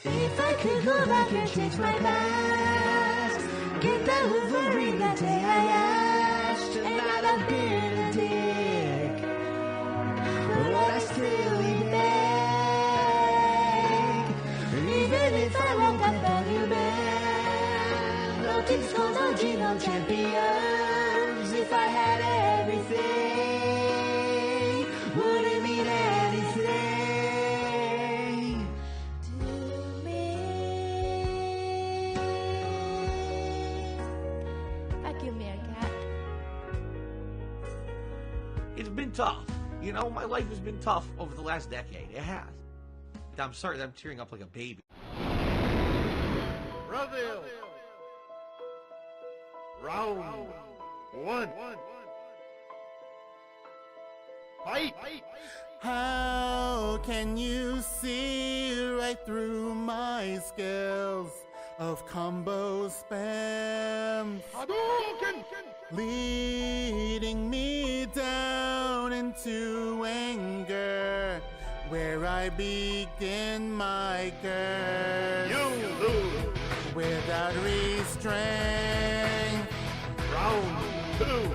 If I could go back and change my past, get that Wolverine that day I asked, and I'd have been a dick, but I still be back. Even if I woke up a new man, no teams called no G, no champions. If I had everything, would it mean anything to me? Vacuum me a cat. It's been tough. You know, my life has been tough over the last decade. It has. I'm sorry that I'm tearing up like a baby. Brazil. Round one. Fight. How can you see right through my skills of combo spam? Hadouken! Leading me down into anger, where I begin my curse. You lose. Without restraint, Round two.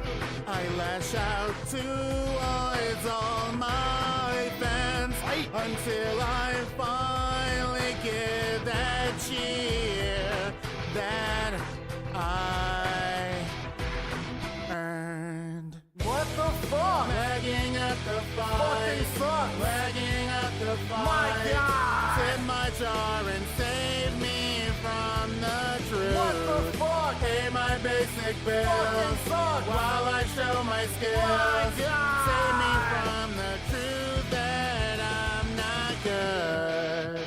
I lash out towards all my fans until I finally get that cheer that I earned. What the fuck? Lagging at the fight. Fucking sucks. Lagging at the fight. My God. Tip my jar and save me from the truth. What the fuck? Pay my basic bills Fucking sucks. while I show my skills. My God. Save me from the truth that I'm not good.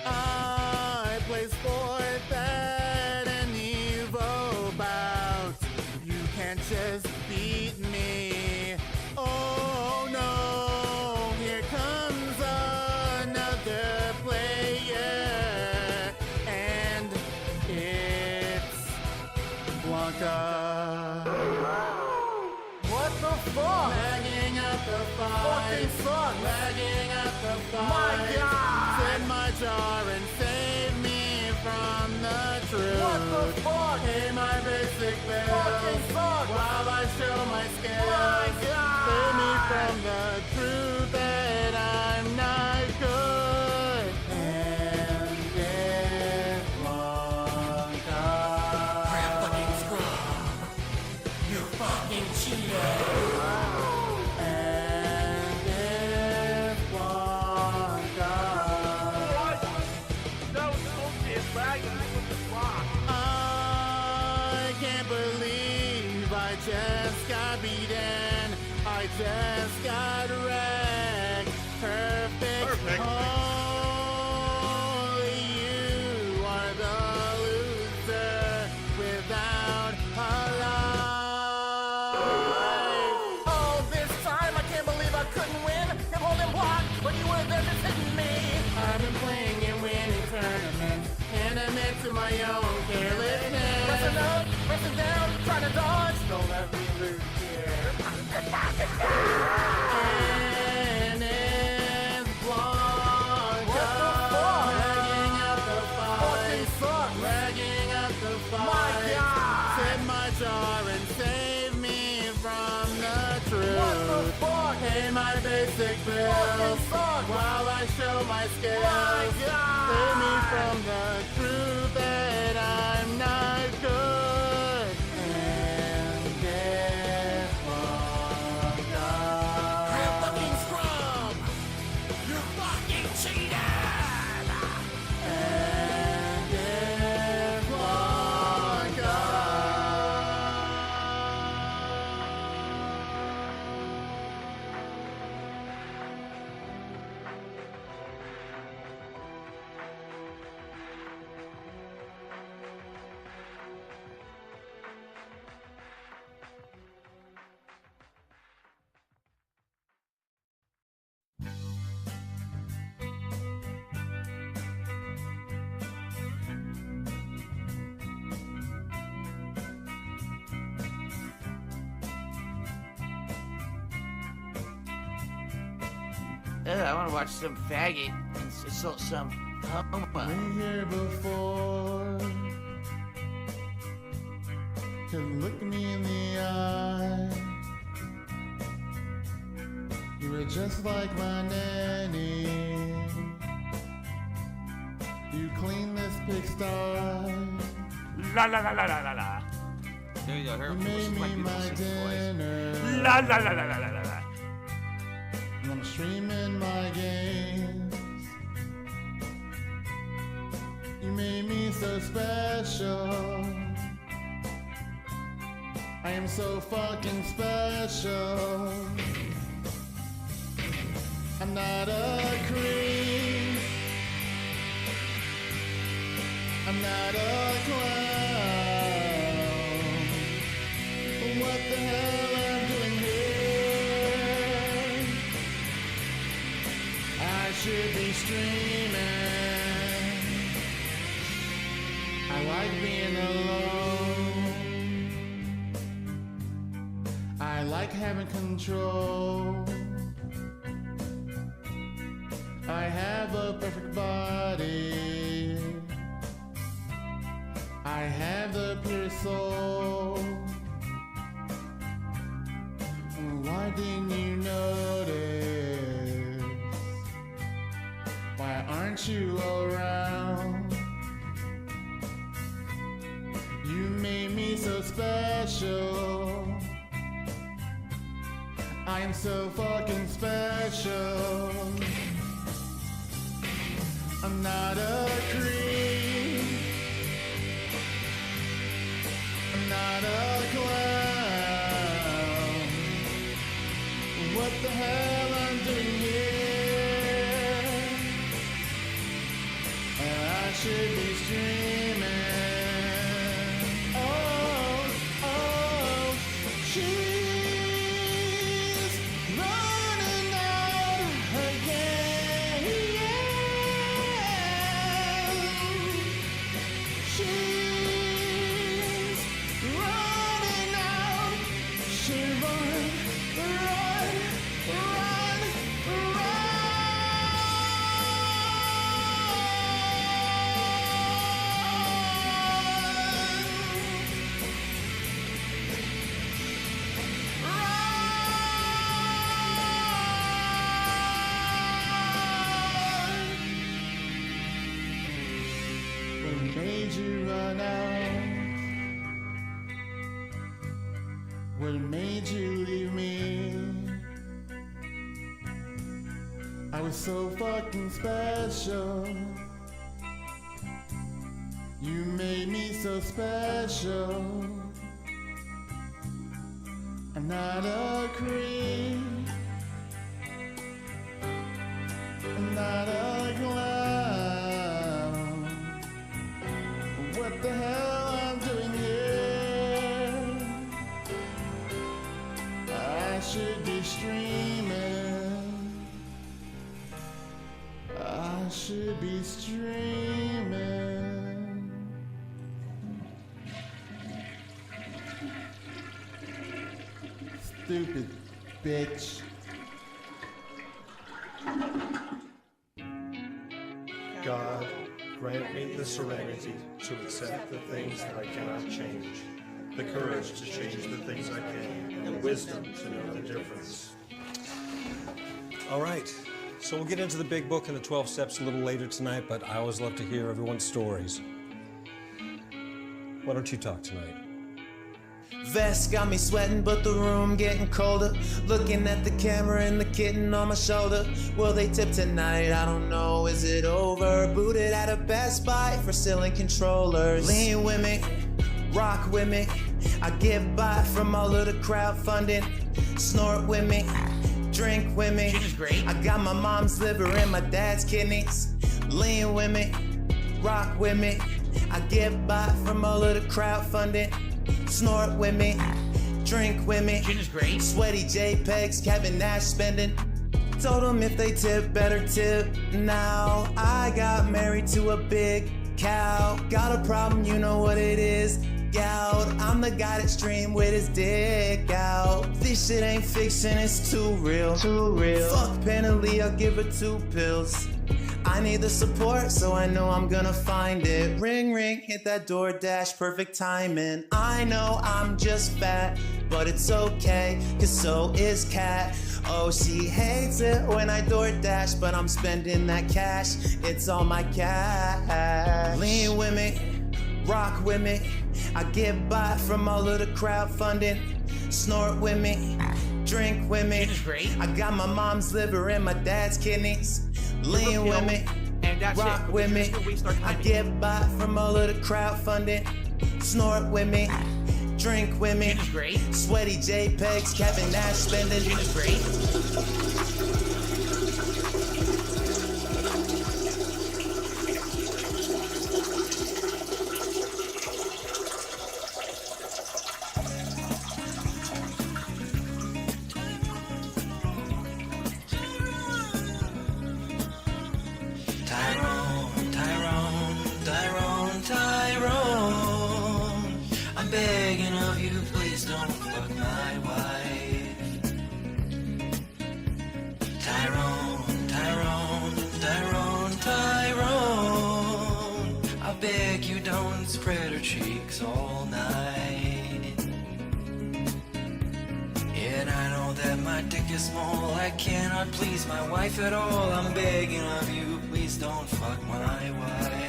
I play sport that an Evo bout. You can't just beat me. Oh no, here comes another player, and it's Blanca. What the fuck? Lagging at the fight. Fucking sucks. Lagging at the fight. My God. Tip my jar and save me from the truth. What the fuck? Pay my basic bills Fucking sucks. while I show my skills. My God. Save me from the truth that I'm not good. And it's Blanca. fucking scrub. You fucking cheater. And it's Blanca. That was bullshit, bragging with the block. I can't believe I just got beaten. I just got wrecked. Perfect. Only you are the loser without a life. Oh, this time I can't believe I couldn't win. I'm holding block, but you were there just hitting me. I've been playing and winning tournaments, and admit to my own carelessness. Pressing up, pressing down, trying to dodge. Don't let me lose here. And it's Blanca. What the fuck? Lagging at the fight. Fucking sucks. Lagging at the fight. My God. Tip my jar and save me from the truth. What the fuck? Pay my basic bills Fucking sucks. while I show my skills. My God. Save me from the truth that I'm not good. And it's Blanca. fucking scrub. You fucking cheater. And it's Blanca. I want to watch some faggot insult some homo. Been here before. Can look me in the eye. You were just like my nanny. You clean this pigsty. La la la la la la la. There you go. Her You voice made is me like my Beyonce's voice. dinner. La la la la la la la. And I'm streaming my games. You made me so special. I am so fucking special. I'm not a creep. I'm not a clown. What the hell I'm doing here? I should be streaming. I like being alone. I like having control. I have a perfect body. I have the pure soul. Why didn't you notice? Why aren't you around? You made me so special. I am so fucking special. I'm not a creep. I'm not a clown. What the hell I'm doing here? I should be streaming. Oh, oh, she's running out again. She's running out. She run, run, run, What made you run out? What made you leave me? I was so fucking special. You made me so special. I'm not a creep. I'm not a clown. What the hell I'm doing here? I should be streaming. I should be streaming. Stupid bitch. God, grant me the serenity to accept the things that I cannot change, the courage to change the things I can, and wisdom to know the difference. All right, so we'll get into the big book and the 12 steps a little later tonight, but I always love to hear everyone's stories. Why don't you talk tonight? Vest got me sweating, but the room getting colder. Looking at the camera and the kitten on my shoulder. Will they tip tonight? I don't know. Is it over? Booted at a Best Buy for stealing controllers. Lean with me, rock with me. I get by from all of the crowdfunding. Snort with me, drink with me. I got my mom's liver and my dad's kidneys. Lean with me, rock with me. I get by from all of the crowdfunding. Snort with me, drink with me. Sweaty JPEGs, Kevin Nash spending. Told them if they tip, better tip now. I got married to a big cow. Got a problem, you know what it is. out. I'm the guy that stream with his dick out. This shit ain't fiction, it's too real. Fuck penalty, I'll give her 2 pills. I need the support, so I know I'm gonna find it. Ring, ring, hit that DoorDash, perfect timing. I know I'm just fat, but it's okay, cause so is Kat. Oh, she hates it when I DoorDash, but I'm spending that cash. It's all my cash. Lean with me, rock with me. I get by from all of the crowdfunding. Snort with me, drink with me. I got my mom's liver and my dad's kidneys. Lean with me, rock with me. I get by from all of the crowdfunding. Snort with me, drink with me. Sweaty JPEGs, Kevin Nash spending. Tyrone, I'm begging of you, please don't fuck my wife. Tyrone, I beg you don't spread her cheeks all night. And I know that my dick is small, I cannot please my wife at all. I'm begging of you, please don't fuck my wife.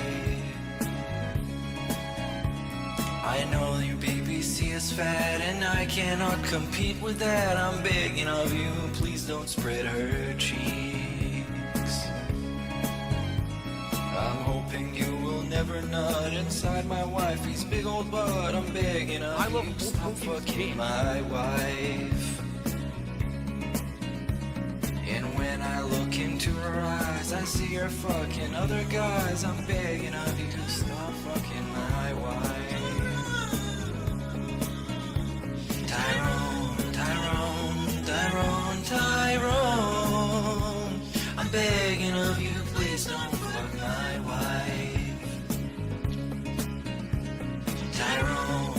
I know your BBC is fat and I cannot compete with that. I'm begging of you, please don't spread her cheeks. I'm hoping you will never nut inside my wifey's big old butt. I'm begging of you, stop fucking my wife. And when I look into her eyes, I see her fucking other guys. I'm begging of you, stop fucking my wife. Tyrone, I'm begging of you, please don't fuck my wife. Tyrone,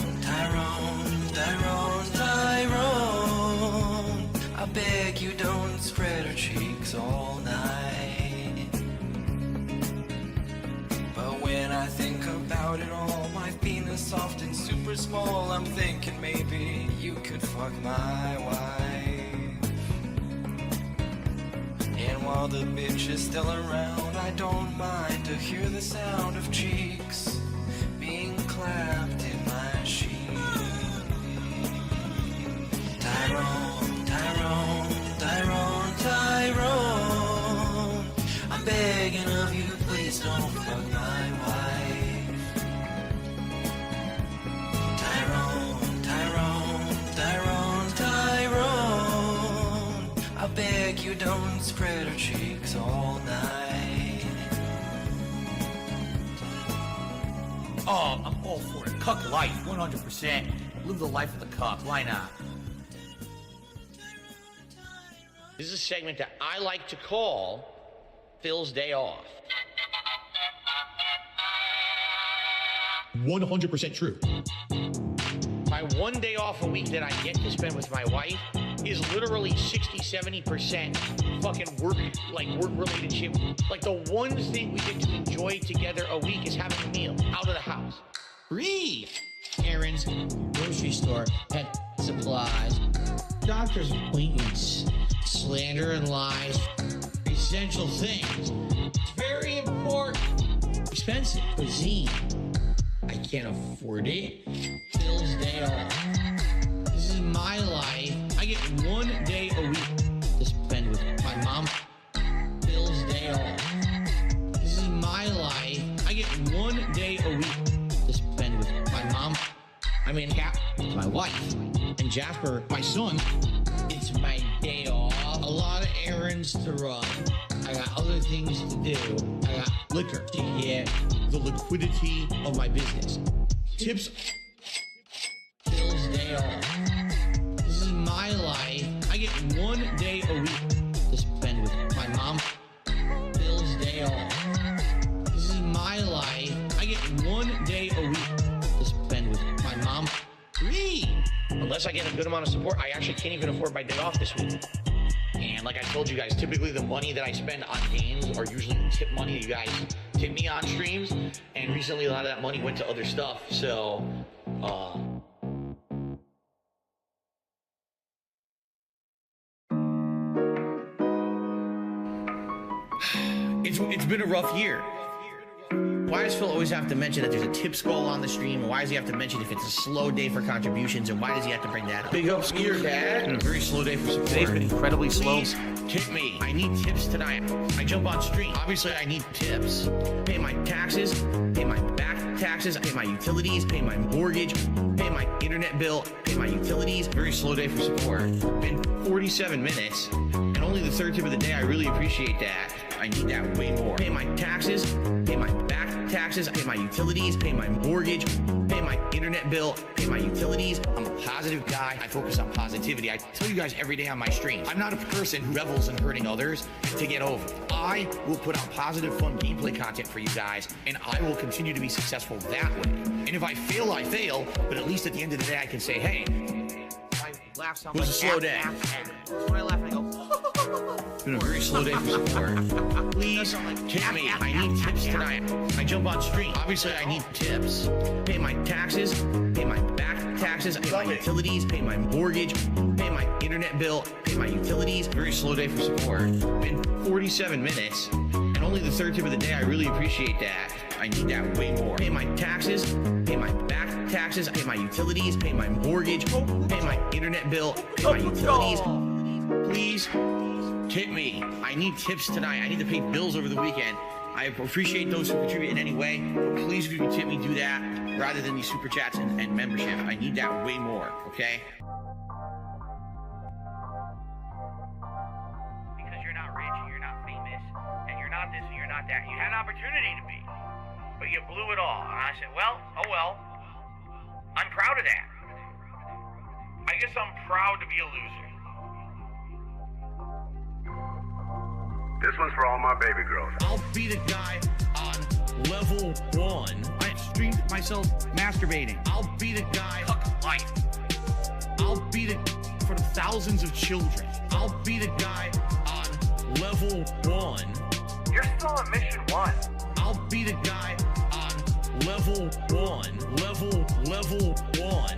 I beg you don't spread her cheeks all night. But when I think about it all, my penis soft and super small, I'm thinking maybe you could fuck my wife. And while the bitch is still around, I don't mind to hear the sound of cheeks being clapped in my sheet. Tyrone, I'm begging of you, please don't fuck my wife. Tyrone, I beg you don't spread her cheeks all night. Oh, I'm all for it. Cuck life, 100%. Live the life of the cuck. Why not? This is a segment that I like to call Phil's Day Off. 100% true. My one day off a week that I get to spend with my wife is literally 60-70% fucking work-related shit. Like, the one thing we get to enjoy together a week is having a meal out of the house. Breathe. Errands, grocery store, pet supplies, doctor's appointments, slander and lies, essential things. It's very important. Expensive. Cuisine. I can't afford it. Phil's Day Off. This is my life. I get one day a week to spend with my mom. Phil's Day Off. This is my life. I get one day a week to spend with my mom. I mean, Kat, my wife, and Jasper, my son. It's my day off. A lot of errands to run. I got other things to do. I got liquor to get the liquidity of my business. Tips. Phil's Day Off. This is my life. I get one day a week to spend with my mom. Phil's Day Off. This is my life. I get one day a week to spend with my mom. unless I get a good amount of support, I actually can't even afford my day off this week. And like I told you guys, typically the money that I spend on games are usually tip money you guys tip me on streams. And recently a lot of that money went to other stuff. So, it's been a rough year. Why does Phil always have to mention that there's a tips goal on the stream? And why does he have to mention if it's a slow day for contributions? And why does he have to bring that up? Big ups to your dad. A very slow day for support. Today's been incredibly slow. Please tip me. I need tips tonight. I jump on stream. Obviously, I need tips. Pay my taxes, pay my back taxes, pay my utilities, pay my mortgage, pay my internet bill, pay my utilities. Very slow day for support. Been 47 minutes, and only the third tip of the day. I really appreciate that. I need that way more. Pay my taxes, pay my back taxes, pay my utilities, pay my mortgage, pay my internet bill, pay my utilities. I'm a positive guy. I focus on positivity. I tell you guys every day on my stream, I'm not a person who revels in hurting others to get over. I will put out positive, fun gameplay content for you guys, and I will continue to be successful that way. And if I fail, I fail, but at least at the end of the day, I can say, hey, my laugh sounds like a slow day. When I laugh, I go, it's been a very slow day for support. Please tip me. I need tips tonight. I jump on stream. Obviously, I need tips. Pay my taxes, pay my back taxes, pay my utilities, pay my mortgage, pay my internet bill, pay my utilities. Very slow day for support. Been 47 minutes, and only the third tip of the day. I really appreciate that. I need that way more. Pay my taxes, pay my back taxes, pay my utilities, pay my mortgage, pay my internet bill, pay my utilities. Please tip me. I need tips tonight. I need to pay bills over the weekend. I appreciate those who contribute in any way. But please, if you can tip me, do that rather than these super chats and membership. I need that way more, okay? Because you're not rich and you're not famous and you're not this and you're not that. You had an opportunity to be, but you blew it all. And I said, well, oh well. I'm proud of that. I guess I'm proud to be a loser. This one's for all my baby girls. I'll be the guy on level 1. I streamed myself masturbating. I'll be the guy fuck life. I'll be the for the thousands of children. I'll be the guy on level 1. You're still on mission 1. I'll be the guy on level 1. Level 1.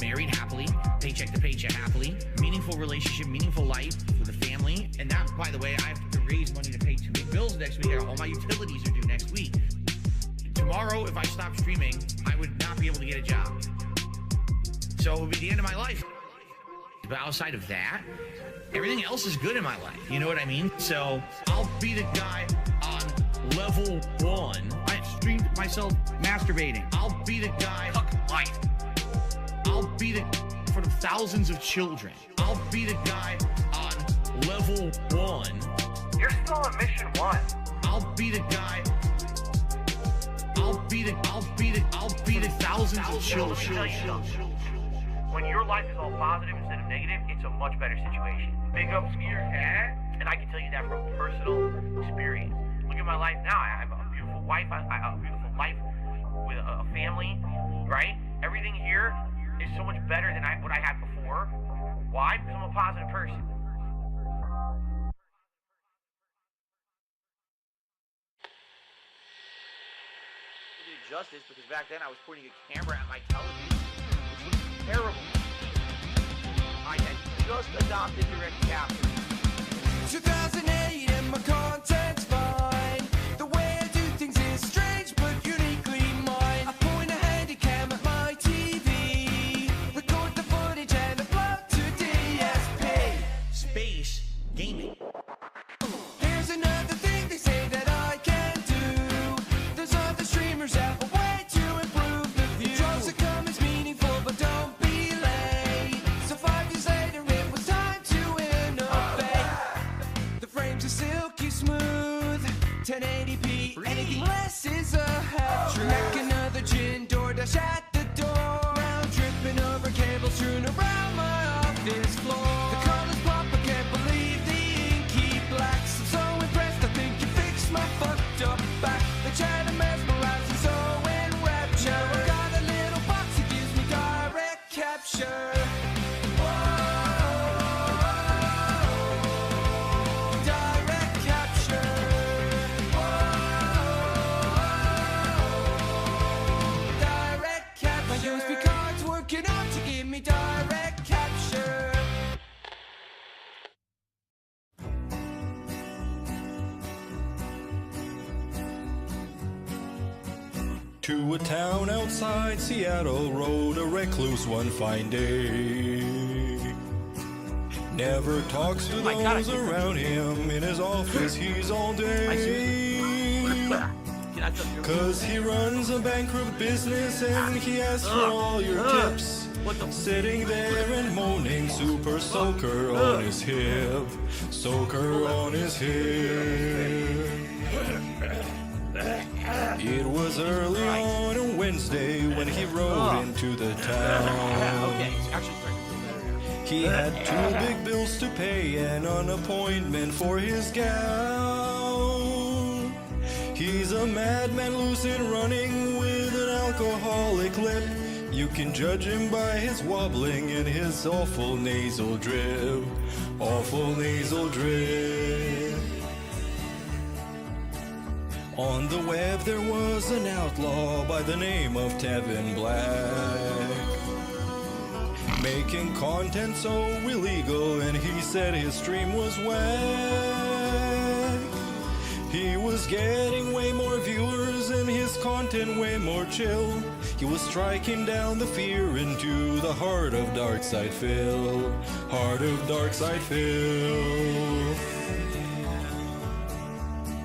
Married happily, paycheck to paycheck happily, meaningful relationship, meaningful life with a family. And that, by the way, I have to raise money to pay 2 big bills next week. All my utilities are due next week. Tomorrow, if I stop streaming, I would not be able to get a job. So it would be the end of my life. But outside of that, everything else is good in my life. You know what I mean? So I'll be the guy on level 1. I streamed myself masturbating. I'll be the guy fuck life. I'll be the for the thousands of children. I'll be the guy on level 1. You're still on mission 1. I'll be the guy. I'll be the thousands of children. When your life is all positive instead of negative, it's a much better situation. Big ups to your dad, and I can tell you that from personal experience. Look at my life now. I have a beautiful wife. I have a beautiful life with a family, right? Everything here is so much better than what I had before. Why? Because I'm a positive person. Justice, because back then I was pointing a camera at my television, which was terrible. I had just adopted direct capture. 2008 and my content's fine. The way I do things is strange but uniquely mine. I point a handycam at my TV, record the footage and upload to DSP. Space gaming. Here's another thing they say that I can do. There's other streamers out a way to improve the view. Drops the comments meaningful but don't be late. So 5 years later it was time to innovate. The frames are silky smooth, 1080p. Anything less is a hat trick. Neck another gin, DoorDash at the door. Round tripping over cables strewn around my office floor. The colors pop, I can't believe the inky blacks. I'm so impressed, I think you fixed my fucked up back. The chat mesmerizing, so in rapture. I got a little box that gives me direct capture. To a town outside Seattle rode a recluse one fine day. Never talks to those around him. In his office he's all day. 'Cause he runs a bankrupt business and he asks for all your tips. Sitting there and moaning, super soaker on his hip. Soaker on his hip. It was early on a Wednesday when he rode into the town. He had 2 big bills to pay and an appointment for his gal. He's a madman loose and running with an alcoholic lip. You can judge him by his wobbling and his awful nasal drip. Awful nasal drip. On the web there was an outlaw by the name of Tevin Black, making content so illegal, and he said his stream was whack. He was getting way more viewers and his content way more chill. He was striking down the fear into the heart of Darkside Phil. Heart of Darkside Phil.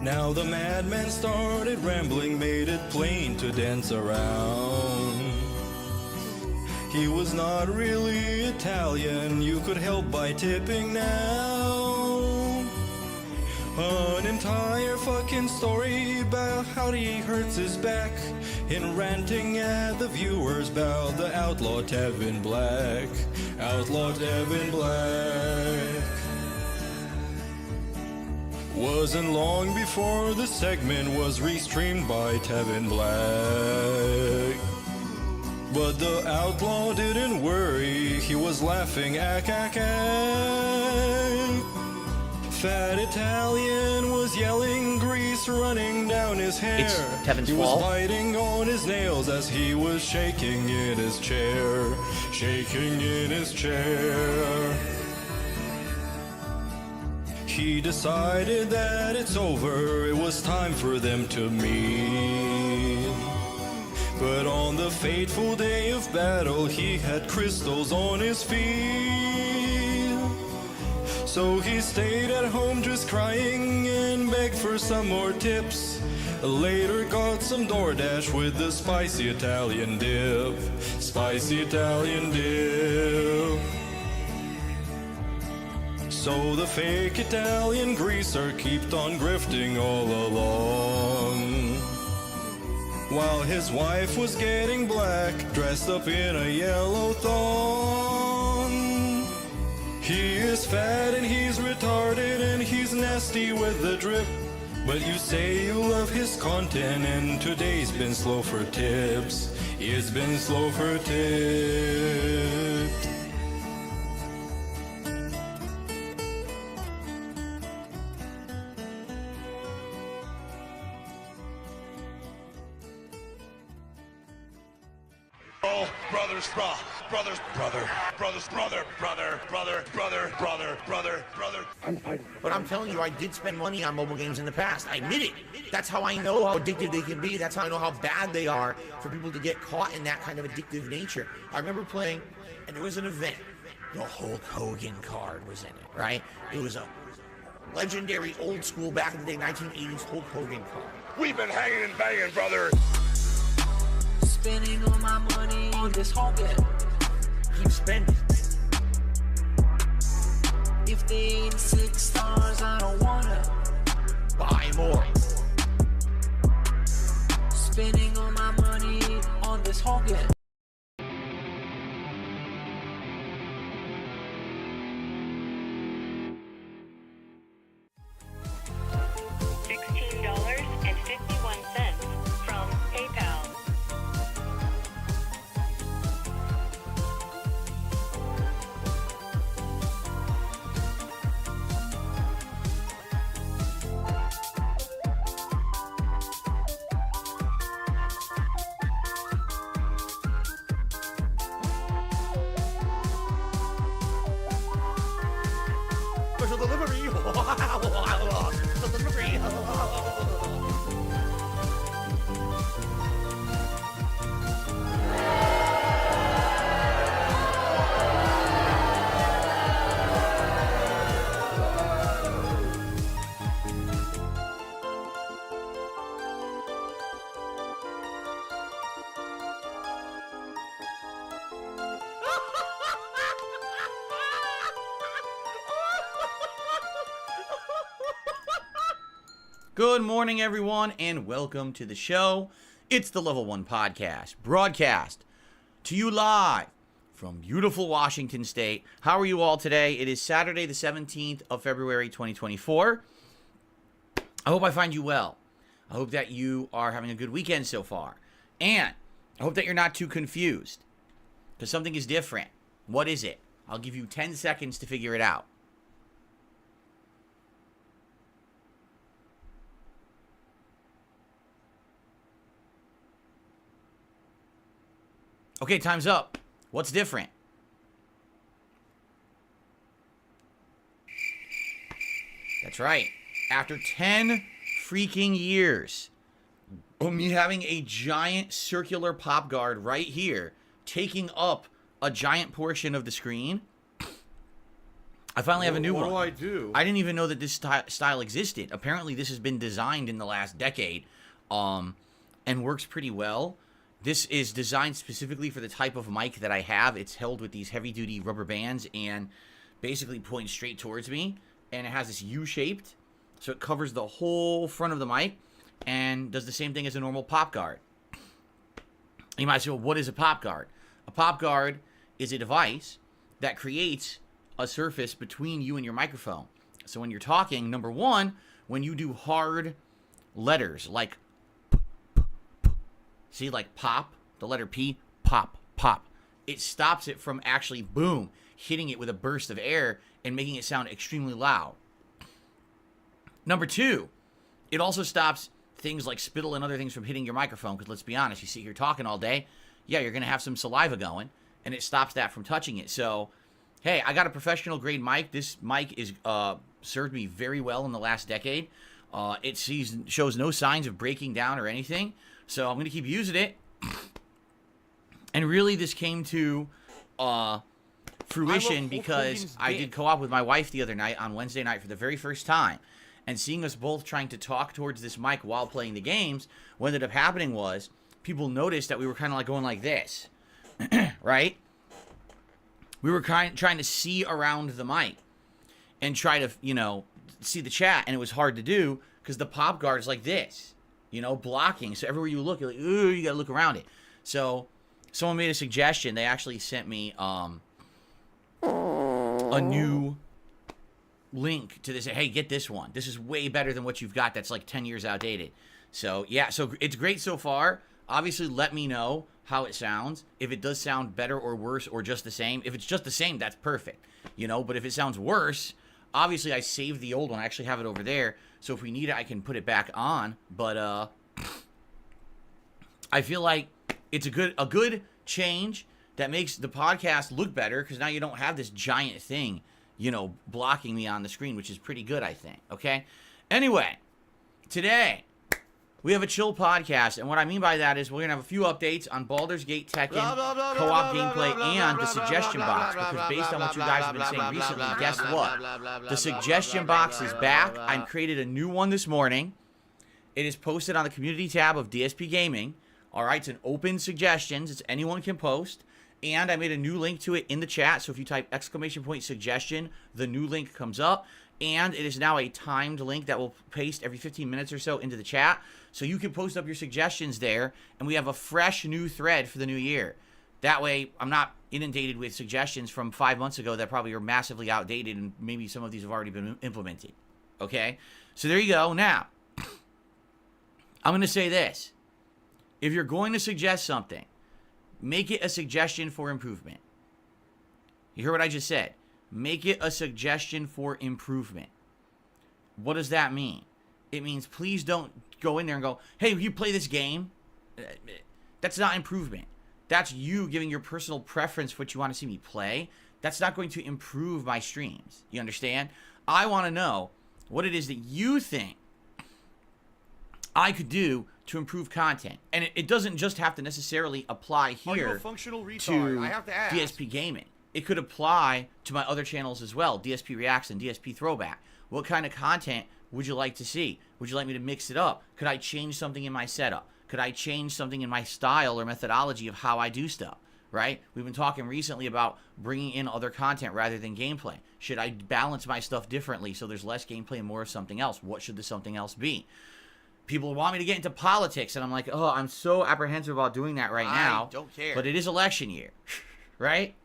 Now the madman started rambling, made it plain to dance around. He was not really Italian, you could help by tipping now. An entire fucking story about how he hurts his back, in ranting at the viewers about the outlaw Tevin Black. Outlaw Tevin Black. Wasn't long before the segment was restreamed by Tevin Black. But the outlaw didn't worry, he was laughing ack. Fat Italian was yelling, grease running down his hair. It's Tevin's He was fault. biting on his nails as he was shaking in his chair. Shaking in his chair. He decided that it's over, it was time for them to meet. But on the fateful day of battle, he had crystals on his feet. So he stayed at home just crying and begged for some more tips. Later got some DoorDash with the spicy Italian dip. Spicy Italian dip. So the fake Italian greaser kept on grifting all along, while his wife was getting black, dressed up in a yellow thong. He is fat and he's retarded and he's nasty with the drip. But you say you love his content and today's been slow for tips. It's been slow for tips. Oh, brothers, brothers, brother, brothers, brother, brother, brother, brother, brother, brother, brother. But I'm telling you, I did spend money on mobile games in the past. I admit it. That's how I know how addictive they can be. That's how I know how bad they are for people to get caught in that kind of addictive nature. I remember playing, and there was an event. The Hulk Hogan card was in it, right? It was a legendary old school back in the day 1980s Hulk Hogan card. We've been hanging and banging, brother. Spending all my money on this Hogan. Keep spending. If they ain't 6 stars, I don't wanna buy more. Spending all my money on this Hogan. $16.51 from PayPal. Special delivery. Special delivery. Good morning, everyone, and welcome to the show. It's the Level 1 Podcast, broadcast to you live from beautiful Washington State. How are you all today? It is Saturday, the 17th of February, 2024. I hope I find you well. I hope that you are having a good weekend so far. And I hope that you're not too confused, because something is different. What is it? I'll give you 10 seconds to figure it out. Okay, time's up. What's different? That's right. After 10 freaking years of me having a giant circular pop guard right here, taking up a giant portion of the screen, I finally have a new one. What do? I didn't even know that this style existed. Apparently, this has been designed in the last decade, and works pretty well. This is designed specifically for the type of mic that I have. It's held with these heavy-duty rubber bands and basically points straight towards me. And it has this U-shaped, so it covers the whole front of the mic and does the same thing as a normal pop guard. You might say, well, what is a pop guard? A pop guard is a device that creates a surface between you and your microphone. So when you're talking, number one, when you do hard letters like see, like pop, the letter P, pop, pop. It stops it from actually, boom, hitting it with a burst of air and making it sound extremely loud. Number two, it also stops things like spittle and other things from hitting your microphone, because let's be honest, you sit here talking all day, yeah, you're going to have some saliva going, and it stops that from touching it. So, hey, I got a professional grade mic. This mic is served me very well in the last decade. It shows no signs of breaking down or anything. So I'm going to keep using it. And really, this came to fruition because I did co-op with my wife the other night on Wednesday night for the very first time. And seeing us both trying to talk towards this mic while playing the games, what ended up happening was people noticed that we were kind of like going like this, right? We were trying to see around the mic and try to, see the chat. And it was hard to do because the pop guard is like this. Blocking. So everywhere you look, you're like, ooh, you gotta look around it. So someone made a suggestion. They actually sent me a new link to this. Hey, get this one. This is way better than what you've got that's like 10 years outdated. So yeah, so it's great so far. Obviously, let me know how it sounds. If it does sound better or worse or just the same. If it's just the same, that's perfect. But if it sounds worse, obviously I saved the old one. I actually have it over there. So if we need it, I can put it back on. But I feel like it's a good change that makes the podcast look better, because now you don't have this giant thing, blocking me on the screen, which is pretty good, I think. Okay? Anyway, today we have a chill podcast, and what I mean by that is we're going to have a few updates on Baldur's Gate Tekken, co-op gameplay, and the suggestion box, because based on what you guys have been saying recently, guess what? The suggestion box is back. I created a new one this morning. It is posted on the community tab of DSP Gaming. All right, it's an open suggestions. It's anyone can post. And I made a new link to it in the chat, so if you type !suggestion, the new link comes up. And it is now a timed link that will paste every 15 minutes or so into the chat. So you can post up your suggestions there, and we have a fresh new thread for the new year. That way, I'm not inundated with suggestions from 5 months ago that probably are massively outdated, and maybe some of these have already been implemented. Okay? So there you go. Now, I'm going to say this. If you're going to suggest something, make it a suggestion for improvement. You hear what I just said? Make it a suggestion for improvement. What does that mean? It means please don't go in there and go, hey, will you play this game? That's not improvement. That's you giving your personal preference for what you want to see me play. That's not going to improve my streams. You understand? I want to know what it is that you think I could do to improve content. And it doesn't just have to necessarily apply here to DSP Gaming. It could apply to my other channels as well, DSP Reacts and DSP Throwback. What kind of content would you like to see? Would you like me to mix it up? Could I change something in my setup? Could I change something in my style or methodology of how I do stuff? right? We've been talking recently about bringing in other content rather than gameplay. Should I balance my stuff differently so there's less gameplay and more of something else? What should the something else be? People want me to get into politics, and I'm like, oh, I'm so apprehensive about doing that right now. I don't care. But it is election year, right?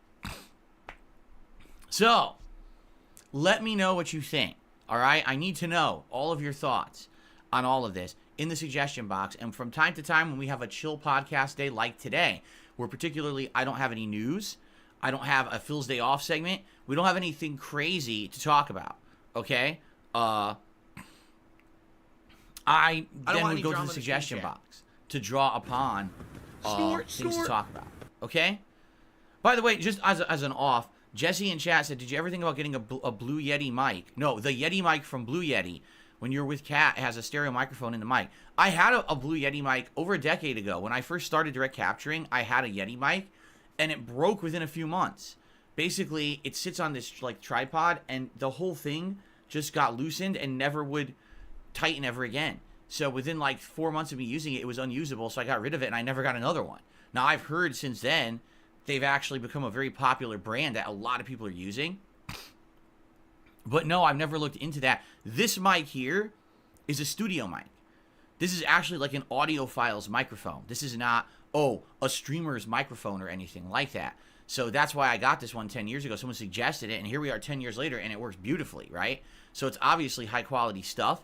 So, let me know what you think, all right? I need to know all of your thoughts on all of this in the suggestion box. And from time to time, when we have a chill podcast day like today, where particularly I don't have any news, I don't have a Phil's Day Off segment, we don't have anything crazy to talk about, okay? I then would go to the suggestion box to draw upon things to talk about, okay? By the way, just as an off, Jesse in chat said, did you ever think about getting a Blue Yeti mic? No, the Yeti mic from Blue Yeti, when you're with Kat, it has a stereo microphone in the mic. I had a Blue Yeti mic over a decade ago. When I first started direct capturing, I had a Yeti mic, and it broke within a few months. Basically, it sits on this like tripod, and the whole thing just got loosened and never would tighten ever again. So within like 4 months of me using it, it was unusable, so I got rid of it, and I never got another one. Now, I've heard since then, they've actually become a very popular brand that a lot of people are using. But no, I've never looked into that. This mic here is a studio mic. This is actually like an audiophile's microphone. This is not, a streamer's microphone or anything like that. So that's why I got this one 10 years ago. Someone suggested it, and here we are 10 years later, and it works beautifully, right? So it's obviously high-quality stuff.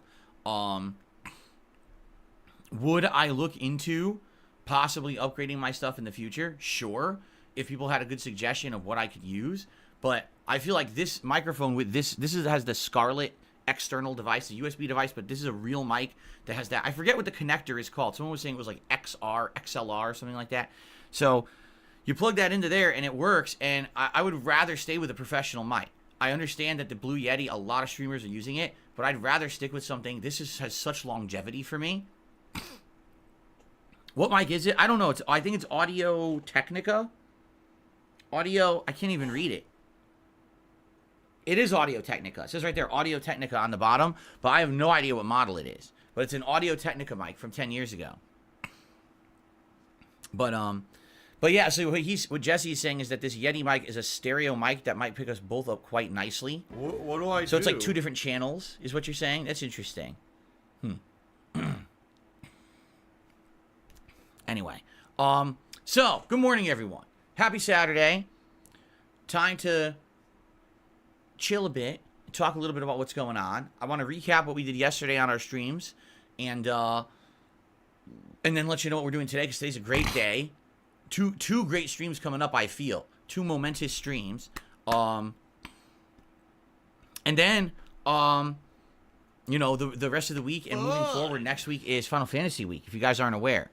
Would I look into possibly upgrading my stuff in the future? Sure. If people had a good suggestion of what I could use. But I feel like this microphone with this has the Scarlett external device, the USB device, but this is a real mic that has that. I forget what the connector is called. Someone was saying it was like XLR, something like that. So you plug that into there and it works, and I would rather stay with a professional mic. I understand that the Blue Yeti, a lot of streamers are using it, but I'd rather stick with something. This has such longevity for me. What mic is it? I don't know. I think it's Audio Technica. I can't even read it. It is Audio Technica. It says right there, Audio Technica on the bottom, but I have no idea what model it is. But it's an Audio Technica mic from 10 years ago. But yeah, so what Jesse is saying is that this Yeti mic is a stereo mic that might pick us both up quite nicely. What do I do? So it's like 2 different channels, is what you're saying? That's interesting. Anyway, so good morning, everyone. Happy Saturday. Time to chill a bit, talk a little bit about what's going on. I want to recap what we did yesterday on our streams, and then let you know what we're doing today, because today's a great day. Two great streams coming up, I feel. 2 momentous streams. And then, you know, the rest of the week and moving forward, next week is Final Fantasy week, if you guys aren't aware.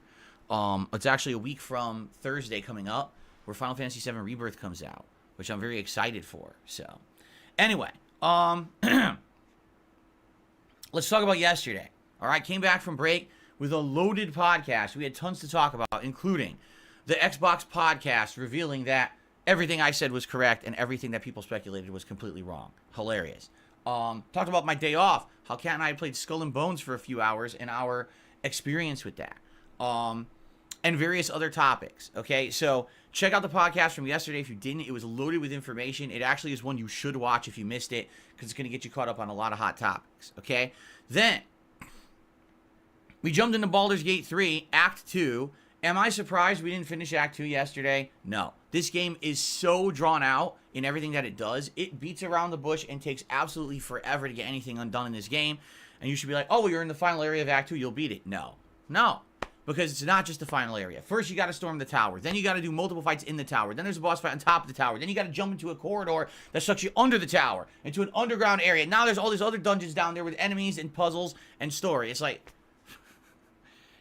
It's actually a week from Thursday coming up where Final Fantasy VII Rebirth comes out, which I'm very excited for. So, anyway, let's talk about yesterday. All right, came back from break with a loaded podcast. We had tons to talk about, including the Xbox podcast revealing that everything I said was correct and everything that people speculated was completely wrong. Hilarious. Talked about my day off, how Kat and I played Skull and Bones for a few hours and our experience with that. And various other topics. Okay, so check out the podcast from yesterday if you didn't. It was loaded with information. It actually is one you should watch if you missed it, because it's going to get you caught up on a lot of hot topics. Okay, then we jumped into Baldur's Gate 3, Act 2. Am I surprised we didn't finish Act 2 yesterday? No. This game is so drawn out in everything that it does. It beats around the bush and takes absolutely forever to get anything undone in this game. And you should be like, oh, well, you're in the final area of Act 2, you'll beat it. No. No. Because it's not just the final area. First, you got to storm the tower. Then you got to do multiple fights in the tower. Then there's a boss fight on top of the tower. Then you got to jump into a corridor that sucks you under the tower, into an underground area. Now there's all these other dungeons down there with enemies and puzzles and story. It's like,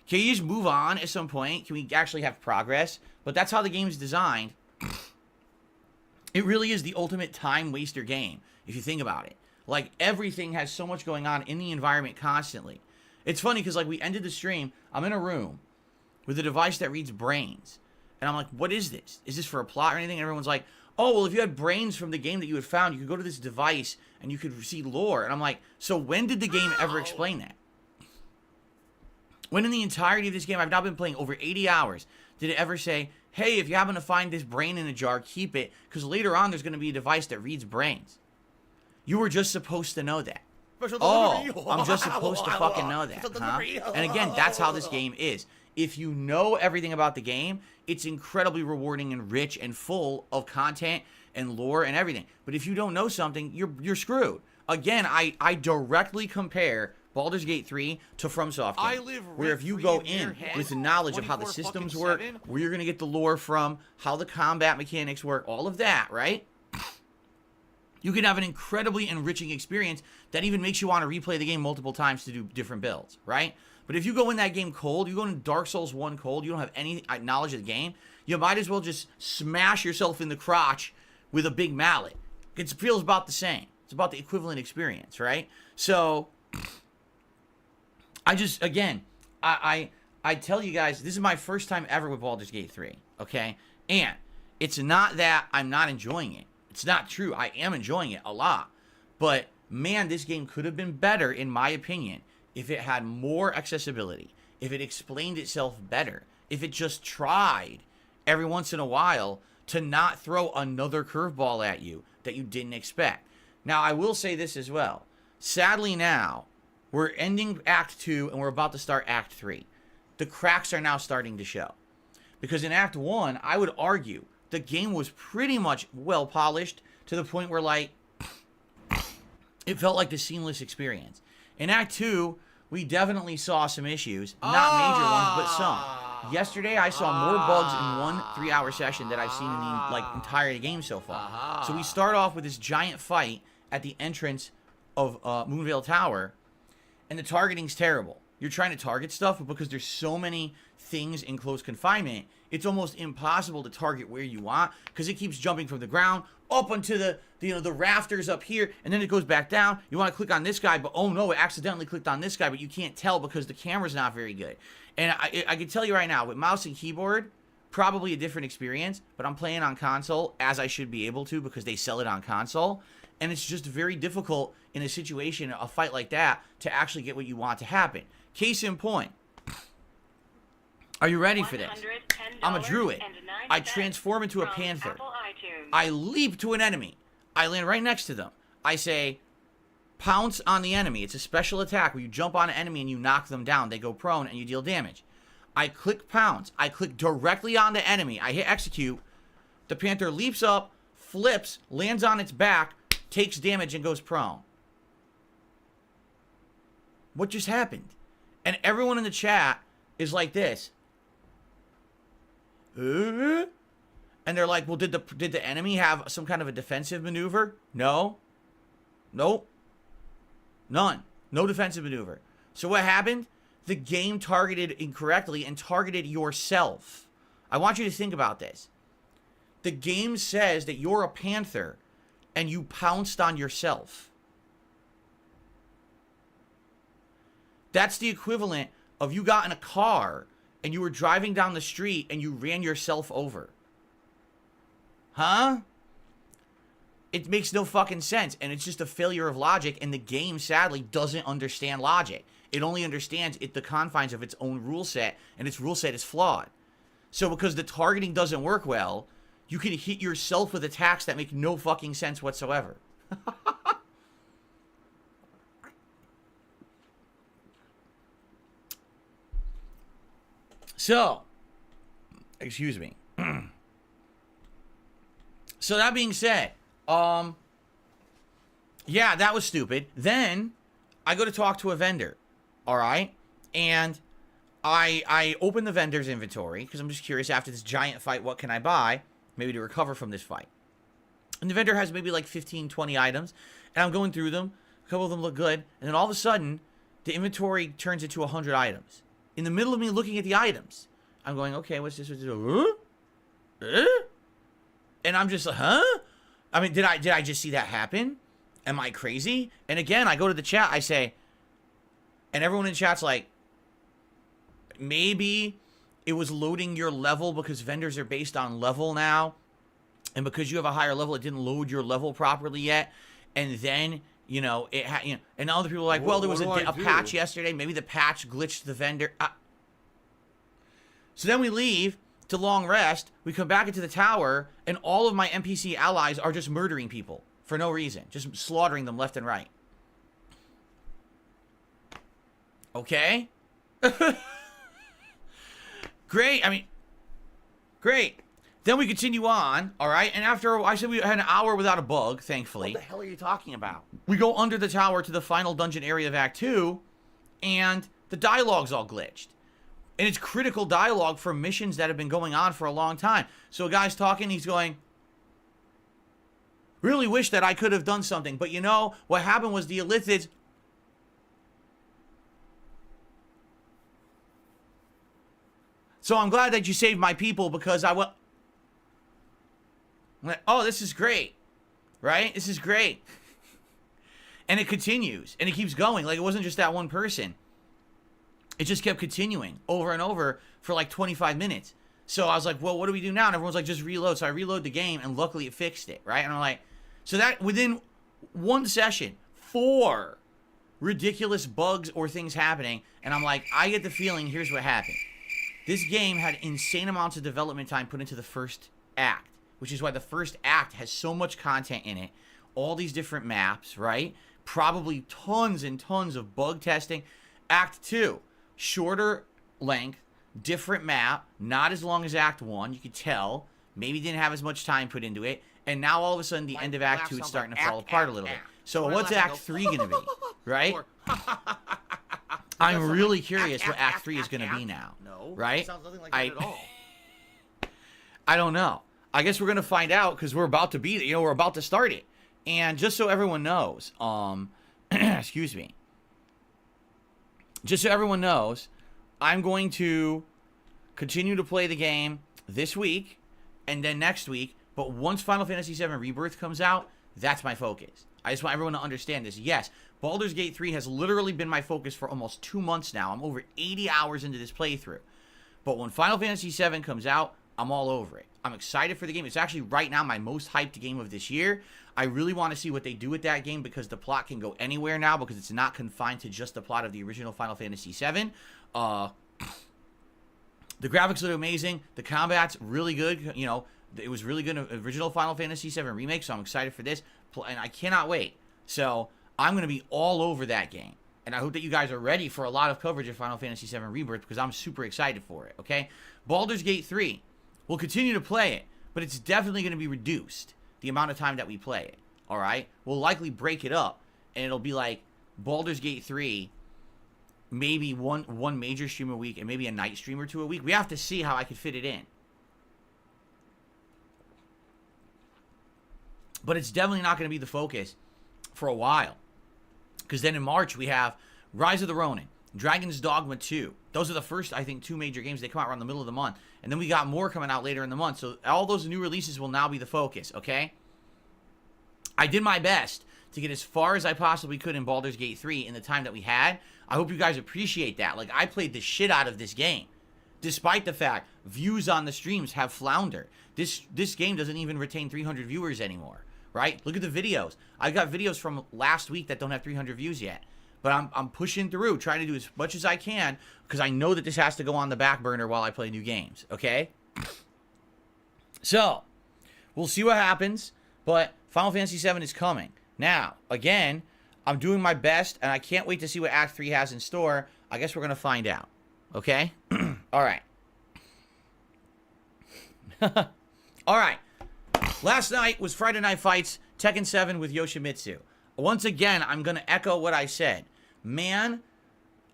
can you just move on at some point? Can we actually have progress? But that's how the game's designed. It really is the ultimate time waster game, if you think about it. Like, everything has so much going on in the environment constantly. It's funny because, like, we ended the stream. I'm in a room with a device that reads brains. And I'm like, what is this? Is this for a plot or anything? And everyone's like, oh, well, if you had brains from the game that you had found, you could go to this device and you could see lore. And I'm like, so when did the game ever explain that? When in the entirety of this game, I've now been playing over 80 hours. did it ever say, hey, if you happen to find this brain in a jar, keep it, because later on there's going to be a device that reads brains. You were just supposed to know that. Oh, I'm just supposed to fucking know that, huh? And again, that's how this game is. If you know everything about the game, it's incredibly rewarding and rich and full of content and lore and everything. But if you don't know something, you're screwed. Again, I directly compare Baldur's Gate 3 to FromSoft, where if you go in with the knowledge of how the systems work, where you're going to get the lore from, how the combat mechanics work, all of that, right? You can have an incredibly enriching experience that even makes you want to replay the game multiple times to do different builds, right? But if you go in that game cold, you go in Dark Souls 1 cold, you don't have any knowledge of the game, you might as well just smash yourself in the crotch with a big mallet. It feels about the same. It's about the equivalent experience, right? So, I just, again, I tell you guys, this is my first time ever with Baldur's Gate 3, okay? And it's not that I'm not enjoying it. It's not true. I am enjoying it a lot. But, man, this game could have been better, in my opinion, if it had more accessibility, if it explained itself better, if it just tried every once in a while to not throw another curveball at you that you didn't expect. Now, I will say this as well. Sadly now, we're ending Act 2 and we're about to start Act 3. The cracks are now starting to show. Because in Act 1, I would argue the game was pretty much well polished to the point where, like, it felt like the seamless experience. In Act 2, we definitely saw some issues. Not major ones, but some. Yesterday, I saw more bugs in one 3-hour session that I've seen in the entire game so far. So we start off with this giant fight at the entrance of Moonvale Tower, and the targeting's terrible. You're trying to target stuff, but because there's so many things in close confinement, it's almost impossible to target where you want, because it keeps jumping from the ground up onto the rafters up here, and then it goes back down. You want to click on this guy, but oh no, it accidentally clicked on this guy, but you can't tell because the camera's not very good. And I can tell you right now, with mouse and keyboard, probably a different experience, but I'm playing on console, as I should be able to, because they sell it on console, and it's just very difficult in a situation, a fight like that, to actually get what you want to happen. Case in point. Are you ready for this? I'm a druid. I transform into a panther. I leap to an enemy. I land right next to them. I say, pounce on the enemy. It's a special attack where you jump on an enemy and you knock them down. They go prone and you deal damage. I click pounce. I click directly on the enemy. I hit execute. The panther leaps up, flips, lands on its back, takes damage, and goes prone. What just happened? And everyone in the chat is like this. And they're like, well, did the enemy have some kind of a defensive maneuver? No. Nope. None. No defensive maneuver. So what happened? The game targeted incorrectly and targeted yourself. I want you to think about this. The game says that you're a panther and you pounced on yourself. That's the equivalent of you got in a car and you were driving down the street and you ran yourself over. Huh? It makes no fucking sense, and it's just a failure of logic, and the game, sadly, doesn't understand logic. It only understands the confines of its own rule set, and its rule set is flawed. So because the targeting doesn't work well, you can hit yourself with attacks that make no fucking sense whatsoever. So, excuse me. So that being said, yeah, that was stupid. Then I go to talk to a vendor, all right? And I open the vendor's inventory because I'm just curious, after this giant fight, what can I buy? Maybe to recover from this fight. And the vendor has maybe like 15, 20 items, and I'm going through them. A couple of them look good, and then all of a sudden, the inventory turns into 100 items. In the middle of me looking at the items, I'm going, okay, what's this? What's this? And I'm just like, huh? I mean, did I just see that happen? Am I crazy? And again, I go to the chat, I say, and everyone in chat's like, maybe it was loading your level because vendors are based on level now. And because you have a higher level, it didn't load your level properly yet. And then, you know, and other people are like, well, there was a patch yesterday. Maybe the patch glitched the vendor. So then we leave to long rest. We come back into the tower, and all of my NPC allies are just murdering people for no reason. Just slaughtering them left and right. Okay? Great. I mean, great. Then we continue on, all right? And after, I said we had an hour without a bug, thankfully. What the hell are you talking about? We go under the tower to the final dungeon area of Act 2, and the dialogue's all glitched. And it's critical dialogue for missions that have been going on for a long time. So a guy's talking, he's going, really wish that I could have done something. But you know, what happened was the Illithids... So I'm glad that you saved my people because I will... Oh, this is great. Right? This is great. And it continues. And it keeps going. Like, it wasn't just that one person. It just kept continuing over and over for like 25 minutes. So I was like, well, what do we do now? And everyone's like, just reload. So I reload the game, and luckily it fixed it, right? And I'm like, so that within one session, 4 ridiculous bugs or things happening. And I'm like, I get the feeling, here's what happened. This game had insane amounts of development time put into the first act, which is why the first act has so much content in it. All these different maps, right? Probably tons and tons of bug testing. Act 2, shorter length, different map, not as long as Act 1. You could tell. Maybe didn't have as much time put into it. And now all of a sudden, the end of Act 2, it's starting to fall apart a little bit. So what's Act 3 going to be, right? I'm really curious what Act 3 is going to be now. No, right? It sounds nothing like that at all. I don't know. I guess we're going to find out because we're about to be, we're about to start it. And just so everyone knows, excuse me. Just so everyone knows, I'm going to continue to play the game this week and then next week. But once Final Fantasy VII Rebirth comes out, that's my focus. I just want everyone to understand this. Yes, Baldur's Gate 3 has literally been my focus for almost 2 months now. I'm over 80 hours into this playthrough. But when Final Fantasy VII comes out, I'm all over it. I'm excited for the game. It's actually right now my most hyped game of this year. I really want to see what they do with that game because the plot can go anywhere now because it's not confined to just the plot of the original Final Fantasy VII. The graphics look amazing. The combat's really good. It was really good in the original Final Fantasy VII Remake, so I'm excited for this. And I cannot wait. So I'm going to be all over that game. And I hope that you guys are ready for a lot of coverage of Final Fantasy VII Rebirth because I'm super excited for it, okay? Baldur's Gate 3. We'll continue to play it, but it's definitely going to be reduced, the amount of time that we play it, all right? We'll likely break it up, and it'll be like Baldur's Gate 3, maybe one major stream a week, and maybe a night stream or 2 a week. We have to see how I could fit it in. But it's definitely not going to be the focus for a while. Because then in March, we have Rise of the Ronin, Dragon's Dogma 2. Those are the first, I think, 2 major games. They come out around the middle of the month. And then we got more coming out later in the month. So all those new releases will now be the focus, okay? I did my best to get as far as I possibly could in Baldur's Gate 3 in the time that we had. I hope you guys appreciate that. Like, I played the shit out of this game. Despite the fact views on the streams have floundered. This game doesn't even retain 300 viewers anymore, right? Look at the videos. I got videos from last week that don't have 300 views yet. But I'm pushing through, trying to do as much as I can, because I know that this has to go on the back burner while I play new games, okay? So, we'll see what happens, but Final Fantasy VII is coming. Now, again, I'm doing my best, and I can't wait to see what Act 3 has in store. I guess we're going to find out, okay? All right. All right. Last night was Friday Night Fights, Tekken 7 with Yoshimitsu. Once again, I'm going to echo what I said. Man,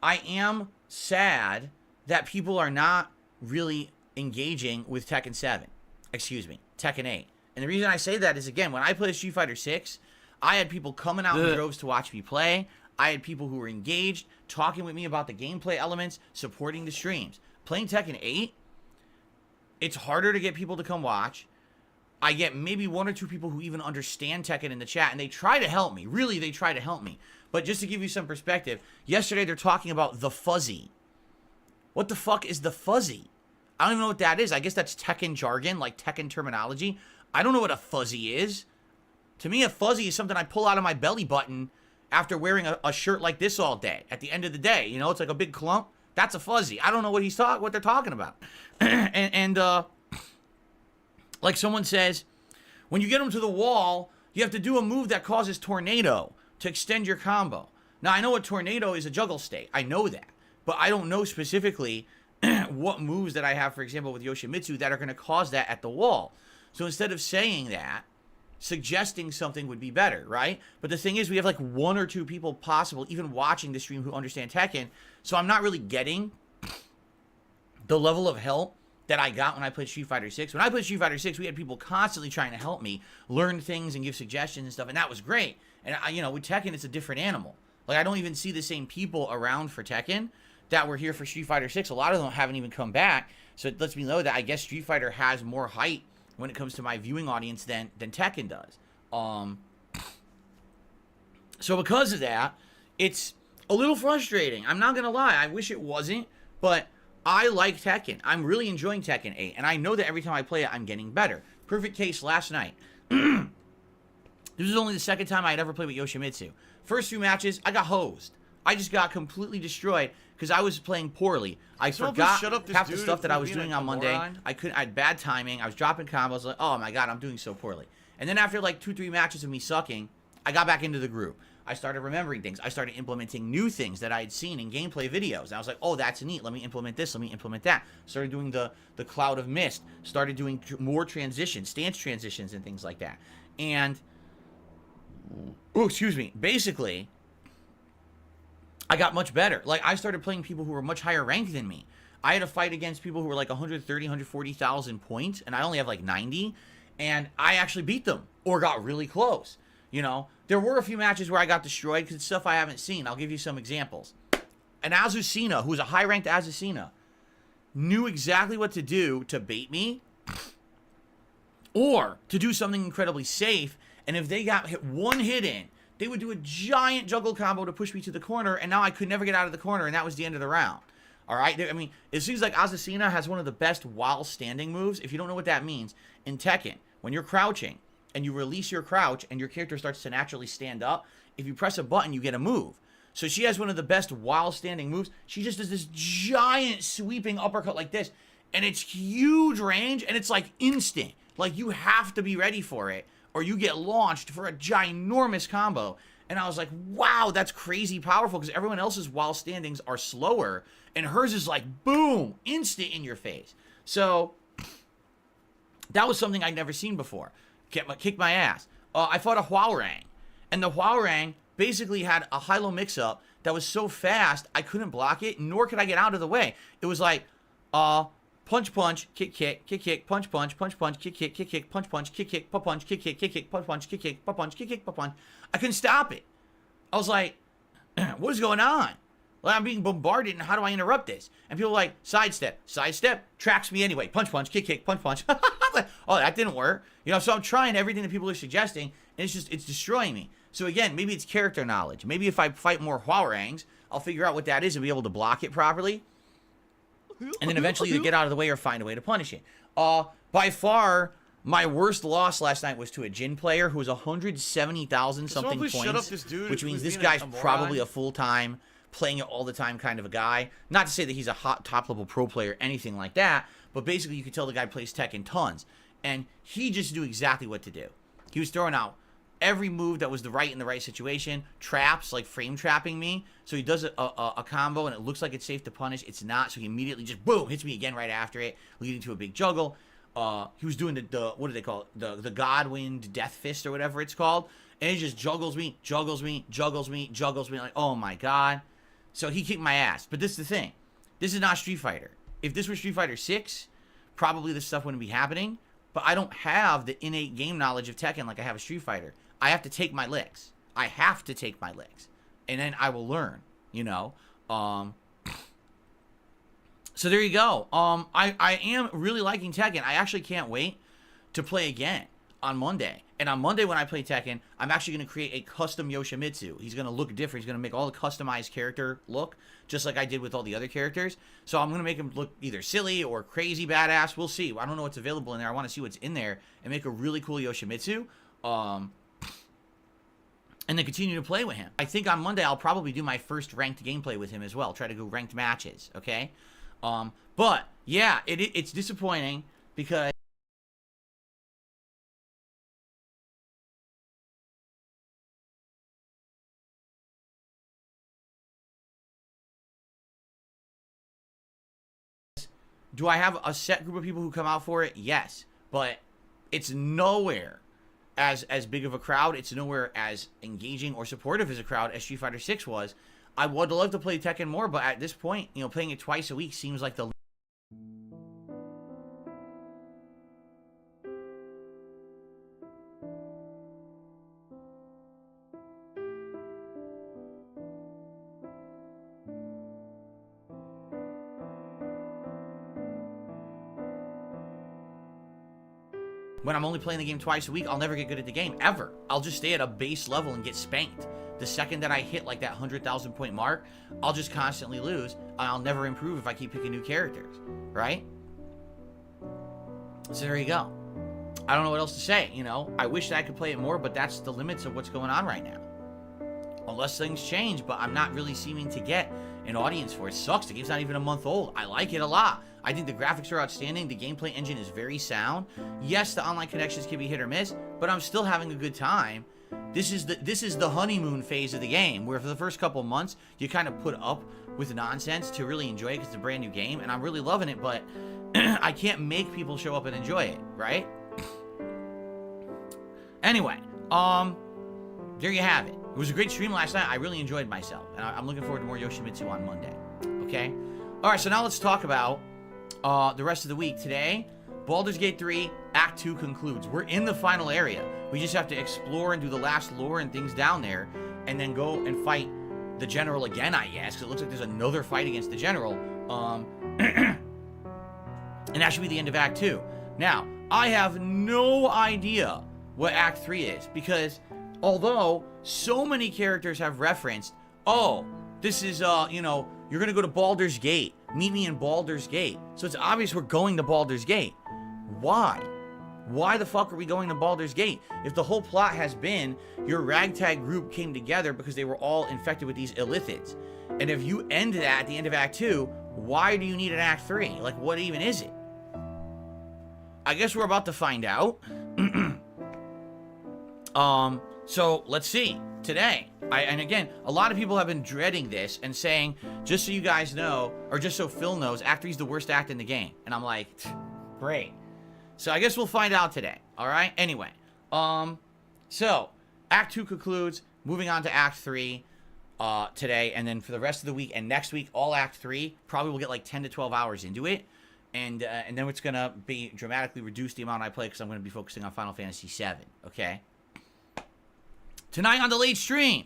I am sad that people are not really engaging with Tekken 7. Excuse me, Tekken 8. And the reason I say that is, again, when I played Street Fighter 6, I had people coming out in droves to watch me play. I had people who were engaged, talking with me about the gameplay elements, supporting the streams. Playing Tekken 8, it's harder to get people to come watch. I get maybe 1 or 2 people who even understand Tekken in the chat, and they try to help me. Really, they try to help me. But just to give you some perspective, yesterday they're talking about the fuzzy. What the fuck is the fuzzy? I don't even know what that is. I guess that's Tekken jargon, like Tekken terminology. I don't know what a fuzzy is. To me, a fuzzy is something I pull out of my belly button after wearing a shirt like this all day. At the end of the day, it's like a big clump. That's a fuzzy. I don't know what they're talking about. and like someone says, when you get them to the wall, you have to do a move that causes tornado to extend your combo. Now, I know a tornado is a juggle state. I know that. But I don't know specifically what moves that I have, for example, with Yoshimitsu that are going to cause that at the wall. So instead of saying that, suggesting something would be better, right? But the thing is, we have like 1 or 2 people possible, even watching the stream, who understand Tekken. So I'm not really getting the level of help that I got when I played Street Fighter 6. When I played Street Fighter 6, we had people constantly trying to help me learn things and give suggestions and stuff, and that was great. And with Tekken, it's a different animal. Like, I don't even see the same people around for Tekken that were here for Street Fighter 6. A lot of them haven't even come back. So it lets me know that I guess Street Fighter has more height when it comes to my viewing audience than Tekken does. So because of that, it's a little frustrating. I'm not going to lie. I wish it wasn't, but I like Tekken. I'm really enjoying Tekken 8, and I know that every time I play it, I'm getting better. Perfect case last night. This was only the second time I had ever played with Yoshimitsu. First 2 matches, I got hosed. I just got completely destroyed because I was playing poorly. I forgot half the stuff that I was doing on Monday. I had bad timing. I was dropping combos. Like, oh my god, I'm doing so poorly. And then after like 2-3 matches of me sucking, I got back into the groove. I started remembering things. I started implementing new things that I had seen in gameplay videos. And I was like, oh, that's neat. Let me implement this. Let me implement that. Started doing the cloud of mist. Started doing more transitions, stance transitions and things like that. And, basically, I got much better. Like, I started playing people who were much higher ranked than me. I had to fight against people who were like 130, 140,000 points, and I only have like 90. And I actually beat them or got really close. There were a few matches where I got destroyed because it's stuff I haven't seen. I'll give you some examples. An Azucena, who's a high-ranked Azucena, knew exactly what to do to bait me or to do something incredibly safe. And if they got one hit in, they would do a giant juggle combo to push me to the corner, and now I could never get out of the corner, and that was the end of the round. All right? I mean, it seems like Azucena has one of the best while standing moves. If you don't know what that means, in Tekken, when you're crouching, and you release your crouch and your character starts to naturally stand up, if you press a button, you get a move. So she has one of the best while standing moves. She just does this giant sweeping uppercut like this, and it's huge range, and it's like instant. Like, you have to be ready for it, or you get launched for a ginormous combo. And I was like, wow, that's crazy powerful, because everyone else's while standings are slower, and hers is like, boom, instant in your face. So that was something I'd never seen before. Kicked my ass. I fought a Hwoarang, and the Hwoarang basically had a high-low mix-up that was so fast I couldn't block it, nor could I get out of the way. It was like, punch, punch, kick, kick, kick, kick, punch, punch, punch, punch, kick, kick, kick, kick, punch, punch, kick, kick, punch, kick, kick, kick, kick, punch, punch, kick, kick, punch, kick, kick, punch. I couldn't stop it. I was like, what is going on? Like, I'm being bombarded, and how do I interrupt this? And people are like, sidestep, tracks me anyway. Punch, punch, kick, kick, punch, punch. I'm like, oh, that didn't work. So I'm trying everything that people are suggesting, and it's destroying me. So again, maybe it's character knowledge. Maybe if I fight more Hwoarangs, I'll figure out what that is and be able to block it properly. And then eventually either get out of the way or find a way to punish it. By far, my worst loss last night was to a Jin player who was 170,000 something points, which means this guy's probably a full-time, playing it all the time kind of a guy. Not to say that he's a hot top-level pro player, anything like that, but basically you could tell the guy plays Tekken tons. And he just knew exactly what to do. He was throwing out every move that was in the right situation, traps, like frame trapping me. So he does a combo, and it looks like it's safe to punish. It's not, so he immediately just, boom, hits me again right after it, leading to a big juggle. He was doing the what do they call it? The Godwind Death Fist or whatever it's called. And he just juggles me. Like, oh my god. So he kicked my ass. But this is the thing. This is not Street Fighter. If this were Street Fighter 6, probably this stuff wouldn't be happening. But I don't have the innate game knowledge of Tekken like I have a Street Fighter. I have to take my licks. And then I will learn, So there you go. I am really liking Tekken. I actually can't wait to play again on Monday. And on Monday when I play Tekken, I'm actually going to create a custom Yoshimitsu. He's going to look different. He's going to make all the customized character look, just like I did with all the other characters. So I'm going to make him look either silly or crazy badass. We'll see. I don't know what's available in there. I want to see what's in there and make a really cool Yoshimitsu. and then continue to play with him. I think on Monday I'll probably do my first ranked gameplay with him as well. Try to go ranked matches, okay? But yeah, it's disappointing because do I have a set group of people who come out for it? Yes, but it's nowhere as big of a crowd. It's nowhere as engaging or supportive as a crowd as Street Fighter 6 was. I would love to play Tekken more, but at this point, you know, playing it twice a week seems like the when I'm only playing the game twice a week, I'll never get good at the game, ever. I'll just stay at a base level and get spanked. The second that I hit like that 100,000 point mark, I'll just constantly lose, and I'll never improve if I keep picking new characters, right? So there you go. I don't know what else to say, you know? I wish that I could play it more, but that's the limits of what's going on right now. Unless things change, but I'm not really seeming to get an audience for it. It sucks. The game's not even a month old. I like it a lot. I think the graphics are outstanding. The gameplay engine is very sound. Yes, the online connections can be hit or miss, but I'm still having a good time. This is the honeymoon phase of the game, where for the first couple months, you kind of put up with nonsense to really enjoy it because it's a brand new game, and I'm really loving it, but I can't make people show up and enjoy it, right? Anyway, there you have it. It was a great stream last night. I really enjoyed myself, and I'm looking forward to more Yoshimitsu on Monday, okay? All right, so now let's talk about the rest of the week. Today, Baldur's Gate 3 Act 2 concludes. We're in the final area. We just have to explore and do the last lore and things down there, and then go and fight the general again, I guess, because it looks like there's another fight against the general. And that should be the end of Act 2. Now, I have no idea what Act 3 is, because although so many characters have referenced, oh, this is, you know, you're going to go to Baldur's Gate. Meet me in Baldur's Gate. So it's obvious we're going to Baldur's Gate. Why? Why the fuck are we going to Baldur's Gate? If the whole plot has been your ragtag group came together because they were all infected with these illithids. And if you end that at the end of Act 2, why do you need an Act 3? Like, what even is it? I guess we're about to find out. So let's see. Today, and again, a lot of people have been dreading this and saying, just so you guys know, or just so Phil knows, Act 3 is the worst act in the game. And I'm like, great. So I guess we'll find out today. All right. Anyway, so Act 2 concludes. Moving on to Act 3 today, and then for the rest of the week and next week, all Act 3 probably will get like 10 to 12 hours into it, and then it's gonna be dramatically reduce the amount I play because I'm gonna be focusing on Final Fantasy VII. Okay. Tonight on the late stream,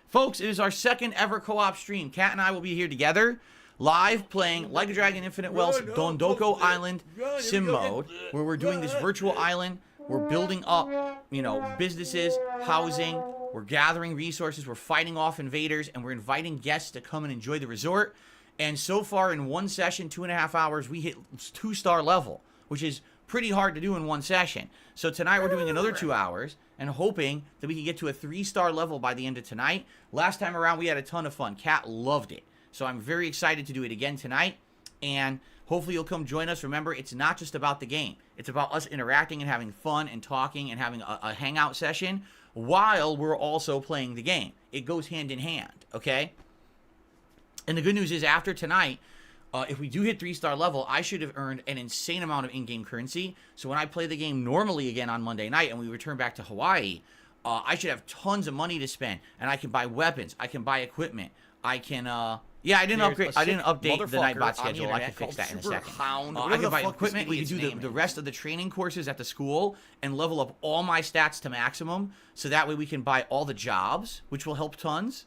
folks, it is our second ever co-op stream. Kat and I will be here together, live, playing Like a Dragon Infinite Wells Dondoko Island Sim Mode, where we're doing this virtual island. We're building up, you know, businesses, housing. We're gathering resources. We're fighting off invaders, and we're inviting guests to come and enjoy the resort. And so far, in one session, 2.5 hours, we hit 2-star level, which is pretty hard to do in one session. So tonight we're doing another 2 hours and hoping that we can get to a 3-star level by the end of tonight. Last time around, we had a ton of fun. Kat loved it. So I'm very excited to do it again tonight. And hopefully you'll come join us. Remember, it's not just about the game. It's about us interacting and having fun and talking and having a hangout session while we're also playing the game. It goes hand in hand, okay? And the good news is after tonight, if we do hit 3-star level, I should have earned an insane amount of in-game currency. So when I play the game normally again on Monday night and we return back to Hawaii, I should have tons of money to spend. And I can buy weapons. I can buy equipment. I can, yeah, I didn't upgrade. I didn't update the Nightbot schedule. I can fix that in a second. I can buy equipment. We can do the rest of the training courses at the school and level up all my stats to maximum. So that way we can buy all the jobs, which will help tons.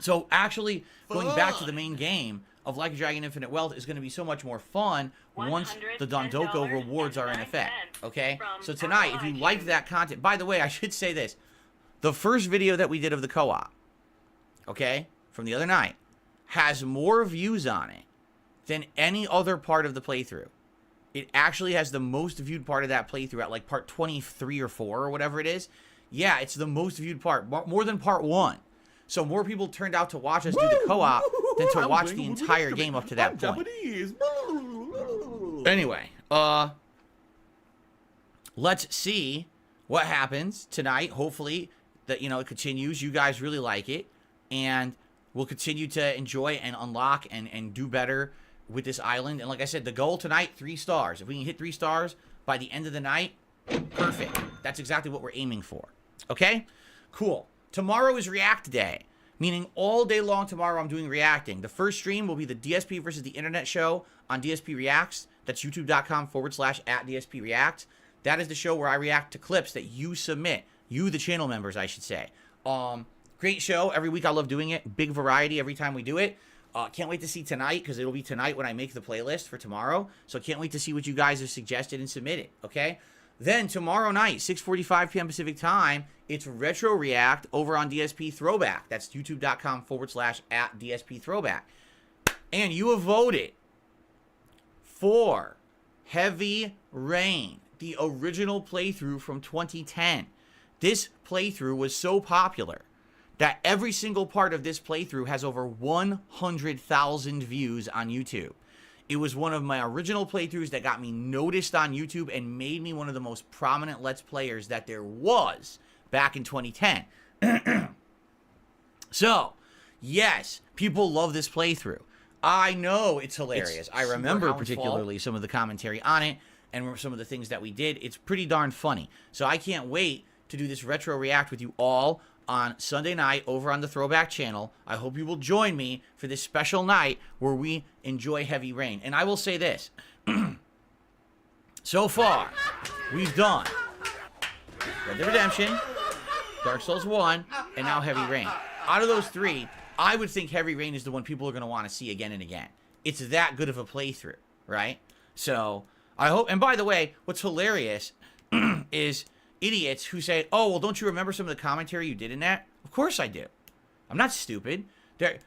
So actually going back to the main game of Like a Dragon Infinite Wealth is going to be so much more fun once the Dondoko rewards are in effect, okay? So tonight, if you liked that content, by the way, I should say this. The first video that we did of the co-op, okay, from the other night, has more views on it than any other part of the playthrough. It actually has the most viewed part of that playthrough at like part 23 or 4 or whatever it is. Yeah, it's the most viewed part, more than part 1. So more people turned out to watch us do the co-op than to watch the entire game up to that point. Anyway, let's see what happens tonight. Hopefully that, you know, it continues. You guys really like it, and we'll continue to enjoy and unlock and do better with this island. And like I said, the goal tonight, 3 stars. If we can hit 3 stars by the end of the night, perfect. That's exactly what we're aiming for. Okay? Cool. Tomorrow is React Day, meaning all day long tomorrow I'm doing reacting. The first stream will be the DSP versus the Internet show on DSP Reacts. That's youtube.com/@DSP Reacts. That is the show where I react to clips that you submit. You, the channel members, I should say. Great show. Every week I love doing it. Big variety every time we do it. Can't wait to see tonight, because it'll be tonight when I make the playlist for tomorrow. So can't wait to see what you guys have suggested and submitted, okay? Then tomorrow night, 6:45 p.m. Pacific time, it's Retro React over on DSP Throwback. That's youtube.com/@DSP Throwback. And you have voted for Heavy Rain, the original playthrough from 2010. This playthrough was so popular that every single part of this playthrough has over 100,000 views on YouTube. It was one of my original playthroughs that got me noticed on YouTube and made me one of the most prominent Let's Players that there was back in 2010. So, yes, people love this playthrough. I know it's hilarious. I remember particularly some of the commentary on it and some of the things that we did. It's pretty darn funny. So I can't wait to do this Retro React with you all on Sunday night over on the Throwback channel. I hope you will join me for this special night where we enjoy Heavy Rain. And I will say this. So far, we've done Red Dead Redemption, Dark Souls 1, and now Heavy Rain. Out of those 3, I would think Heavy Rain is the one people are going to want to see again and again. It's that good of a playthrough, right? So, I hope... And by the way, what's hilarious is idiots who say, oh, well, don't you remember some of the commentary you did in that? Of course I do. I'm not stupid.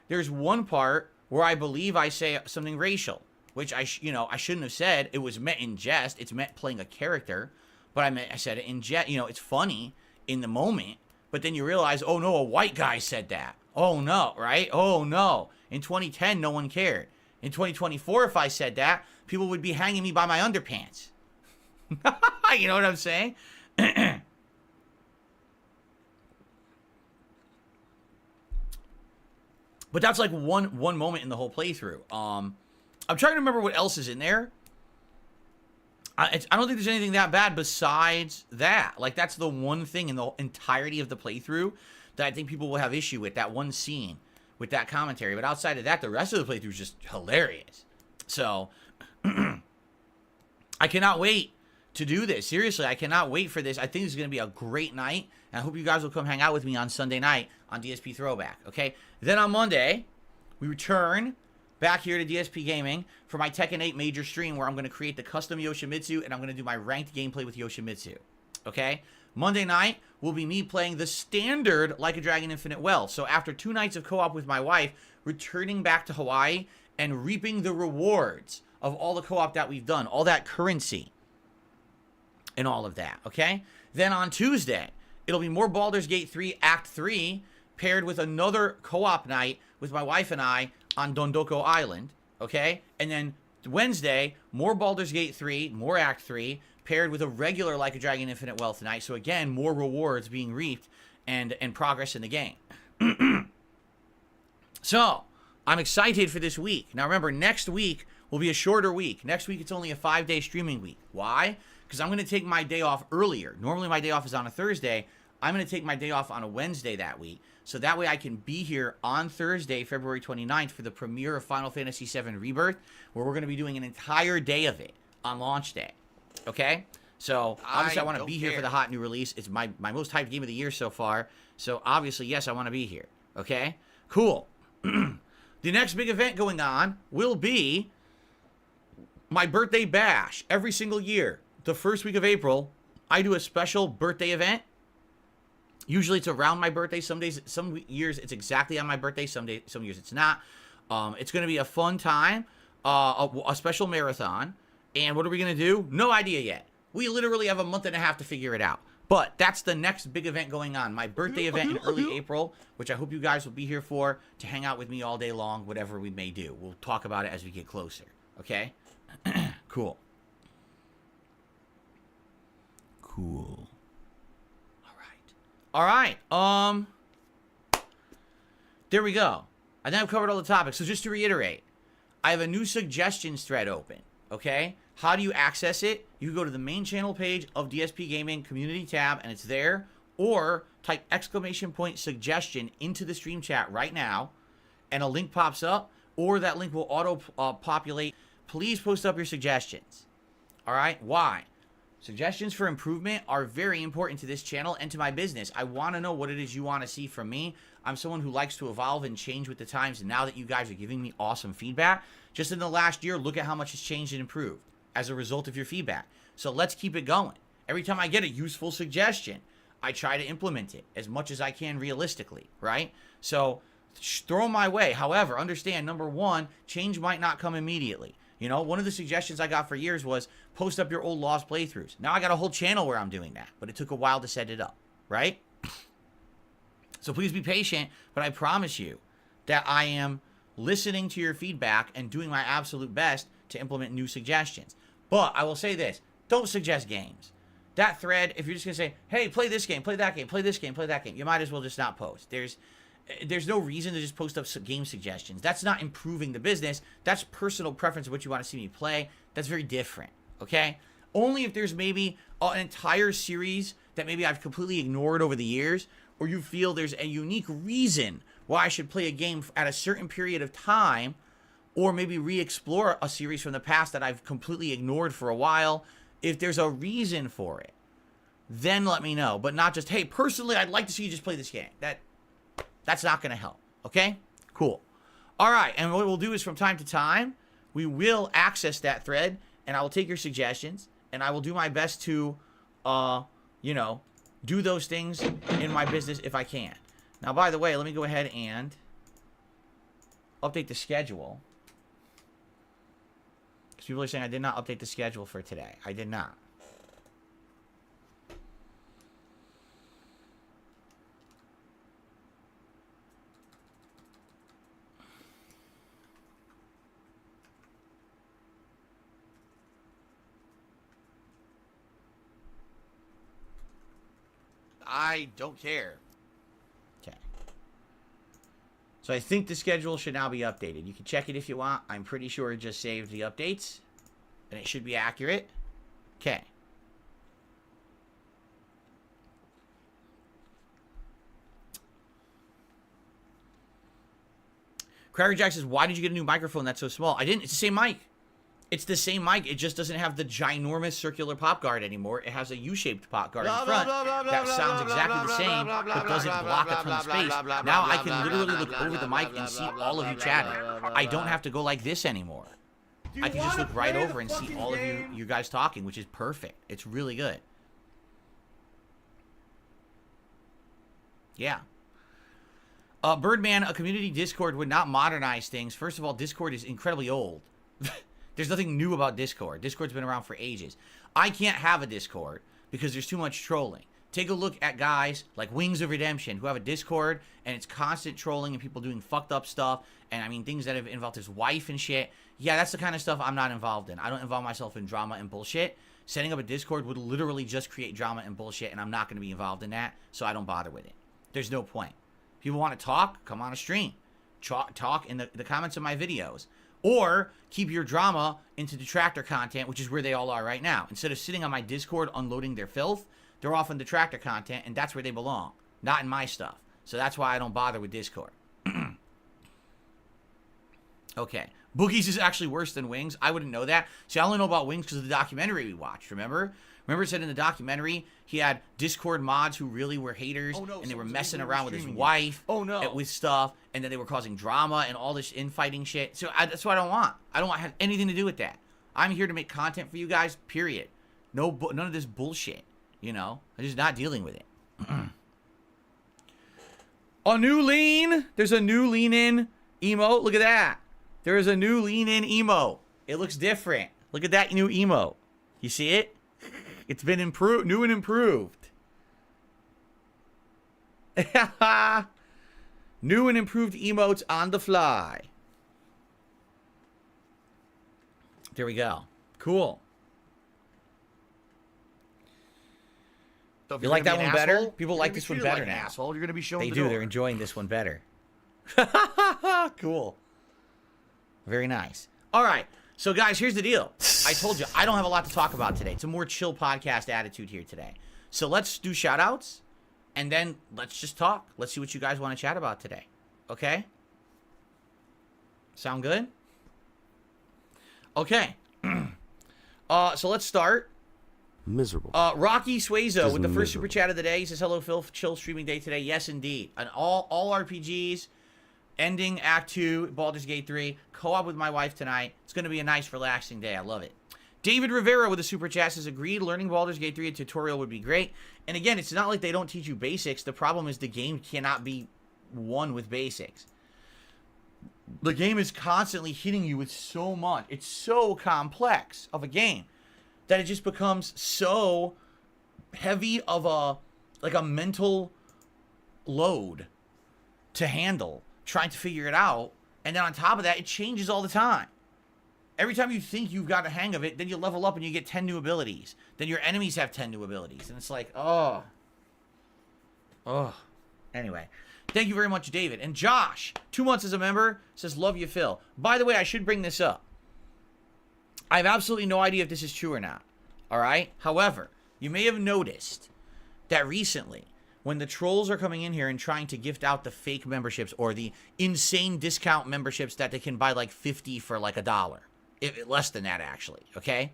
There's one part where I believe I say something racial, which I shouldn't have said. It was meant in jest. It's meant playing a character, but I said it in jest. You know, it's funny in the moment, but then you realize, oh no, a white guy said that. Oh no, right? Oh no. In 2010, no one cared. In 2024, if I said that, people would be hanging me by my underpants. You know what I'm saying? But that's like one moment in the whole playthrough. I'm trying to remember what else is in there. I don't think there's anything that bad besides that. Like, that's the one thing in the entirety of the playthrough that I think people will have issue with, that one scene with that commentary. But outside of that, the rest of the playthrough is just hilarious. So, I cannot wait to do this. Seriously, I cannot wait for this. I think this is going to be a great night. And I hope you guys will come hang out with me on Sunday night on DSP Throwback, okay? Then on Monday, we return back here to DSP Gaming for my Tekken 8 major stream, where I'm going to create the custom Yoshimitsu and I'm going to do my ranked gameplay with Yoshimitsu, okay? Monday night will be me playing the standard Like a Dragon Infinite Well. So after 2 nights of co-op with my wife, returning back to Hawaii and reaping the rewards of all the co-op that we've done, all that currency and all of that, okay? Then on Tuesday, it'll be more Baldur's Gate 3 Act 3 paired with another co-op night with my wife and I on Dondoko Island, okay? And then Wednesday, more Baldur's Gate 3, more Act 3, paired with a regular Like a Dragon Infinite Wealth night. So again, more rewards being reaped and progress in the game. So, I'm excited for this week. Now remember, next week will be a shorter week. Next week, it's only a 5-day streaming week. Why? Because I'm going to take my day off earlier. Normally, my day off is on a Thursday. I'm going to take my day off on a Wednesday that week. So that way I can be here on Thursday, February 29th, for the premiere of Final Fantasy VII Rebirth, where we're going to be doing an entire day of it on launch day. Okay? So, obviously, I want to be here for the hot new release. It's my most hyped game of the year so far. So, obviously, yes, I want to be here. Okay? Cool. The next big event going on will be my birthday bash. Every single year, the first week of April, I do a special birthday event. Usually it's around my birthday. Some years it's exactly on my birthday. Some years it's not. It's going to be a fun time, a special marathon. And what are we going to do? No idea yet. We literally have a month and a half to figure it out. But that's the next big event going on. My birthday event in early April, which I hope you guys will be here for, to hang out with me all day long, whatever we may do. We'll talk about it as we get closer. Okay? Cool. Cool. All right. There we go. I think I've covered all the topics. So just to reiterate, I have a new suggestions thread open. Okay? How do you access it? You go to the main channel page of DSP Gaming Community tab, and it's there. Or type !suggestion into the stream chat right now, and a link pops up, or that link will auto-populate. Please post up your suggestions. All right? Why? Suggestions for improvement are very important to this channel and to my business. I want to know what it is you want to see from me. I'm someone who likes to evolve and change with the times, and now that you guys are giving me awesome feedback, just in the last year, look at how much has changed and improved as a result of your feedback. So let's keep it going. Every time I get a useful suggestion, I try to implement it as much as I can realistically, right? So throw my way. However, understand, number one, change might not come immediately. You know, one of the suggestions I got for years was post up your old Lost playthroughs. Now I got a whole channel where I'm doing that, but it took a while to set it up, right? So please be patient, but I promise you that I am listening to your feedback and doing my absolute best to implement new suggestions. But I will say this, don't suggest games. That thread, if you're just going to say, hey, play this game, play that game, play this game, play that game, you might as well just not post. There's no reason to just post up game suggestions. That's not improving the business. That's personal preference of what you want to see me play. That's very different, okay? Only if there's maybe an entire series that maybe I've completely ignored over the years, or you feel there's a unique reason why I should play a game at a certain period of time, or maybe re-explore a series from the past that I've completely ignored for a while. If there's a reason for it, then let me know. But not just, hey, personally, I'd like to see you just play this game. That's not going to help. Okay? Cool. All right. And what we'll do is from time to time, we will access that thread, and I will take your suggestions, and I will do my best to, do those things in my business if I can. Now, by the way, let me go ahead and update the schedule. Because people are saying I did not update the schedule for today. I did not. I don't care. Okay. So I think the schedule should now be updated. You can check it if you want. I'm pretty sure it just saved the updates. And it should be accurate. Okay. Cracker Jack says, why did you get a new microphone that's so small? I didn't. It's the same mic. It's the same mic. It just doesn't have the ginormous circular pop guard anymore. It has a U-shaped pop guard in front that sounds exactly the same, but doesn't block a ton of space. Now I can literally look over the mic and see all of you chatting. I don't have to go like this anymore. I can just look right over and see all of you guys talking, which is perfect. It's really good. Yeah. Birdman, a community Discord would not modernize things. First of all, Discord is incredibly old. There's nothing new about Discord. Discord's been around for ages. I can't have a Discord because there's too much trolling. Take a look at guys like Wings of Redemption who have a Discord and it's constant trolling and people doing fucked up stuff. And I mean, things that have involved his wife and shit. Yeah, that's the kind of stuff I'm not involved in. I don't involve myself in drama and bullshit. Setting up a Discord would literally just create drama and bullshit, and I'm not going to be involved in that, so I don't bother with it. There's no point. People want to talk, come on a stream. Talk in the comments of my videos. Or keep your drama into detractor content, which is where they all are right now. Instead of sitting on my Discord unloading their filth, they're off in detractor content, and that's where they belong. Not in my stuff. So that's why I don't bother with Discord. Okay. Boogies is actually worse than Wings. I wouldn't know that. See, I only know about Wings because of the documentary we watched, remember? Remember it said in the documentary he had Discord mods who really were haters, and they were messing around with his wife with stuff, and then they were causing drama and all this infighting shit. So that's what I don't want. I don't want to have anything to do with that. I'm here to make content for you guys, period. None of this bullshit, you know? I'm just not dealing with it. A new lean. There's a new lean in emote. Look at that. There is a new lean in emote. It looks different. Look at that new emote. You see it? It's been improved, new and improved. New and improved emotes on the fly. There we go. Cool. So if You you're like gonna that be one an better? asshole, People you're like gonna be this one treated better like an now. asshole. You're gonna be shown They the do. door. They're enjoying this one better. Cool. Very nice. All right. So, guys, here's the deal. I told you, I don't have a lot to talk about today. It's a more chill podcast attitude here today. So let's do shout-outs, and then let's just talk. Let's see what you guys want to chat about today. Okay? Sound good? Okay. So let's start. Miserable. Rocky Suezo Just with the first miserable. super chat of the day. He says, hello, Phil. Chill streaming day today. Yes, indeed. And all RPGs, ending Act 2, Baldur's Gate 3, co-op with my wife tonight. It's going to be a nice, relaxing day. I love it. David Rivera with a super chat says, agreed, learning Baldur's Gate 3 a tutorial would be great. And again, it's not like they don't teach you basics. The problem is the game cannot be won with basics. The game is constantly hitting you with so much. It's so complex of a game that it just becomes so heavy of a mental load to handle, trying to figure it out. And then on top of that, it changes all the time. Every time you think you've got a hang of it, then you level up and you get 10 new abilities. Then your enemies have 10 new abilities. And it's like, oh. Anyway, thank you very much, David. And Josh, 2 months as a member, says, love you, Phil. By the way, I should bring this up. I have absolutely no idea if this is true or not. All right? However, you may have noticed that recently, when the trolls are coming in here and trying to gift out the fake memberships or the insane discount memberships that they can buy like 50 for like $1. Less than that, actually. Okay?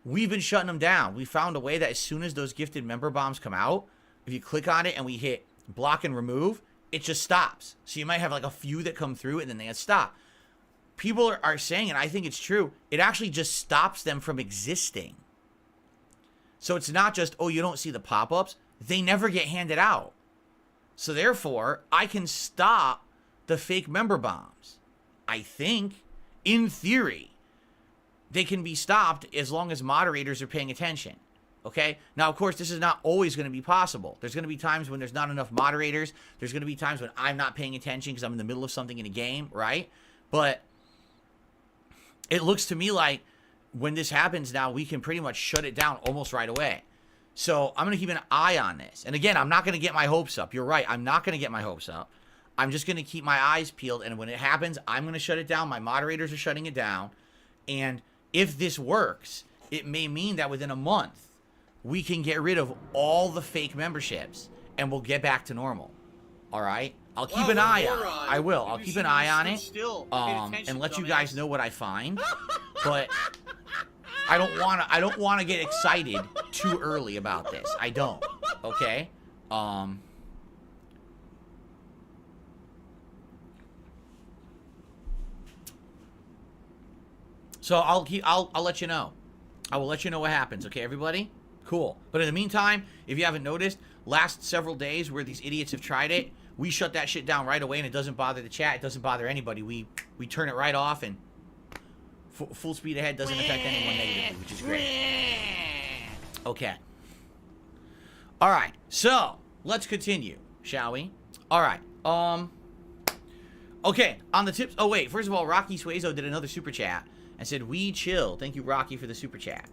We've been shutting them down. We found a way that as soon as those gifted member bombs come out, if you click on it and we hit block and remove, it just stops. So you might have like a few that come through and then they stop. People are saying, and I think it's true, it actually just stops them from existing. So it's not just, oh, you don't see the pop-ups. They never get handed out. So therefore, I can stop the fake member bombs. I think, in theory, they can be stopped as long as moderators are paying attention. Okay? Now, of course, this is not always going to be possible. There's going to be times when there's not enough moderators. There's going to be times when I'm not paying attention because I'm in the middle of something in a game, right? But it looks to me like when this happens now, we can pretty much shut it down almost right away. So I'm going to keep an eye on this. And again, I'm not going to get my hopes up. You're right. I'm not going to get my hopes up. I'm just going to keep my eyes peeled. And when it happens, I'm going to shut it down. My moderators are shutting it down. And if this works, it may mean that within a month, we can get rid of all the fake memberships and we'll get back to normal. All right? I'll keep an eye on it. I will. I'll keep an eye on it and let you guys know what I find. But I don't want to get excited too early about this. I don't. Okay? So I'll let you know. I will let you know what happens, okay, everybody? Cool. But in the meantime, if you haven't noticed, last several days where these idiots have tried it, we shut that shit down right away and it doesn't bother the chat, it doesn't bother anybody. We turn it right off and full speed ahead, doesn't affect anyone negatively, which is great. Okay. All right. So, let's continue, shall we? All right. Okay, on the tips. Oh, wait. First of all, Rocky Suezo did another super chat and said, we chill. Thank you, Rocky, for the super chat.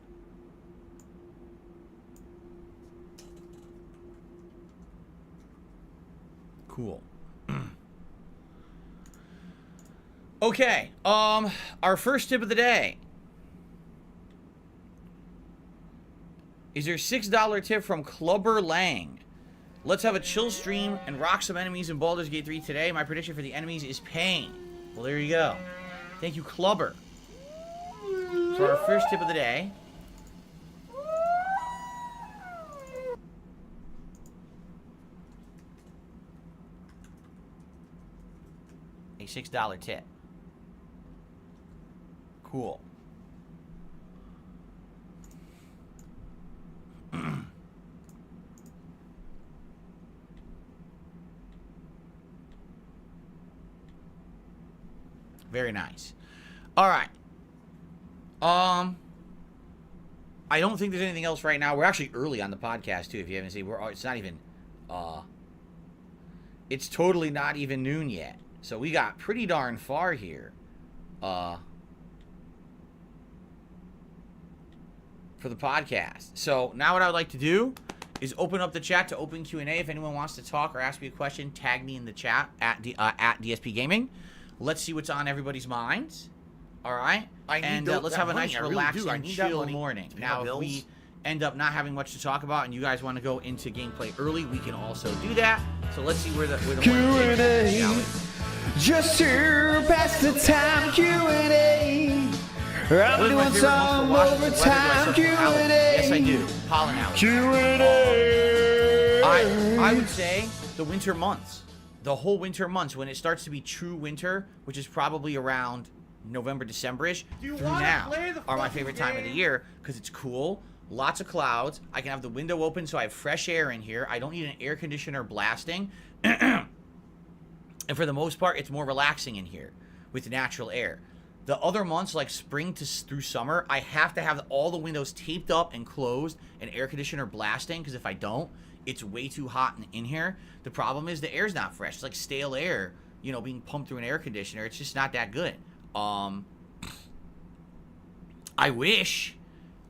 Cool. Okay, our first tip of the day is your $6 tip from Clubber Lang. Let's have a chill stream and rock some enemies in Baldur's Gate 3 today. My prediction for the enemies is pain. Well, there you go. Thank you, Clubber. For our first tip of the day. A $6 tip. Cool. Very nice. All right. I don't think there's anything else right now. We're actually early on the podcast too. If you haven't seen, it's not even It's totally not even noon yet. So we got pretty darn far here. For the podcast. So now what I would like to do is open up the chat to open Q&A. If anyone wants to talk or ask me a question, tag me in the chat at DSP Gaming. Let's see what's on everybody's minds. All right? Let's have a nice, relaxing, chill morning. Now, if we end up not having much to talk about and you guys want to go into gameplay early, we can also do that. So let's see where the morning takes us, shall we? Just to pass the time, Q&A. I'm doing some overtime, Q&A. Yes, I do. Pollen allergy. Q&A. I would say the winter months. The whole winter months, when it starts to be true winter, which is probably around November, December-ish, through now, are my favorite time of the year because it's cool. Lots of clouds. I can have the window open so I have fresh air in here. I don't need an air conditioner blasting. And for the most part, it's more relaxing in here with natural air. The other months, like spring through summer, I have to have all the windows taped up and closed and air conditioner blasting, because if I don't, it's way too hot in here. The problem is the air's not fresh. It's like stale air, you know, being pumped through an air conditioner. It's just not that good. I wish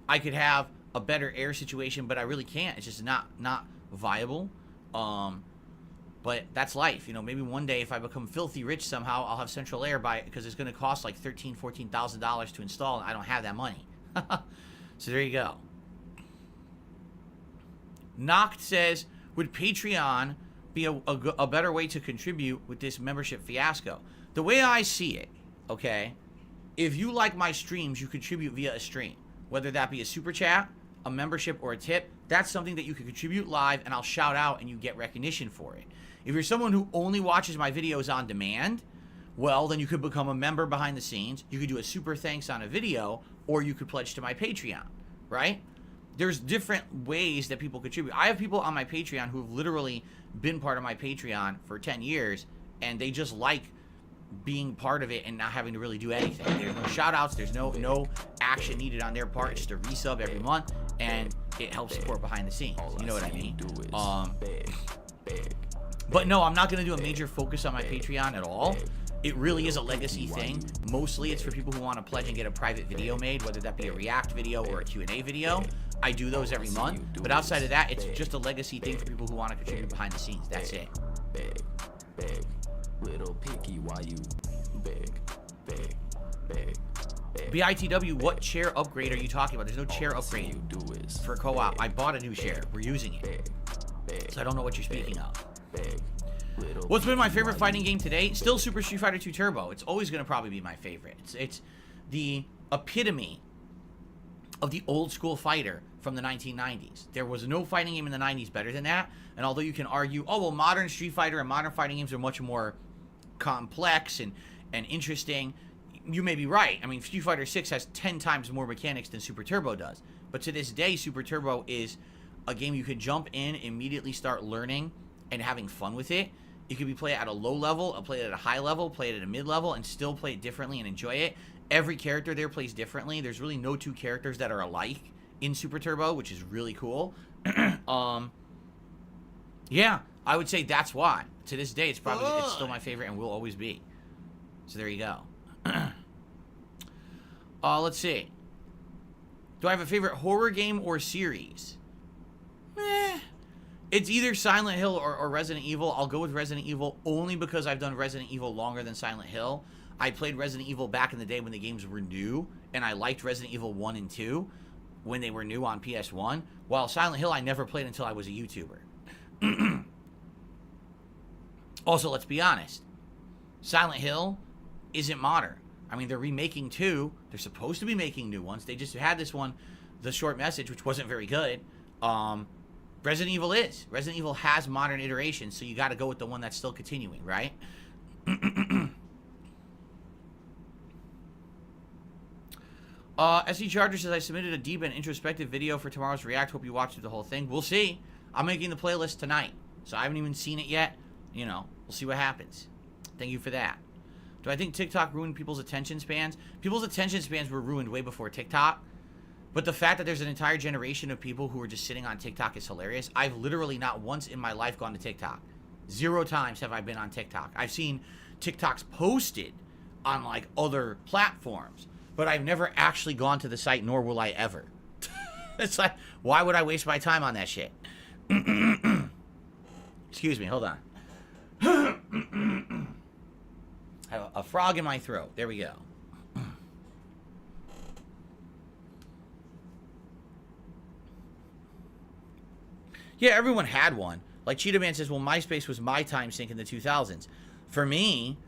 I could have a better air situation, but I really can't. It's just not viable. But that's life, you know. Maybe one day if I become filthy rich somehow, I'll have central air because it's going to cost like $13,000-$14,000 to install, and I don't have that money. So there you go. Noct says, would Patreon be a better way to contribute with this membership fiasco? The way I see it, okay, if you like my streams, you contribute via a stream. Whether that be a super chat, a membership, or a tip, that's something that you can contribute live, and I'll shout out and you get recognition for it. If you're someone who only watches my videos on demand, well, then you could become a member behind the scenes. You could do a super thanks on a video, or you could pledge to my Patreon, right? There's different ways that people contribute. I have people on my Patreon who've literally been part of my Patreon for 10 years, and they just like being part of it and not having to really do anything. There's no shout outs, there's no action needed on their part, just a resub every month, and it helps support behind the scenes. You know what I mean? But no, I'm not going to do a major focus on my Patreon at all. It really is a legacy thing. Mostly it's for people who want to pledge and get a private video made, whether that be a React video or a Q&A video. I do those every month. But outside of that, it's just a legacy thing for people who want to contribute behind the scenes. That's it. Big, little picky, why you big. BITW, what chair upgrade are you talking about? There's no chair upgrade for co-op. I bought a new chair. We're using it. So I don't know what you're speaking of. What's been my favorite fighting game today? Still Super Street Fighter 2 Turbo. It's always going to probably be my favorite. It's the epitome of the old school fighter from the 1990s. There was no fighting game in the 90s better than that. And although you can argue, oh, well, modern Street Fighter and modern fighting games are much more complex and interesting, you may be right. I mean, Street Fighter 6 has 10 times more mechanics than Super Turbo does. But to this day, Super Turbo is a game you can jump in, immediately start learning, and having fun with it. You could play it at a low level, play it at a high level, play it at a mid level, and still play it differently and enjoy it. Every character there plays differently. There's really no two characters that are alike in Super Turbo, which is really cool. Yeah, I would say that's why. To this day, it's still my favorite and will always be. So there you go. Let's see. Do I have a favorite horror game or series? It's either Silent Hill or Resident Evil. I'll go with Resident Evil only because I've done Resident Evil longer than Silent Hill. I played Resident Evil back in the day when the games were new, and I liked Resident Evil 1 and 2 when they were new on PS1, while Silent Hill I never played until I was a YouTuber. Also, let's be honest. Silent Hill isn't modern. I mean, they're remaking 2. They're supposed to be making new ones. They just had this one, The Short Message, which wasn't very good. Resident Evil is. Resident Evil has modern iterations, so you got to go with the one that's still continuing, right? SC Charger says, I submitted a deep and introspective video for tomorrow's React. Hope you watched through the whole thing. We'll see. I'm making the playlist tonight, so I haven't even seen it yet. You know, we'll see what happens. Thank you for that. Do I think TikTok ruined people's attention spans? People's attention spans were ruined way before TikTok. But the fact that there's an entire generation of people who are just sitting on TikTok is hilarious. I've literally not once in my life gone to TikTok. 0 times have I been on TikTok. I've seen TikToks posted on like other platforms, but I've never actually gone to the site, nor will I ever. It's like, why would I waste my time on that shit? Excuse me, hold on. I have a frog in my throat. There we go. Yeah, everyone had one. Like Cheetah Man says, well, MySpace was my time sink in the 2000s. For me,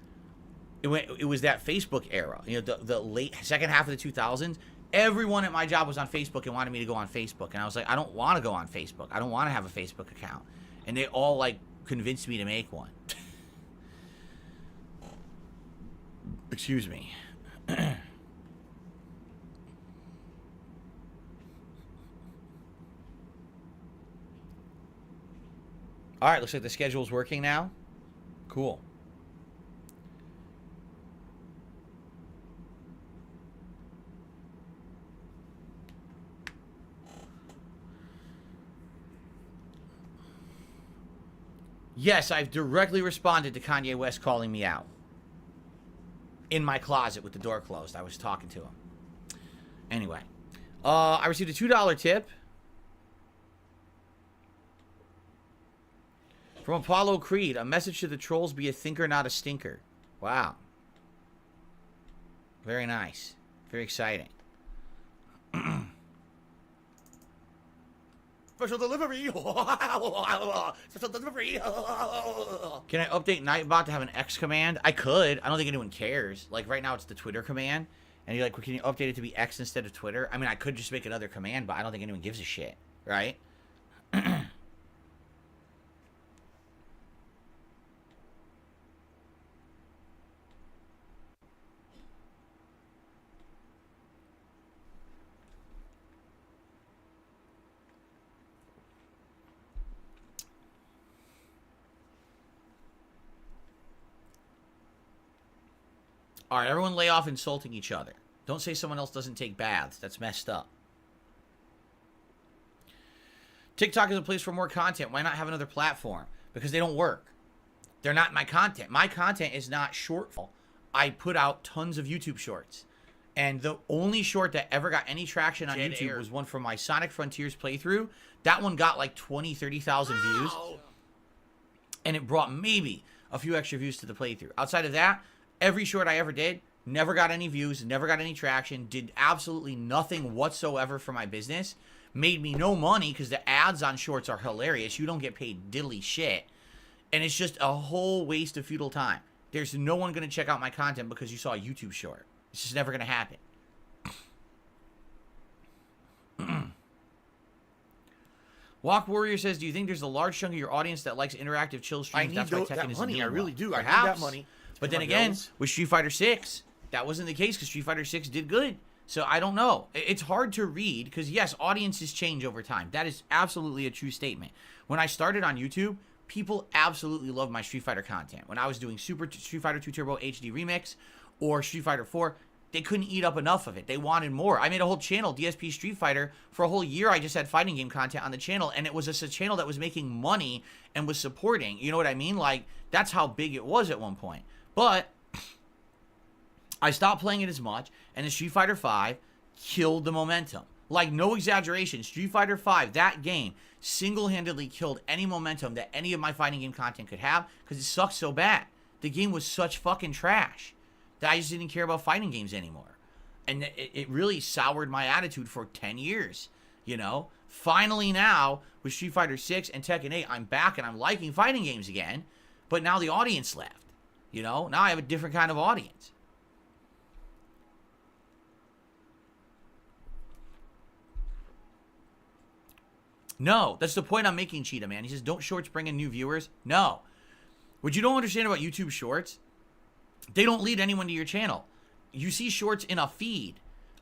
it was that Facebook era. You know, the late second half of the 2000s. Everyone at my job was on Facebook and wanted me to go on Facebook. And I was like, I don't want to go on Facebook. I don't want to have a Facebook account. And they all, like, convinced me to make one. Excuse me. All right, looks like the schedule's working now. Cool. Yes, I've directly responded to Kanye West calling me out. In my closet with the door closed. I was talking to him. Anyway. I received a $2 tip from Apollo Creed. A message to the trolls: be a thinker, not a stinker. Wow. Very nice. Very exciting. Special delivery. Special delivery. Can I update Nightbot to have an X command? I could. I don't think anyone cares. Like right now it's the Twitter command. And you're like, well, can you update it to be X instead of Twitter? I mean, I could just make another command, but I don't think anyone gives a shit. Right? All right, everyone lay off insulting each other. Don't say someone else doesn't take baths. That's messed up. TikTok is a place for more content. Why not have another platform? Because they don't work. They're not my content. My content is not short. I put out tons of YouTube shorts. And the only short that ever got any traction on YouTube was one from my Sonic Frontiers playthrough. That one got like 20, 30,000 views. And it brought maybe a few extra views to the playthrough. Outside of that, every short I ever did, never got any views, never got any traction, did absolutely nothing whatsoever for my business, made me no money because the ads on shorts are hilarious. You don't get paid diddly shit. And it's just a whole waste of futile time. There's no one going to check out my content because you saw a YouTube short. It's just never going to happen. Walk Warrior says, do you think there's a large chunk of your audience that likes interactive chill streams? I need that money. I really do. I need that money. But then again, with Street Fighter 6, that wasn't the case because Street Fighter 6 did good. So I don't know. It's hard to read because, yes, audiences change over time. That is absolutely a true statement. When I started on YouTube, people absolutely loved my Street Fighter content. When I was doing Super Street Fighter 2 Turbo HD Remix or Street Fighter 4, they couldn't eat up enough of it. They wanted more. I made a whole channel, DSP Street Fighter. For a whole year, I just had fighting game content on the channel, and it was just a channel that was making money and was supporting. You know what I mean? Like, that's how big it was at one point. But I stopped playing it as much, and the Street Fighter V killed the momentum. Like, no exaggeration, Street Fighter V, that game, single-handedly killed any momentum that any of my fighting game content could have because it sucked so bad. The game was such fucking trash that I just didn't care about fighting games anymore. And it really soured my attitude for 10 years, you know? Finally now, with Street Fighter 6 and Tekken 8, I'm back and I'm liking fighting games again, but now the audience left. You know, now I have a different kind of audience. No, that's the point I'm making, Cheetah Man. He says, don't shorts bring in new viewers? No. What you don't understand about YouTube shorts, they don't lead anyone to your channel. You see shorts in a feed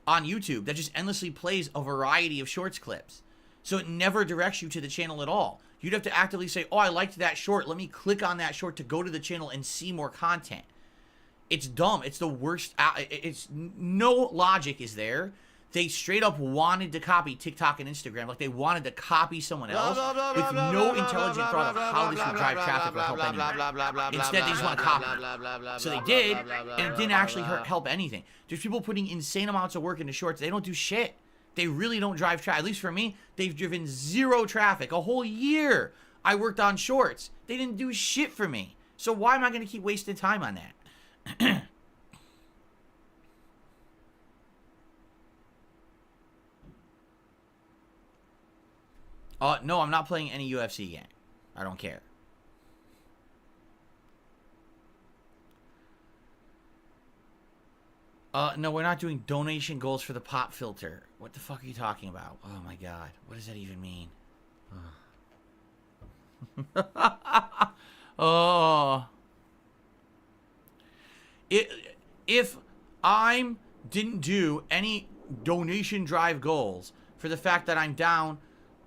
on YouTube that just endlessly plays a variety of shorts clips. So it never directs you to the channel at all. You'd have to actively say, oh, I liked that short. Let me click on that short to go to the channel and see more content. It's dumb. It's the worst. It's no logic is there They straight up wanted to copy TikTok and Instagram. Like, they wanted to copy someone else with no intelligent thought of how this would drive traffic or help anyone. Instead, they just want to copy it. So they did, and it didn't actually help anything. There's people putting insane amounts of work into shorts. They don't do shit. They really don't drive traffic. At least for me, they've driven zero traffic. A whole year I worked on shorts. They didn't do shit for me. So why am I going to keep wasting time on that? No, I'm not playing any UFC game. I don't care. No, we're not doing donation goals for the pop filter. What the fuck are you talking about? Oh my god. What does that even mean? Oh. If I didn't do any donation drive goals for the fact that I'm down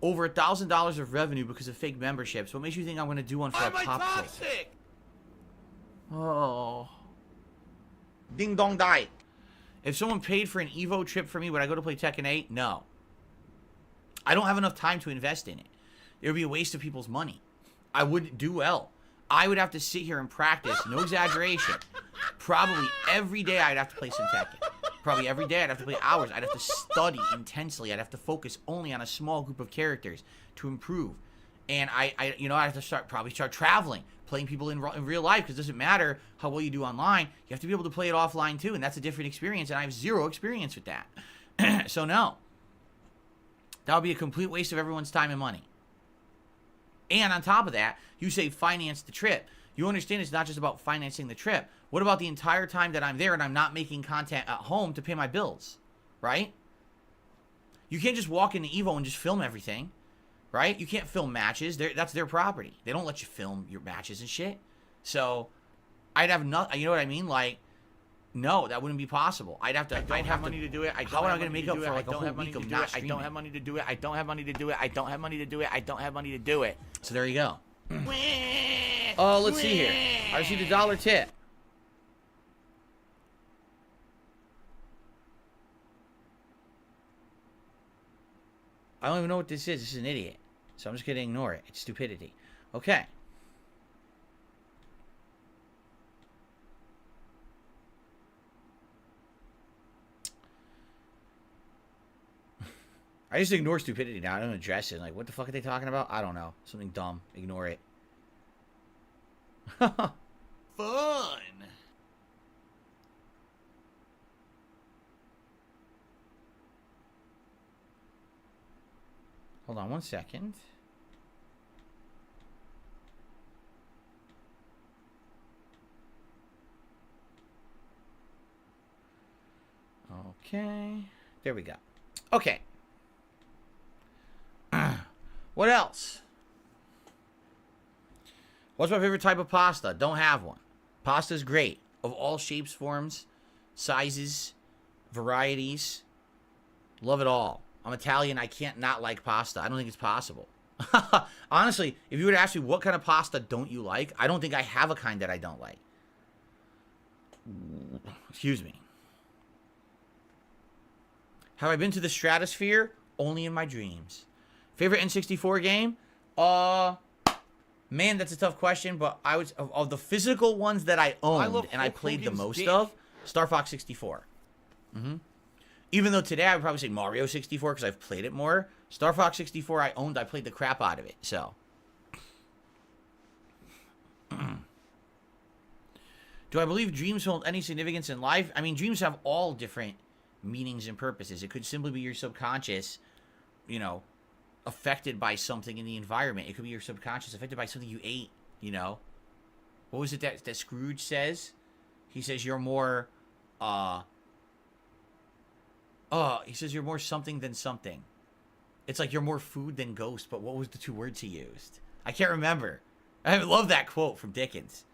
over $1,000 of revenue because of fake memberships, what makes you think I'm going to do one for a pop filter? Oh. Ding dong die. If someone paid for an Evo trip for me, would I go to play Tekken 8? No. I don't have enough time to invest in it. It would be a waste of people's money. I wouldn't do well. I would have to sit here and practice, no exaggeration. Probably every day I'd have to play some Tekken. Probably every day I'd have to play hours. I'd have to study intensely. I'd have to focus only on a small group of characters to improve. And I'd have to probably start traveling, playing people in real life, because it doesn't matter how well you do online. You have to be able to play it offline too, and that's a different experience, and I have zero experience with that. So no. That would be a complete waste of everyone's time and money. And on top of that, you say finance the trip. You understand it's not just about financing the trip. What about the entire time that I'm there and I'm not making content at home to pay my bills? Right? You can't just walk into Evo and just film everything. Right? You can't film matches. That's their property. They don't let you film your matches and shit. So, I'd have nothing. You know what I mean? Like, no, that wouldn't be possible. I'd have money to do it. How am I going to make up for like a whole week of not streaming? I don't have money to do it. I don't have money to do it. I don't have money to do it. I don't have money to do it. So there you go. Oh, let's see here. I received a $1 tip. I don't even know what this is. This is an idiot. So I'm just going to ignore it. It's stupidity. Okay. I just ignore stupidity now. I don't address it. Like, what the fuck are they talking about? I don't know. Something dumb. Ignore it. Fun. Hold on one second. Okay. There we go. Okay. What else? What's my favorite type of pasta? Don't have one. Pasta's great. Of all shapes, forms, sizes, varieties. Love it all. I'm Italian. I can't not like pasta. I don't think it's possible. Honestly, if you were to ask me what kind of pasta don't you like, I don't think I have a kind that I don't like. Excuse me. Have I been to the stratosphere? Only in my dreams. Favorite N64 game? Man, that's a tough question, but I was of the physical ones that I owned and I played the most of, Star Fox 64. Even though today I would probably say Mario 64 because I've played it more. Star Fox 64 I owned, I played the crap out of it, so. Do I believe dreams hold any significance in life? I mean, dreams have all different meanings and purposes. It could simply be your subconscious, you know, affected by something in the environment. It could be your subconscious affected by something you ate, you know. What was it that Scrooge says? He says you're more, he says you're more something than something. It's like you're more food than ghost, but what was the two words he used? I can't remember. I love that quote from Dickens.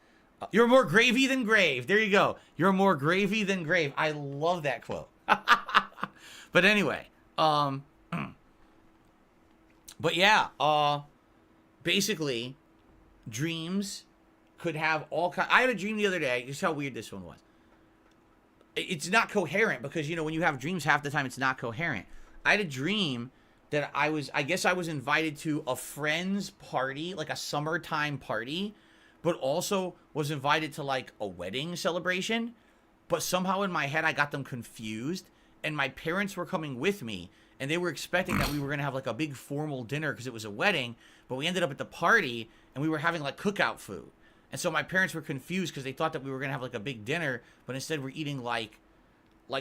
You're more gravy than grave. There you go. You're more gravy than grave. I love that quote. But anyway, but yeah, basically, dreams could have all kinds. I had a dream the other day. Just how weird this one was. it's not coherent because, you know, when you have dreams half the time, it's not coherent. I had a dream that I guess I was invited to a friend's party, like a summertime party, but also was invited to like a wedding celebration. But somehow in my head, I got them confused, and my parents were coming with me, and they were expecting that we were going to have like a big formal dinner because it was a wedding, but we ended up at the party and we were having like cookout food. And so my parents were confused because they thought that we were going to have like a big dinner, but instead we're eating like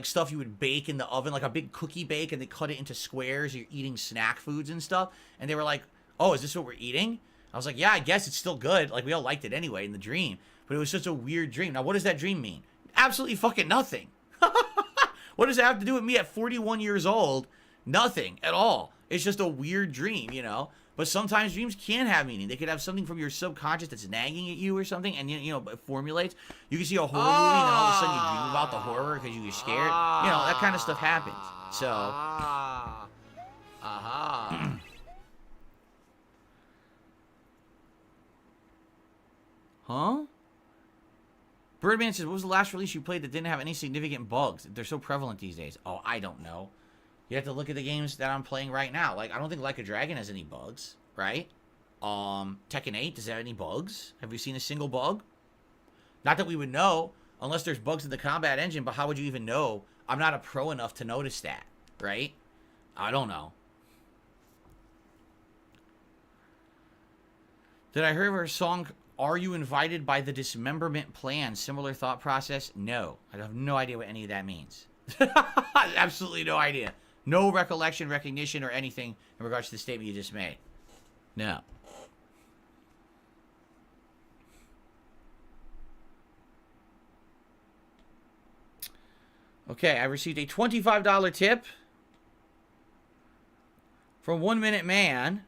stuff you would bake in the oven, like a big cookie bake, and they cut it into squares. You're eating snack foods and stuff. And they were like, oh, is this what we're eating? I was like, yeah, I guess it's still good. Like, we all liked it anyway in the dream. But it was such a weird dream. Now, what does that dream mean? Absolutely fucking nothing. What does it have to do with me at 41 years old? Nothing at all. It's just a weird dream, you know? But sometimes dreams can have meaning. They could have something from your subconscious that's nagging at you or something, and, you know, it formulates. You can see a horror movie, and then all of a sudden you dream about the horror because you get scared. You know, that kind of stuff happens. So... Huh? Birdman says, what was the last release you played that didn't have any significant bugs? They're so prevalent these days. Oh, I don't know. You have to look at the games that I'm playing right now. Like, I don't think Like a Dragon has any bugs, right? Tekken 8, does it have any bugs? Have we seen a single bug? Not that we would know, unless there's bugs in the combat engine, but how would you even know? I'm not a pro enough to notice that, right? I don't know. Did I hear of a song, Are You Invited by the Dismemberment Plan? Similar thought process? No. I have no idea what any of that means. Absolutely no idea. No recollection, recognition, or anything in regards to the statement you just made. No. Okay, I received a $25 tip from 1 Minute Man.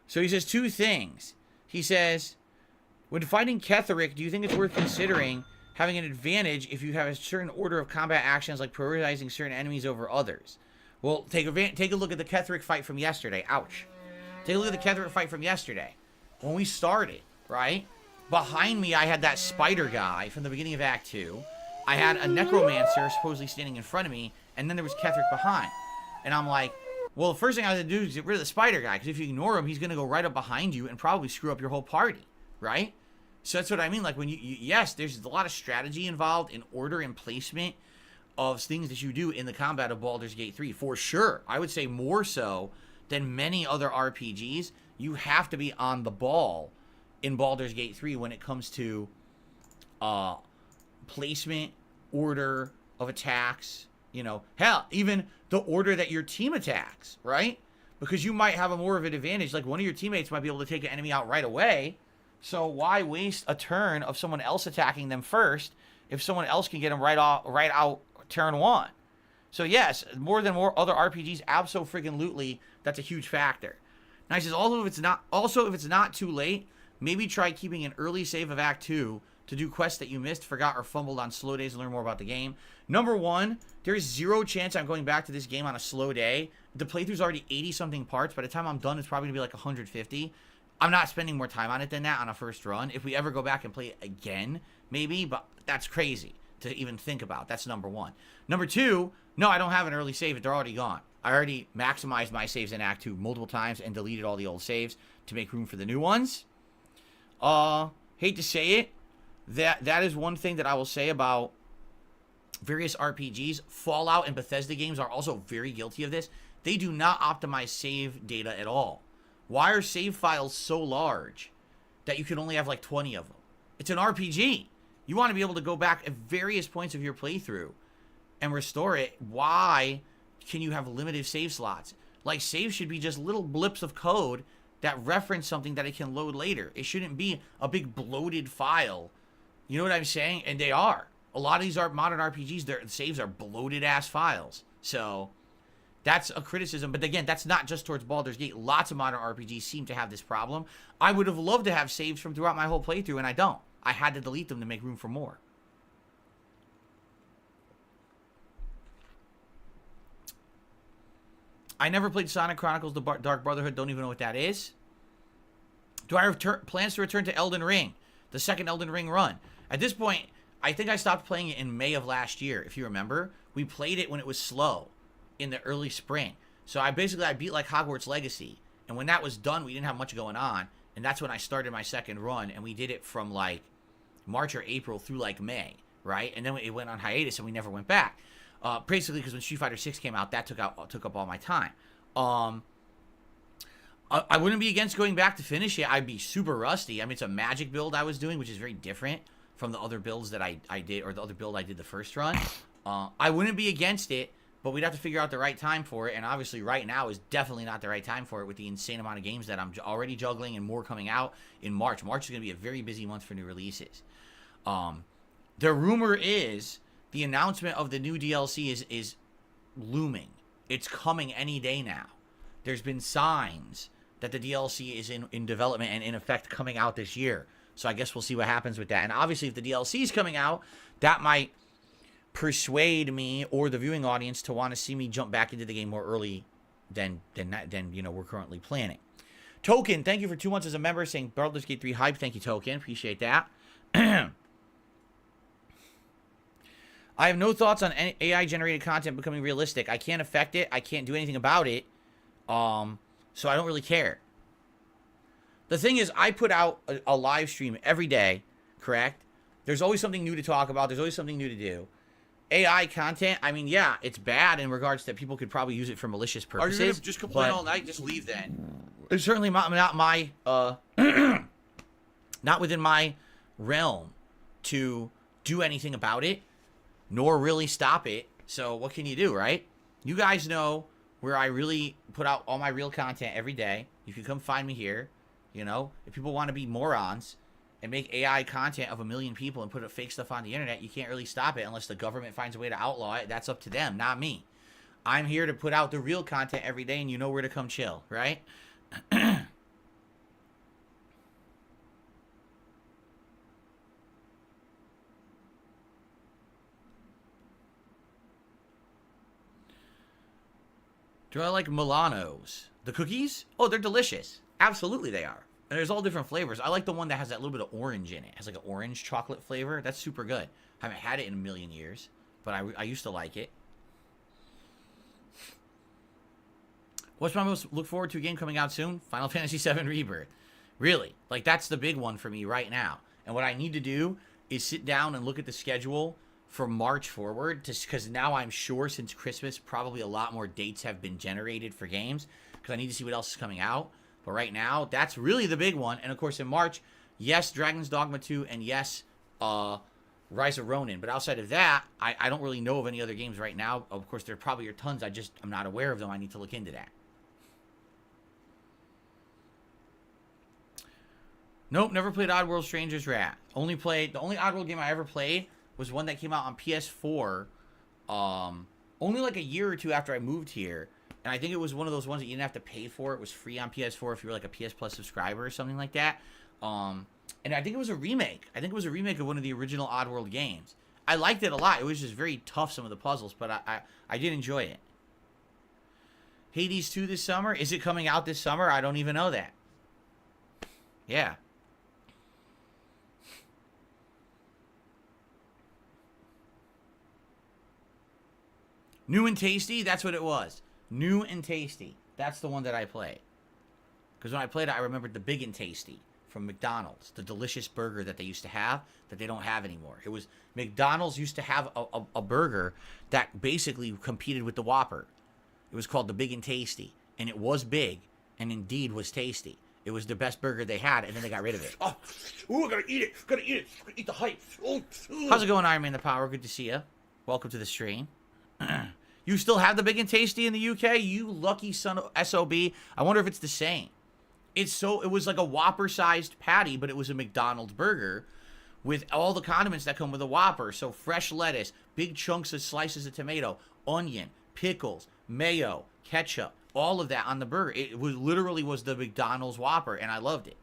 So he says two things. He says, when fighting Ketheric, do you think it's worth considering having an advantage if you have a certain order of combat actions, like prioritizing certain enemies over others? Well, take a look at the Ketheric fight from yesterday. Ouch. Take a look at the Ketheric fight from yesterday. When we started, right? Behind me, I had that spider guy from the beginning of Act 2. I had a necromancer supposedly standing in front of me, and then there was Ketheric behind. And I'm like, well, the first thing I have to do is get rid of the spider guy, because if you ignore him, he's going to go right up behind you and probably screw up your whole party, right? So that's what I mean. Like, when yes, there's a lot of strategy involved in order and placement of things that you do in the combat of Baldur's Gate 3, for sure. I would say more so than many other RPGs. You have to be on the ball in Baldur's Gate 3 when it comes to placement, order of attacks, you know, hell, even the order that your team attacks, right? Because you might have a more of an advantage. Like, one of your teammates might be able to take an enemy out right away. So why waste a turn of someone else attacking them first if someone else can get them right out turn one? So yes, more than other RPGs, abso-freaking-lutely, that's a huge factor. Now he says, if it's not too late, maybe try keeping an early save of Act 2 to do quests that you missed, forgot, or fumbled on slow days and learn more about the game. Number one, there is zero chance I'm going back to this game on a slow day. The playthrough's already 80-something parts. By the time I'm done, it's probably going to be like 150. I'm not spending more time on it than that on a first run. If we ever go back and play it again, maybe, but that's crazy to even think about. That's number one. Number two, no, I don't have an early save. They're already gone. I already maximized my saves in Act 2 multiple times and deleted all the old saves to make room for the new ones. Hate to say it, that is one thing that I will say about various RPGs. Fallout and Bethesda games are also very guilty of this. They do not optimize save data at all. Why are save files so large that you can only have like 20 of them? It's an RPG. You want to be able to go back at various points of your playthrough and restore it. Why can you have limited save slots? Like, saves should be just little blips of code that reference something that it can load later. It shouldn't be a big bloated file. You know what I'm saying? And they are. A lot of these modern RPGs, their saves are bloated ass files. So that's a criticism. But again, that's not just towards Baldur's Gate. Lots of modern RPGs seem to have this problem. I would have loved to have saves from throughout my whole playthrough, and I don't. I had to delete them to make room for more. I never played Sonic Chronicles: The Dark Brotherhood. Don't even know what that is. Do I have plans to return to Elden Ring, the second Elden Ring run? At this point, I think I stopped playing it in May of last year. If you remember, we played it when it was slow in the early spring. So I beat like Hogwarts Legacy. And when that was done, we didn't have much going on. And that's when I started my second run. And we did it from like March or April through like May, right? And then it went on hiatus and we never went back. Basically because when Street Fighter 6 came out, that took up all my time. I wouldn't be against going back to finish it. I'd be super rusty. I mean, it's a magic build I was doing, which is very different from the other builds that I did, or the other build I did the first run. I wouldn't be against it, but we'd have to figure out the right time for it. And obviously right now is definitely not the right time for it with the insane amount of games that I'm already juggling and more coming out in March. March is going to be a very busy month for new releases. The rumor is the announcement of the new DLC is looming. It's coming any day now. There's been signs that the DLC is in development and in effect coming out this year. So I guess we'll see what happens with that. And obviously if the DLC is coming out, that might persuade me or the viewing audience to want to see me jump back into the game more early than you know we're currently planning. Token, thank you for 2 months as a member, saying Baldur's Gate 3 hype. Thank you, Token. Appreciate that. I have no thoughts on AI-generated content becoming realistic. I can't affect it. I can't do anything about it. So I don't really care. The thing is, I put out a live stream every day, correct? There's always something new to talk about. There's always something new to do. AI content, I mean, yeah, it's bad in regards that people could probably use it for malicious purposes. Are you gonna just complain all night? Just leave then. It's certainly not my not within my realm to do anything about it, nor really stop it. So what can you do, right? You guys know where I really put out all my real content every day. You can come find me here. You know, if people want to be morons and make AI content of 1 million people and put up fake stuff on the internet, you can't really stop it unless the government finds a way to outlaw it. That's up to them, not me. I'm here to put out the real content every day, and you know where to come chill, right? Do I like Milanos? The cookies? Oh, they're delicious. Absolutely they are. And there's all different flavors. I like the one that has that little bit of orange in it. It has like an orange chocolate flavor. That's super good. I haven't had it in 1 million years, but I used to like it. What's my most look forward to game coming out soon? Final Fantasy VII Rebirth. Really? Like, that's the big one for me right now. And what I need to do is sit down and look at the schedule for March forward, because now I'm sure since Christmas, probably a lot more dates have been generated for games, because I need to see what else is coming out. But right now, that's really the big one. And of course, in March, yes, Dragon's Dogma 2, and yes, Rise of Ronin. But outside of that, I don't really know of any other games right now. Of course, there probably are tons. I'm not aware of them. I need to look into that. Nope, never played Oddworld Stranger's Wrath. The only Oddworld game I ever played was one that came out on PS4 only like a year or two after I moved here. And I think it was one of those ones that you didn't have to pay for. It was free on PS4 if you were like a PS Plus subscriber or something like that. And I think it was a remake. I think it was a remake of one of the original Oddworld games. I liked it a lot. It was just very tough, some of the puzzles, but I did enjoy it. Hades 2 this summer? Is it coming out this summer? I don't even know that. Yeah. New and Tasty? That's what it was. New and Tasty. That's the one that I played. Because when I played it, I remembered the Big and Tasty from McDonald's. The delicious burger that they used to have that they don't have anymore. It was, McDonald's used to have a burger that basically competed with the Whopper. It was called the Big and Tasty. And it was big and indeed was tasty. It was the best burger they had, and then they got rid of it. Oh, ooh, I gotta eat it. Gotta eat it. Gotta eat the hype. Ooh, ooh. How's it going, Iron Man the Power? Good to see you. Welcome to the stream. You still have the Big and Tasty in the UK? You lucky son of SOB. I wonder if it's the same. It was like a Whopper-sized patty, but it was a McDonald's burger with all the condiments that come with a Whopper. So fresh lettuce, big chunks of slices of tomato, onion, pickles, mayo, ketchup, all of that on the burger. It was literally was the McDonald's Whopper, and I loved it.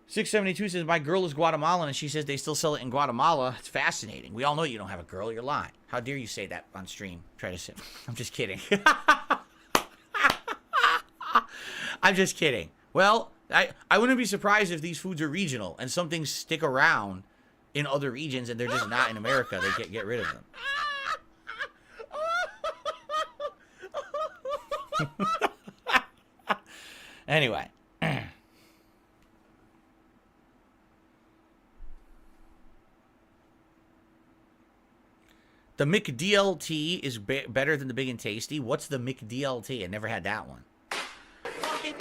$672 says, my girl is Guatemalan, and she says they still sell it in Guatemala. It's fascinating. We all know you don't have a girl. You're lying. How dare you say that on stream? Try to say. I'm just kidding. I'm just kidding. Well, I wouldn't be surprised if these foods are regional and some things stick around in other regions and they're just not in America. They get rid of them. Anyway. The McDLT is better than the Big and Tasty. What's the McDLT? I never had that one.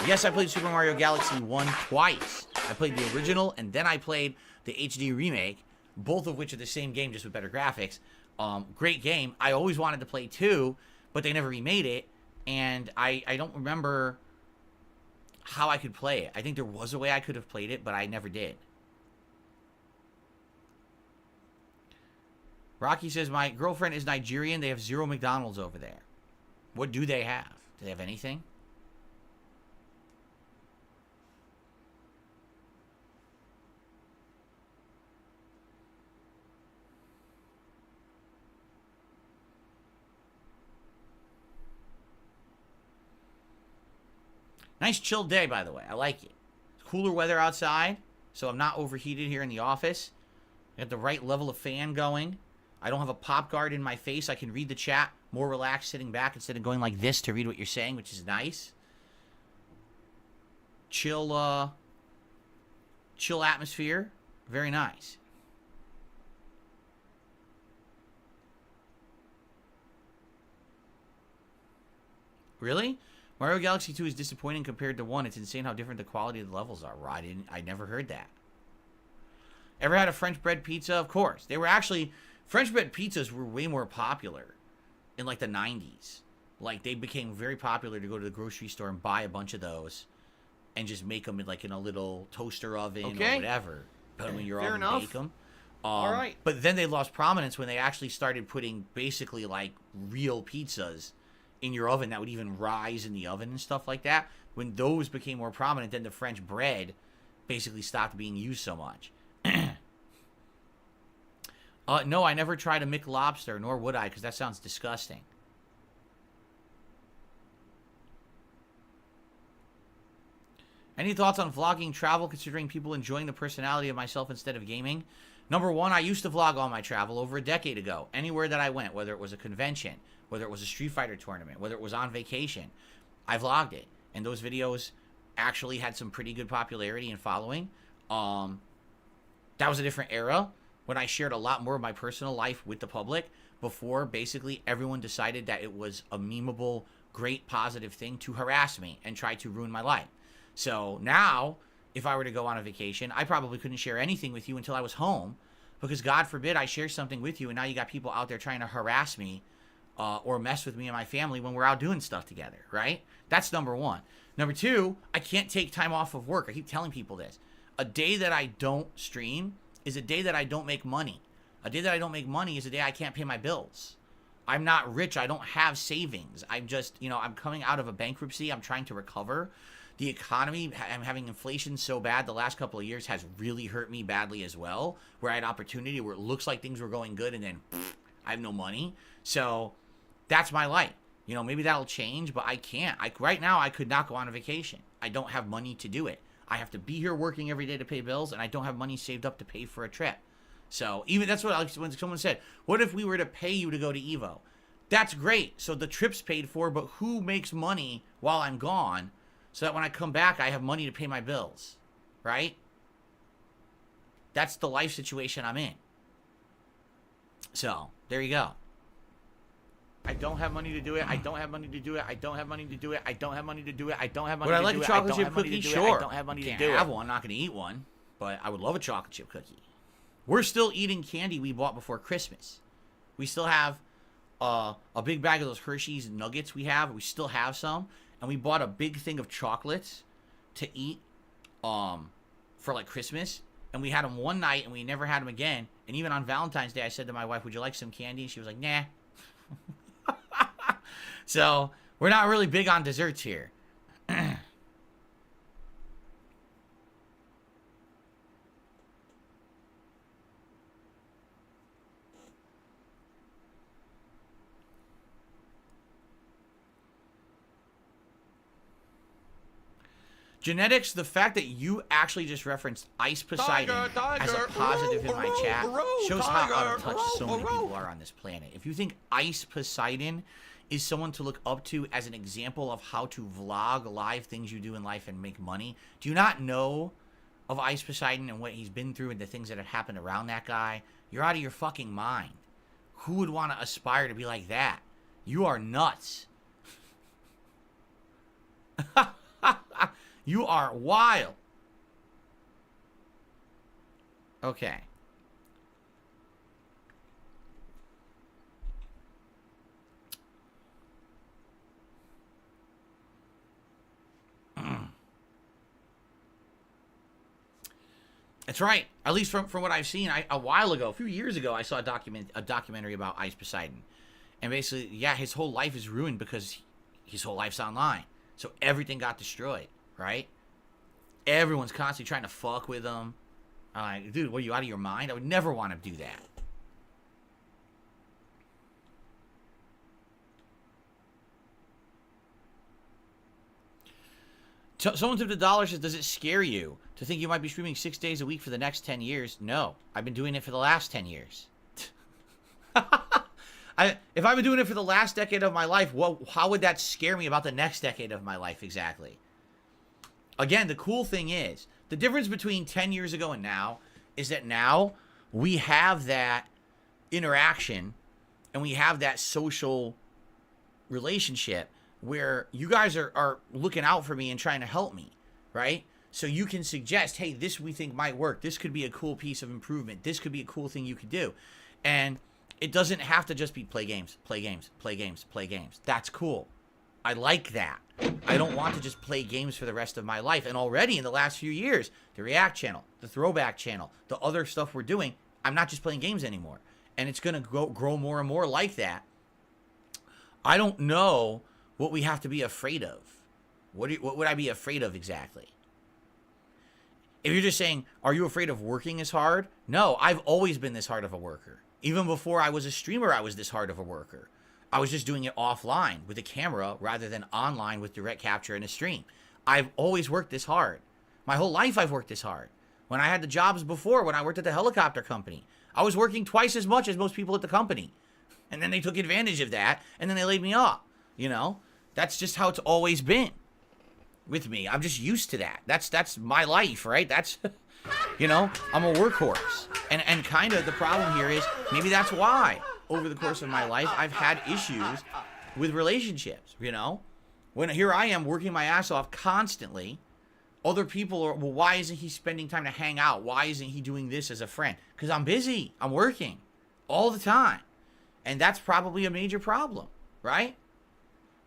Yes, I played Super Mario Galaxy 1 twice. I played the original, and then I played the HD remake, both of which are the same game, just with better graphics. Great game. I always wanted to play 2, but they never remade it, and I don't remember how I could play it. I think there was a way I could have played it, but I never did. Rocky says, my girlfriend is Nigerian. They have 0 McDonald's over there. What do they have? Do they have anything? Nice chill day, by the way. I like it. Cooler weather outside, so I'm not overheated here in the office. I got the right level of fan going. I don't have a pop guard in my face. I can read the chat more relaxed sitting back instead of going like this to read what you're saying, which is nice. Chill atmosphere. Very nice. Really? Mario Galaxy 2 is disappointing compared to 1. It's insane how different the quality of the levels are. Well, I never heard that. Ever had a French bread pizza? Of course. They were actually... French bread pizzas were way more popular in like the 90s. Like they became very popular to go to the grocery store and buy a bunch of those and just make them in a little toaster oven or whatever. But when you're oven, bake them. All right. But then they lost prominence when they actually started putting basically like real pizzas in your oven that would even rise in the oven and stuff like that. When those became more prominent, then the French bread basically stopped being used so much. No, I never tried a McLobster, nor would I, because that sounds disgusting. Any thoughts on vlogging travel, considering people enjoying the personality of myself instead of gaming? Number one, I used to vlog all my travel over a decade ago. Anywhere that I went, whether it was a convention, whether it was a Street Fighter tournament, whether it was on vacation, I vlogged it. And those videos actually had some pretty good popularity and following. That was a different era, when I shared a lot more of my personal life with the public before basically everyone decided that it was a memeable, great, positive thing to harass me and try to ruin my life. So now, if I were to go on a vacation, I probably couldn't share anything with you until I was home because God forbid I share something with you and now you got people out there trying to harass me or mess with me and my family when we're out doing stuff together, right? That's number one. Number two, I can't take time off of work. I keep telling people this. A day that I don't stream is a day that I don't make money. A day that I don't make money is a day I can't pay my bills. I'm not rich. I don't have savings. I'm just, I'm coming out of a bankruptcy. I'm trying to recover. The economy, I'm having inflation so bad the last couple of years has really hurt me badly as well, where I had opportunity where it looks like things were going good and then I have no money. So that's my life. Maybe that'll change, but I can't. Right now, I could not go on a vacation. I don't have money to do it. I have to be here working every day to pay bills, and I don't have money saved up to pay for a trip. So even that's what when someone said, what if we were to pay you to go to Evo? That's great. So the trip's paid for, but who makes money while I'm gone so that when I come back, I have money to pay my bills, right? That's the life situation I'm in. So there you go. I don't have money to do it. I don't have money to do it. I don't have money to do it. I don't have money to do it. I don't have money to do it. Would I like a chocolate chip cookie? Sure. I don't have money to do it. I can't have one. I'm not going to eat one. But I would love a chocolate chip cookie. We're still eating candy we bought before Christmas. We still have a big bag of those Hershey's nuggets we have. We still have some. And we bought a big thing of chocolates to eat for like Christmas. And we had them one night and we never had them again. And even on Valentine's Day, I said to my wife, would you like some candy? And she was like, nah. So we're not really big on desserts here. Genetics, the fact that you actually just referenced Ice Poseidon as a positive in my chat shows how out of touch so many people are on this planet. If you think Ice Poseidon is someone to look up to as an example of how to vlog live things you do in life and make money, do you not know of Ice Poseidon and what he's been through and the things that have happened around that guy? You're out of your fucking mind. Who would want to aspire to be like that? You are nuts. You are wild. Okay. That's right. At least from what I've seen, a while ago, a few years ago, I saw a documentary about Ice Poseidon. And basically, yeah, his whole life is ruined because his whole life's online. So everything got destroyed, right? Everyone's constantly trying to fuck with him. I'm like, dude, what, are you out of your mind? I would never want to do that. Someone tipped $1 says, does it scare you to think you might be streaming 6 days a week for the next 10 years? No. I've been doing it for the last 10 years. If I've been doing it for the last decade of my life, how would that scare me about the next decade of my life exactly? Again, the cool thing is, the difference between 10 years ago and now is that now we have that interaction and we have that social relationship where you guys are looking out for me and trying to help me, right? So you can suggest, hey, this we think might work. This could be a cool piece of improvement. This could be a cool thing you could do. And it doesn't have to just be play games, play games, play games, play games. That's cool. I like that. I don't want to just play games for the rest of my life. And already in the last few years, the React channel, the Throwback channel, the other stuff we're doing, I'm not just playing games anymore. And it's going to grow more and more like that. I don't know what we have to be afraid of. What would I be afraid of exactly? If you're just saying, are you afraid of working as hard? No, I've always been this hard of a worker. Even before I was a streamer, I was this hard of a worker. I was just doing it offline with a camera rather than online with direct capture and a stream. I've always worked this hard. My whole life I've worked this hard. When I had the jobs before, when I worked at the helicopter company, I was working twice as much as most people at the company. And then they took advantage of that, and then they laid me off. You know? That's just how it's always been with me. I'm just used to that. That's my life, right? That's, you know, I'm a workhorse. And kind of the problem here is maybe that's why over the course of my life I've had issues with relationships, you know? When here I am working my ass off constantly, other people are, well, why isn't he spending time to hang out? Why isn't he doing this as a friend? Because I'm busy. I'm working all the time. And that's probably a major problem, right?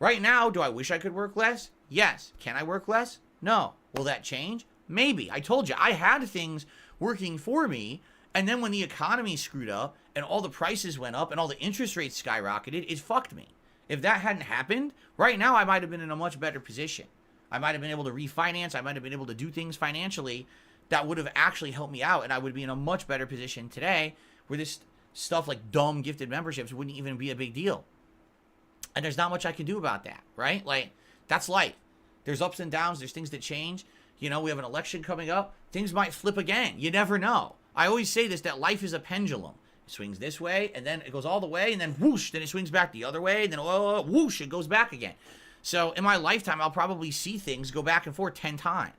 Right now, do I wish I could work less? Yes. Can I work less? No. Will that change? Maybe. I told you, I had things working for me, and then when the economy screwed up, and all the prices went up, and all the interest rates skyrocketed, it fucked me. If that hadn't happened, right now I might have been in a much better position. I might have been able to refinance, I might have been able to do things financially that would have actually helped me out, and I would be in a much better position today, where this stuff like dumb gifted memberships wouldn't even be a big deal. And there's not much I can do about that, right? Like, that's life. There's ups and downs. There's things that change. You know, we have an election coming up. Things might flip again. You never know. I always say this, that life is a pendulum. It swings this way, and then it goes all the way, and then whoosh, then it swings back the other way, and then whoosh, it goes back again. So in my lifetime, I'll probably see things go back and forth 10 times.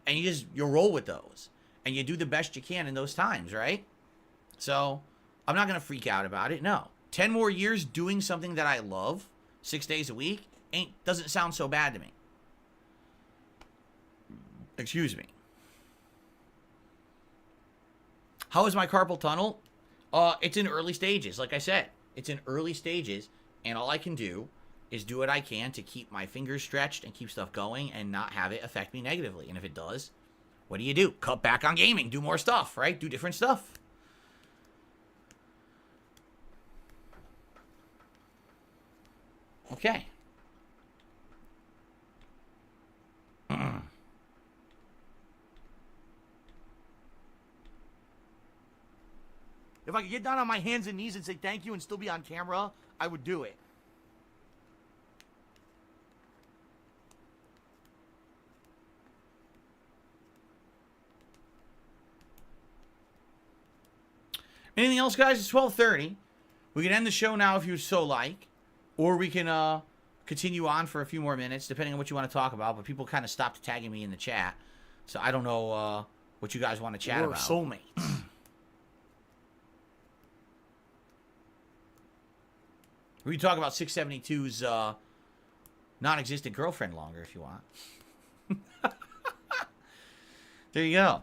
And you roll with those. And you do the best you can in those times, right? So I'm not going to freak out about it, no. 10 more years doing something that I love, 6 days a week, doesn't sound so bad to me. Excuse me. How is my carpal tunnel? It's in early stages. Like I said, it's in early stages, and all I can do is do what I can to keep my fingers stretched and keep stuff going and not have it affect me negatively. And if it does, what do? Cut back on gaming. Do more stuff, right? Do different stuff. Okay. If I could get down on my hands and knees and say thank you and still be on camera, I would do it. Anything else, guys? It's 12:30. We can end the show now if you so like, or we can continue on for a few more minutes, depending on what you want to talk about. But people kind of stopped tagging me in the chat, so I don't know what you guys want to chat We're about. soulmates. We can talk about 672's non-existent girlfriend longer if you want. There you go.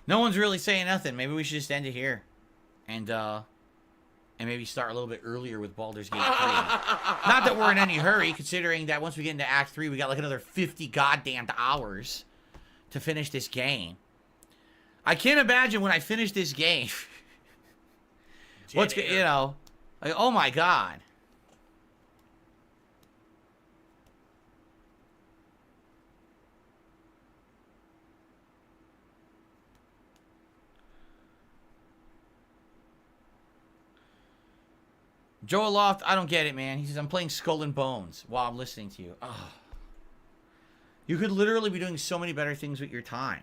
No one's really saying nothing. Maybe we should just end it here. And maybe start a little bit earlier with Baldur's Gate 3. Not that we're in any hurry, considering that once we get into Act 3, we got like another 50 goddamn hours to finish this game. I can't imagine when I finish this game. What's, you know, like, oh my God. Joe Aloft, I don't get it, man. He says, I'm playing Skull and Bones while I'm listening to you. Oh. You could literally be doing so many better things with your time.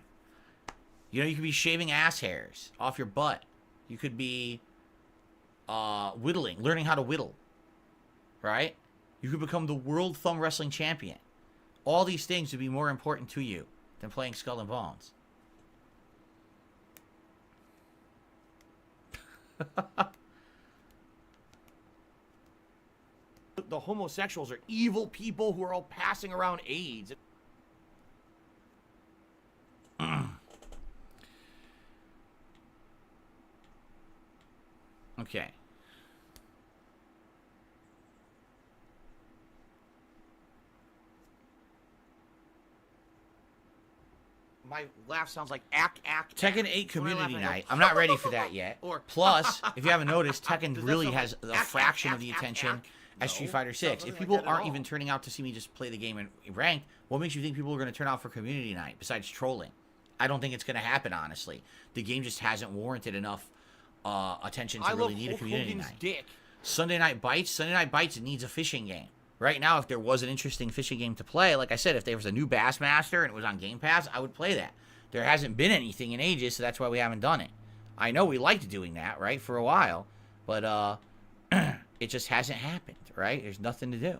You know, you could be shaving ass hairs off your butt. You could be whittling, learning how to whittle. Right? You could become the world thumb wrestling champion. All these things would be more important to you than playing Skull and Bones. The homosexuals are evil people who are all passing around AIDS. Okay. My laugh sounds like ack. Tekken 8 community night. I'm not ready for that yet. Plus, if you haven't noticed, Tekken really has a fraction of the attention as Street Fighter 6. If people aren't even turning out to see me just play the game in ranked, what makes you think people are going to turn out for community night besides trolling? I don't think it's going to happen, honestly. The game just hasn't warranted enough attention to really need a community night. Dick. Sunday Night Bites, it needs a fishing game. Right now, if there was an interesting fishing game to play, like I said, if there was a new Bassmaster and it was on Game Pass, I would play that. There hasn't been anything in ages, so that's why we haven't done it. I know we liked doing that, right, for a while, but it just hasn't happened, right? There's nothing to do.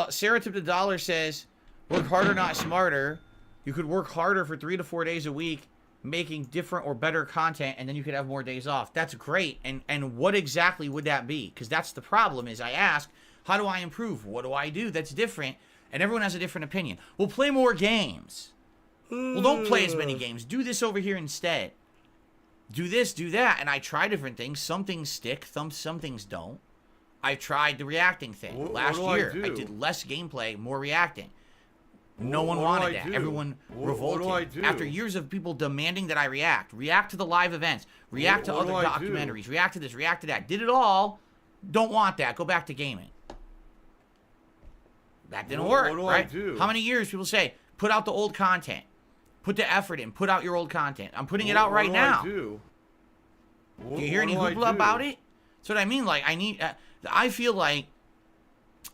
Sarah Tip the Dollar says, work harder, not smarter. You could work harder for 3 to 4 days a week, making different or better content, and then you could have more days off. That's great. And what exactly would that be? Because that's the problem is I ask, how do I improve? What do I do that's different? And everyone has a different opinion. We'll play more games. Well, don't play as many games. Do this over here instead. Do this, do that. And I try different things. Some things stick, some things don't. I tried the reacting thing. Last year, I did less gameplay, more reacting. No one wanted that. Everyone revolted. After years of people demanding that I react to the live events, react to other documentaries, react to this, react to that. Did it all. Don't want that. Go back to gaming. That didn't work, right? How many years people say, put out the old content. Put the effort in. Put out your old content. I'm putting it out right now. Do you hear any hoopla about it? That's what I mean. Like, I feel like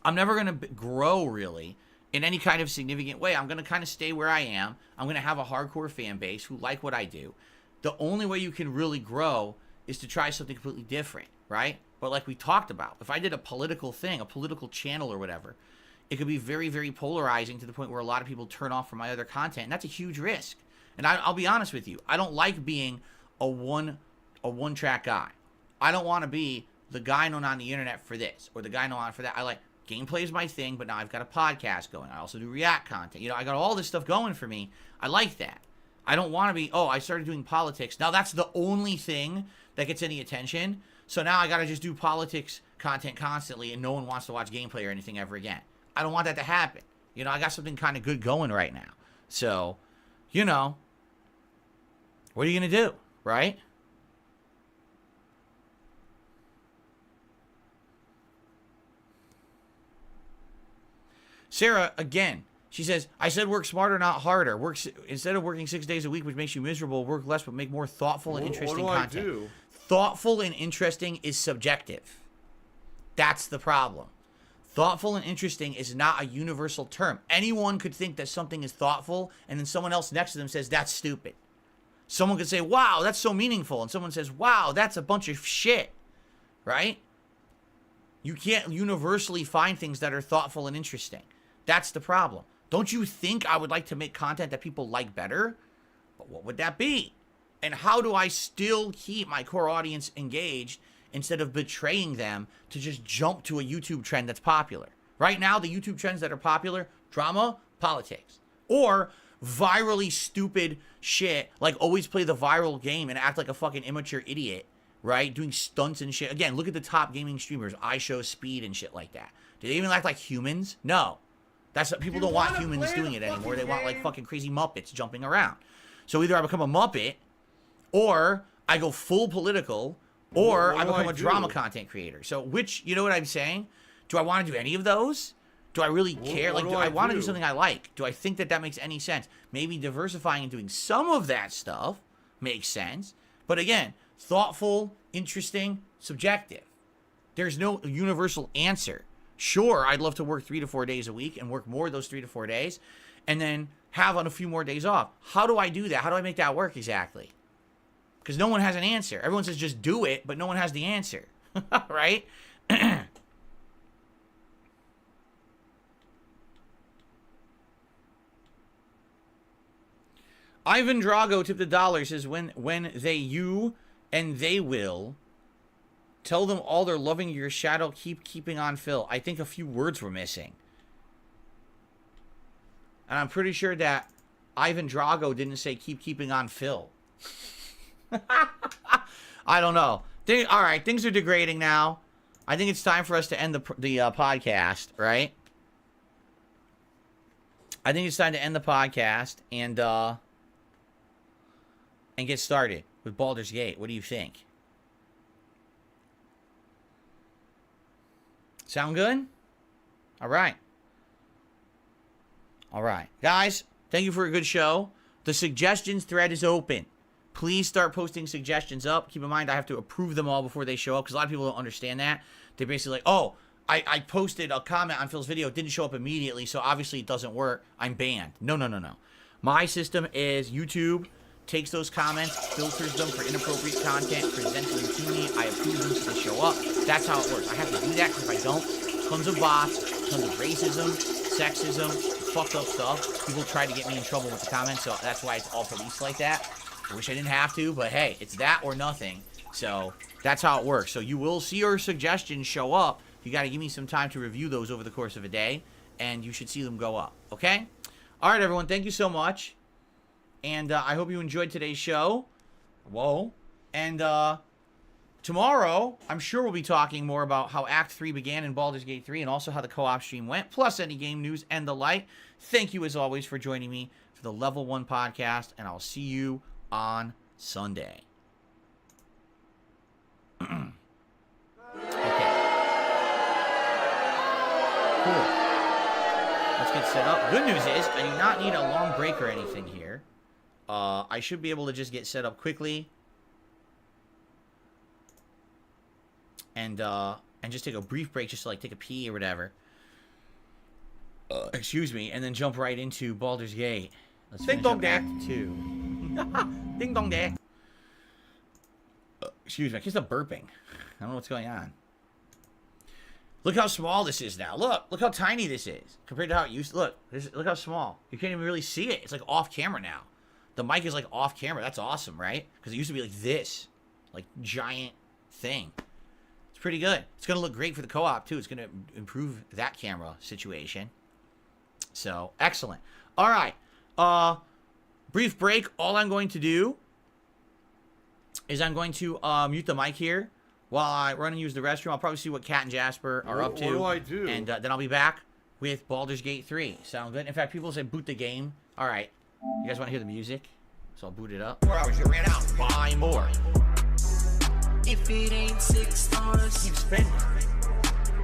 I'm never going to grow, really, in any kind of significant way. I'm going to kind of stay where I am. I'm going to have a hardcore fan base who like what I do. The only way you can really grow is to try something completely different, right? But like we talked about, if I did a political thing, a political channel or whatever, it could be very, very polarizing to the point where a lot of people turn off from my other content, and that's a huge risk. And I'll be honest with you, I don't like being a one-track guy. I don't want to be the guy known on the internet for this or the guy known for that. I like gameplay is my thing, but now I've got a podcast going. I also do React content. You know, I got all this stuff going for me. I like that. I don't want to be, I started doing politics. Now that's the only thing that gets any attention. So now I got to just do politics content constantly and no one wants to watch gameplay or anything ever again. I don't want that to happen. You know, I got something kind of good going right now. So, you know, what are you going to do, right? Sarah, again, she says, I said work smarter, not harder. Instead of working 6 days a week, which makes you miserable, work less but make more thoughtful and interesting content. What do? Thoughtful and interesting is subjective. That's the problem. Thoughtful and interesting is not a universal term. Anyone could think that something is thoughtful, and then someone else next to them says, that's stupid. Someone could say, wow, that's so meaningful. And someone says, wow, that's a bunch of shit. Right? You can't universally find things that are thoughtful and interesting. That's the problem. Don't you think I would like to make content that people like better? But what would that be? And how do I still keep my core audience engaged instead of betraying them to just jump to a YouTube trend that's popular? Right now, the YouTube trends that are popular, drama, politics. Or virally stupid shit, like always play the viral game and act like a fucking immature idiot, right? Doing stunts and shit. Again, look at the top gaming streamers, iShow Speed and shit like that. Do they even act like humans? No. That's what people don't want humans doing it anymore. They want like fucking crazy Muppets jumping around. So either I become a Muppet, or I go full political, or I become a drama content creator. So which, you know what I'm saying? Do I want to do any of those? Do I really care? Like, do I want to do something I like? Do I think that that makes any sense? Maybe diversifying and doing some of that stuff makes sense. But again, thoughtful, interesting, subjective. There's no universal answer. Sure, I'd love to work 3 to 4 days a week and work more of those 3 to 4 days and then have on a few more days off. How do I do that? How do I make that work exactly? Because no one has an answer. Everyone says just do it, but no one has the answer. Right? Ivan Drago tipped $1 says when they you and they will tell them all they're loving your shadow, keeping on Phil. I think a few words were missing. And I'm pretty sure that Ivan Drago didn't say keeping on Phil. I don't know. All right, things are degrading now. I think it's time for us to end the podcast, right? I think it's time to end the podcast and get started with Baldur's Gate. What do you think? Sound good? All right. All right. Guys, thank you for a good show. The suggestions thread is open. Please start posting suggestions up. Keep in mind, I have to approve them all before they show up because a lot of people don't understand that. They're basically like, oh, I posted a comment on Phil's video. It didn't show up immediately, so obviously it doesn't work. I'm banned. No. My system is YouTube takes those comments, filters them for inappropriate content, presents them to me. I approve them so they show up. That's how it works. I have to do that because if I don't, tons of bots, tons of racism, sexism, fucked up stuff. People try to get me in trouble with the comments, so that's why it's all policed like that. I wish I didn't have to, but hey, it's that or nothing. So that's how it works. So you will see your suggestions show up. You got to give me some time to review those over the course of a day, and you should see them go up. Okay? All right, everyone. Thank you so much. And I hope you enjoyed today's show. Whoa. And tomorrow, I'm sure we'll be talking more about how Act 3 began in Baldur's Gate 3 and also how the co-op stream went, plus any game news and the like. Thank you, as always, for joining me for the Level 1 podcast, and I'll see you on Sunday. Okay. Cool. Let's get set up. Good news is, I do not need a long break or anything here. I should be able to just get set up quickly. And just take a brief break just to like take a pee or whatever. Excuse me, and then jump right into Baldur's Gate. Let's finish up Act 2. Ding dong day. Excuse me, I can't stop burping. I don't know what's going on. Look how small this is now. Look how tiny this is compared to how it used to look. Look how small. You can't even really see it. It's like off camera now. The mic is like off camera. That's awesome, right? Because it used to be like this, like giant thing. It's pretty good. It's gonna look great for the co-op too. It's gonna improve that camera situation. So excellent. All right. Brief break. All I'm going to do is I'm going to mute the mic here while I run and use the restroom. I'll probably see what Kat and Jasper are up to. What do I do? And then I'll be back with Baldur's Gate 3. Sound good? In fact, people say boot the game. All right. You guys want to hear the music? So I'll boot it up. 4 hours, you ran out. Buy more. If it ain't $6, keep spending.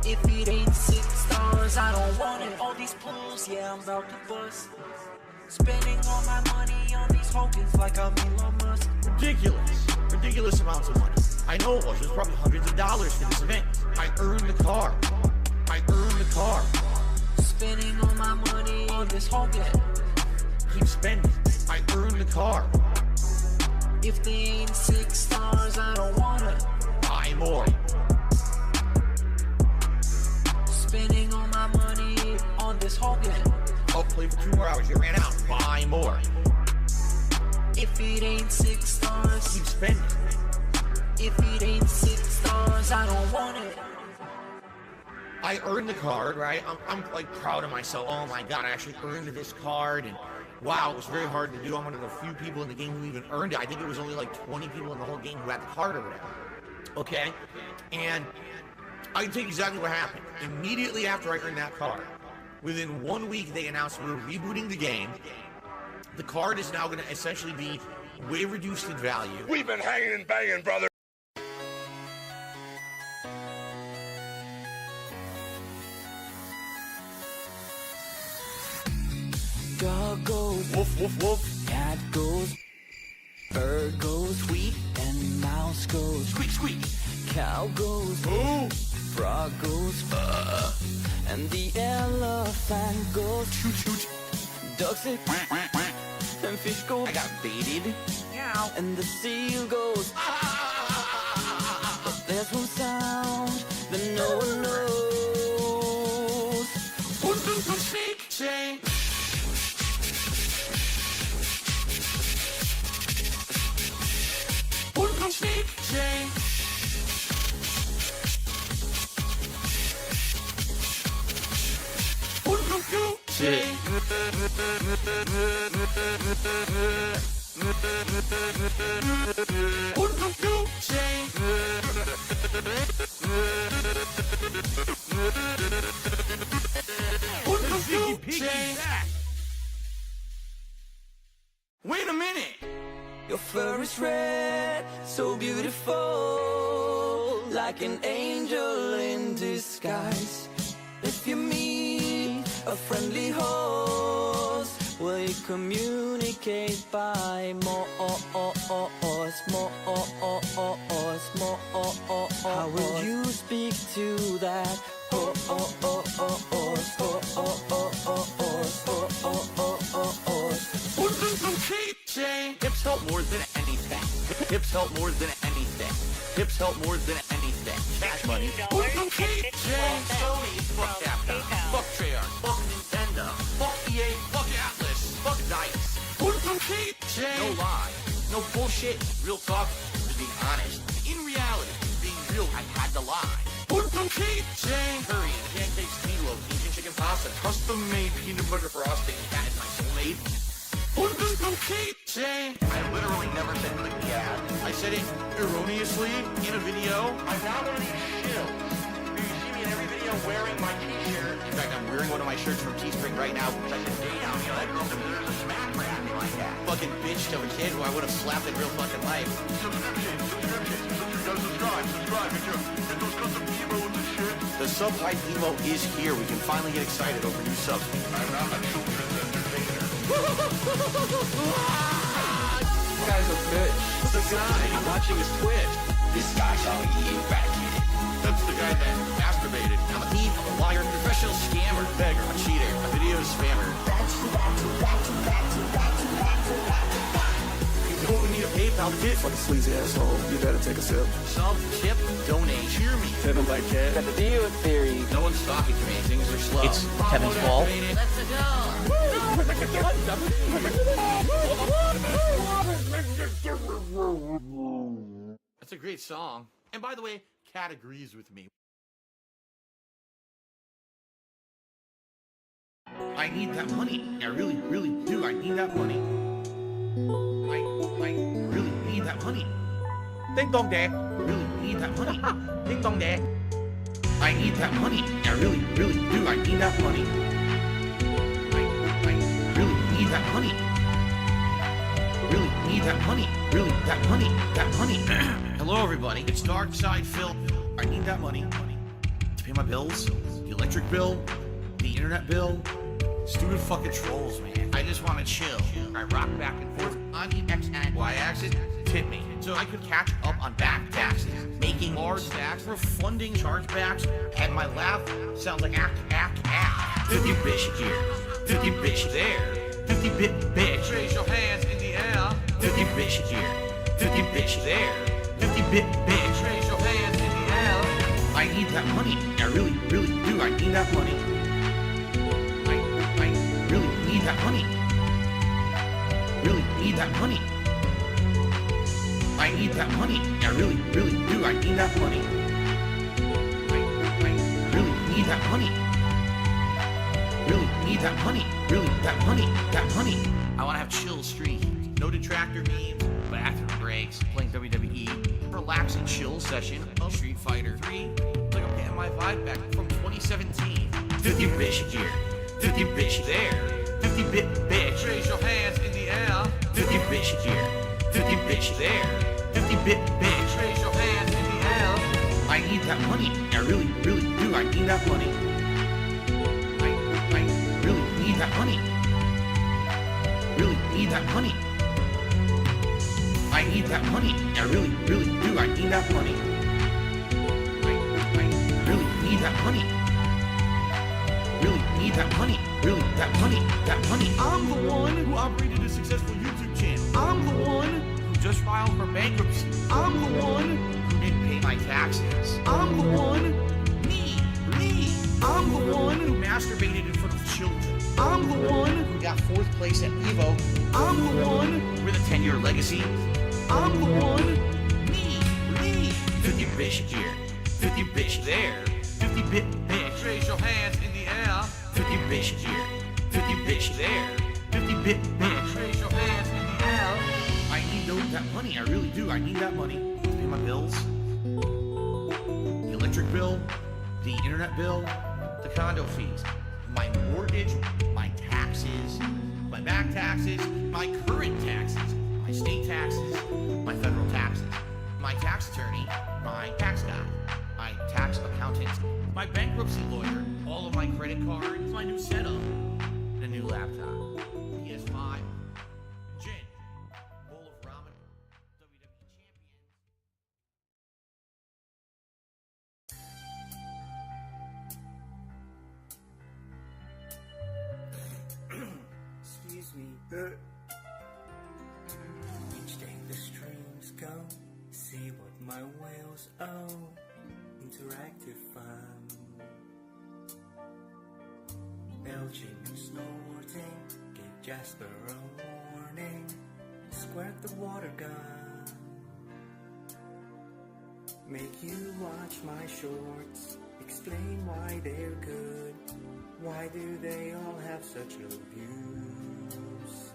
If it ain't $6, I don't want it. All these pools, yeah, I'm about to bust. Spending all my money on these hokers like I'm Elon Musk. Ridiculous amounts of money. I know it was probably hundreds of dollars for this event. I earned the car. Spending all my money on this hoker. Keep spending. I earned the car. If they ain't $6, I don't wanna buy more. Spending all my money on this hoker. Oh, play for 2 more hours. You ran out. Buy more. If it ain't $6, keep spending. If it ain't $6, I don't want it. I earned the card, right? I'm like proud of myself. Oh my god, I actually earned this card, and wow, it was very hard to do. I'm one of the few people in the game who even earned it. I think it was only like 20 people in the whole game who had the card or whatever. Okay? And I can tell you exactly what happened. Immediately after I earned that card, within 1 week they announced we're rebooting the game. The card is now going to essentially be way reduced in value. We've been hanging and banging, brother. Dog goes woof, woof, woof. Cat goes, bird goes tweet, and mouse goes squeak, squeak. Cow goes ooh, frog goes and the elephant goes shoot, shoot. Duck say quack, quack, quack. And fish go I got baited. meow. And the seal goes but there's one sound that no one knows. Shake, shake. Shake, shake. Wait a minute! Your fur is red, so beautiful, like an angel in disguise. If you meet a friendly host, will you communicate by more? How will you speak to that? Hips help more than anything. Hips help more than anything. Hips help more than anything. Cash money. Sony. Fuck Capcom. Fuck Treyarch. Fuck Nintendo. Fuck EA. Fuck Atlas. Fuck DICE. No lie. No bullshit. Real talk. Just being honest. In reality, being real, I had to lie. Korean pancakes, meatloaf, Asian chicken pasta, custom made peanut butter frosting. That is my soulmate. I literally never said click the ad. I said it erroneously in a video. I'm not one of these shills. You see me in every video wearing my t-shirt. In fact, I'm wearing one of my shirts from Teespring right now because I said, damn, you know, that girl deserves a smack for acting like that. Fucking bitch to a kid who I would have slapped in real fucking life. Subscribe. Get those custom emo and shit. The sub hype emo is here. We can finally get excited over new subs. I'm not a children's entertainer. This guy's a bitch. The guy I'm watching his Twitch. This guy's all eradicated. That's the guy that masturbated. I'm a thief, I'm a liar, professional scammer, beggar, a cheater, a video spammer. You don't need a PayPal to get Fucking sleazy asshole. You better take a sip. Sub, tip, donate, cheer me. Kevin like cat. Got the deal theory. No one's talking to me. Things are slow. It's Kevin's fault. Let's go. That's a great song. And by the way, Kat agrees with me. I need that money. I really, really do. I need that money. I really need that money. Ding dong day. Really need that money. Ding dong day. I need that money. I really, really do. I need that money. that money. Really need that money. Really, that money. That money. Hello, everybody. It's Dark Side Phil. I need that money to pay my bills, the electric bill, the internet bill. Stupid fucking trolls, man. I just want to chill. I rock back and forth on the X and Y axis. Tip me so I could catch up on back taxes, making large stacks, refunding chargebacks, and my laugh sounds like act. 50 bitch here, 50 bitch there, 50 bit bitch. Raise your hands in the air. 50 bitch here, 50 bitch there, 50 bit bitch. Raise your hands in the air. I need that money. I really, really do. I need that money. I really need that money. Really need that money. I need that money. I really, really do. I need that money. I really need that money. Really need that money. Really, that money. That money. I want to have chill streams. No detractor memes, bathroom breaks, playing WWE, relaxing chill session of Street Fighter 3. Like I'm getting my vibe back from 2017. 50 bitch here, 50 bitch there, 50 bit bitch. Raise your hands in the air. 50 bitch here, 50 bitch there, 50 bit bitch. Raise your hands in the air. I need that money. I really, really do. I need that money. I really need that money. Really need that money. I need that money. I really, really do. I need that money. I really need that money. Really need that money. Really, that money. That money. I'm the one who operated a successful YouTube channel. I'm the one who just filed for bankruptcy. I'm the one who didn't pay my taxes. I'm the one. Me. I'm the one who masturbated in front of children. I'm the one who got 4th place at Evo. I'm the one with a 10-year legacy. I'm the one. Me. 50 bitch here, 50 bitch there, 50 bit bitch. Raise your hands in the air. 50 bitch here, 50 bitch there, 50 bit bitch. Raise your hands in the air. I need that money. I really do. I need that money to pay my bills, the electric bill, the internet bill, the condo fees, my mortgage, my taxes, my back taxes, my current taxes, my state taxes, my federal taxes, my tax attorney, my tax guy, my tax accountant, my bankruptcy lawyer, all of my credit cards, my new setup, and a new laptop, PS5, gin, bowl of ramen, WWE champion. Excuse me. Each day the streams go, see what my whales owe. Interactive fun. Belching and snorting, gave Jasper a warning. Squirt the water gun. Make you watch my shorts, explain why they're good. Why do they all have such low views?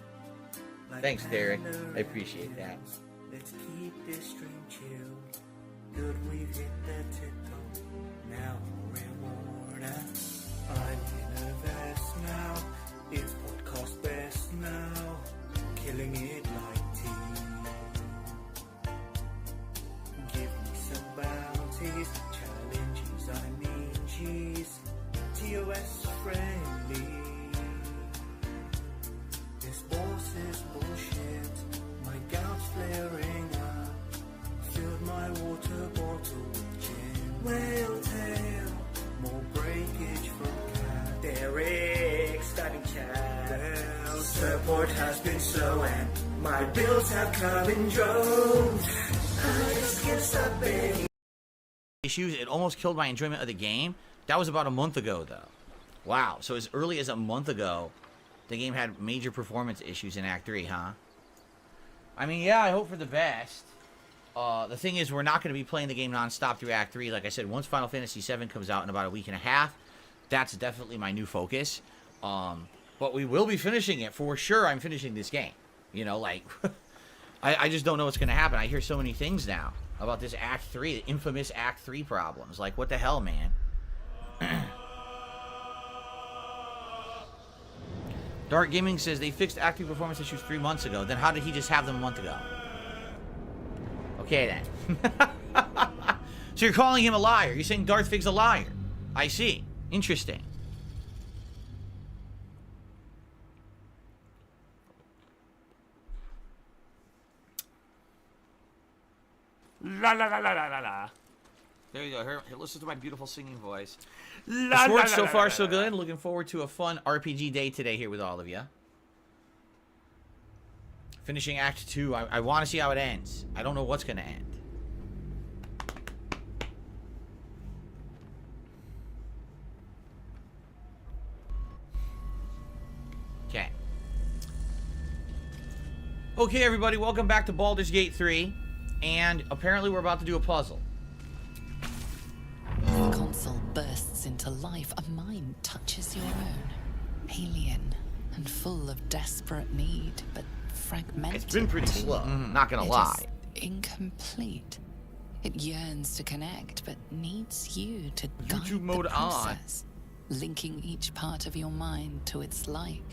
Like Thanks, Derek. I appreciate that. Let's keep this stream chill. Good, we've hit the tiptoe. Now reward us. I'm in a vest now. It's podcast best now. Killing it like tea. Give me some bounties. Challenges, I mean cheese. TOS friendly. This boss is bullshit. My gout's flaring up. Filled my water bottle with gin. Whale tail. More breakage from cat. Derek starting chat. Support has been slow and my bills have come in droves. I just can't stop begging. Issues. It almost killed my enjoyment of the game. That was about a month ago, though. Wow. So as early as a month ago, the game had major performance issues in Act 3, huh? I mean, yeah, I hope for the best. The thing is, we're not going to be playing the game non-stop through Act 3. Like I said, once Final Fantasy VII comes out in about a week and a half, that's definitely my new focus. But we will be finishing it. For sure, I'm finishing this game. You know, like, I just don't know what's going to happen. I hear so many things now about this Act 3, the infamous Act 3 problems. Like, what the hell, man? Dark Gaming says they fixed acting performance issues 3 months ago. Then how did he just have them a month ago? Okay, then. So you're calling him a liar. You're saying Darth Fig's a liar. I see. Interesting. La la la la la la la. There you go. Here, listen to my beautiful singing voice. La, Sports la, so la, far la, so la. good. Looking forward to a fun RPG day today here with all of you. Finishing Act 2. I want to see how it ends. I don't know what's going to end. Okay. Okay, everybody. Welcome back to Baldur's Gate 3. And apparently we're about to do a puzzle. The console bursts into life. A mind touches your own. Alien and full of desperate need, but fragmented. It's been pretty too. slow, not gonna lie. It is incomplete. It yearns to connect, but needs you to guide YouTube mode the process, linking each part of your mind to its like.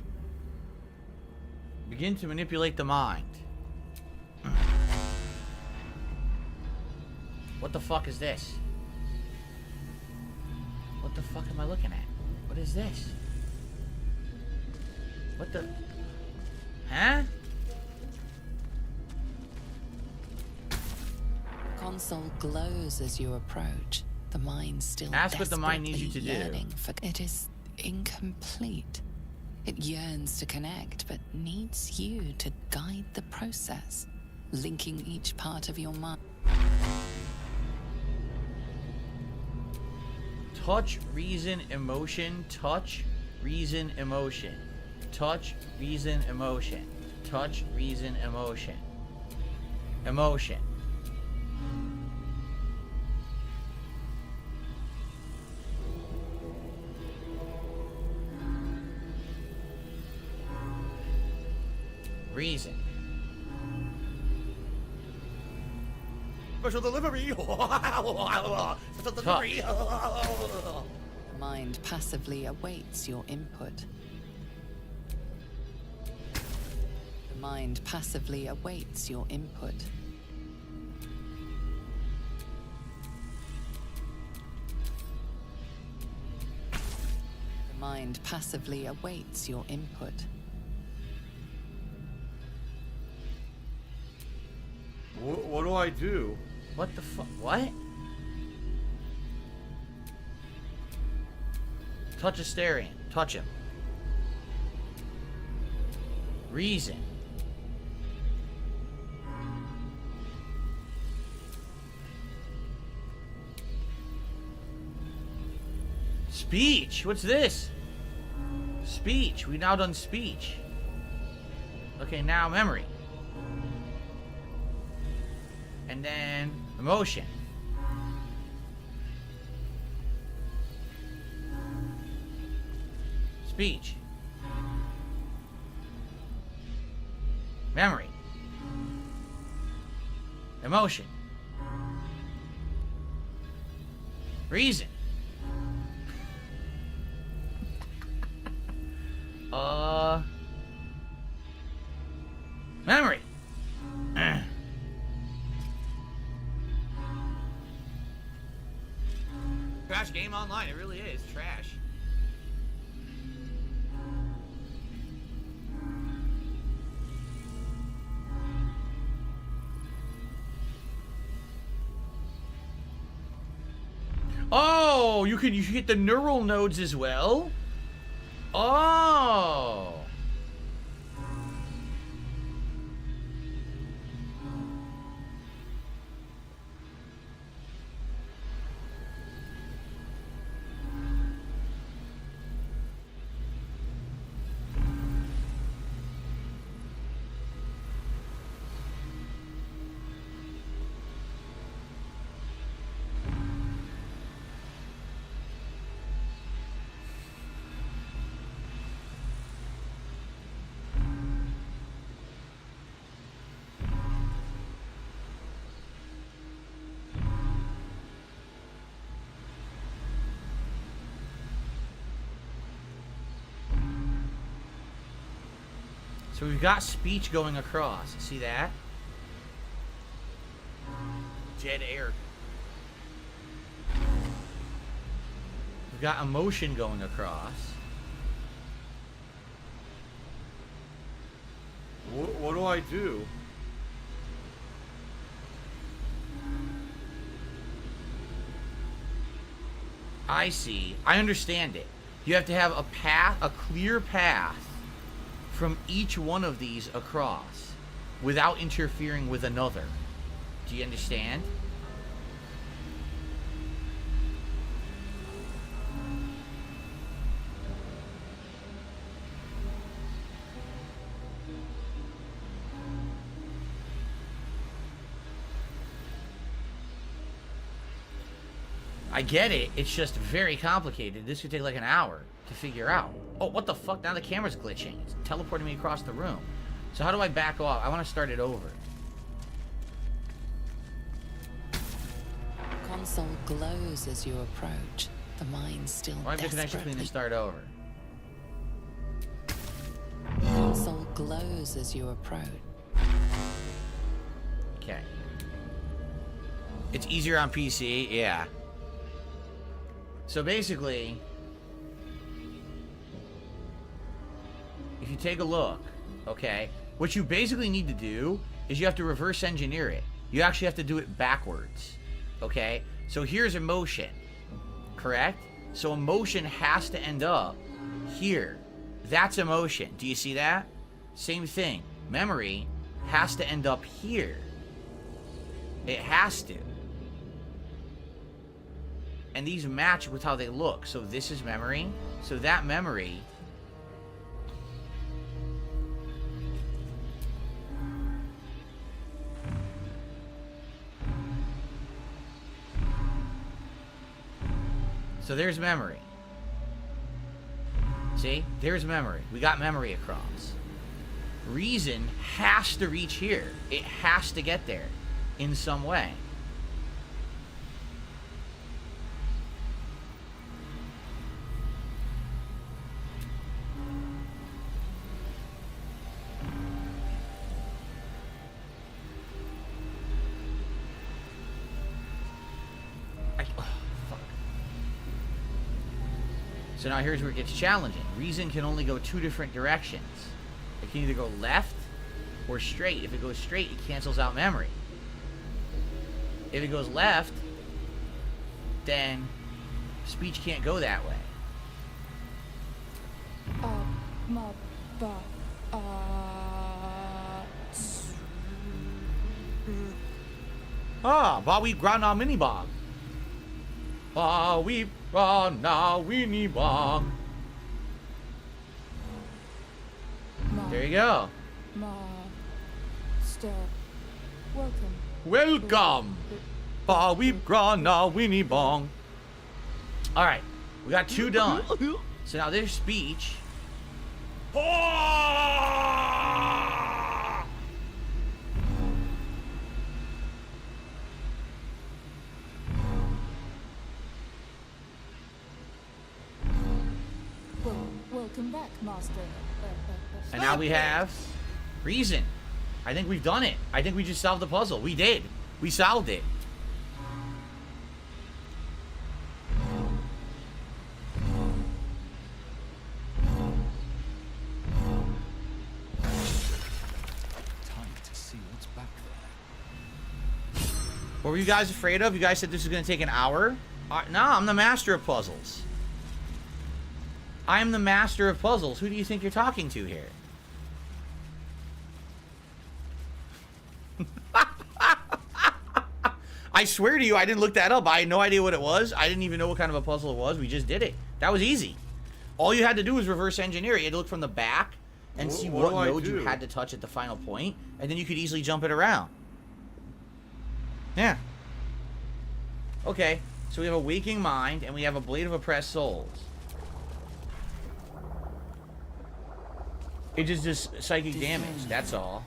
Begin to manipulate the mind. What the fuck is this? What the fuck am I looking at? What is this? What the... Huh? Console glows as you approach. The mind still Ask what the mind needs you to desperately do. yearning for. It is incomplete. It yearns to connect, but needs you to guide the process, linking each part of your mind. Touch, reason, emotion. Touch, reason, emotion. Touch, reason, emotion. Touch, reason, emotion. Emotion. Reason. Special delivery. Special delivery. The mind passively awaits your input. The mind passively awaits your input. The mind passively awaits your input. What do I do? What the fuck? What? Touch Asterion. Touch him. Reason. Speech. What's this? Speech. We've now done speech. Okay, now memory. And then emotion. Speech. Memory. Emotion. Reason. Memory. Trash game online, it really is trash. Oh, you can get the neural nodes as well? Oh. So we've got speech going across. See that? Dead air. We've got emotion going across. What do I do? I see. I understand it. You have to have a path, a clear path from each one of these across without interfering with another. Do you understand? I get it. It's just very complicated. This could take like an hour to figure out. Oh, what the fuck? Now the camera's glitching. It's teleporting me across the room. So how do I back off? I want to start it over. Console glows as you approach. The mind still Why have the connection clean and start over? Console glows as you approach. Okay. It's easier on PC? Yeah. So basically, if you take a look, okay, what you basically need to do is you have to reverse engineer it. You actually have to do it backwards, okay? So here's emotion, correct? So emotion has to end up here. That's emotion. Do you see that? Same thing. Memory has to end up here. It has to. And these match with how they look. So this is memory. So that memory so there's memory. See? There's memory. We got memory across. Reason has to reach here. It has to get there in some way. So now here's where it gets challenging. Reason can only go two different directions. It can either go left or straight. If it goes straight, it cancels out memory. If it goes left, then speech can't go that way. Bawi grana mini bog. Bawi grana winnie bog. There you go. Welcome. Welcome. Bawi grana winnie bong. All right, we got two done. So now there's speech. Welcome back, Master. And now we have reason. I think we've done it. I think we just solved the puzzle. We did. We solved it. Time to see what's back there. What were you guys afraid of? You guys said this was going to take an hour? No, I'm the master of puzzles. I'm the master of puzzles. Who do you think you're talking to here? I swear to you, I didn't look that up. I had no idea what it was. I didn't even know what kind of a puzzle it was. We just did it. That was easy. All you had to do was reverse engineer it. You had to look from the back and see what node you had to touch at the final point, and then you could easily jump it around. Yeah. Okay, so we have a waking mind, and we have a blade of oppressed souls. It just does psychic damage, that's all.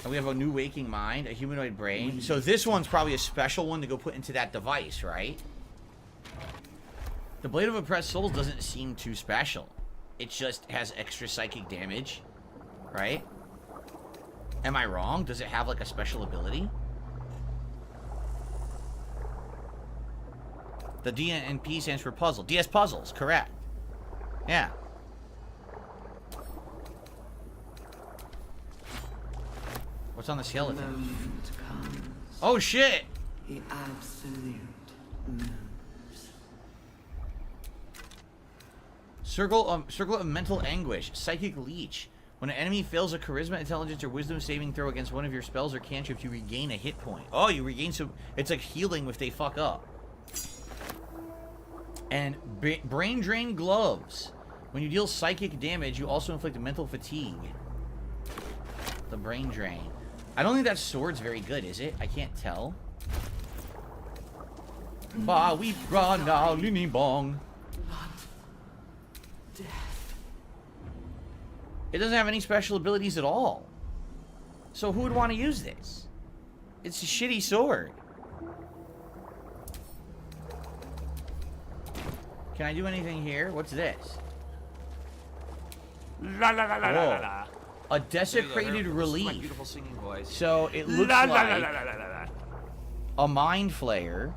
And we have a new waking mind, a humanoid brain. So this one's probably a special one to go put into that device, right? The Blade of Oppressed Souls doesn't seem too special. It just has extra psychic damage, right? Am I wrong? Does it have like a special ability? The D and P stands for puzzle. DS puzzles, correct. Yeah. What's on the skeleton? Oh shit! The absolute moves. Circle of mental anguish. Psychic leech. When an enemy fails a charisma, intelligence, or wisdom saving throw against one of your spells or cantrips, you regain a hit point. Oh, you regain some. It's like healing if they fuck up. And brain drain gloves. When you deal psychic damage, you also inflict mental fatigue. The brain drain. I don't think that sword's very good, is it? I can't tell. Ba we bra now lini bong. It doesn't have any special abilities at all. So who would want to use this? It's a shitty sword. Can I do anything here? What's this? La la la la la la la. A desecrated relief. My beautiful singing voice. So it looks like a mind flayer.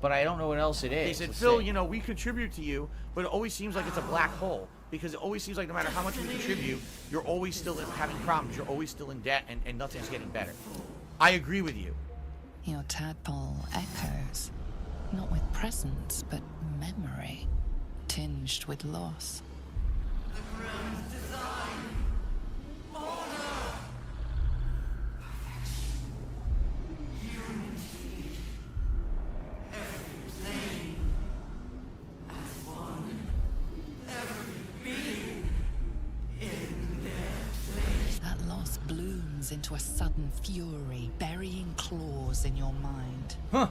But I don't know what else it is. They said, Let's Phil, see. you know, we contribute to you, but it always seems like it's a black hole. Because it always seems like no matter how much we contribute, you're always still having problems. You're always still in debt, and nothing's getting better. I agree with you. Your tadpole echoes, not with presence, but memory, tinged with loss. That loss blooms into a sudden fury, burying claws in your mind. Huh.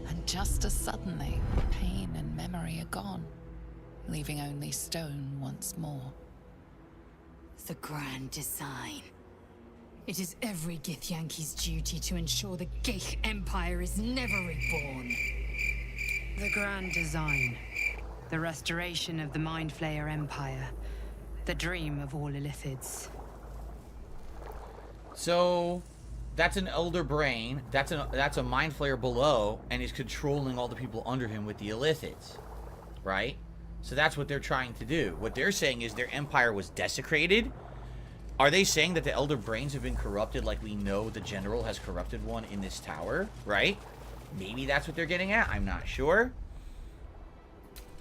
And just as suddenly, pain and memory are gone, leaving only stone once more. The grand design. It is every Githyanki's duty to ensure the Gith Empire is never reborn. The grand design. The restoration of the Mind Flayer Empire. The dream of all Illithids. So that's an elder brain. That's a mind flayer below, and he's controlling all the people under him with the Illithids, right? So that's what they're trying to do. What they're saying is their empire was desecrated. Are they saying that the elder brains have been corrupted, like we know the general has corrupted one in this tower, right? Maybe that's what they're getting at. I'm not sure.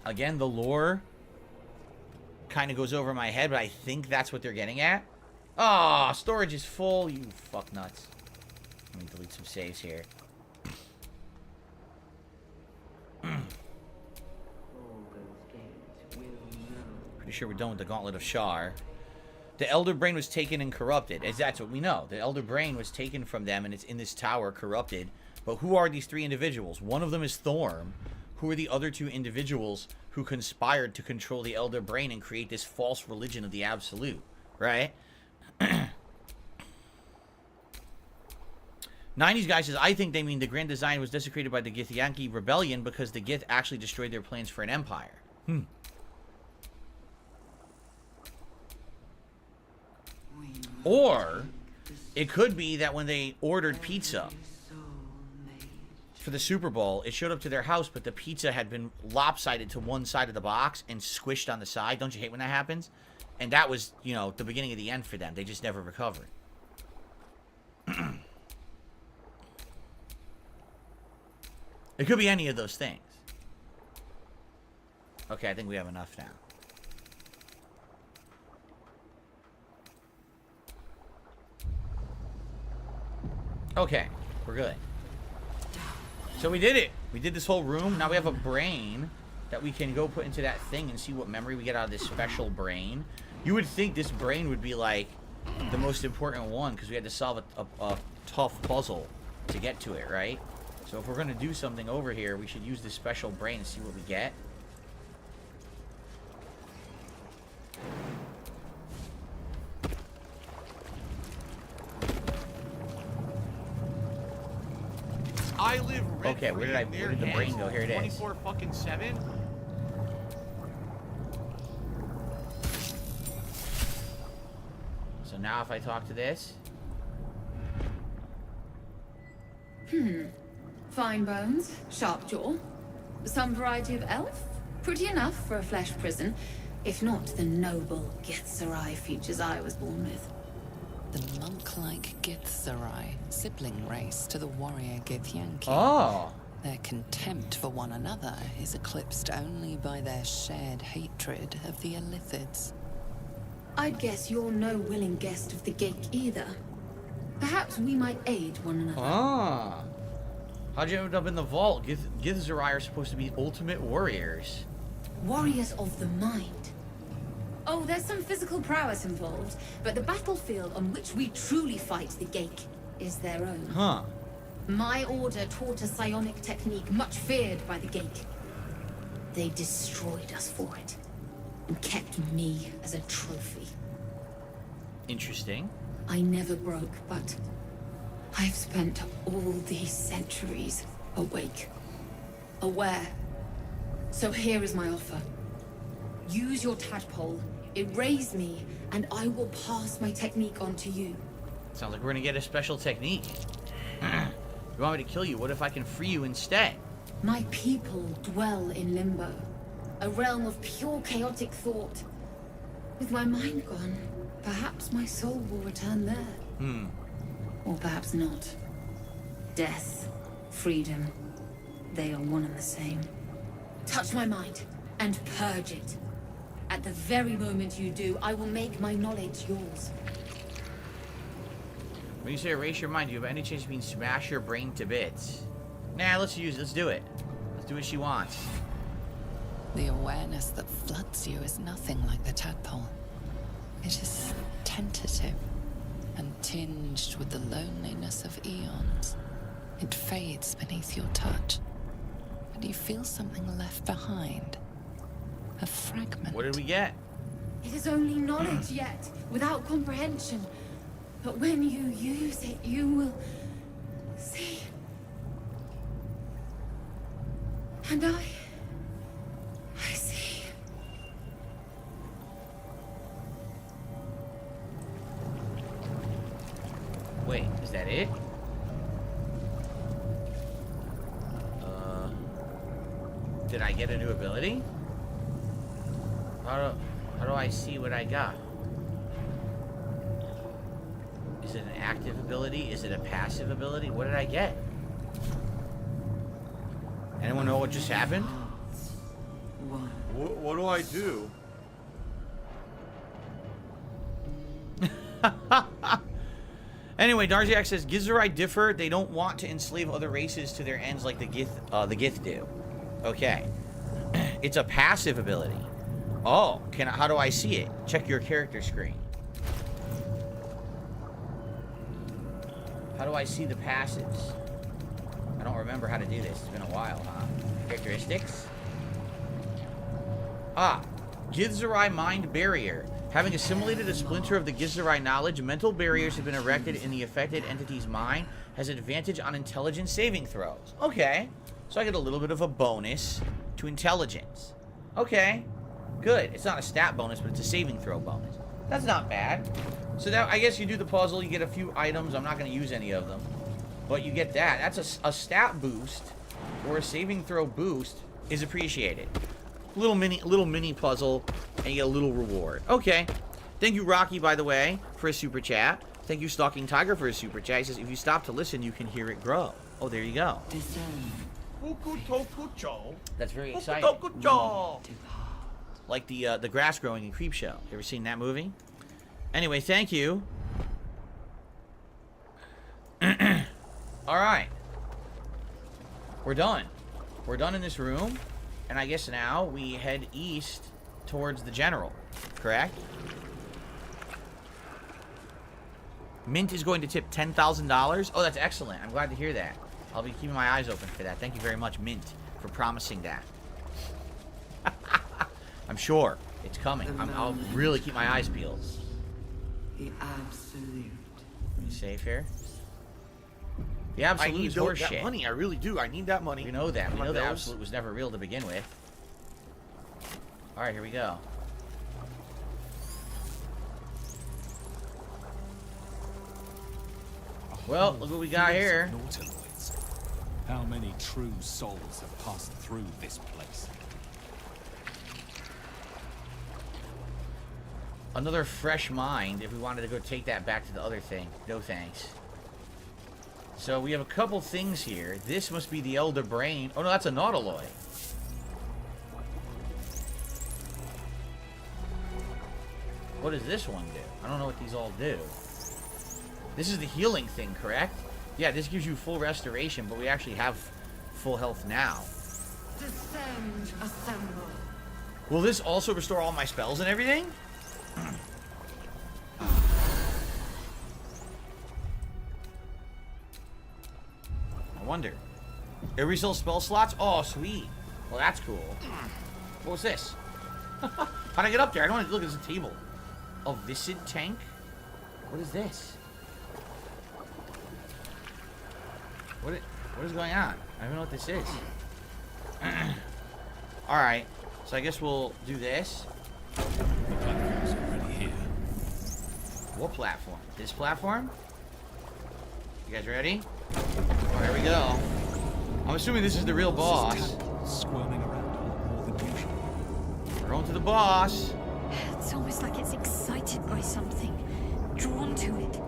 Again, the lore kind of goes over my head, but I think that's what they're getting at. Ah, oh, storage is full, you fuck nuts. Let me delete some saves here. Pretty sure we're done with the Gauntlet of Shar. The Elder Brain was taken and corrupted. As that's what we know. The Elder Brain was taken from them and it's in this tower corrupted. But who are these three individuals? One of them is Thorm. Who are the other two individuals who conspired to control the Elder Brain and create this false religion of the Absolute? Right? 90s guy says, I think they mean the grand design was desecrated by the Githyanki rebellion because the Gith actually destroyed their plans for an empire. Or it could be that when they ordered pizza for the Super Bowl, it showed up to their house, but the pizza had been lopsided to one side of the box and squished on the side. Don't you hate when that happens? And that was, you know, the beginning of the end for them. They just never recovered. It could be any of those things. Okay, I think we have enough now. Okay, we're good. So we did it. We did this whole room. Now we have a brain that we can go put into that thing and see what memory we get out of this special brain. You would think this brain would be like the most important one because we had to solve a tough puzzle to get to it, right? So if we're going to do something over here, we should use this special brain and see what we get. I live Okay, where did the brain go? Here it is. 24 fucking 7. now if I talk to this. Fine bones, sharp jaw. Some variety of elf? Pretty enough for a flesh prison, if not the noble Githzerai features I was born with. The monk-like Githzerai, sibling race to the warrior Githyanki. Oh. Their contempt for one another is eclipsed only by their shared hatred of the Illithids. I'd guess you're no willing guest of the Geik either. Perhaps we might aid one another. Ah. How'd you end up in the vault? Githzerai are supposed to be ultimate warriors. Warriors of the mind. Oh, there's some physical prowess involved, but the battlefield on which we truly fight the Geik is their own. Huh. My order taught a psionic technique much feared by the Geik. They destroyed us for it, and kept me as a trophy. Interesting. I never broke, but I've spent all these centuries awake, aware. So here is my offer. Use your tadpole, erase me, and I will pass my technique on to you. Sounds like we're gonna get a special technique. You want me to kill you? What if I can free you instead? My people dwell in limbo, a realm of pure chaotic thought. With my mind gone, perhaps my soul will return there. Or perhaps not. Death, freedom, they are one and the same. Touch my mind, and purge it. At the very moment you do, I will make my knowledge yours. When you say erase your mind, do you have any chance you can smash your brain to bits? Nah, let's do it. Let's do what she wants. The awareness that floods you is nothing like the tadpole. It is tentative and tinged with the loneliness of eons. It fades beneath your touch, but you feel something left behind. A fragment. What did we get? It is only knowledge yet, without comprehension. But when you use it, you will see. And I see. Wait, is that it? Did I get a new ability? How do I see what I got? Is it an active ability? Is it a passive ability? What did I get? Anyone know what just happened? What do I do? Anyway, Darziak says Githzerai differ. They don't want to enslave other races to their ends like the Gith do. Okay. It's a passive ability. Oh, how do I see it? Check your character screen. How do I see the passives? I don't remember how to do this. It's been a while, huh? Characteristics? Githzerai Mind Barrier. Having assimilated a splinter of the Githzerai knowledge, mental barriers have been erected in the affected entity's mind, has advantage on intelligence saving throws. Okay. So I get a little bit of a bonus to intelligence. Okay. Good. It's not a stat bonus, but it's a saving throw bonus. That's not bad. So now, I guess you do the puzzle, you get a few items. I'm not going to use any of them. But you get that. That's a stat boost or a saving throw boost is appreciated. Little mini puzzle, and you get a little reward. Okay. Thank you, Rocky, by the way, for a super chat. Thank you, Stalking Tiger, for a super chat. He says, if you stop to listen, you can hear it grow. Oh, there you go. That's very exciting. Like the grass growing in Creepshow. You ever seen that movie? Anyway, thank you. Alright. We're done. We're done in this room. And I guess now we head east towards the general. Correct? Mint is going to tip $10,000. Oh, that's excellent. I'm glad to hear that. I'll be keeping my eyes open for that. Thank you very much, Mint, for promising that. I'm sure it's coming. I'll really keep my eyes peeled. The absolute. Let me save here. The absolute is horse that shit. money. I really do. I need that money. We know that. We My know the bills. absolute was never real to begin with. All right, here we go. Well, look what we got here. Nautiloids. How many true souls have passed through this place? Another fresh mind if we wanted to go take that back to the other thing. No thanks. So we have a couple things here. This must be the Elder Brain. Oh no, that's a Nautiloid. What does this one do? I don't know what these all do. This is the healing thing, correct? Yeah, this gives you full restoration, but we actually have full health now. Descend, assemble. Will this also restore all my spells and everything? I wonder. It restills spell slots? Oh, sweet. Well, that's cool. What was this? How'd I get up there? I don't want to look at this table. A Viscid tank? What is this? What is going on? I don't know what this is. Alright. So I guess we'll do this. The platform's already here. What platform? This platform? You guys ready? Oh, here we go. I'm assuming this is the real boss. Squirming around a lot more than usual. We're going to the boss. It's almost like it's excited by something, drawn to it.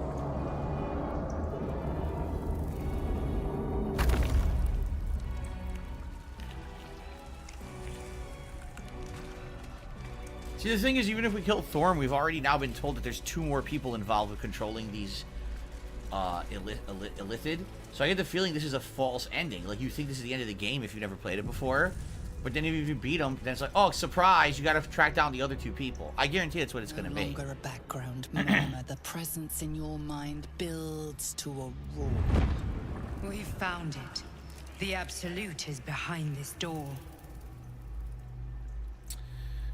See, the thing is, even if we kill Thorm, we've already now been told that there's 2 more people involved with controlling these Illithid. So I get the feeling this is a false ending. Like, you think this is the end of the game if you've never played it before. But then if you beat them, then it's like, oh, surprise, you gotta track down the other 2 people. I guarantee that's what it's gonna be. No longer a background murmur. The presence in your mind builds to a roar. We've found it. The Absolute is behind this door.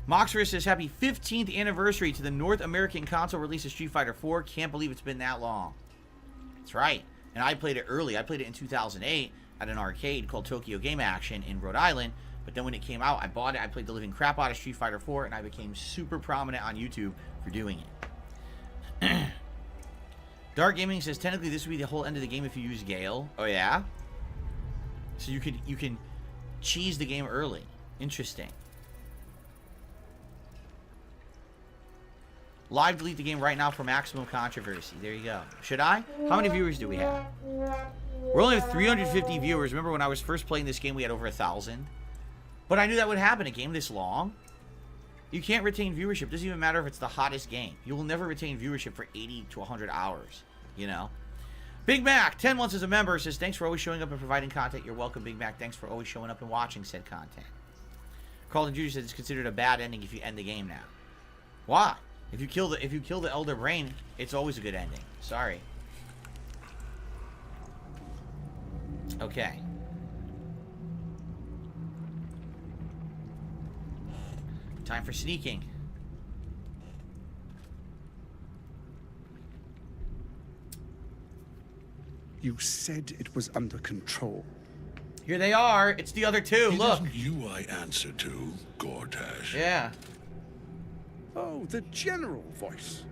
Moxer says, happy 15th anniversary to the North American console release of Street Fighter 4. Can't believe it's been that long. That's right. And I played it early. I played it in 2008 at an arcade called Tokyo Game Action in Rhode Island. But then when it came out, I bought it. I played the living crap out of Street Fighter 4, and I became super prominent on YouTube for doing it. Dark Gaming says, technically this would be the whole end of the game if you use Gale. Oh, yeah? So you can cheese the game early. Interesting. Live delete the game right now for maximum controversy. There you go. Should I? How many viewers do we have? We're only at 350 viewers. Remember when I was first playing this game, we had over 1,000? But I knew that would happen. A game this long. You can't retain viewership. Doesn't even matter if it's the hottest game. You will never retain viewership for 80 to 100 hours. You know? Big Mac, 10 months as a member, says, thanks for always showing up and providing content. You're welcome, Big Mac. Thanks for always showing up and watching said content. Carlton Jr. says it's considered a bad ending if you end the game now. Why? If you kill the Elder Brain, it's always a good ending. Sorry. Okay. Time for sneaking. You said it was under control. Here they are. It's the other 2. Look. It isn't you I answer to, Gortash. Yeah. Oh, the general voice.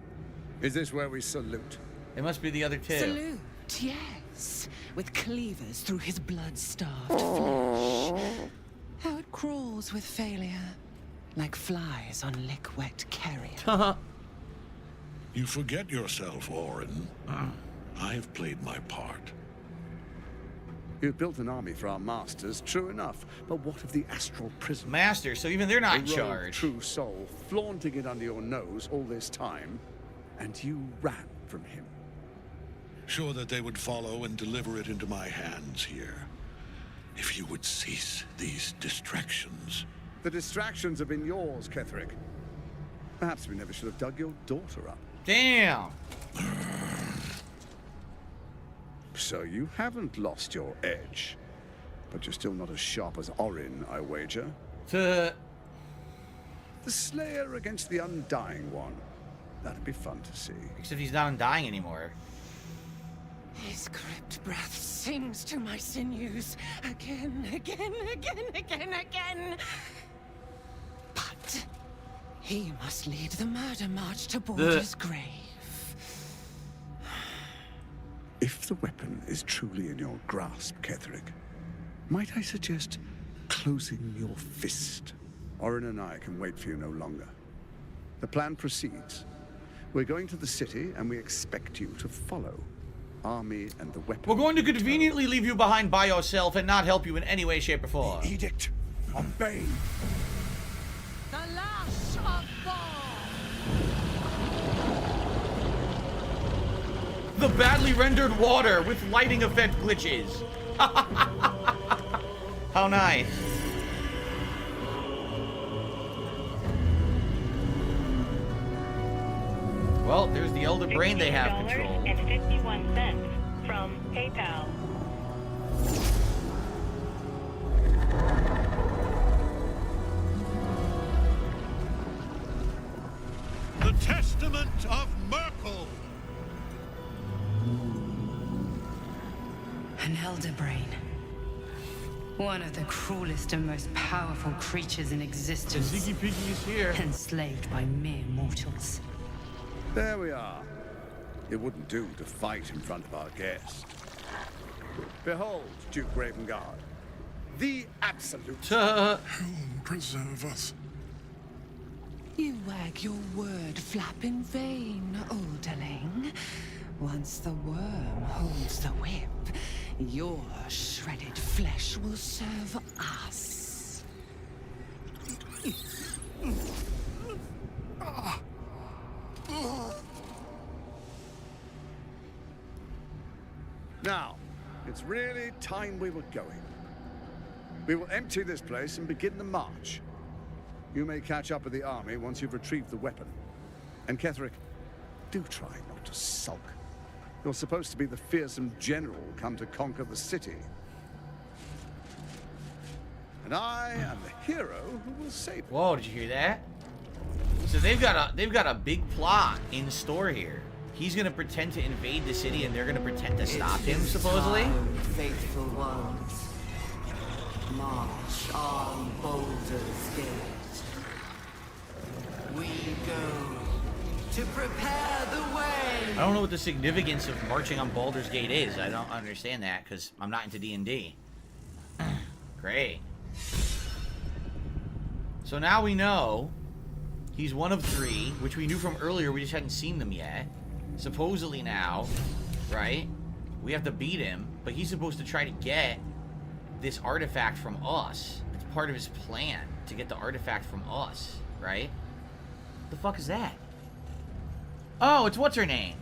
Is this where we salute? It must be the other 2. Salute, yes. With cleavers through his blood-starved flesh. How it crawls with failure. Like flies on lick-wet carrion. You forget yourself, Orin. I've played my part. You built an army for our masters, true enough. But what of the astral prison? Master, so even they're not in rogue charge. True soul, flaunting it under your nose all this time, and you ran from him. Sure that they would follow and deliver it into my hands here. If you would cease these distractions. The distractions have been yours, Ketherick. Perhaps we never should have dug your daughter up. Damn! So you haven't lost your edge. But you're still not as sharp as Orin, I wager. The Slayer against the Undying One. That'd be fun to see. Except he's not undying anymore. His crypt breath sings to my sinews. Again, again, again, again, again. But he must lead the murder march to Baldur's grave. If the weapon is truly in your grasp, Ketherick, might I suggest closing your fist? Orin and I can wait for you no longer. The plan proceeds. We're going to the city, and we expect you to follow. Army and the weapon. We're going to conveniently leave you behind by yourself and not help you in any way, shape, or form. The edict of Bane. The lash of Thor! The badly rendered water with lighting effect glitches. How nice. Well, there's the Elder Brain they have control. $52.51 from PayPal. The Testament of Merkel. An elder brain. One of the cruelest and most powerful creatures in existence. Ziggy Piggy is here. Enslaved by mere mortals. There we are. It wouldn't do to fight in front of our guest. Behold, Duke Ravengard. The absolute. Whom preserve us? You wag your word flap in vain, olderling. Once the worm holds the whip, your shredded flesh will serve us. Now, it's really time we were going. We will empty this place and begin the march. You may catch up with the army once you've retrieved the weapon. And Ketherick, do try not to sulk. You're supposed to be the fearsome general come to conquer the city. And I am the hero who will save it. Whoa, did you hear that? So they've got a big plot in store here. He's gonna pretend to invade the city and they're gonna pretend to stop him, supposedly? Time, faithful ones. March on Baldur's Gate. We go to prepare the way. I don't know what the significance of marching on Baldur's Gate is. I don't understand that because I'm not into D&D. Great. So now we know he's one of 3, which we knew from earlier. We just hadn't seen them yet. Supposedly now, right? We have to beat him, but he's supposed to try to get this artifact from us. It's part of his plan to get the artifact from us, right? What the fuck is that? Oh, it's what's her name?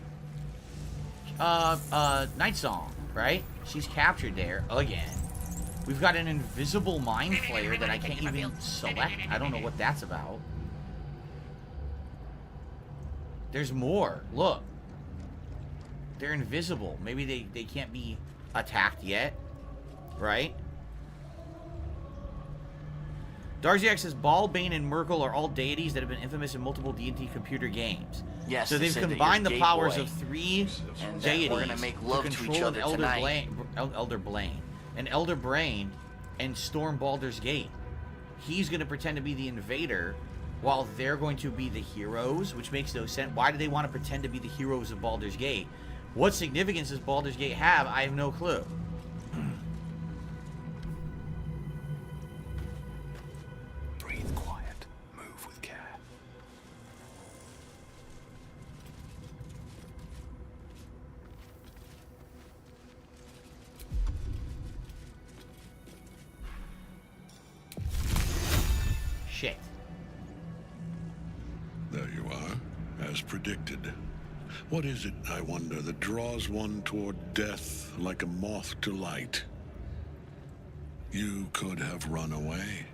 Night Song, right? She's captured there again. We've got an invisible mind flayer that I can't even select. I don't know what that's about. There's more. Look. They're invisible. Maybe they can't be attacked yet. Right? Darziak says Bane and Merkel are all deities that have been infamous in multiple D&D computer games. Yes, so they they've said that combined you're the gay powers boy. of 3 And deities we're gonna make love to control each other tonight. an Elder Brain, and storm Baldur's Gate. He's going to pretend to be the invader while they're going to be the heroes, which makes no sense. Why do they want to pretend to be the heroes of Baldur's Gate? What significance does Baldur's Gate have? I have no clue. Breathe quiet. Move with care. Shit. There you are, as predicted. What is it, I wonder, that draws one toward death like a moth to light? You could have run away,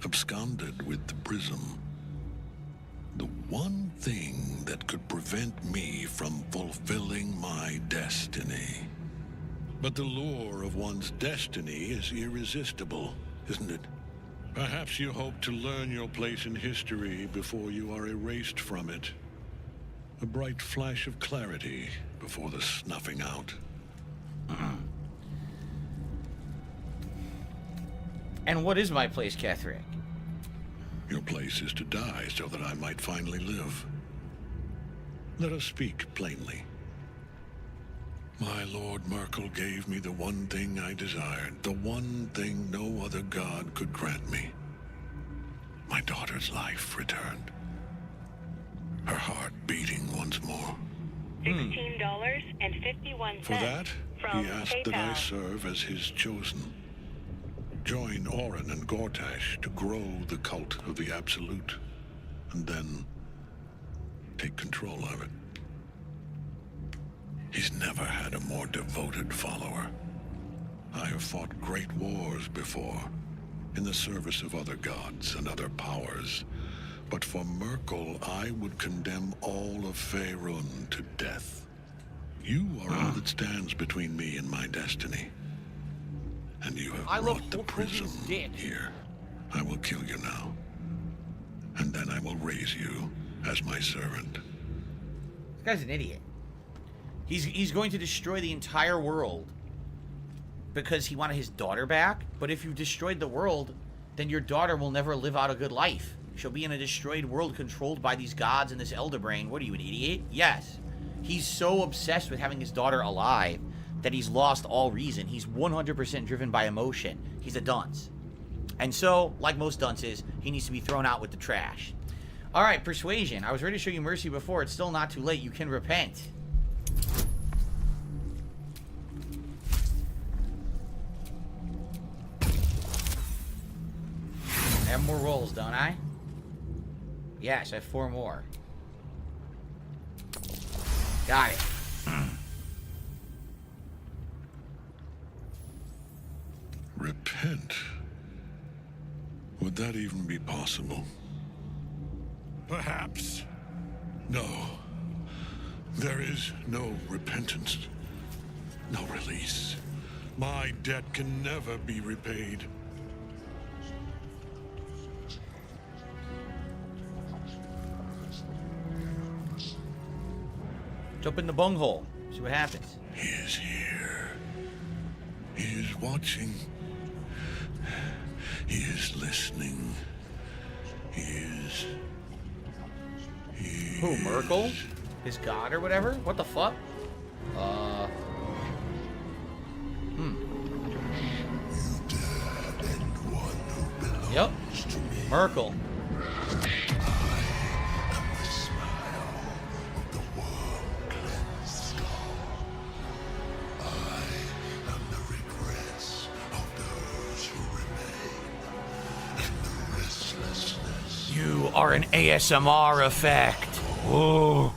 absconded with the prism. The one thing that could prevent me from fulfilling my destiny. But the lure of one's destiny is irresistible, isn't it? Perhaps you hope to learn your place in history before you are erased from it. A bright flash of clarity before the snuffing out. And what is my place, Ketherick? Your place is to die so that I might finally live. Let us speak plainly. My Lord Merkel gave me the one thing I desired, the one thing no other god could grant me. My daughter's life returned. Her heart beating once more. $16.51 For that, from he asked PayPal. that I serve as his chosen. Join Orin and Gortash to grow the cult of the Absolute, and then take control of it. He's never had a more devoted follower. I have fought great wars before, in the service of other gods and other powers. But for Merkel, I would condemn all of Faerun to death. You are all that stands between me and my destiny. And you have brought the prism here. I will kill you now. And then I will raise you as my servant. This guy's an idiot. He's going to destroy the entire world because he wanted his daughter back. But if you destroyed the world, then your daughter will never live out a good life. She'll be in a destroyed world controlled by these gods and this elder brain. What are you, an idiot? Yes. He's so obsessed with having his daughter alive that he's lost all reason. He's 100% driven by emotion. He's a dunce. And so, like most dunces, he needs to be thrown out with the trash. All right, persuasion. I was ready to show you mercy before. It's still not too late. You can repent. I have more rolls, don't I? Yes, I have 4 more. Got it. Repent? Would that even be possible? Perhaps. No. There is no repentance. No release. My debt can never be repaid. Jump in the bunghole. See what happens. He is here. He is watching. He is listening. Who, Merkel? His god or whatever? What the fuck? Yep. Merkel. You are an ASMR effect. Whoa.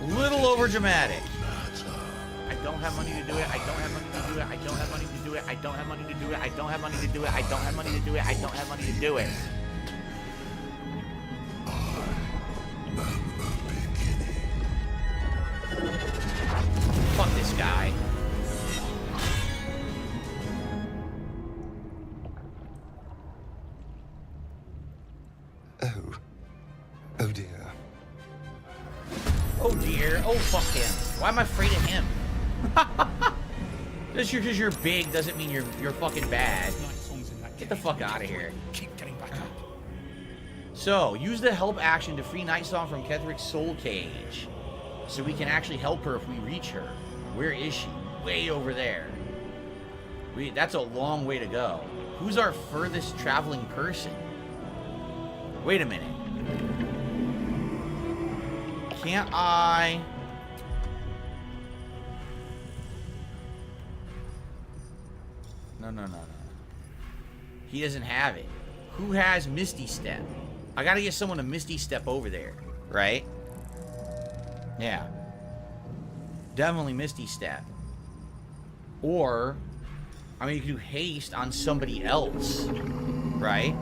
Little over dramatic. I don't have money to do it. I don't have money to do it. I don't have money to do it. I don't have money to do it. I don't have money to do it. I don't have money to do it. I don't have money to do it. Fuck this guy. Oh dear. Oh dear. Oh fuck him. Why am I afraid of him? Just because you're big doesn't mean you're fucking bad. Get the fuck out of here. Keep getting back up. So, use the help action to free Night Song from Ketherick's soul cage. So we can actually help her if we reach her. Where is she? Way over there. That's a long way to go. Who's our furthest traveling person? Wait a minute. Can't I... No. He doesn't have it. Who has Misty Step? I gotta get someone to Misty Step over there, right? Yeah. Definitely Misty Step. Or, I mean, you can do haste on somebody else, right?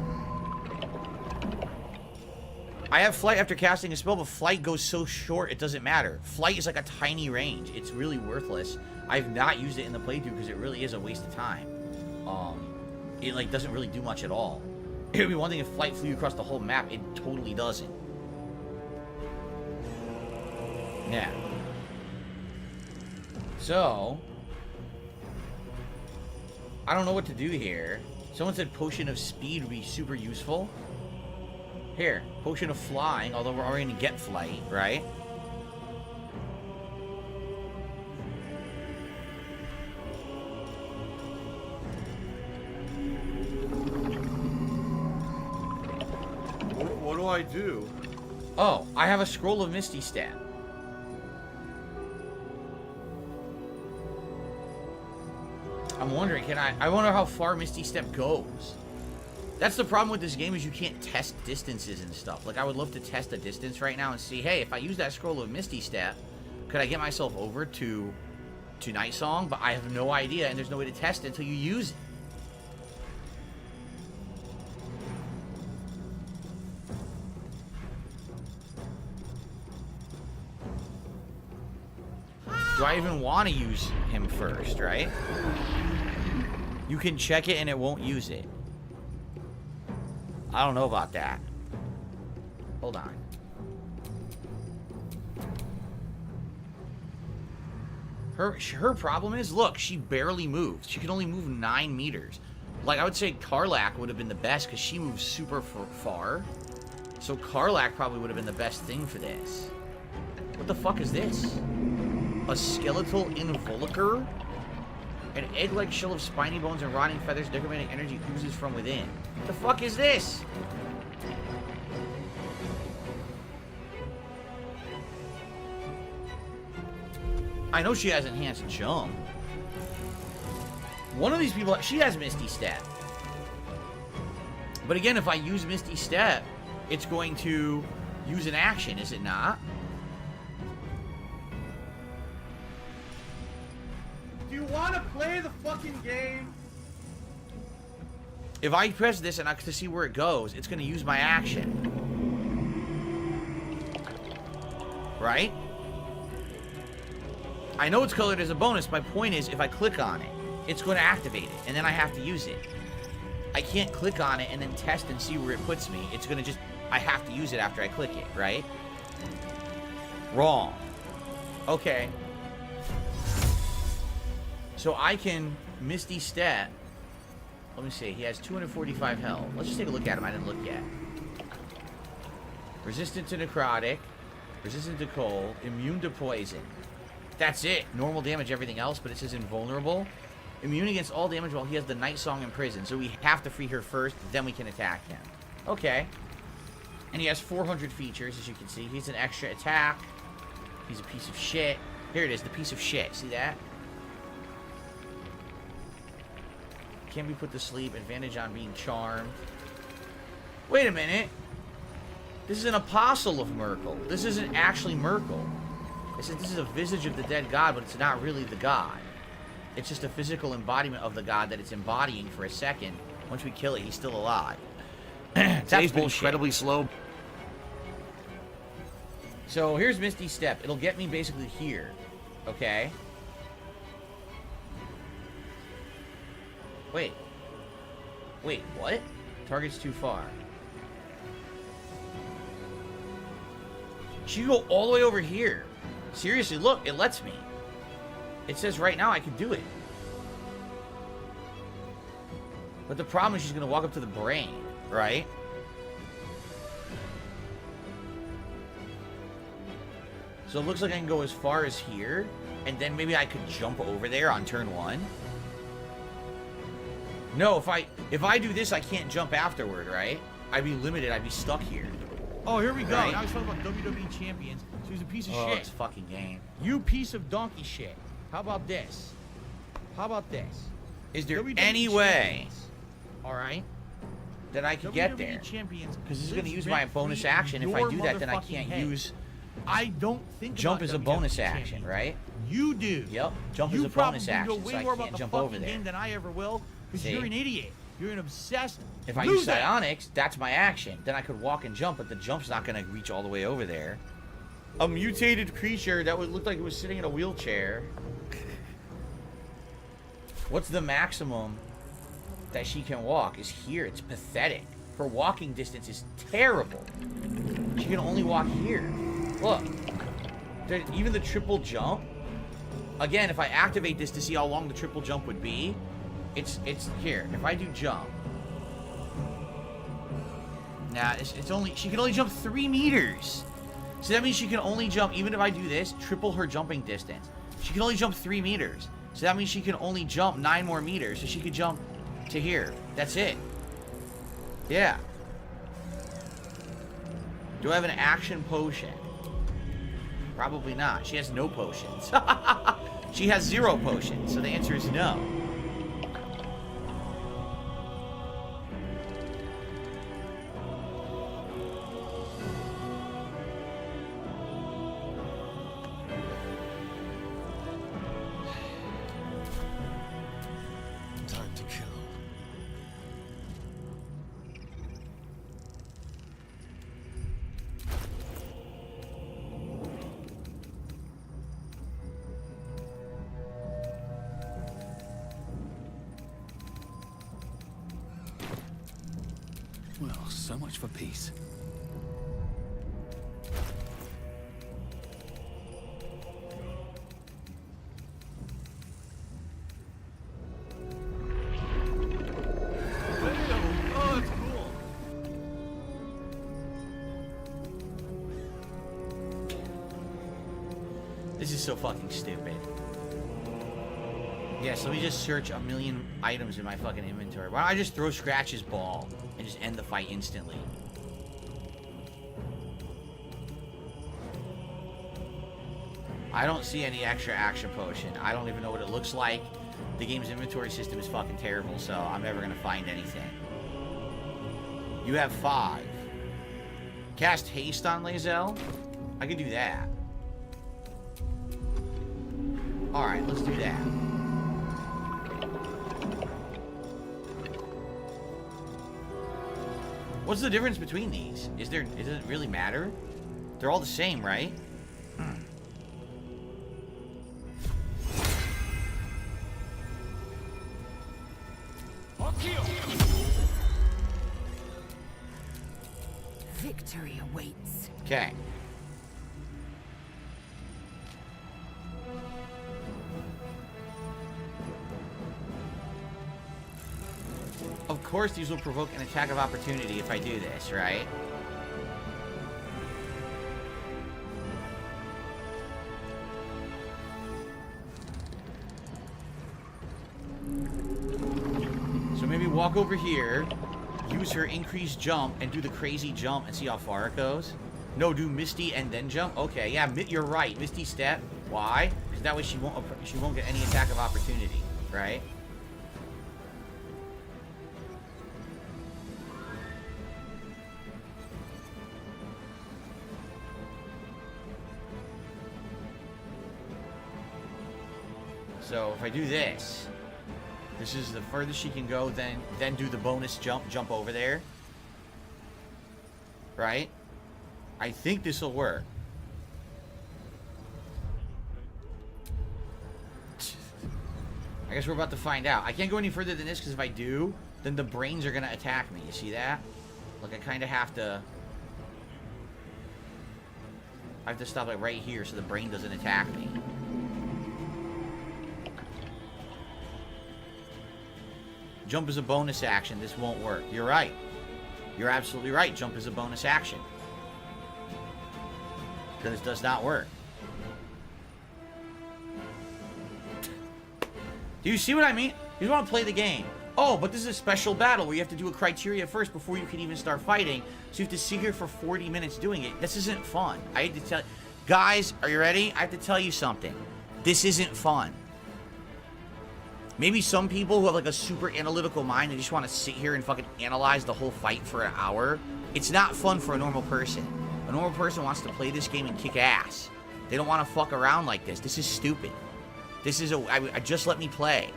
I have flight after casting a spell, but flight goes so short, it doesn't matter. Flight is like a tiny range. It's really worthless. I've not used it in the playthrough because it really is a waste of time. it like doesn't really do much at all. It would be one thing if flight flew across the whole map. It totally doesn't. Yeah. So, I don't know what to do here. Someone said potion of speed would be super useful. Here, potion of flying, although we're already gonna get flight, right? What do I do? Oh, I have a scroll of Misty Step. I'm wondering, I wonder how far Misty Step goes. That's the problem with this game, is you can't test distances and stuff. Like, I would love to test a distance right now and see, hey, if I use that scroll of Misty Step, could I get myself over to Night Song? But I have no idea, and there's no way to test it until you use it. Do I even want to use him first, right? You can check it and it won't use it. I don't know about that. Hold on. Her problem is, look, she barely moves. She can only move 9 meters. Like, I would say Karlach would have been the best because she moves super far. So Karlach probably would have been the best thing for this. What the fuck is this? A skeletal involucre? An egg-like shell of spiny bones and rotting feathers, necromantic energy oozes from within. What the fuck is this? I know she has enhanced jump. One of these people, she has Misty Step. But again, if I use Misty Step, it's going to use an action, is it not? Do you want to play the fucking game? If I press this and to see where it goes, it's going to use my action. Right? I know it's colored as a bonus. My point is, if I click on it, it's going to activate it, and then I have to use it. I can't click on it and then test and see where it puts me. It's going to just, I have to use it after I click it, right? Wrong. Okay. So I can Misty Step. Let me see. He has 245 health. Let's just take a look at him. I didn't look yet. Resistant to necrotic. Resistant to cold. Immune to poison. That's it. Normal damage, everything else, but it says invulnerable. Immune against all damage while he has the Night Song in prison. So we have to free her first, then we can attack him. Okay. And he has 400 features, as you can see. He's an extra attack. He's a piece of shit. Here it is, the piece of shit. See that? Can be put to sleep. Advantage on being charmed. Wait a minute. This is an apostle of Merkel. This isn't actually Merkel. It says this is a visage of the dead god, but it's not really the god. It's just a physical embodiment of the god that it's embodying for a second. Once we kill it, he's still alive. Today's been incredibly slow. So here's Misty Step. It'll get me basically here. Okay. Wait. Wait, what? Target's too far. She can go all the way over here. Seriously, look, it lets me. It says right now I can do it. But the problem is she's going to walk up to the brain, right? So it looks like I can go as far as here, and then maybe I could jump over there on turn 1. No, if I do this, I can't jump afterward, right? I'd be limited. I'd be stuck here. Oh, here we go. Right? Now he's talking about WWE champions. So he's a piece of Oh, shit. it's a fucking game. You piece of donkey shit. How about this? How about this? Is there WWE any way, champions, all right, that I could get there? Champions Because this is going to lives use my rent bonus free action. in If I your do that, then I motherfucking can't head. use I don't think jump about as a WWE bonus champions. action, right? You do. Yep, jump you is a bonus probably action, know way so I more can't about jump the over fucking there. game than I ever will. Because See? you're an idiot. You're an obsessed If I use loser. psionics, that's my action. Then I could walk and jump, but the jump's not going to reach all the way over there. A mutated creature that would look like it was sitting in a wheelchair. What's the maximum that she can walk is here. It's pathetic. Her walking distance is terrible. She can only walk here. Look. Even the triple jump. Again, if I activate this to see how long the triple jump would be, it's here. If I do jump. Nah, it's only, she can only jump 3 meters. So that means she can only jump, even if I do this, triple her jumping distance. She can only jump 3 meters. So that means she can only jump 9 more meters. So she could jump to here. That's it. Yeah. Do I have an action potion? Probably not. She has no potions. She has 0 potions. So the answer is no. Time to kill. Well, so much for peace. Oh, that's cool. This is so fucking stupid. Yes, let me just search a million items in my fucking inventory. Why don't I just throw Scratch's ball and just end the fight instantly? I don't see any extra action potion. I don't even know what it looks like. The game's inventory system is fucking terrible, so I'm never gonna find anything. You have 5. Cast haste on Lae'zel? I can do that. Alright, let's do that. What's the difference between these? Does it really matter? They're all the same, right? Victory awaits. Okay. Of course, these will provoke an attack of opportunity if I do this, right? So maybe walk over here, use her increased jump, and do the crazy jump and see how far it goes. No, do Misty and then jump. Okay, yeah, you're right. Misty step. Why? Because that way she won't get any attack of opportunity, right? So if I do this, this is the furthest she can go, then do the bonus jump over there. Right? I think this will work. I guess we're about to find out. I can't go any further than this because if I do, then the brains are going to attack me. You see that? Like I kind of have to... I have to stop like right here so the brain doesn't attack me. Jump is a bonus action. This won't work. You're right. You're absolutely right. Jump is a bonus action. This does not work. Do you see what I mean? You want to play the game. Oh, but this is a special battle where you have to do a criteria first before you can even start fighting. So you have to sit here for 40 minutes doing it. This isn't fun. I had to tell... Guys, are you ready? I have to tell you something. This isn't fun. Maybe some people who have like a super analytical mind and just want to sit here and fucking analyze the whole fight for an hour. It's not fun for a normal person. A normal person wants to play this game and kick ass. They don't want to fuck around like this. This is stupid. This is just let me play.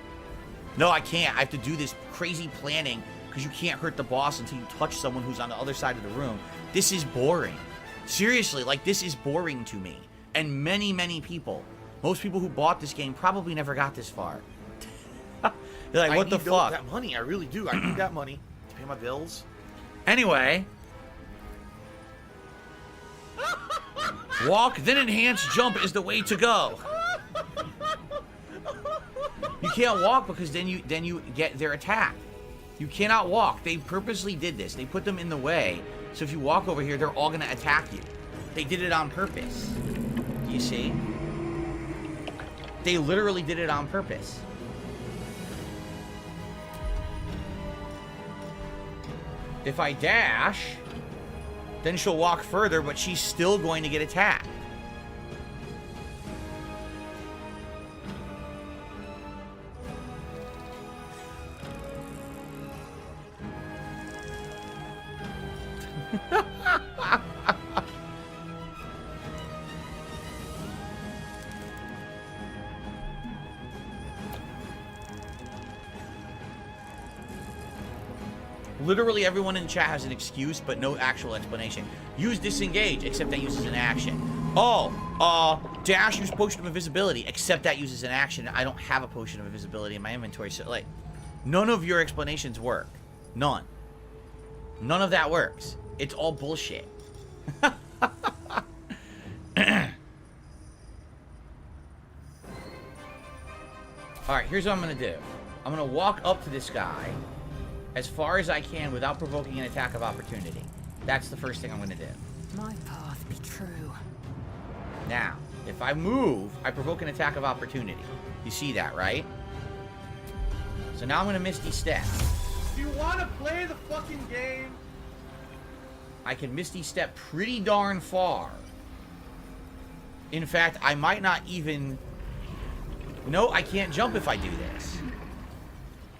No, I can't. I have to do this crazy planning because you can't hurt the boss until you touch someone who's on the other side of the room. This is boring. Seriously, like this is boring to me. And many, many people, most people who bought this game probably never got this far. They're like, what the fuck? That money, I really do. I need that money to pay my bills. Anyway. Walk, then enhance jump is the way to go. You can't walk because then you get their attack. You cannot walk. They purposely did this. They put them in the way. So if you walk over here, they're all going to attack you. They did it on purpose. You see? They literally did it on purpose. If I dash, then she'll walk further, but she's still going to get attacked. Literally everyone in chat has an excuse, but no actual explanation. Use disengage, except that uses an action. Oh, dash, use potion of invisibility, except that uses an action. I don't have a potion of invisibility in my inventory, so like, none of your explanations work. None. None of that works. It's all bullshit. Alright, here's what I'm gonna do. I'm gonna walk up to this guy as far as I can without provoking an attack of opportunity. That's the first thing I'm gonna do. My path be true. Now, if I move, I provoke an attack of opportunity. You see that, right? So now I'm gonna Misty Step. Do you want to play the fucking game? I can Misty Step pretty darn far. In fact, I might not even... No, I can't jump if I do this.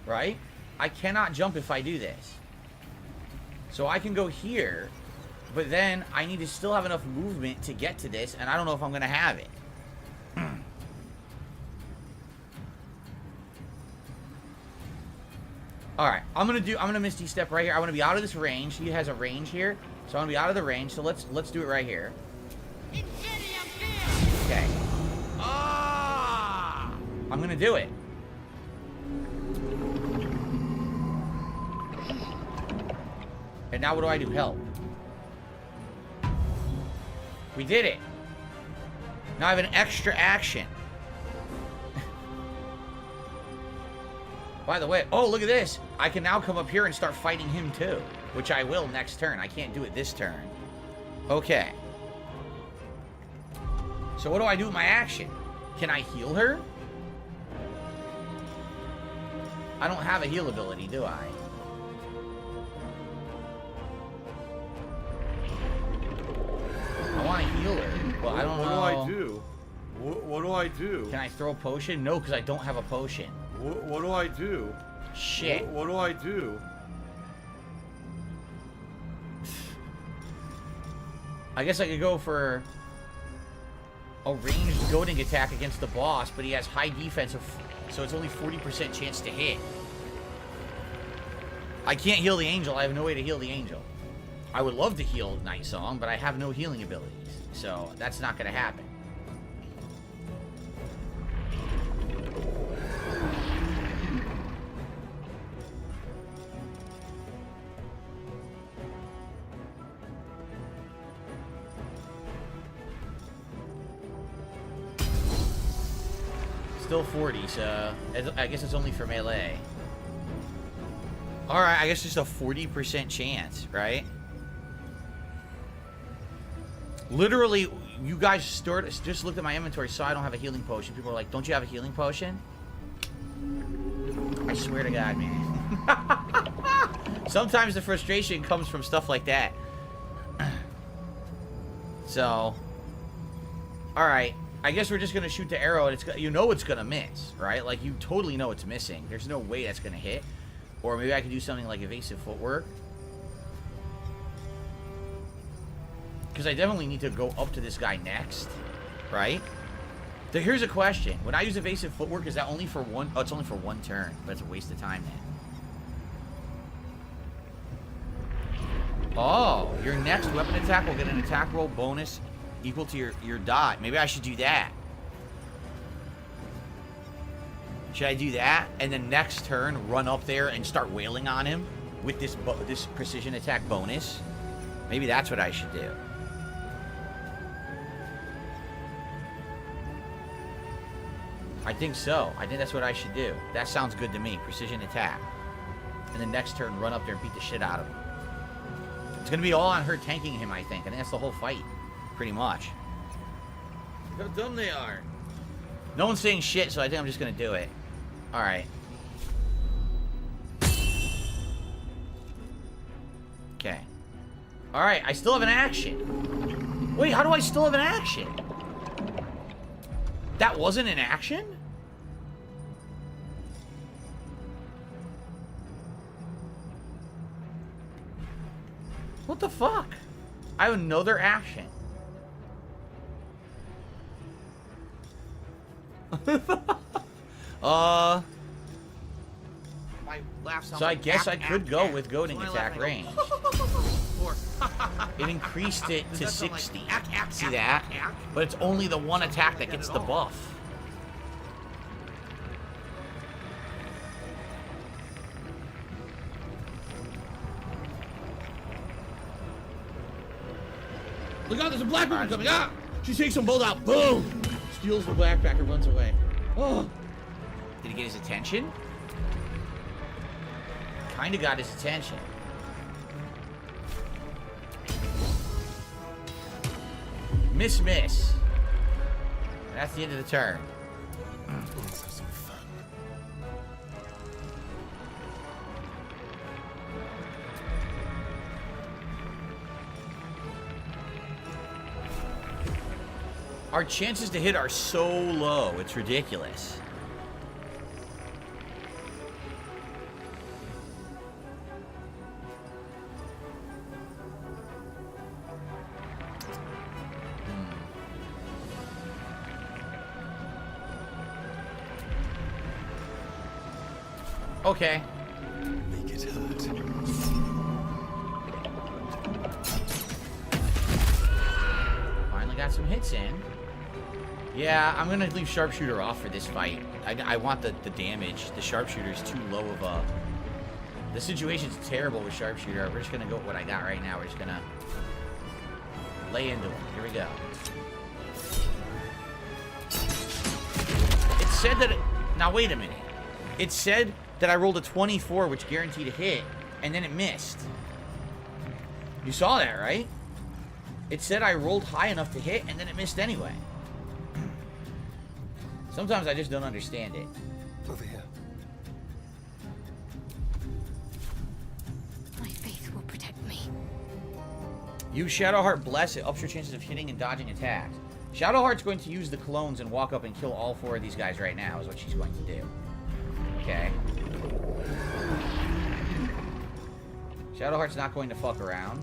Right? I cannot jump if I do this. So I can go here, but then I need to still have enough movement to get to this, and I don't know if I'm going to have it. Alright, I'm gonna Misty Step right here. I want to be out of this range. He has a range here, so I want to be out of the range. So let's do it right here. Okay. I'm gonna do it. And now what do I do? Help. We did it. Now I have an extra action. By the way, oh, look at this. I can now come up here and start fighting him too, which I will next turn. I can't do it this turn. Okay. So what do I do with my action? Can I heal her? I don't have a heal ability, do I? I want to heal her, but I don't know. What do I do? What do I do? Can I throw a potion? No, because I don't have a potion. What do I do? Shit. What do I do? I guess I could go for a ranged goading attack against the boss, but he has high defense, so it's only 40% chance to hit. I can't heal the angel. I have no way to heal the angel. I would love to heal Night Song, but I have no healing abilities, so that's not going to happen. Still 40, so I guess it's only for melee. Alright, I guess just a 40% chance, right? Literally, you guys just looked at my inventory, saw I don't have a healing potion. People are like, don't you have a healing potion? I swear to God, man. Sometimes the frustration comes from stuff like that. So, alright. I guess we're just going to shoot the arrow, and you know it's going to miss, right? Like, you totally know it's missing. There's no way that's going to hit. Or maybe I could do something like evasive footwork. Because I definitely need to go up to this guy next, right? So here's a question. When I use evasive footwork, is that only for one? Oh, it's only for one turn. But it's a waste of time then. Oh, your next weapon attack will get an attack roll bonus equal to your dot. Maybe I should do that. Should I do that? And then next turn, run up there and start wailing on him with this precision attack bonus? Maybe that's what I should do. I think so. I think that's what I should do. That sounds good to me. Precision attack. And then next turn, run up there and beat the shit out of him. It's going to be all on her tanking him, I think. I think that's the whole fight. Pretty much. Look how dumb they are. No one's saying shit, so I think I'm just going to do it. Alright. Okay. Alright, I still have an action. Wait, how do I still have an action? That wasn't an action? What the fuck? I have another action. So I guess I could go with goading attack range. It increased it to 60. See that? But it's only the one attack that gets the buff. Look out, there's a black woman coming out! She takes them both out. Boom! Steals the backpack and runs away. Oh. Did he get his attention? Kinda got his attention. Miss. That's the end of the turn. Let's have some fun. Our chances to hit are so low, it's ridiculous. Okay. Make it hurt. Finally got some hits in. Yeah, I'm gonna leave sharpshooter off for this fight. I want the damage. The sharpshooter's too low of a... The situation's terrible with sharpshooter. We're just gonna go with what I got right now. We're just gonna lay into him. Here we go. It said that... Now, wait a minute. It said that I rolled a 24, which guaranteed a hit, and then it missed. You saw that, right? It said I rolled high enough to hit, and then it missed anyway. Sometimes I just don't understand it. Over here. My faith will protect me. Use Shadowheart Bless. It ups your chances of hitting and dodging attacks. Shadowheart's going to use the clones and walk up and kill all 4 of these guys right now, is what she's going to do. Okay. Shadowheart's not going to fuck around.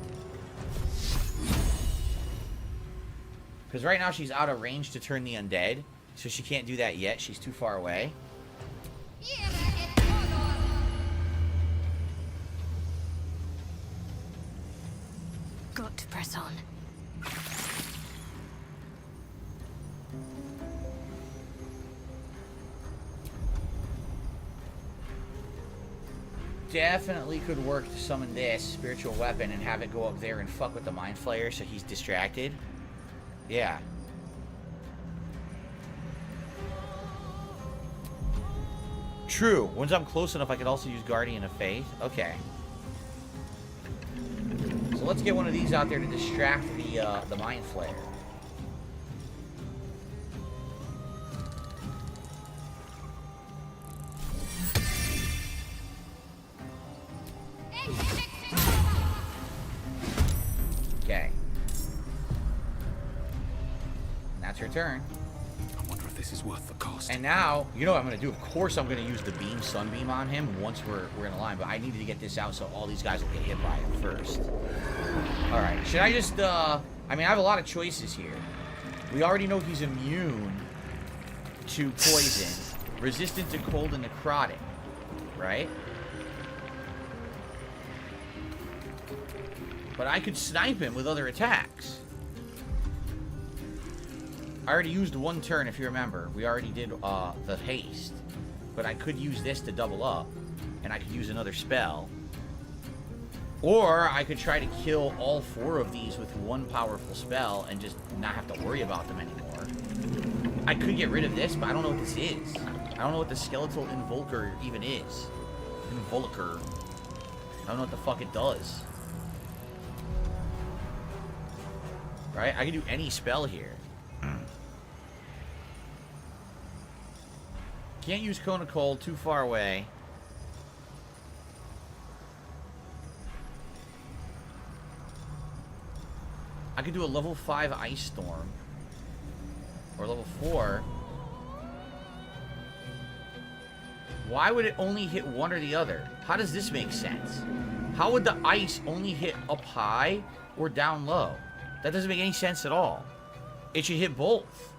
Because right now she's out of range to turn the undead. So she can't do that yet. She's too far away. Got to press on. Definitely could work to summon this spiritual weapon and have it go up there and fuck with the Mind Flayer so he's distracted. Yeah. True. Once I'm close enough, I could also use Guardian of Faith. Okay. So let's get one of these out there to distract the Mind Flayer. Okay. And that's her turn. I wonder if this is worth the cost. And now, you know what I'm going to do? Of course I'm going to use the beam, sunbeam on him once we're in a line. But I needed to get this out so all these guys will get hit by it first. Alright, should I just, I mean, I have a lot of choices here. We already know he's immune to poison, resistant to cold and necrotic, right? But I could snipe him with other attacks. I already used one turn, if you remember. We already did the haste. But I could use this to double up. And I could use another spell. Or I could try to kill all 4 of these with one powerful spell and just not have to worry about them anymore. I could get rid of this, but I don't know what this is. I don't know what the skeletal invoker even is. Invoker. I don't know what the fuck it does. Right? I can do any spell here. Can't use Cone of Cold, too far away. I could do a level 5 Ice Storm. Or level 4. Why would it only hit one or the other? How does this make sense? How would the ice only hit up high or down low? That doesn't make any sense at all. It should hit both.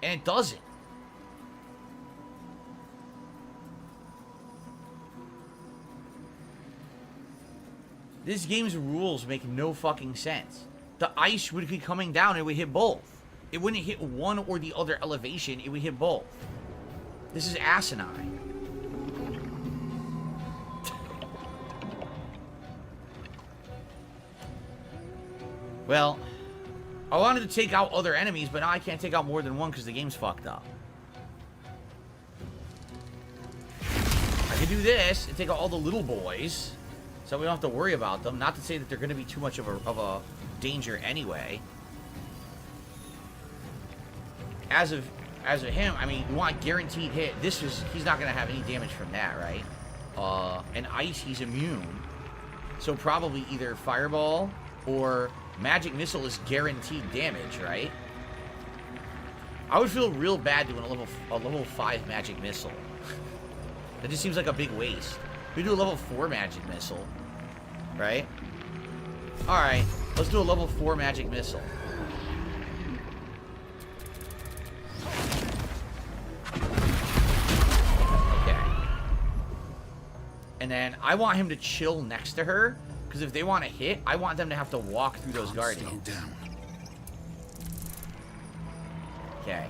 And it doesn't. This game's rules make no fucking sense. The ice would be coming down and it would hit both. It wouldn't hit one or the other elevation, it would hit both. This is asinine. Well, I wanted to take out other enemies, but now I can't take out more than one because the game's fucked up. I could do this and take out all the little boys, so we don't have to worry about them. Not to say that they're going to be too much of a danger anyway. As of him, I mean, you want guaranteed hit. He's not going to have any damage from that, right? And ice, he's immune. So probably either fireball or magic missile is guaranteed damage, right? I would feel real bad doing a level 5 magic missile. That just seems like a big waste. We do a level 4 magic missile, right? Alright, let's do a level 4 magic missile. Okay. And then I want him to chill next to her, because if they want to hit, I want them to have to walk through those guardians. Okay.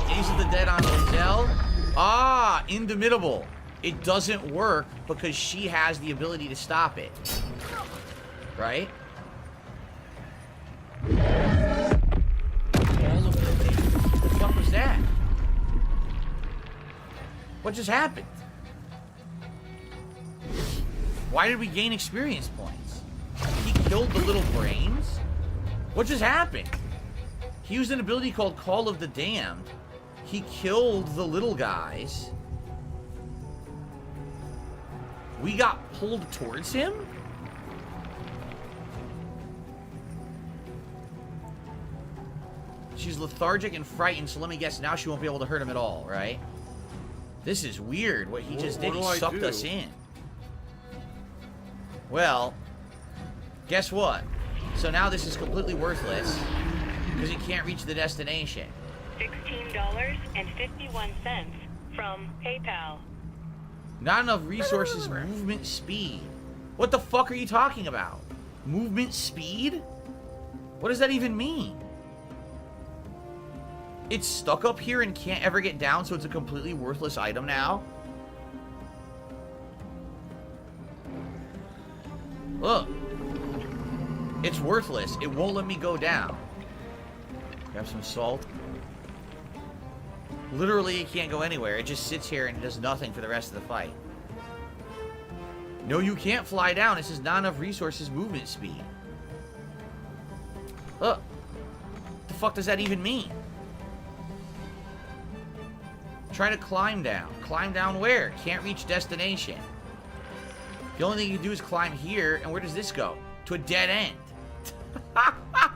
Gaze of the Dead on Lindell. Ah, indomitable. It doesn't work because she has the ability to stop it. Right? All of the things. What the fuck was that? What just happened? Why did we gain experience points? He killed the little brains? What just happened? He used an ability called Call of the Damned. He killed the little guys. We got pulled towards him? She's lethargic and frightened, so let me guess, now she won't be able to hurt him at all, right? This is weird. What he just did, he sucked us in. Well, guess what? So now this is completely worthless because he can't reach the destination. $16.51 from PayPal. Not enough resources, movement speed. What the fuck are you talking about? Movement speed? What does that even mean? It's stuck up here and can't ever get down, so it's a completely worthless item now? Look. It's worthless. It won't let me go down. Grab some salt. Literally, it can't go anywhere. It just sits here and does nothing for the rest of the fight. No, you can't fly down. It says not enough resources, movement speed. Look. What the fuck does that even mean? Try to climb down. Climb down where? Can't reach destination. The only thing you can do is climb here, and where does this go? To a dead end.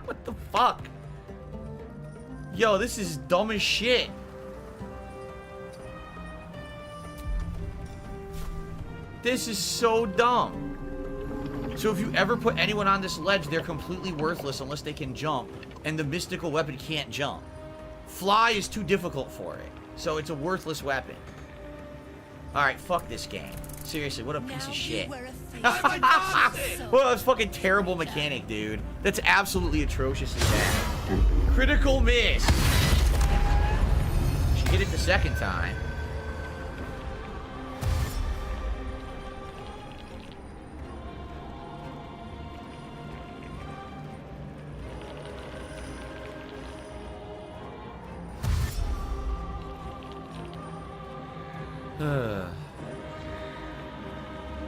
What the fuck? Yo, this is dumb as shit. This is so dumb. So if you ever put anyone on this ledge, they're completely worthless unless they can jump, and the mystical weapon can't jump. Fly is too difficult for it, so it's a worthless weapon. Alright, fuck this game. Seriously, what a piece of shit. Well, that's fucking terrible mechanic, dude. That's absolutely atrociously bad. Critical miss. hit it the second time.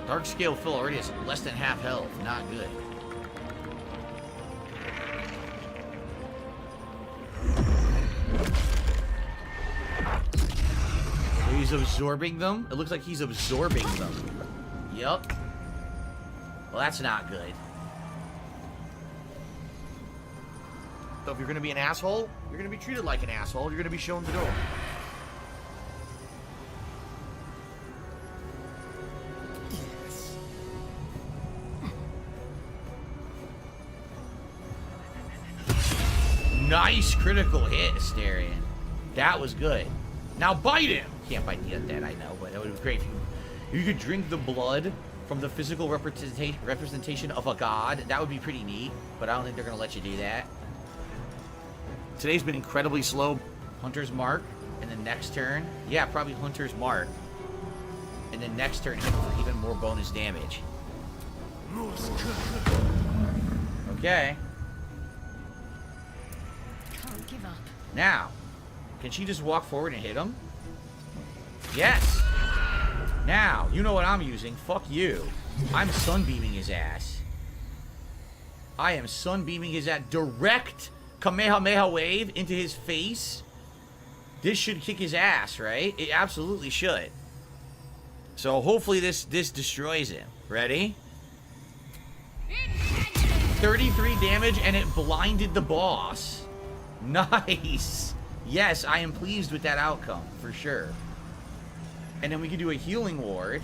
Dark Scale Phil already has less than half health. Not good. So he's absorbing them? It looks like he's absorbing them. Yup. Well, that's not good. So if you're going to be an asshole, you're going to be treated like an asshole. You're going to be shown the door. Nice critical hit, Asterion. That was good. Now bite him! Can't bite the undead, I know, but that would be great if you could drink the blood from the physical representation of a god. That would be pretty neat, but I don't think they're going to let you do that. Today's been incredibly slow. Hunter's Mark, and then next turn. Yeah, probably Hunter's Mark. And then next turn, hit for even more bonus damage. Okay. Can't give up. Now, can she just walk forward and hit him? Yes! Now, you know what I'm using. Fuck you. I'm sunbeaming his ass. I am sunbeaming his ass. Direct Kamehameha wave into his face. This should kick his ass, right? It absolutely should. So hopefully this destroys him. Ready? 33 damage and it blinded the boss. Nice. Yes, I am pleased with that outcome, for sure. And then we can do a healing ward.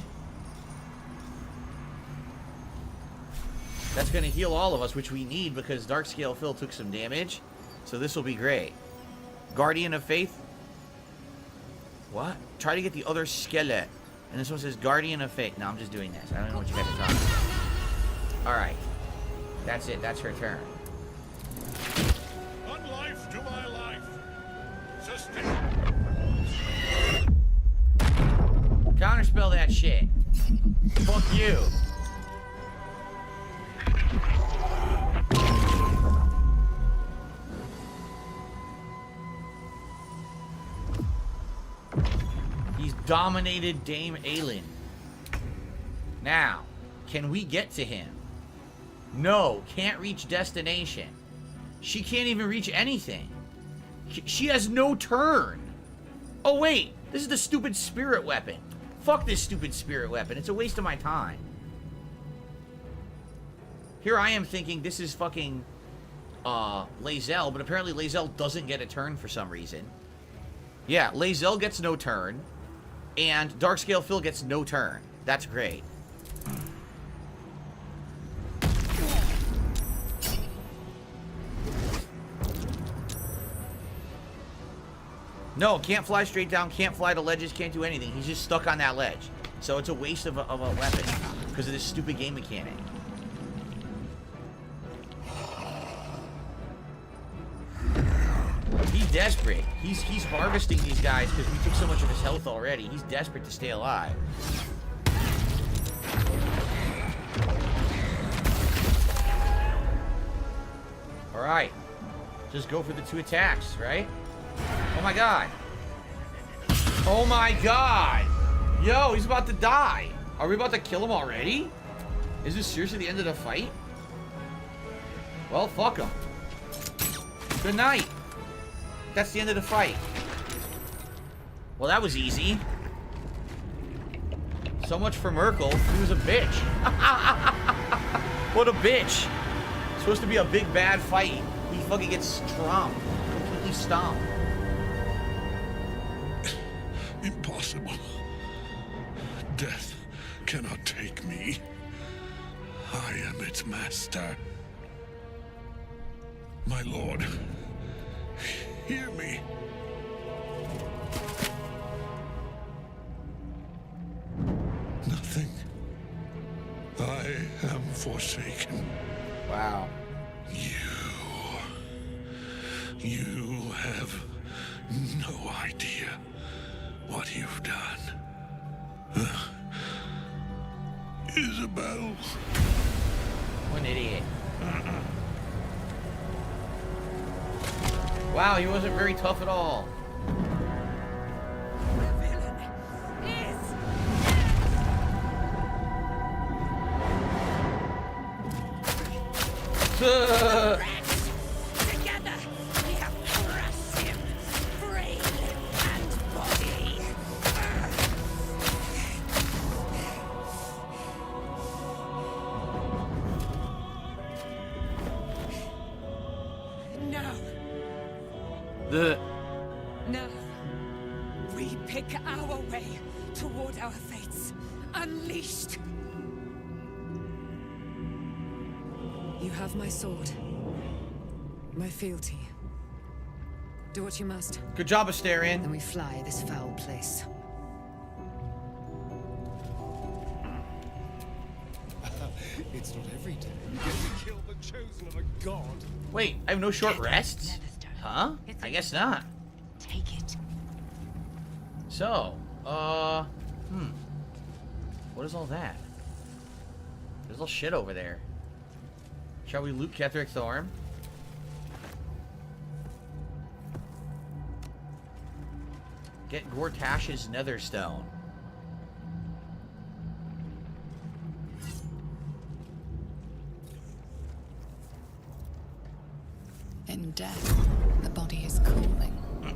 That's going to heal all of us, which we need because Darkscale Phil took some damage. So this will be great. Guardian of Faith. What? Try to get the other skeleton. And this one says Guardian of Faith. No, I'm just doing this. I don't know what you guys are talking about. Alright. That's it. That's her turn. One life to my life. Sustain. Counterspell that shit. Fuck you. He's dominated Dame Aelin. Now, can we get to him? No, can't reach destination. She can't even reach anything. She has no turn. Oh wait, this is the stupid spirit weapon. Fuck this stupid spirit weapon. It's a waste of my time. Here I am thinking this is fucking Lae'zel, but apparently Lae'zel doesn't get a turn for some reason. Yeah, Lae'zel gets no turn, and Darkscale Phil gets no turn. That's great. No, can't fly straight down, can't fly to ledges, can't do anything. He's just stuck on that ledge. So it's a waste of a weapon because of this stupid game mechanic. He's desperate. He's harvesting these guys because we took so much of his health already. He's desperate to stay alive. Alright. Just go for the 2 attacks, right? Oh my god. Oh my god. Yo, he's about to die. Are we about to kill him already? Is this seriously the end of the fight? Well, fuck him. Good night. That's the end of the fight. Well, that was easy. So much for Merkel. He was a bitch. What a bitch. Supposed to be a big bad fight. He fucking gets stomped. Completely stomped. Impossible. Death cannot take me. I am its master. My lord, hear me. Nothing. I am forsaken. Wow. You have no idea what you've done. Isabel. What an idiot. Wow, he wasn't very tough at all. Together, we have crushed him, brain and body. No. No. We pick our way toward our fates. Unleashed. You have my sword. My fealty. Do what you must. Good job, Asterion. Then we fly this foul place. It's not every day you get to kill the chosen of a god. Wait, I have no short rests? Huh? I guess not. Take it. So, what is all that? There's all shit over there. Shall we loot Ketheric's arm? Get Gortash's netherstone. In death, the body is cooling, but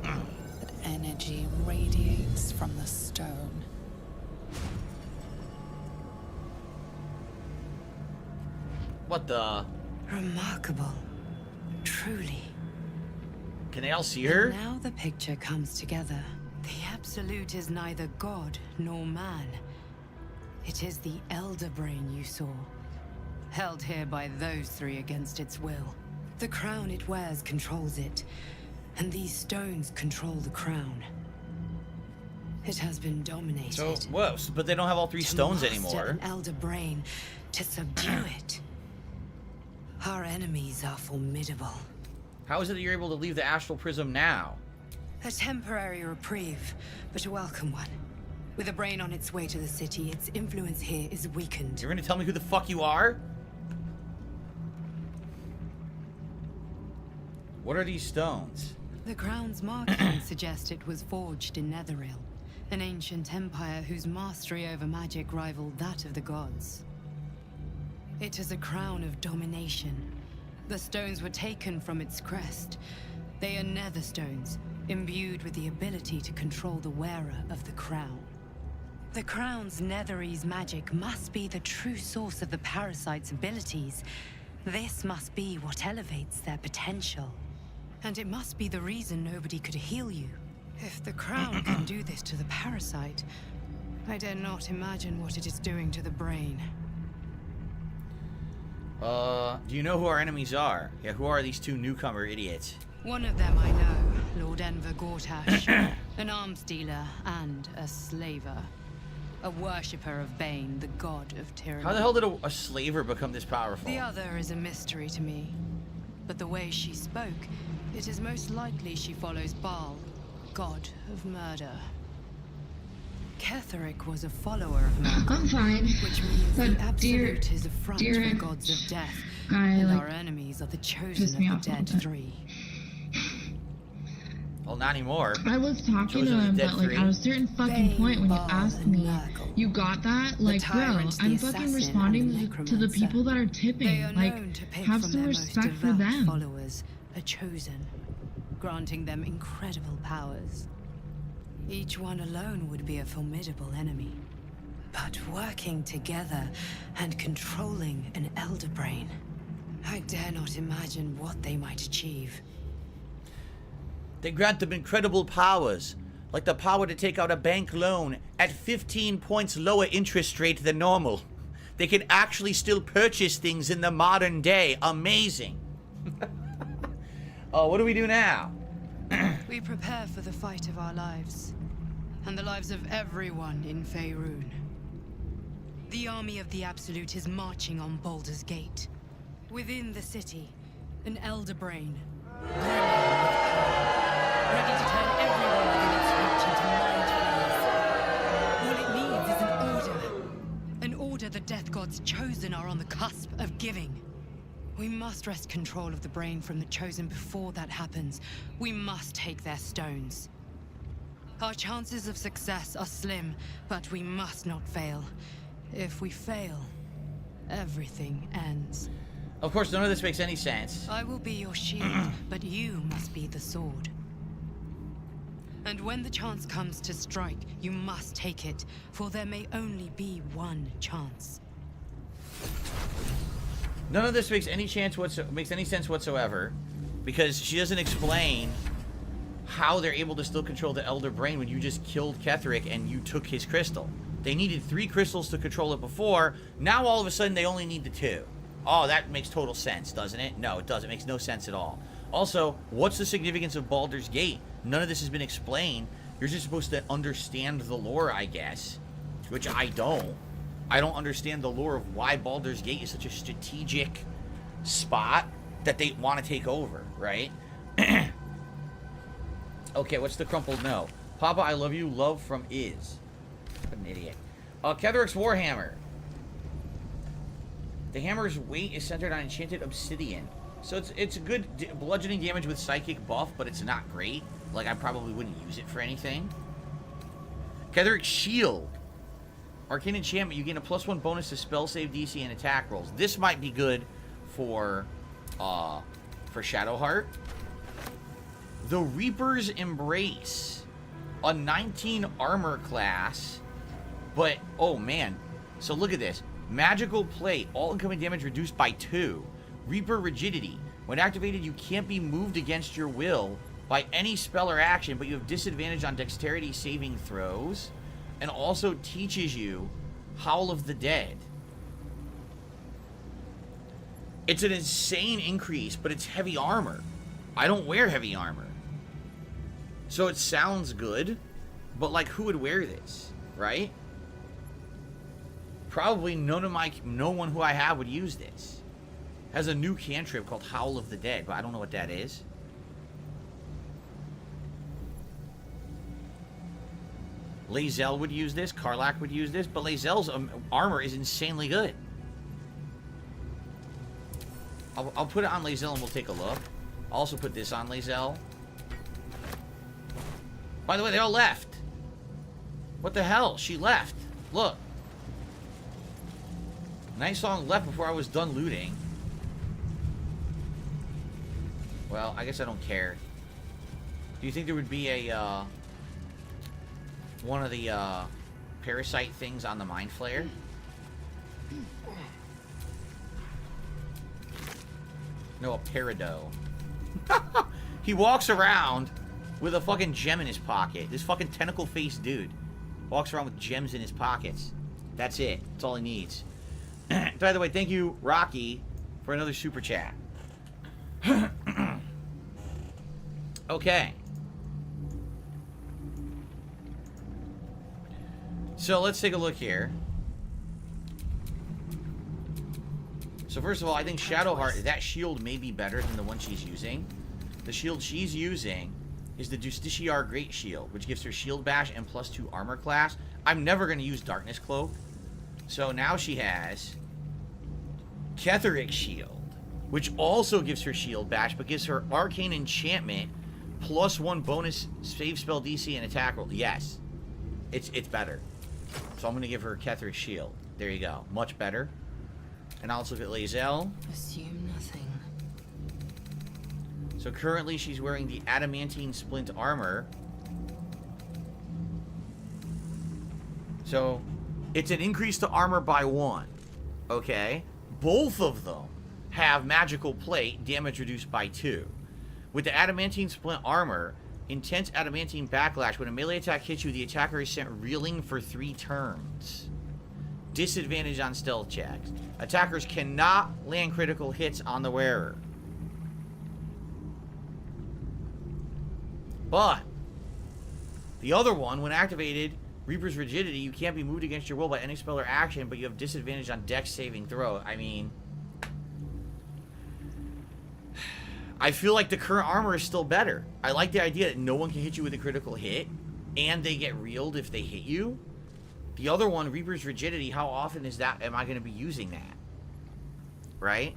energy radiates from the stone. What the? Remarkable. Truly. Can they all see her? And now the picture comes together. The Absolute is neither god nor man. It is the Elder Brain you saw, held here by those three against its will. The crown it wears controls it, and these stones control the crown. It has been dominated. So, whoa, but they don't have all three stones master anymore. An Elder Brain to subdue it. Our enemies are formidable. How is it that you're able to leave the astral prism now? A temporary reprieve, but a welcome one. With a brain on its way to the city, its influence here is weakened. You're gonna tell me who the fuck you are? What are these stones? The crown's markings suggest it was forged in Netheril, an ancient empire whose mastery over magic rivaled that of the gods. It is a crown of domination. The stones were taken from its crest. They are nether stones, imbued with the ability to control the wearer of the crown. The crown's Netherese magic must be the true source of the parasite's abilities. This must be what elevates their potential. And it must be the reason nobody could heal you. If the crown can do this to the parasite, I dare not imagine what it is doing to the brain. Do you know who our enemies are? Yeah, who are these two newcomer idiots? One of them I know, Lord Enver Gortash, an arms dealer and a slaver. A worshipper of Bane, the god of tyranny. How the hell did a slaver become this powerful? The other is a mystery to me. But the way she spoke, it is most likely she follows Baal, god of murder. Ketheric was a follower of murder. I'm fine. Which means But the Absolute is a front for dear the gods of death. guy, And like, our enemies are the chosen pissed me of off the a dead little bit. three. Well, not anymore. I was talking Chosen to of the him, Dead but like Three. at a certain fucking point when you asked me, you got that? Like, bro, tyrant, the I'm assassin, fucking responding and the to the necromancer. people that are tipping. They are Like, known to pick have from some their respect most for devout them. followers, a chosen, granting them incredible powers. Each one alone would be a formidable enemy. But working together and controlling an Elder Brain, I dare not imagine what they might achieve. They grant them incredible powers, like the power to take out a bank loan at 15 points lower interest rate than normal. They can actually still purchase things in the modern day. Amazing. Oh, what do we do now? We prepare for the fight of our lives, and the lives of everyone in Faerun. The army of the Absolute is marching on Baldur's Gate. Within the city, an Elder Brain, brimming with power, ready to turn everyone within its reach into mind flayers gods chosen are on the cusp of giving. We must wrest control of the brain from the chosen before that happens. We must take their stones. Our chances of success are slim, but we must not fail. If we fail, everything ends. Of course, none of this makes any sense. I will be your shield, but you must be the sword. And when the chance comes to strike, you must take it, for there may only be one chance. None of this makes any sense whatsoever, because she doesn't explain how they're able to still control the Elder Brain when you just killed Ketheric and you took his crystal. They needed 3 crystals to control it before. Now all of a sudden they only need the 2. Oh, that makes total sense, doesn't it? No, it doesn't. It makes no sense at all. Also, what's the significance of Baldur's Gate? None of this has been explained. You're just supposed to understand the lore, I guess, which I don't. I don't understand the lore of why Baldur's Gate is such a strategic spot that they want to take over, right? Okay, what's the crumpled no? Papa, I love you. Love from Iz. What an idiot. Ketheric's Warhammer. The hammer's weight is centered on enchanted obsidian. So it's a good bludgeoning damage with psychic buff, but it's not great. Like, I probably wouldn't use it for anything. Ketheric's Shield. Arcane enchantment. You gain a +1 bonus to spell save DC and attack rolls. This might be good for Shadowheart. The Reaper's Embrace. A 19 armor class. But, oh man. So look at this. Magical Plate. All incoming damage reduced by 2. Reaper Rigidity. When activated, you can't be moved against your will by any spell or action, but you have disadvantage on dexterity saving throws. And also teaches you Howl of the Dead. It's an insane increase, but it's heavy armor. I don't wear heavy armor. So it sounds good, but like, who would wear this, right? Probably no one who I have would use this. Has a new cantrip called Howl of the Dead, but I don't know what that is. Lae'zel would use this, Karlach would use this, but Lae'zel's armor is insanely good. I'll put it on Lae'zel and we'll take a look. I'll also put this on Lae'zel. By the way, they all left. What the hell? She left. Look. Nice song left before I was done looting. Well, I guess I don't care. Do you think there would be a, one of the, parasite things on the Mind Flayer? No, a peridot. He walks around with a fucking gem in his pocket. This fucking tentacle-faced dude walks around with gems in his pockets. That's it. That's all he needs. By the way, thank you, Rocky, for another super chat. Okay. So let's take a look here. So first of all, I think Shadowheart, that shield may be better than the one she's using. The shield she's using is the Justiciar Great Shield, which gives her shield bash and +2 armor class. I'm never going to use Darkness Cloak. So now she has Ketheric's Shield, which also gives her shield bash, but gives her arcane enchantment +1 bonus save spell DC and attack roll. Yes, it's better. So I'm going to give her Ketheric's Shield. There you go. Much better. And I'll look at Lae'zel. Assume nothing. So currently she's wearing the adamantine splint armor. So it's an increase to armor by 1. Okay? Both of them have magical plate, damage reduced by 2. With the adamantine splint armor, intense adamantine backlash. When a melee attack hits you, the attacker is sent reeling for 3 turns. Disadvantage on stealth checks. Attackers cannot land critical hits on the wearer. But the other one, when activated, Reaper's Rigidity, you can't be moved against your will by any spell or action, but you have disadvantage on dex saving throw. I mean, I feel like the current armor is still better. I like the idea that no one can hit you with a critical hit, and they get reeled if they hit you. The other one, Reaper's Rigidity, how often is that? Am I going to be using that? Right?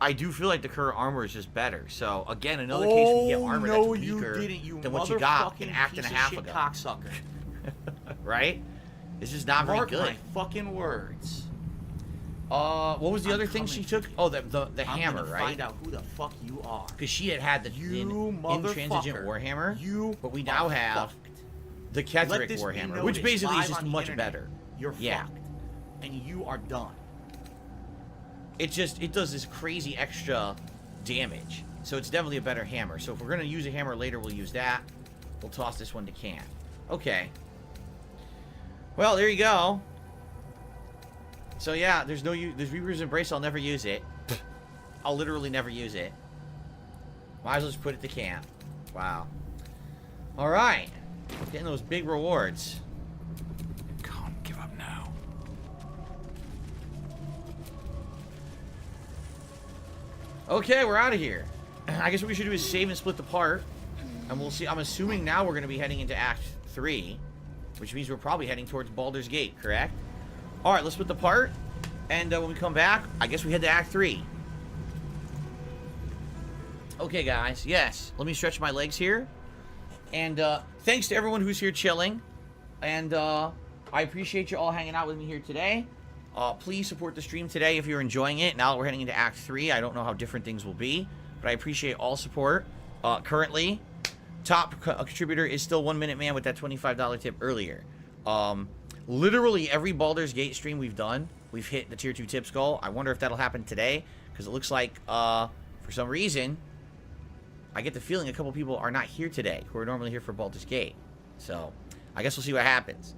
I do feel like the current armor is just better. So, again, another case we get armor that's weaker than what you got an act and a half ago. Cocksucker. Right? It's just not very good. Mark my fucking words. What was the other thing she took? Oh, the hammer, I'm gonna right? find out who the fuck you are. Because she had the intransigent warhammer, but we now have the Ketheric warhammer, which basically is just much better. You're fucked, and you are done. It does this crazy extra damage, so it's definitely a better hammer. So if we're gonna use a hammer later, we'll use that. We'll toss this one to can. Okay. Well, there you go. So yeah, there's Reaper's Embrace. I'll never use it. I'll literally never use it. Might as well just put it to camp. Wow. All right, getting those big rewards. Can't give up now. Okay, we're out of here. I guess what we should do is save and split the part, and we'll see. I'm assuming now we're going to be heading into Act 3, which means we're probably heading towards Baldur's Gate, correct? All right, let's split the part, and when we come back, I guess we head to Act 3. Okay, guys, yes, let me stretch my legs here, and thanks to everyone who's here chilling, and I appreciate you all hanging out with me here today. Please support the stream today if you're enjoying it. Now that we're heading into Act 3, I don't know how different things will be, but I appreciate all support. Currently, top contributor is still 1 Minute Man with that $25 tip earlier. Literally every Baldur's Gate stream we've done, we've hit the tier 2 tips goal. I wonder if that'll happen today, because it looks like, for some reason, I get the feeling a couple people are not here today, who are normally here for Baldur's Gate. So, I guess we'll see what happens.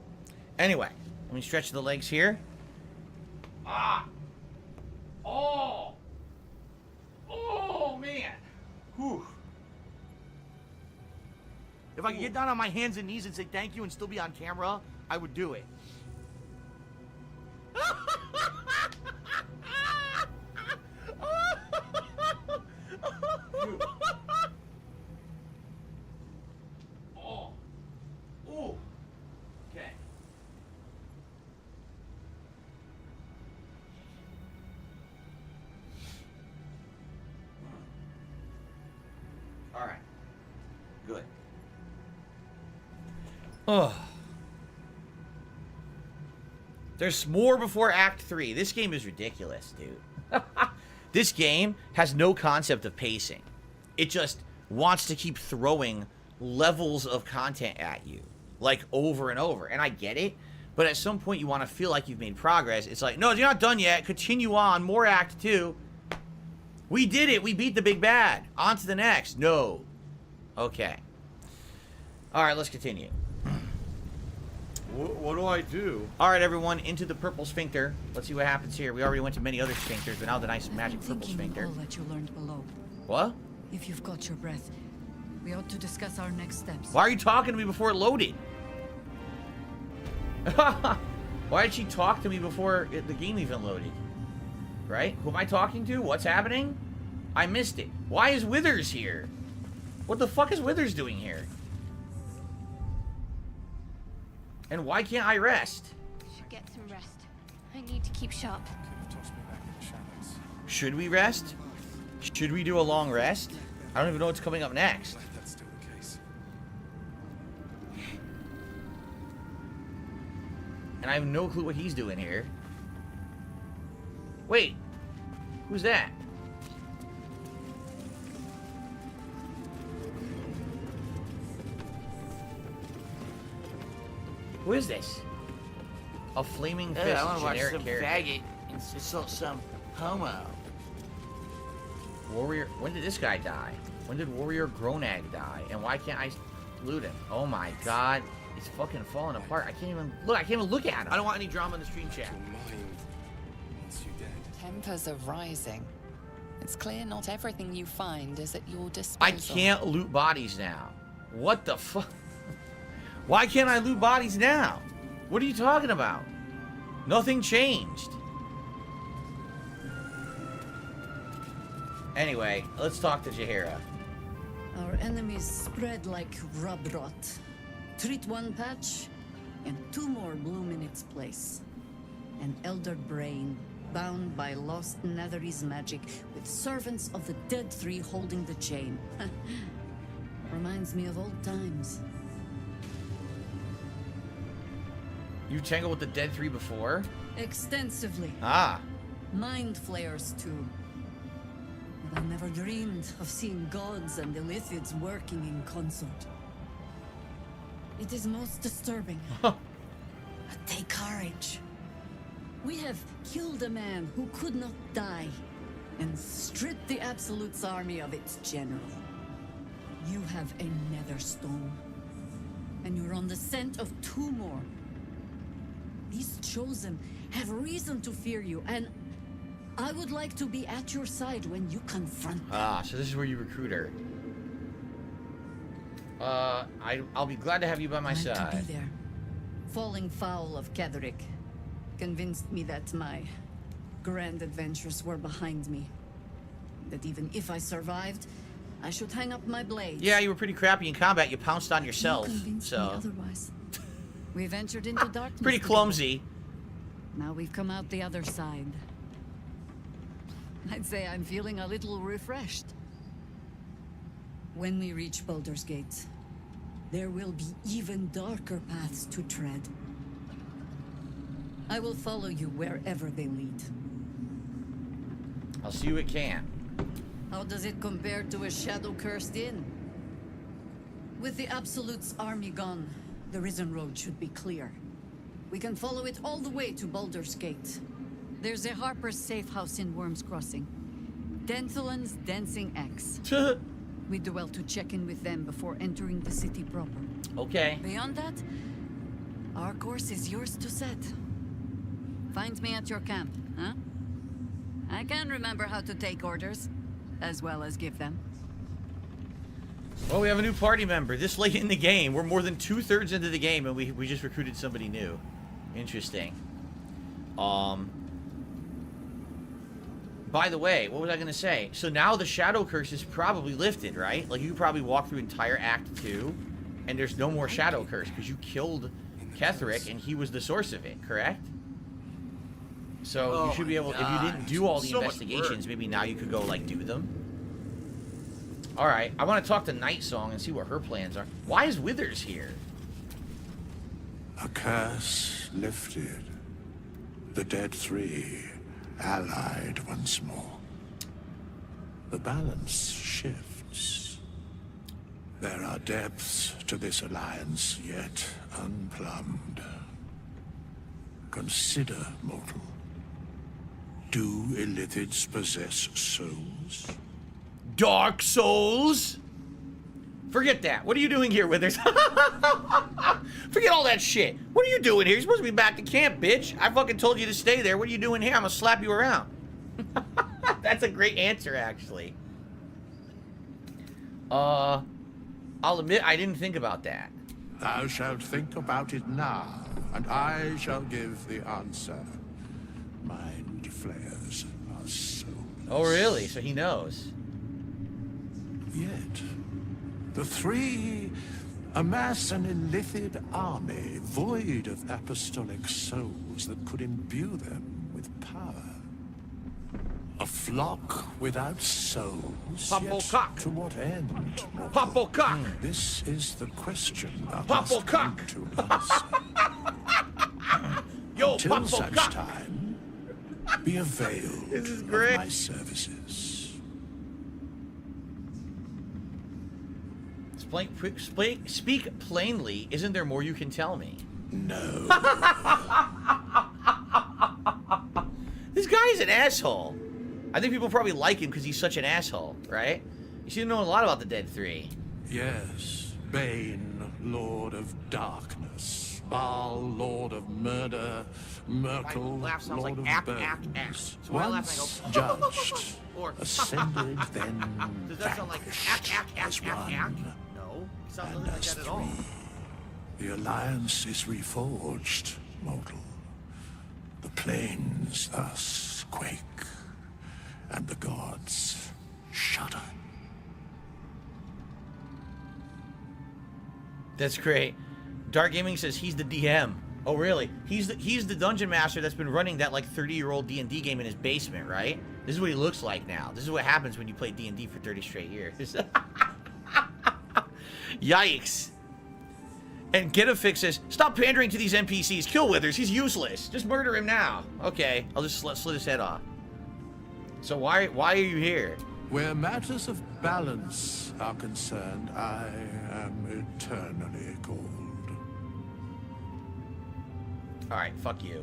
Anyway, let me stretch the legs here. Ah! Oh! Oh, man! Whew. If I could get down on my hands and knees and say thank you and still be on camera, I would do it. Oh. Ooh. Okay. All right. Good. Oh. There's more before Act 3. This game is ridiculous, dude. This game has no concept of pacing. It just wants to keep throwing levels of content at you, like, over and over. And I get it, but at some point you want to feel like you've made progress. It's like, no, you're not done yet. Continue on. More Act 2. We did it. We beat the big bad. On to the next. No. Okay. All right, let's continue. What do I do? All right, everyone, into the purple sphincter. Let's see what happens here. We already went to many other sphincters, but now the nice magic purple sphincter. All that you learned below. What? If you've got your breath, we ought to discuss our next steps. Why are you talking to me before it loaded? Why did she talk to me before the game even loaded? Right? Who am I talking to? What's happening? I missed it. Why is Withers here? What the fuck is Withers doing here? And why can't I rest? Should get some rest. I need to keep sharp. Should we rest? Should we do a long rest? I don't even know what's coming up next. That's still the case. And I have no clue what he's doing here. Wait. Who's that? Who is this? A flaming fist Hey, I want to watch generic some character. faggot and some homo. Warrior. When did this guy die? When did Warrior Gronag die? And why can't I loot him? Oh my god. It's fucking falling apart. I can't even look at him. I don't want any drama in the stream chat. Tempers are rising. It's clear not everything you find is at your disposal. I can't loot bodies now. What the fuck? Why can't I loot bodies now? What are you talking about? Nothing changed. Anyway, let's talk to Jaheira. Our enemies spread like rub rot. Treat one patch, and 2 more bloom in its place. An elder brain, bound by lost Netherese magic, with servants of the Dead Three holding the chain. Reminds me of old times. You tangled with the Dead Three before? Extensively. Ah. Mind flayers, too. But I never dreamed of seeing gods and the Lithids working in consort. It is most disturbing. But take courage. We have killed a man who could not die, and stripped the Absolute's army of its general. You have a Netherstone, and you're on the scent of 2 more. These Chosen have reason to fear you, and I would like to be at your side when you confront them. Ah, so this is where you recruit her. I'll be glad to have you by my side. To be there. Falling foul of Ketherick convinced me that my grand adventures were behind me. That even if I survived, I should hang up my blade. Yeah, you were pretty crappy in combat. You pounced on yourself. You convinced me otherwise. We ventured into darkness. Pretty clumsy. Now we've come out the other side. I'd say I'm feeling a little refreshed. When we reach Baldur's Gate, there will be even darker paths to tread. I will follow you wherever they lead. I'll see you at camp. How does it compare to a shadow-cursed inn? With the Absolute's army gone, the Risen Road should be clear. We can follow it all the way to Baldur's Gate. There's a Harper's safe house in Worm's Crossing. Denthalan's Dancing X. We do well to check in with them before entering the city proper. Okay. Beyond that, our course is yours to set. Find me at your camp, huh? I can remember how to take orders, as well as give them. Well, we have a new party member this late in the game. We're more than 2/3 into the game, and we just recruited somebody new. Interesting. By the way, what was I going to say? So now the Shadow Curse is probably lifted, right? Like, you could probably walk through entire Act 2, and there's no more Shadow Curse, because you killed Ketherick, and he was the source of it, correct? So you should be able, if you didn't do all the investigations, maybe now you could go, like, do them. Alright, I want to talk to Night Song and see what her plans are. Why is Withers here? A curse lifted. The Dead Three allied once more. The balance shifts. There are depths to this alliance yet unplumbed. Consider, mortal. Do Illithids possess souls? Dark Souls? Forget that. What are you doing here, Withers? Forget all that shit. What are you doing here? You're supposed to be back to camp, bitch. I fucking told you to stay there. What are you doing here? I'm gonna slap you around. That's a great answer, actually. I'll admit I didn't think about that. Thou shalt think about it now, and I shall give the answer. Mind flayers are souls. Oh, really? So he knows. Yet, the three amass an Illithid army void of apostolic souls that could imbue them with power. A flock without souls, yet to what end? Popplecock! This is the question thou Popplecock! must come to answer. Yo, Till such Popplecock! time, be availed This is of great. my services. Speak plainly. Isn't there more you can tell me? No. This guy is an asshole. I think people probably like him because he's such an asshole, right? You should know a lot about the Dead Three. Yes, Bane, Lord of Darkness, Baal, Lord of Murder, Myrtle, My laugh sounds Lord like of ack, Bones. ack, ack. So when I laugh, Once I go, judged, or ascended, then Does that sound like ack, ack, as ack, ack, ack? one, No, it sounds and nothing like as that at all. three. The alliance is reforged, mortal. The plains thus quake, and the gods shudder. That's great. Dark Gaming says he's the DM. Oh, really? He's the dungeon master that's been running that like 30-year-old D&D game in his basement, right? This is what he looks like now. This is what happens when you play D&D for 30 straight years. Yikes. And Getafix says, stop pandering to these NPCs. Kill Withers. He's useless. Just murder him now. Okay, I'll just slit his head off. So why are you here? Where matters of balance are concerned, I am eternally cold. Alright, fuck you.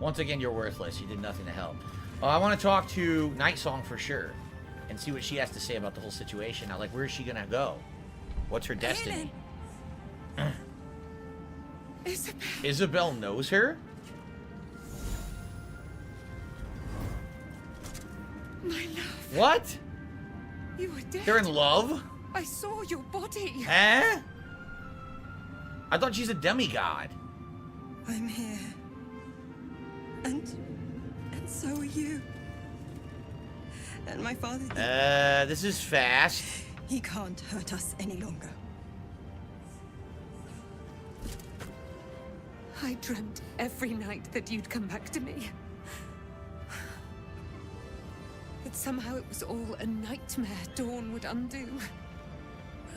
Once again, you're worthless. You did nothing to help. I want to talk to Night Song for sure. And see what she has to say about the whole situation. Now, like, where is she gonna go? What's her destiny? Isabel. Isabel knows her? My love. What? You were dead. They're in love? I saw your body. Eh? I thought she's a demigod. I'm here. And so are you. And my father... This is fast. He can't hurt us any longer. I dreamt every night that you'd come back to me. That somehow it was all a nightmare Dawn would undo.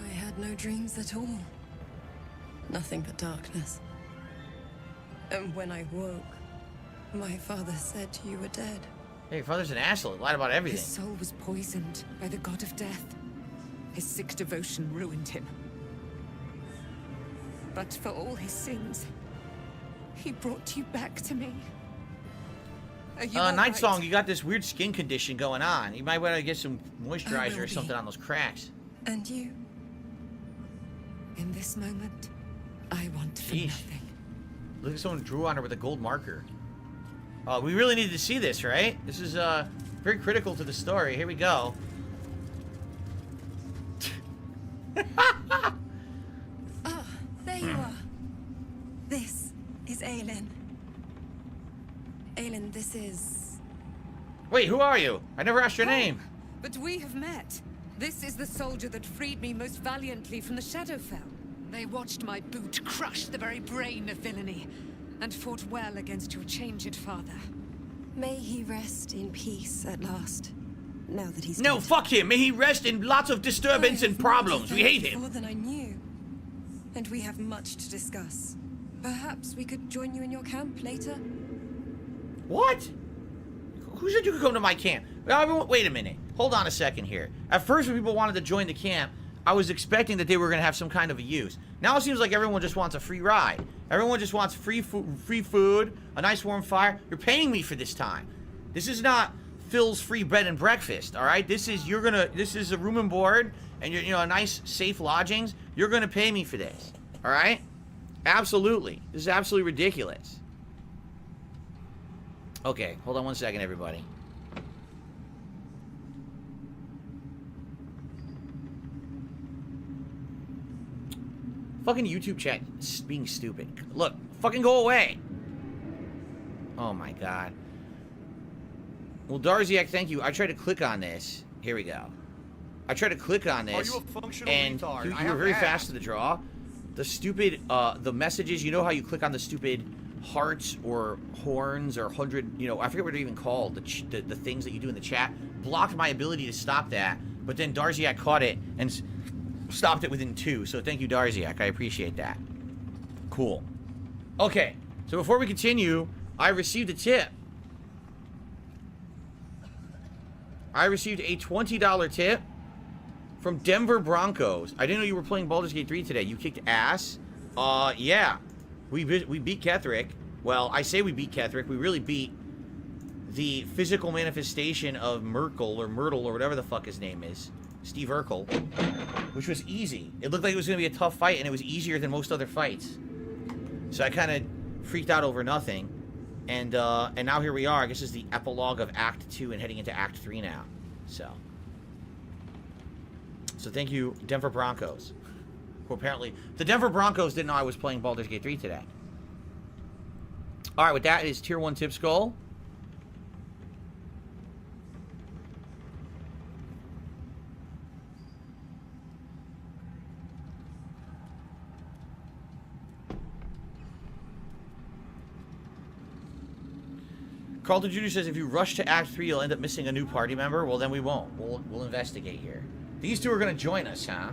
I had no dreams at all. Nothing but darkness. And when I woke, my father said you were dead. Hey, your father's an asshole. He lied about everything. His soul was poisoned by the god of death. His sick devotion ruined him. But for all his sins, he brought you back to me. Are you all Night right? Song, you got this weird skin condition going on. You might want to get some moisturizer or something on those cracks. And you? In this moment, I want for nothing. Look at someone drew on her with a gold marker. We really needed to see this, right? This is very critical to the story. Here we go. Ah, there you are. This is Aelin. Aelin, this is... Wait, who are you? I never asked your name. But we have met. This is the soldier that freed me most valiantly from the Shadowfell. They watched my boot crush the very brain of villainy, and fought well against your changed father. May he rest in peace at last, now that he's No, dead. fuck him. May he rest in lots of disturbance and problems. We hate him. More than I knew. And we have much to discuss. Perhaps we could join you in your camp later? What? Who said you could come to my camp? Wait a minute. Hold on a second here. At first, when people wanted to join the camp, I was expecting that they were going to have some kind of a use. Now it seems like everyone just wants a free ride. Everyone just wants free food, a nice warm fire. You're paying me for this time. This is not Phil's free bed and breakfast, all right? This is a room and board and a nice safe lodgings. You're going to pay me for this. All right? Absolutely. This is absolutely ridiculous. Okay, hold on one second, everybody. Fucking YouTube chat is being stupid. Look, fucking go away. Oh my god. Well, Darziak, thank you. I tried to click on this. Here we go. I tried to click on this. Are you a functional and retard? you I were have very to fast ask. to the draw. The stupid, the messages, you know how you click on the stupid hearts or horns or 100, I forget what they're even called, the things that you do in the chat, blocked my ability to stop that, but then Darziak caught it and stopped it within 2, so thank you, Darziak. I appreciate that. Cool. Okay, so before we continue, I received a tip. I received a $20 tip from Denver Broncos. I didn't know you were playing Baldur's Gate 3 today. You kicked ass. Yeah. We beat Ketherick. Well, I say we beat Ketherick. We really beat the physical manifestation of Myrtle or whatever the fuck his name is. Steve Urkel. Which was easy. It looked like it was going to be a tough fight, and it was easier than most other fights. So I kind of freaked out over nothing. And now here we are. I guess this is the epilogue of Act 2 and heading into Act 3 now. So thank you, Denver Broncos. Who apparently... The Denver Broncos didn't know I was playing Baldur's Gate 3 today. Alright, with that is Tier 1 Tip Skull. Carlton Jr. says if you rush to Act 3, you'll end up missing a new party member. Well, then we won't. We'll investigate here. These two are going to join us, huh?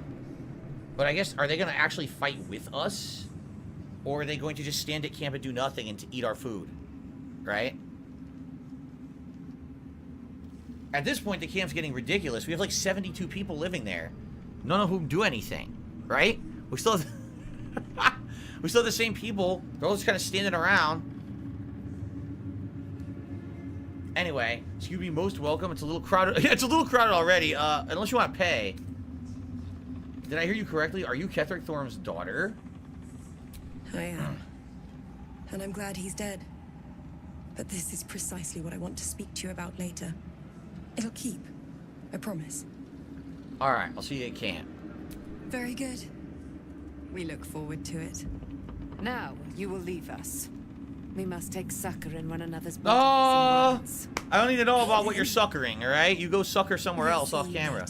But I guess, are they going to actually fight with us? Or are they going to just stand at camp and do nothing and to eat our food? Right? At this point, the camp's getting ridiculous. We have like 72 people living there. None of whom do anything. Right? We still have... we still have the same people. They're all just kind of standing around. Anyway, so you'd be most welcome. It's a little crowded. It's a little crowded already. Unless you want to pay. Did I hear you correctly? Are you Ketheric Thorm's daughter? I am. And I'm glad he's dead. But this is precisely what I want to speak to you about later. It'll keep. I promise. Alright, I'll see you at camp. Very good. We look forward to it. Now, you will leave us. We must take succor in one another's Oh, bodies. I don't need to know about what you're suckering, alright? You go sucker somewhere else off camera.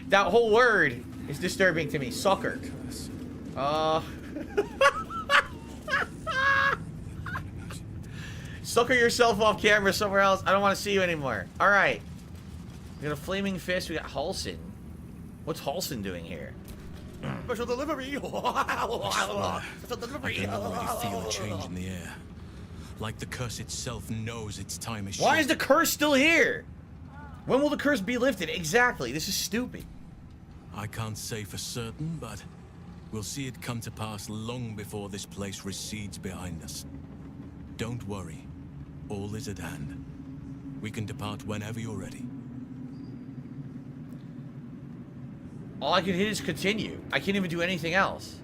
That whole word is disturbing to me. Sucker. Sucker yourself off camera somewhere else. I don't want to see you anymore. Alright. We got a flaming fist. We got Halsin. What's Halsin doing here? Special delivery. Special delivery. I can already feel a change in the air. Like the curse itself knows its time is short. Why is the curse still here? When will the curse be lifted? Exactly. This is stupid. I can't say for certain, but we'll see it come to pass long before this place recedes behind us. Don't worry. All is at hand. We can depart whenever you're ready. All I can hit is continue. I can't even do anything else.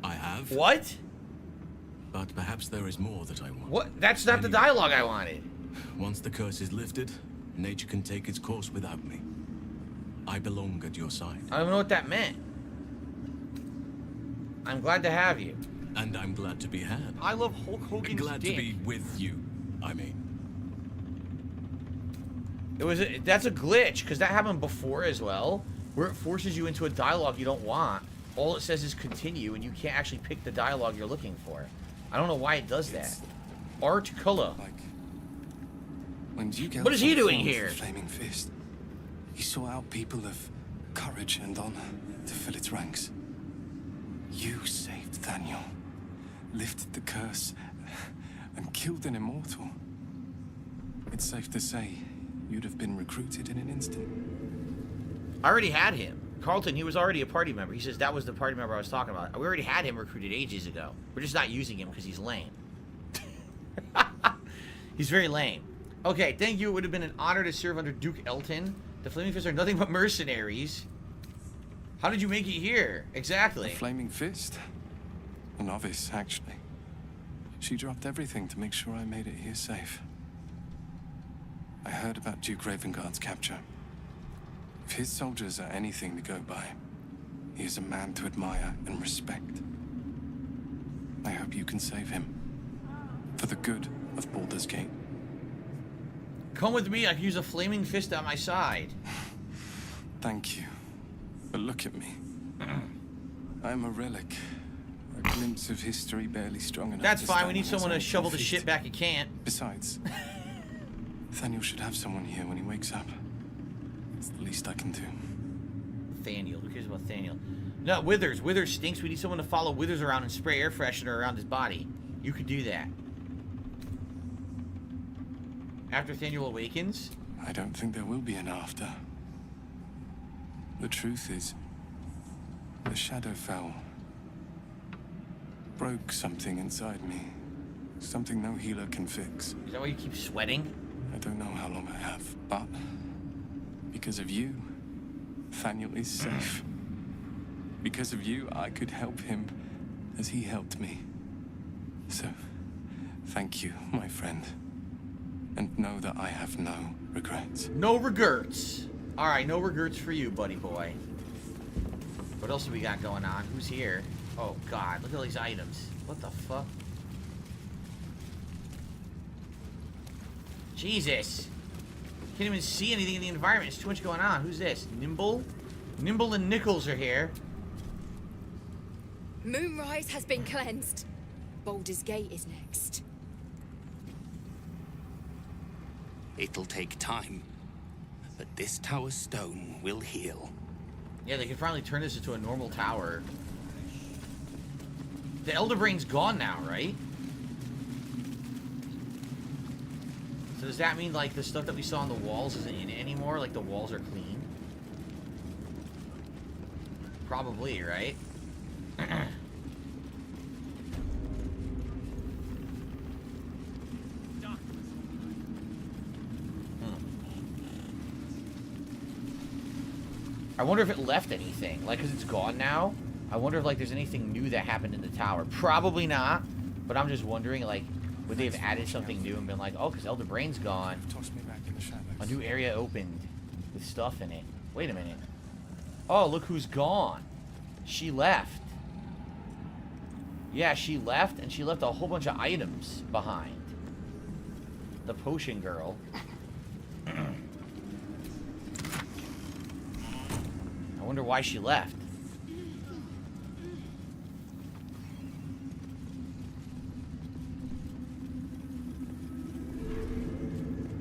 I have. What? But perhaps there is more that I want. What? That's not the dialogue I wanted. Once the curse is lifted, nature can take its course without me. I belong at your side. I don't know what that meant. I'm glad to have you. And I'm glad to be had. I love Hulk Hogan's glad dick. to be with you, I mean. That's a glitch, because that happened before as well, where it forces you into a dialogue you don't want. All it says is continue, and you can't actually pick the dialogue you're looking for. I don't know why it does that. Art color. What is he doing here? Flaming Fist. He sought out people of courage and honor to fill its ranks. You saved Thaniel, lifted the curse, and killed an immortal. It's safe to say you'd have been recruited in an instant. I already had him. Carlton, he was already a party member. He says that was the party member I was talking about. We already had him recruited ages ago. We're just not using him because he's lame. He's very lame. Okay, thank you. It would have been an honor to serve under Duke Elton. The Flaming Fists are nothing but mercenaries. How did you make it here? Exactly. The Flaming Fist? A novice, actually. She dropped everything to make sure I made it here safe. I heard about Duke Ravengard's capture. If his soldiers are anything to go by, he is a man to admire and respect. I hope you can save him. For the good of Baldur's Gate. Come with me. I can use a Flaming Fist on my side. Thank you. But look at me. I'm a relic. A glimpse of history barely strong enough. That's to fine. stand We need on someone to its own shovel the feet. shit back at camp. Besides, Thaniel should have someone here when he wakes up. It's the least I can do. Thaniel. Who cares about Thaniel? No, Withers. Withers stinks. We need someone to follow Withers around and spray air freshener around his body. You could do that. After Thaniel awakens? I don't think there will be an after. The truth is, the Shadowfell broke something inside me. Something no healer can fix. Is that why you keep sweating? I don't know how long I have, but because of you, Thaniel is safe. Because of you, I could help him as he helped me. So, thank you, my friend. And know that I have no regrets. No regrets. Alright, no regrets for you, buddy boy. What else do we got going on? Who's here? Oh, God. Look at all these items. What the fuck? Jesus. Can't even see anything in the environment. There's too much going on. Who's this? Nimble? Nimble and Nichols are here. Moonrise has been cleansed. Baldur's Gate is next. It'll take time, but this tower stone will heal. Yeah, they can finally turn this into a normal tower. The Elder Brain's gone now, right? So does that mean, like, the stuff that we saw on the walls isn't in it anymore? Like, the walls are clean? Probably, right? I wonder if it left anything. Like, because it's gone now. I wonder if, like, there's anything new that happened in the tower. Probably not. But I'm just wondering, like, would they have added something new and been like, oh, because Elder Brain's gone. Toss me back in the shadows. A new area opened with stuff in it. Wait a minute. Oh, look who's gone. She left. Yeah, she left, and she left a whole bunch of items behind. The potion girl. I wonder why she left.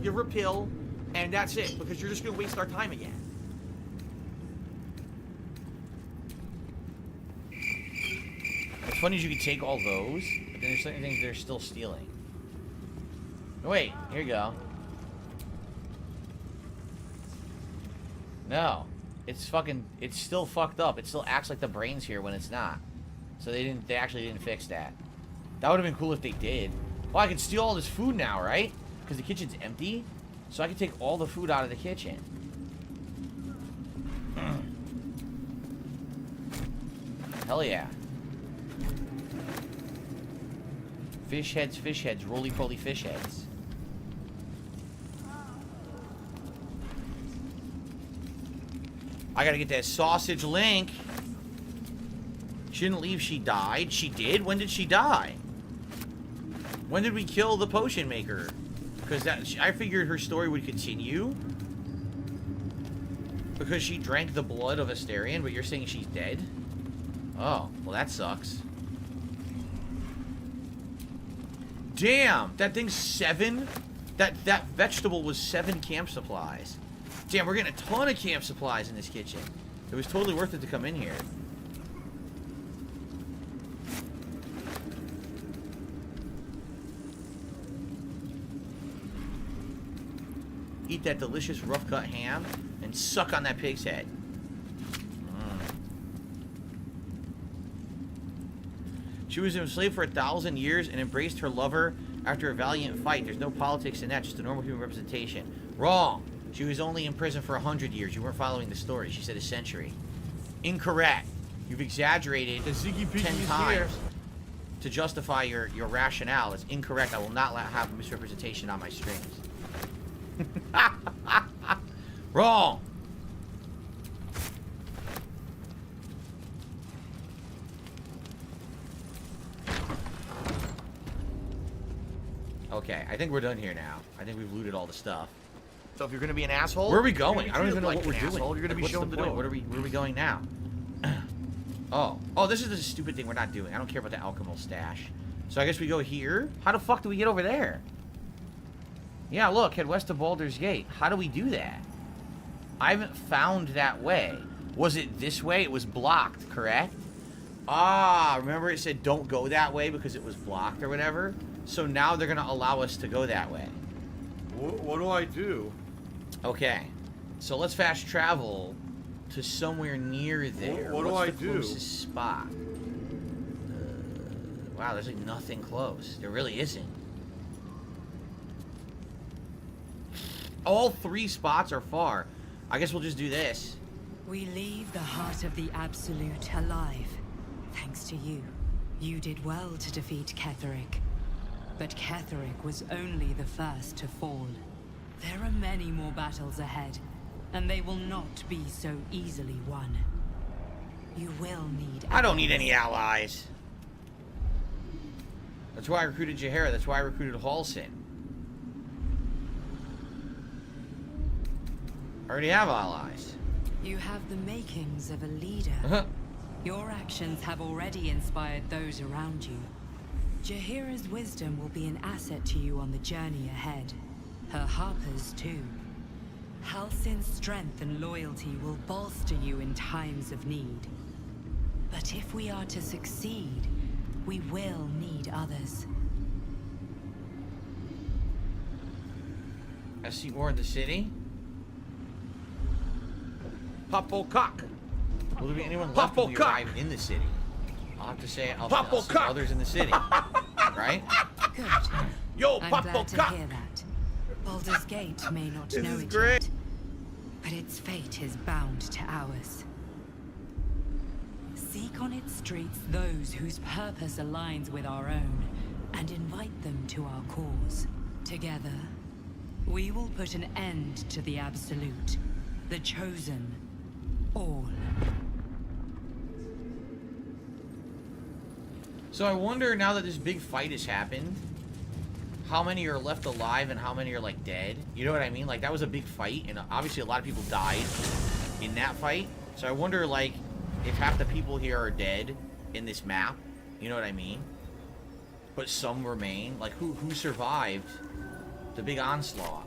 Give her a pill, and that's it, because you're just going to waste our time again. What's funny is you can take all those, but then there's certain things they're still stealing. Oh, wait, here you go. No. It's still fucked up. It still acts like the brain's here when it's not. So they actually didn't fix that. That would have been cool if they did. Oh, I can steal all this food now, right? Because the kitchen's empty. So I can take all the food out of the kitchen. Hell yeah. Fish heads, roly-poly fish heads. I gotta get that sausage link. She didn't leave, she died. She did? When did she die? When did we kill the potion maker? Because I figured her story would continue. Because she drank the blood of Astarion, but you're saying she's dead? Oh, well that sucks. Damn, that thing's 7? That vegetable was 7 camp supplies. Damn, we're getting a ton of camp supplies in this kitchen. It was totally worth it to come in here. Eat that delicious rough-cut ham and suck on that pig's head. She was enslaved for 1,000 years and embraced her lover after a valiant fight. There's no politics in that, just a normal human representation. Wrong. She was only in prison for 100 years. You weren't following the story. She said a century. Incorrect. You've exaggerated 10 times to justify your rationale. It's incorrect. I will not have misrepresentation on my streams. Wrong. Okay, I think we're done here now. I think we've looted all the stuff. So if you're going to be an asshole, where are we going? I don't even know like what we're doing. Asshole. You're going to be shown the door. Where are we going now? Oh, this is the stupid thing we're not doing. I don't care about the alchemical stash. So I guess we go here. How the fuck do we get over there? Yeah, look, head west of Baldur's Gate. How do we do that? I haven't found that way. Was it this way? It was blocked, correct? Ah, remember it said don't go that way because it was blocked or whatever? So now they're going to allow us to go that way. What do I do? Okay, so let's fast travel to somewhere near there. What do I do? What's the closest spot? Wow, there's like nothing close. There really isn't. All 3 spots are far. I guess we'll just do this. We leave the heart of the Absolute alive. Thanks to you. You did well to defeat Ketheric. But Ketheric was only the first to fall. There are many more battles ahead, and they will not be so easily won. You will need I don't need any allies. That's why I recruited Jaheira. That's why I recruited Halsin. I already have allies. You have the makings of a leader. Your actions have already inspired those around you. Jaheira's wisdom will be an asset to you on the journey ahead. Her harpers, too. Halsin's strength and loyalty will bolster you in times of need. But if we are to succeed, we will need others. I see more in the city. Popo cock. Will there be anyone left when we arrive in the city? I'll have to say I'll see others in the city. Right? Good. Yo, I'm Popo glad to cock. hear that. Baldur's Gate may not This know is it great. yet, but its fate is bound to ours. Seek on its streets those whose purpose aligns with our own, and invite them to our cause. Together, we will put an end to the Absolute, the Chosen, all. So I wonder, now that this big fight has happened, how many are left alive and how many are, like, dead? You know what I mean? Like, that was a big fight, and obviously a lot of people died in that fight. So I wonder, like, if half the people here are dead in this map. You know what I mean? But some remain. Like, who survived the big onslaught?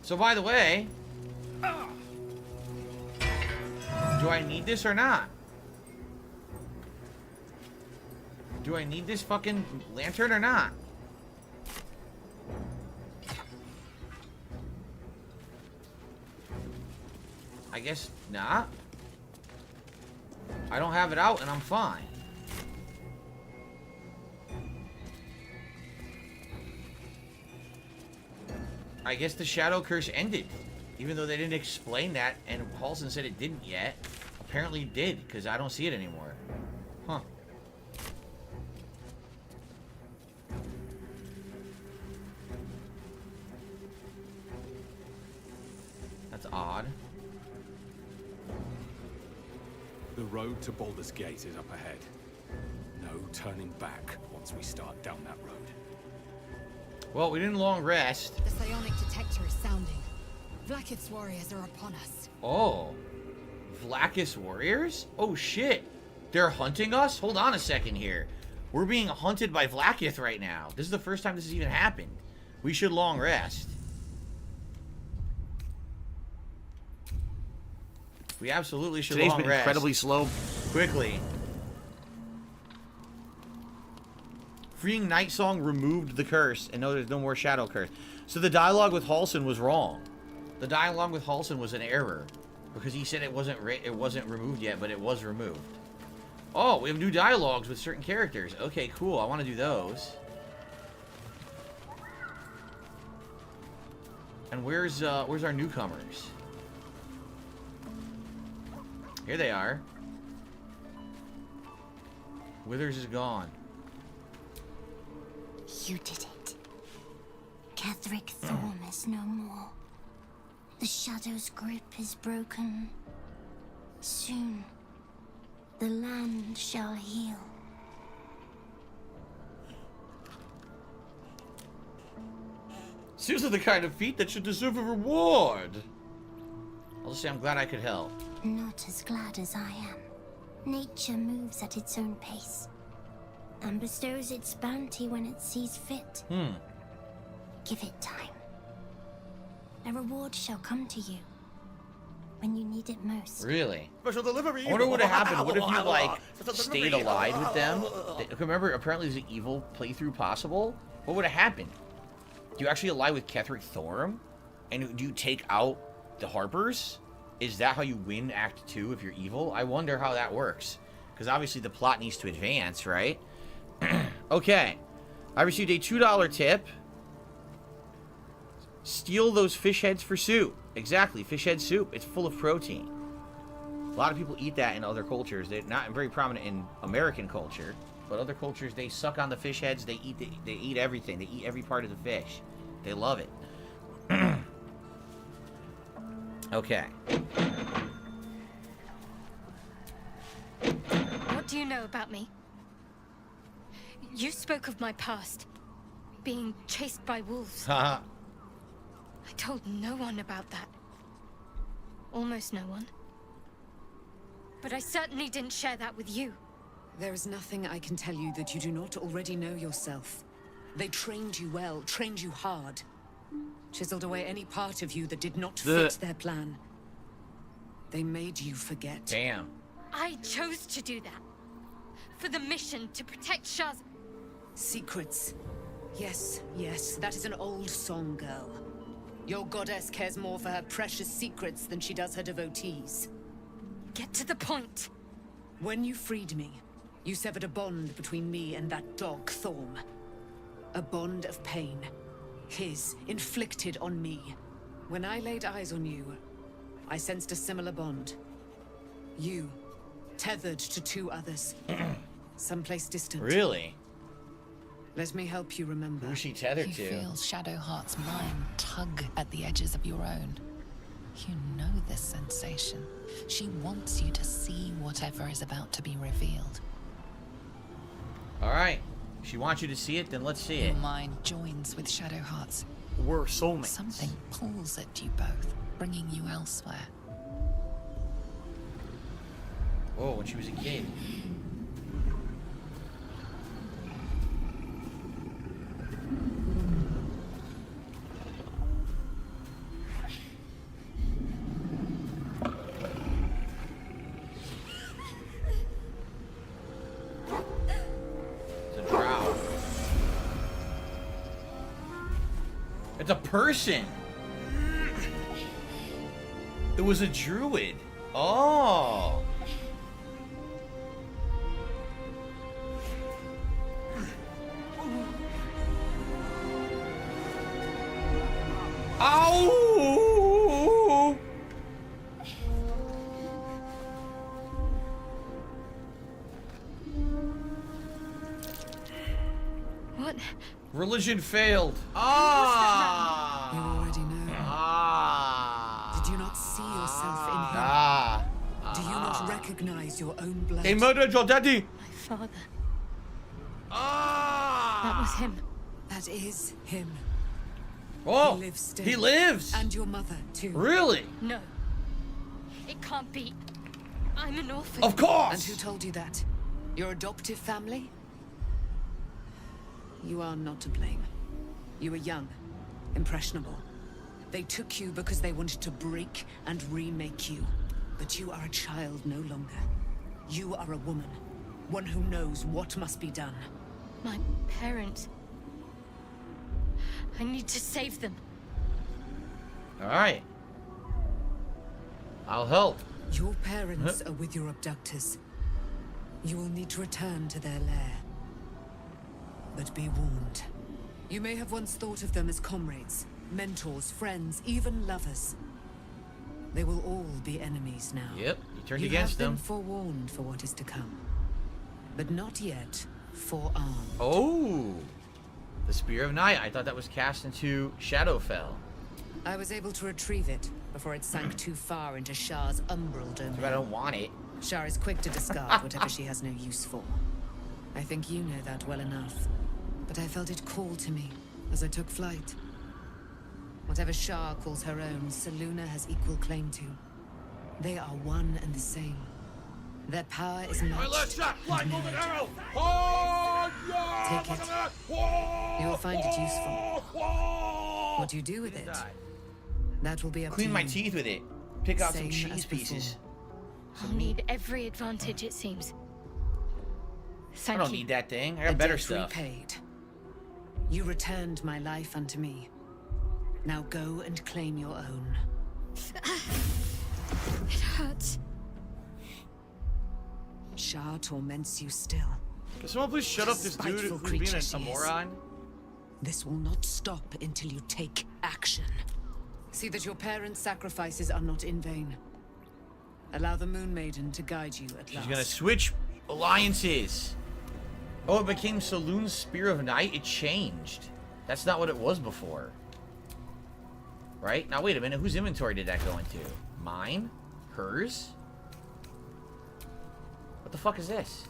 So, by the way, do I need this or not? Do I need this fucking lantern or not? I guess not. I don't have it out and I'm fine. I guess the shadow curse ended. Even though they didn't explain that and Halsin said it didn't yet. Apparently it did, because I don't see it anymore. Huh. That's odd. The road to Baldur's Gate is up ahead. No turning back once we start down that road. Well, we didn't long rest. The psionic detector is sounding. Vlaakith's warriors are upon us. Oh. Vlaakith's warriors? Oh, shit. They're hunting us? Hold on a second here. We're being hunted by Vlaakith right now. This is the first time this has even happened. We should long rest. We absolutely should long rest. Today's been incredibly slow. Quickly. Freeing Night Song removed the curse, and no, there's no more shadow curse. So the dialogue with Halsin was wrong. The dialogue with Halsin was an error, because he said it wasn't removed yet, but it was removed. Oh, we have new dialogues with certain characters. Okay, cool. I want to do those. And where's our newcomers? Here they are. Withers is gone. You did it. Ketheric Thorm is no more. The Shadow's grip is broken. Soon, the land shall heal. Seems like the kind of feat that should deserve a reward. I'll just say I'm glad I could help. Not as glad as I am. Nature moves at its own pace, and bestows its bounty when it sees fit. Give it time. A reward shall come to you when you need it most. Really? Special delivery. I wonder what would have happened. What if you, like, stayed alive with them? Remember, apparently there's an evil playthrough possible. What would have happened? Do you actually ally with Ketheric Thorm? And do you take out the Harpers? Is that how you win Act 2 if you're evil? I wonder how that works. Because obviously the plot needs to advance, right? Okay. I received a $2 tip. Steal those fish heads for soup. Exactly, fish head soup. It's full of protein. A lot of people eat that in other cultures. They're not very prominent in American culture, but other cultures, they suck on the fish heads. They eat everything. They eat every part of the fish. They love it. Okay. What do you know about me? You spoke of my past, being chased by wolves. Haha. I told no one about that. Almost no one. But I certainly didn't share that with you. There is nothing I can tell you that you do not already know yourself. They trained you well, trained you hard. Chiseled away any part of you that did not fit their plan. They made you forget. Damn. I chose to do that. For the mission to protect Shaz. Secrets. Yes, yes, that is an old song, girl. Your goddess cares more for her precious secrets than she does her devotees. Get to the point. When you freed me, you severed a bond between me and that dog, Thorm. A bond of pain. His, inflicted on me. When I laid eyes on you, I sensed a similar bond. You, tethered to two others. Someplace distant. Really? Let me help you remember. Who's she tethered You to? feel Shadowheart's mind tug at the edges of your own. You know this sensation. She wants you to see whatever is about to be revealed. Alright. She wants you to see it, then let's see Your it. mind joins with Shadowheart's. We're soulmates. Something pulls at you both, bringing you elsewhere. Whoa, when she was a kid. It's a person. It was a druid. Oh. Ow! What? Religion failed. You already know. Did you not see yourself in him? Do you not recognize your own blood? They murdered your daddy. My father. That was him. That is him. Oh, He lives still. he lives. And your mother, too. Really? No. It can't be. I'm an orphan. Of course! And who told you that? Your adoptive family? You are not to blame. You were young, impressionable. They took you because they wanted to break and remake you. But you are a child no longer. You are a woman. One who knows what must be done. My parents. I need to save them. Alright. I'll help. Your parents are with your abductors. You will need to return to their lair. But be warned. You may have once thought of them as comrades, mentors, friends, even lovers. They will all be enemies now. Yep, you turned You against have them. been forewarned for what is to come. But not yet forearmed. Oh! The Spear of Night. I thought that was cast into Shadowfell. I was able to retrieve it before it sank too far into Shah's umbral domain. But I don't want it. Shah is quick to discard whatever she has no use for. I think you know that well enough. But I felt it call to me as I took flight. Whatever Shah calls her own, Selûne has equal claim to. They are one and the same. Their power is matched. and mirrored. Take it. You will find it useful. What you do with it, that will be up Clean to my you. teeth with it. Pick out some Same as cheese pieces. I'll need every advantage, it seems. I Thank don't you. need that thing. I A got better debt stuff. repaid. You returned my life unto me. Now go and claim your own. It hurts. Shah torments you still. Can someone please shut up this dude Spiteful who's being creature a she is. moron? This will not stop until you take action. See that your parents' sacrifices are not in vain. Allow the Moon Maiden to guide you at She's last. gonna switch alliances. Oh, it became Selûne's Spear of Night? It changed. That's not what it was before. Right? Now, wait a minute. Whose inventory did that go into? Mine? Hers? What the fuck is this?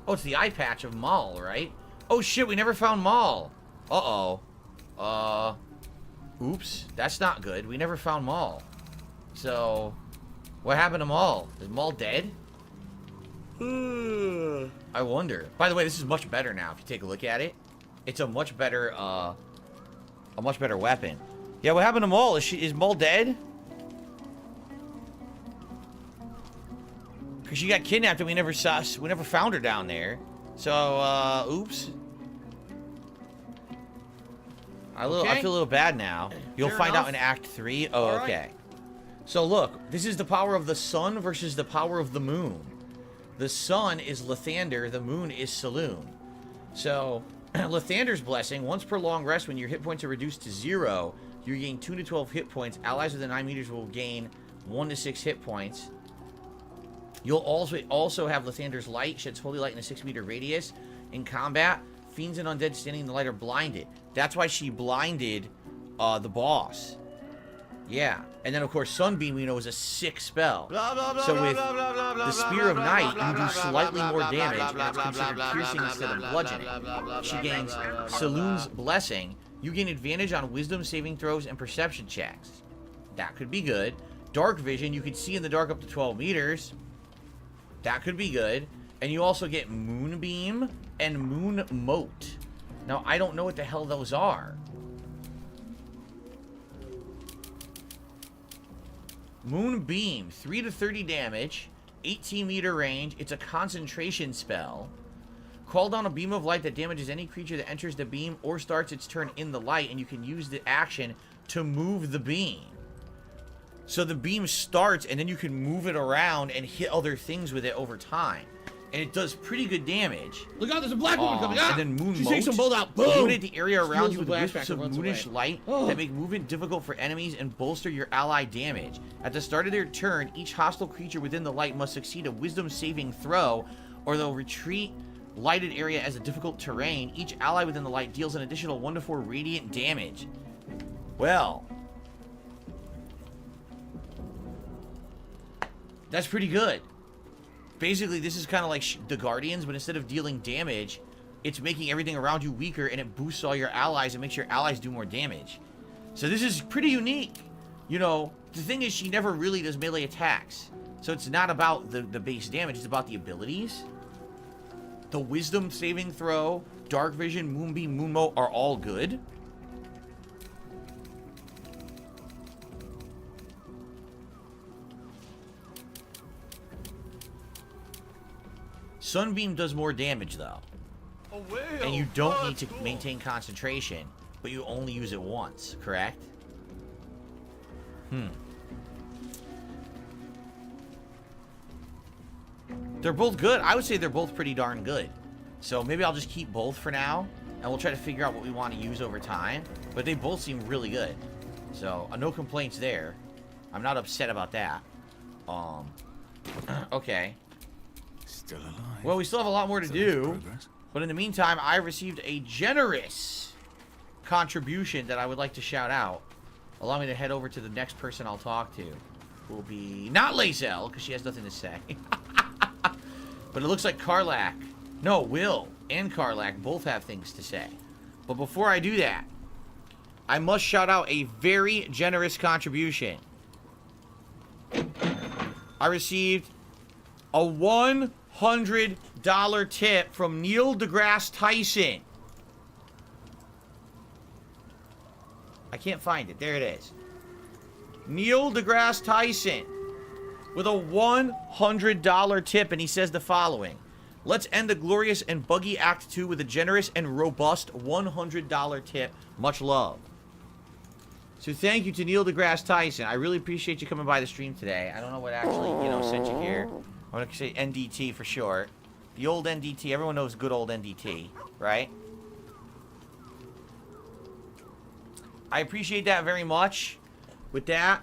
Oh, it's the eye patch of Maul, right? Oh, shit. We never found Maul. Uh-oh. Oops. That's not good. We never found Maul. So, what happened to Maul? Is Maul dead? I wonder. By the way, this is much better now. If you take a look at it, it's a much better weapon. Yeah, what happened to Maul? Is Maul dead? Because she got kidnapped and we never found her down there. So, oops. I feel a little bad now. You'll find out in Act 3. Oh, okay. So look, this is the power of the sun versus the power of the moon. The sun is Lathander, the moon is Saloon. So, Lathander's blessing, once per long rest when your hit points are reduced to 0, you gain 2 to 12 hit points. Allies within 9 meters will gain 1 to 6 hit points. You'll also have Lathander's light, sheds holy light in a 6-meter radius. In combat, fiends and undead standing in the light are blinded. That's why she blinded the boss. Yeah. And then, of course, Sunbeam, we know, is a sick spell. So with the Spear of Night, you do slightly more damage, and it's considered piercing instead of bludgeoning. She gains Saloon's Blessing. You gain advantage on wisdom saving throws and perception checks. That could be good. Dark Vision, you can see in the dark up to 12 meters. That could be good. And you also get Moonbeam and Moon Moat. Now, I don't know what the hell those are. Moonbeam, 3 to 30 damage, 18-meter range. It's a concentration spell. Call down a beam of light that damages any creature that enters the beam or starts its turn in the light, and you can use the action to move the beam. So the beam starts, and then you can move it around and hit other things with it over time. And it does pretty good damage. Look out, there's a black woman coming out! And then Moon She Moat. takes them both out. Boom! Illuminate the area around Steals you with the wisps flashback of and runs moonish away. light that make movement difficult for enemies and bolster your ally damage. At the start of their turn, each hostile creature within the light must succeed a wisdom saving throw, or they'll retreat lighted area as a difficult terrain. Each ally within the light deals an additional 1 to 4 radiant damage. Well, that's pretty good. Basically, this is kind of like the Guardians, but instead of dealing damage, it's making everything around you weaker, and it boosts all your allies and makes your allies do more damage. So this is pretty unique. You know, the thing is, she never really does melee attacks. So it's not about the base damage, it's about the abilities. The Wisdom saving throw, Dark Vision, Moonbeam, Moonmoat are all good. Sunbeam does more damage, though. And you don't need to maintain concentration, but you only use it once, correct? They're both good. I would say they're both pretty darn good. So maybe I'll just keep both for now, and we'll try to figure out what we want to use over time. But they both seem really good. So, no complaints there. I'm not upset about that. Okay. Still alive. Well, we still have a lot more to do. But in the meantime, I received a generous contribution that I would like to shout out. Allow me to head over to the next person I'll talk to. Who will be not Lazel, because she has nothing to say. But it looks like Karlak. No, Will and Karlak both have things to say. But before I do that, I must shout out a very generous contribution. I received a $100 tip from Neil deGrasse Tyson. I can't find it. There it is. Neil deGrasse Tyson with a $100 tip, and he says the following. Let's end the glorious and buggy Act 2 with a generous and robust $100 tip. Much love. So thank you to Neil deGrasse Tyson. I really appreciate you coming by the stream today. I don't know what actually, sent you here. I'm going to say NDT for short. The old NDT. Everyone knows good old NDT, right? I appreciate that very much. With that,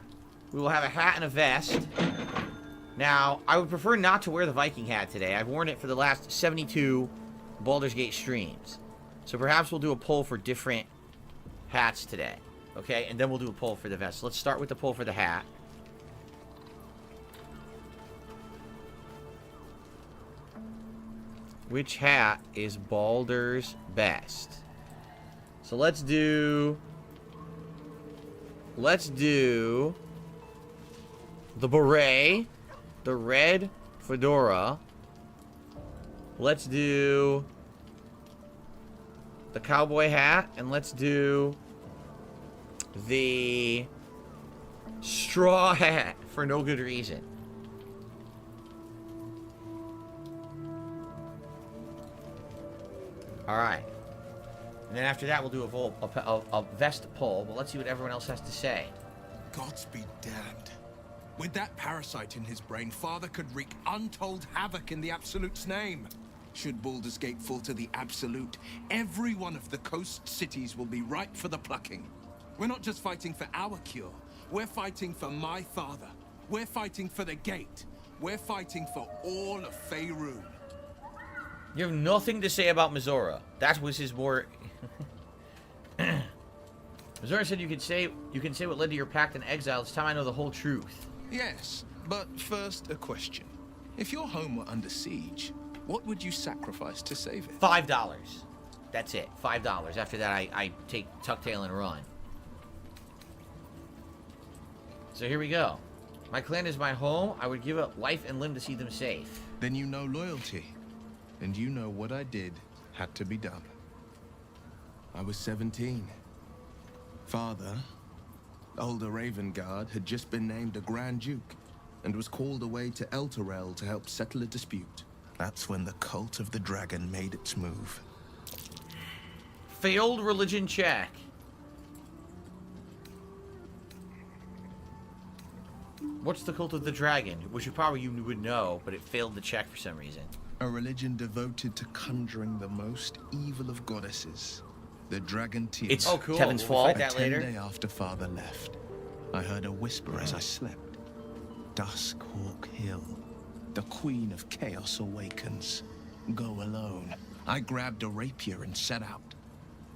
we will have a hat and a vest. Now, I would prefer not to wear the Viking hat today. I've worn it for the last 72 Baldur's Gate streams. So perhaps we'll do a poll for different hats today. Okay? And then we'll do a poll for the vest. So let's start with the poll for the hat. Which hat is Baldur's best? So let's do the beret, the red fedora, Let's do the cowboy hat, and let's do the straw hat for no good reason. All right. And then after that, we'll do a vest poll. But let's see what everyone else has to say. Gods be damned. With that parasite in his brain, Father could wreak untold havoc in the Absolute's name. Should Baldur's Gate fall to the Absolute, every one of the coast cities will be ripe for the plucking. We're not just fighting for our cure. We're fighting for my father. We're fighting for the Gate. We're fighting for all of Faerun. You have nothing to say about Mizora. That was his more... Mizora said you can say what led to your pact in exile. It's time I know the whole truth. Yes, but first a question. If your home were under siege, what would you sacrifice to save it? $5. That's it. $5. After that, I take Tucktail and run. So here we go. My clan is my home. I would give up life and limb to see them safe. Then you know loyalty. And you know what I did had to be done. I was 17. Father, older Ravengard, had just been named a Grand Duke and was called away to Elturel to help settle a dispute. That's when the Cult of the Dragon made its move. Failed religion check. What's the Cult of the Dragon? Which you would know, but it failed the check for some reason. A religion devoted to conjuring the most evil of goddesses. The Dragon Tiamat. It's cool. Kevin's fault. That later. 10 days after Father left, I heard a whisper as I slept. Duskhawk Hill. The Queen of Chaos awakens. Go alone. I grabbed a rapier and set out.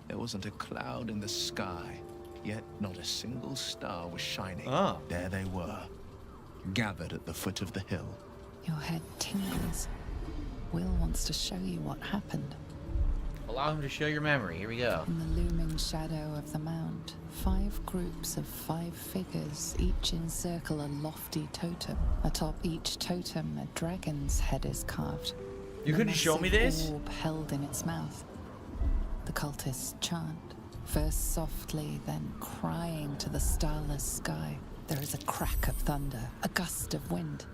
There wasn't a cloud in the sky, yet not a single star was shining. There they were, gathered at the foot of the hill. Your head tingles. Will wants to show you what happened. Allow him to show your memory. Here we go. In the looming shadow of the mound, 5 groups of 5 figures each encircle a lofty totem. Atop each totem, a dragon's head is carved. You couldn't show me this? Orb held in its mouth. The cultists chant, first softly, then crying to the starless sky. There is a crack of thunder, a gust of wind,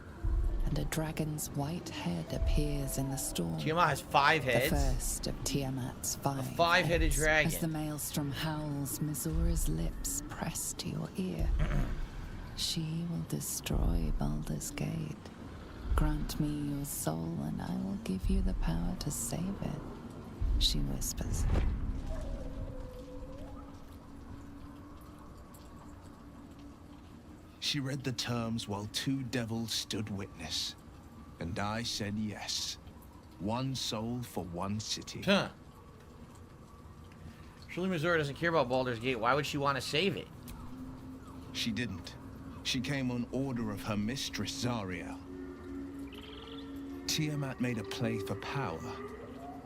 and a dragon's white head appears in the storm. Tiamat has 5 heads. The first of Tiamat's 5. A 5-headed dragon. As the maelstrom howls, Mizora's lips press to your ear. She will destroy Baldur's Gate. Grant me your soul, and I will give you the power to save it, she whispers. She read the terms while 2 devils stood witness. And I said yes. 1 soul for 1 city. Huh. Surely Mizora doesn't care about Baldur's Gate. Why would she want to save it? She didn't. She came on order of her mistress, Zariel. Tiamat made a play for power.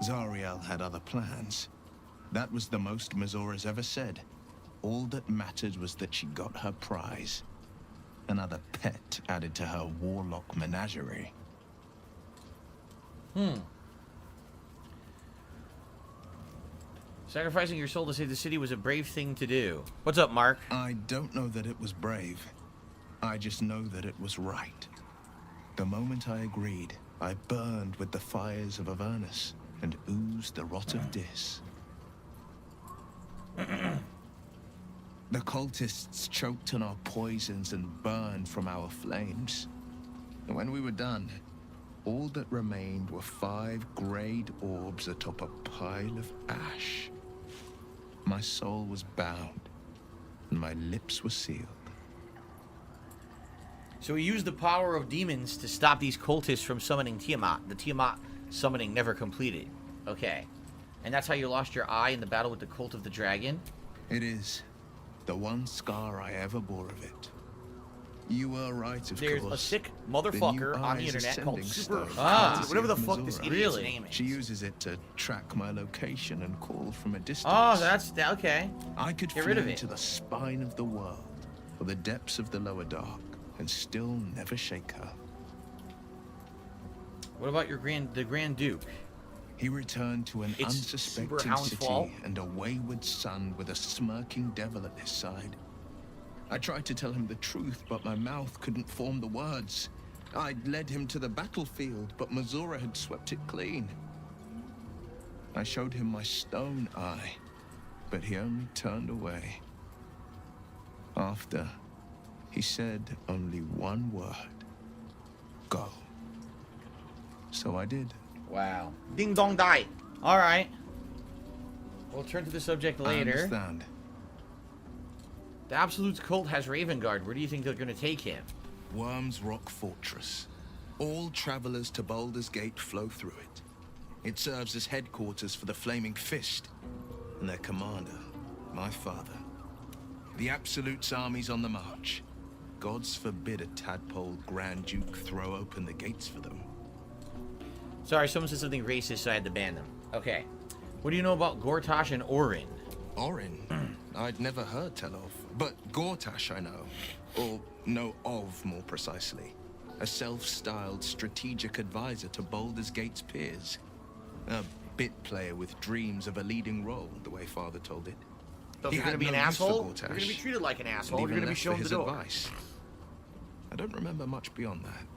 Zariel had other plans. That was the most Mizora's ever said. All that mattered was that she got her prize. Another pet added to her warlock menagerie. Sacrificing your soul to save the city was a brave thing to do. What's up, Mark? I don't know that it was brave. I just know that it was right. The moment I agreed, I burned with the fires of Avernus and oozed the rot of Dis. The cultists choked on our poisons and burned from our flames. And when we were done, all that remained were 5 grayed orbs atop a pile of ash. My soul was bound, and my lips were sealed. So he used the power of demons to stop these cultists from summoning Tiamat. The Tiamat summoning never completed. Okay. And that's how you lost your eye in the battle with the Cult of the Dragon? It is. The one scar I ever bore of it. You were right, of There's course. a sick motherfucker on the internet called Super... whatever the fuck this Mizora. idiot's name is. She uses it to track my location and call from a distance. Oh, that's... Okay. I could Get flee rid of it. into the spine of the world, or the depths of the lower dark, and still never shake her. What about the Grand Duke? He returned to an unsuspecting city and a wayward son with a smirking devil at his side. I tried to tell him the truth, but my mouth couldn't form the words. I'd led him to the battlefield, but Mazura had swept it clean. I showed him my stone eye, but he only turned away. After, he said only one word. Go. So I did. Wow. Ding dong die. All right. We'll turn to the subject later. I understand. The Absolute's cult has Ravengard. Where do you think they're going to take him? Worm's Rock Fortress. All travelers to Baldur's Gate flow through it. It serves as headquarters for the Flaming Fist and their commander, my father. The Absolute's army's on the march. Gods forbid a tadpole Grand Duke throw open the gates for them. Sorry, someone said something racist, so I had to ban them. Okay. What do you know about Gortash and Orin? Orin? I'd never heard tell of. But Gortash I know. Or know of, more precisely. A self-styled strategic advisor to Baldur's Gate's peers. A bit player with dreams of a leading role, the way Father told it. So if you're going to be an asshole, you're going to be treated like an asshole. You're going to be shown the door. Advice. I don't remember much beyond that.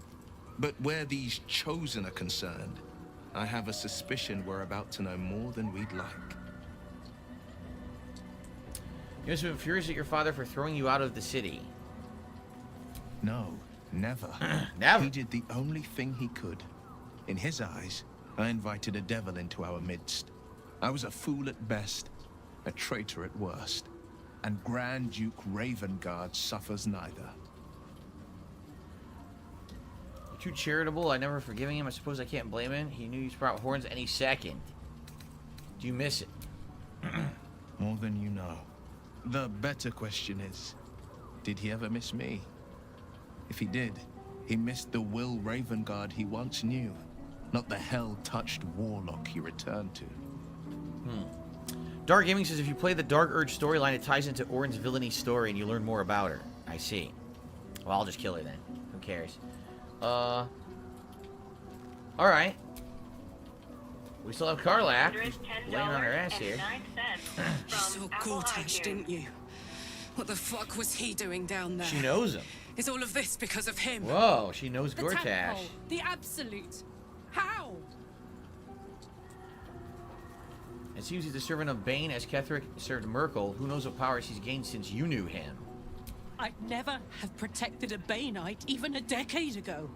But where these chosen are concerned, I have a suspicion we're about to know more than we'd like. You must have been furious at your father for throwing you out of the city. No, never. Never? He did the only thing he could. In his eyes, I invited a devil into our midst. I was a fool at best, a traitor at worst. And Grand Duke Ravengard suffers neither. You're too charitable. I never forgiving him. I suppose I can't blame him. He knew you sprout horns any second. Do you miss it? More than you know. The better question is, did he ever miss me? If he did, he missed the Will Ravengard he once knew, not the hell-touched warlock he returned to. Dark Gaming says if you play the Dark Urge storyline, it ties into Orin's villainy story and you learn more about her. I see. Well, I'll just kill her then. Who cares? Alright. We still have Karlach laying on her ass here. You saw Gortash, didn't you? What the fuck was he doing down there? She knows him. Is all of this because of him? Whoa, she knows The Gortash. tadpole, the Absolute. How? It seems he's the servant of Bane as Ketheric served Merkel. Who knows what powers he's gained since you knew him? I'd never have protected a Baneite even a decade ago.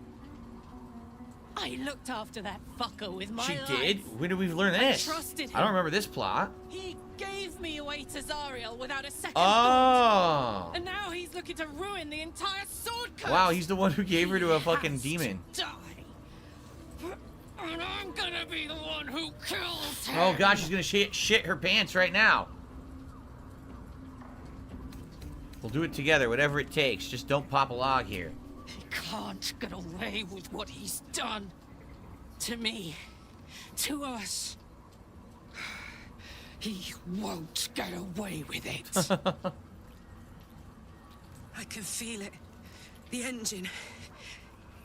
I looked after that fucker with my life. She did? When did we learn this? I trusted him. I don't remember this plot. He gave me away to Zariel without a second Oh. thought. And now he's looking to ruin the entire sword curse. Wow, he's the one who gave her to a fucking demon. Die. And I'm gonna be the one who kills him. Oh god, she's gonna shit her pants right now. We'll do it together, whatever it takes. Just don't pop a log here. He can't get away with what he's done. To me. To us. He won't get away with it. I can feel it. The engine.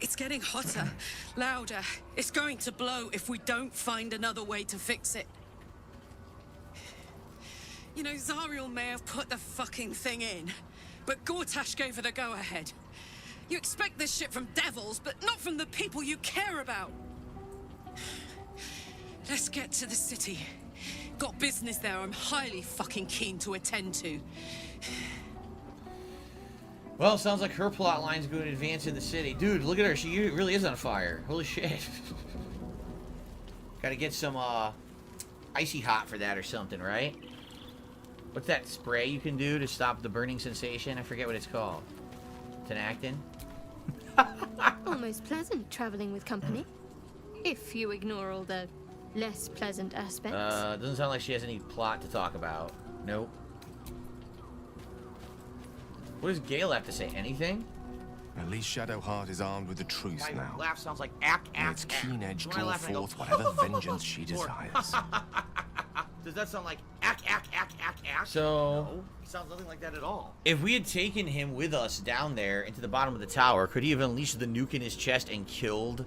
It's getting hotter, louder. It's going to blow if we don't find another way to fix it. You know, Zariel may have put the fucking thing in, but Gortash gave her the go-ahead. You expect this shit from devils, but not from the people you care about. Let's get to the city. Got business there I'm highly fucking keen to attend to. Well, sounds like her plot line's going to advance in the city. Dude, look at her. She really is on fire. Holy shit. Gotta get some, icy hot for that or something, right? What's that spray you can do to stop the burning sensation? I forget what it's called. Tenactin? Almost pleasant traveling with company. If you ignore all the less pleasant aspects. Doesn't sound like she has any plot to talk about. Nope. What does Gale have to say? Anything? At least Shadowheart is armed with the truth My now. laugh sounds like ack, May its keen edge draw forth whatever vengeance she desires. Does that sound like ack, ack, ack, ack, ack? So... No, it sounds nothing like that at all. If we had taken him with us down there into the bottom of the tower, could he have unleashed the nuke in his chest and killed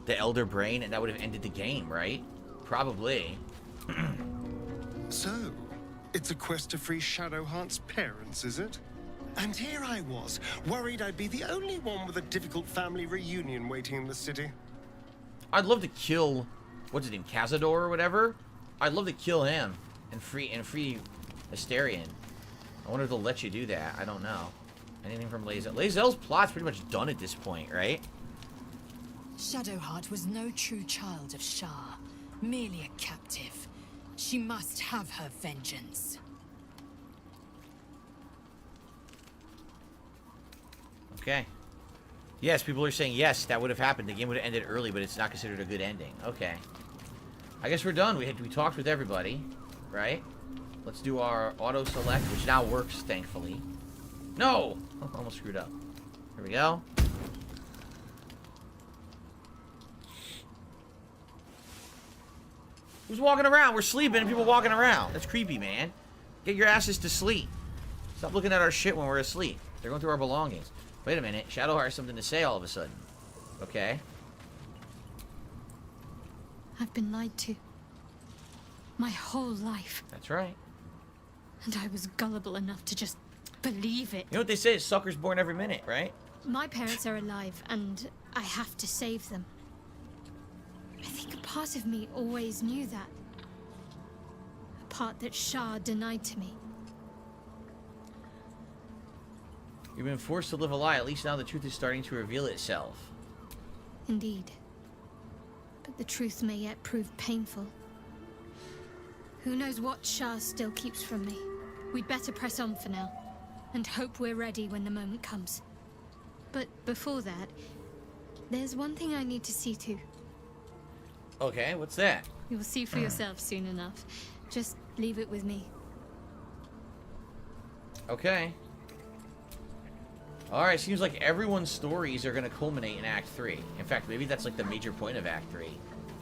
the Elder Brain, and that would have ended the game, right? Probably. So, it's a quest to free Shadowheart's parents, is it? And here I was, worried I'd be the only one with a difficult family reunion waiting in the city. I'd love to kill, what's his name, Cazador or whatever? I'd love to kill him and free Asterion. I wonder if they'll let you do that. I don't know. Anything from Lae'zel? Lae'zel's plot's pretty much done at this point, right? Shadowheart was no true child of Shah, merely a captive. She must have her vengeance. Okay. Yes, people are saying yes, that would have happened. The game would have ended early, but it's not considered a good ending. Okay. I guess we're done. We talked with everybody, right? Let's do our auto select, which now works, thankfully. No! Oh, almost screwed up. Here we go. Who's walking around? We're sleeping and people walking around. That's creepy, man. Get your asses to sleep. Stop looking at our shit when we're asleep. They're going through our belongings. Wait a minute. Shadowheart has something to say all of a sudden. Okay. I've been lied to. My whole life. That's right. And I was gullible enough to just believe it. You know what they say? Suckers born every minute, right? My parents are alive, and I have to save them. I think a part of me always knew that. A part that Shah denied to me. You've been forced to live a lie. At least now the truth is starting to reveal itself. Indeed. But the truth may yet prove painful. Who knows what Shah still keeps from me? We'd better press on for now, and hope we're ready when the moment comes. But before that, there's one thing I need to see to. Okay, what's that? You'll see for yourself soon enough. Just leave it with me. Okay. Alright, seems like everyone's stories are going to culminate in Act 3. In fact, maybe that's like the major point of Act 3.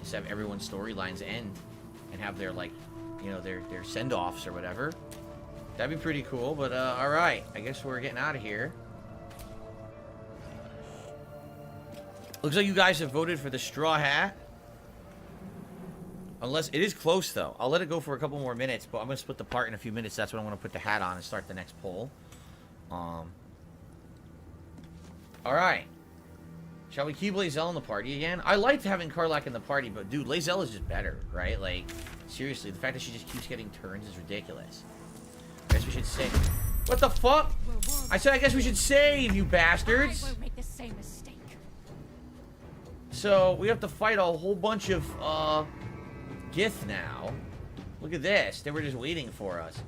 Is to have everyone's storylines end and have their, like, you know, their send-offs or whatever. That'd be pretty cool, but alright. I guess we're getting out of here. Looks like you guys have voted for the straw hat. Unless, it is close though. I'll let it go for a couple more minutes, but I'm going to split the part in a few minutes. That's when I want to put the hat on and start the next poll. Alright. Shall we keep Lae'zel in the party again? I liked having Karlach in the party, but dude, Lae'zel is just better, right? Like, seriously, the fact that she just keeps getting turns is ridiculous. I guess we should save. What the fuck? I said I guess we should save, you bastards! I won't make the same mistake. So, we have to fight a whole bunch of, Gith now. Look at this. They were just waiting for us.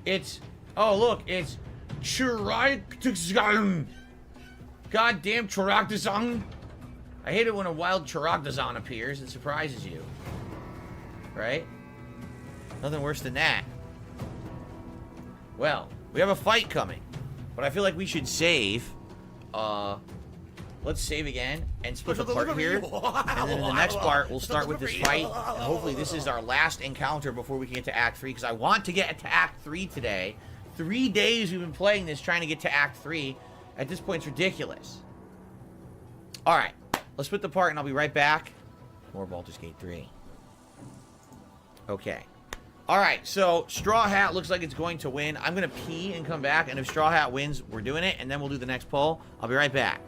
It's... Oh, look. It's... Chiractazan. Goddamn Chiractazan. I hate it when a wild Chiractazan appears. It surprises you. Right? Nothing worse than that. Well, we have a fight coming. But I feel like we should save. Let's save again and split the part here. And then in the next part, we'll start with this fight. And hopefully this is our last encounter before we can get to Act 3. Because I want to get to Act 3 today. 3 days we've been playing this trying to get to Act 3. At this point, it's ridiculous. Alright. Let's split the part and I'll be right back. More Baldur's Gate 3. Okay. Alright, so Straw Hat looks like it's going to win. I'm going to pee and come back. And if Straw Hat wins, we're doing it. And then we'll do the next poll. I'll be right back.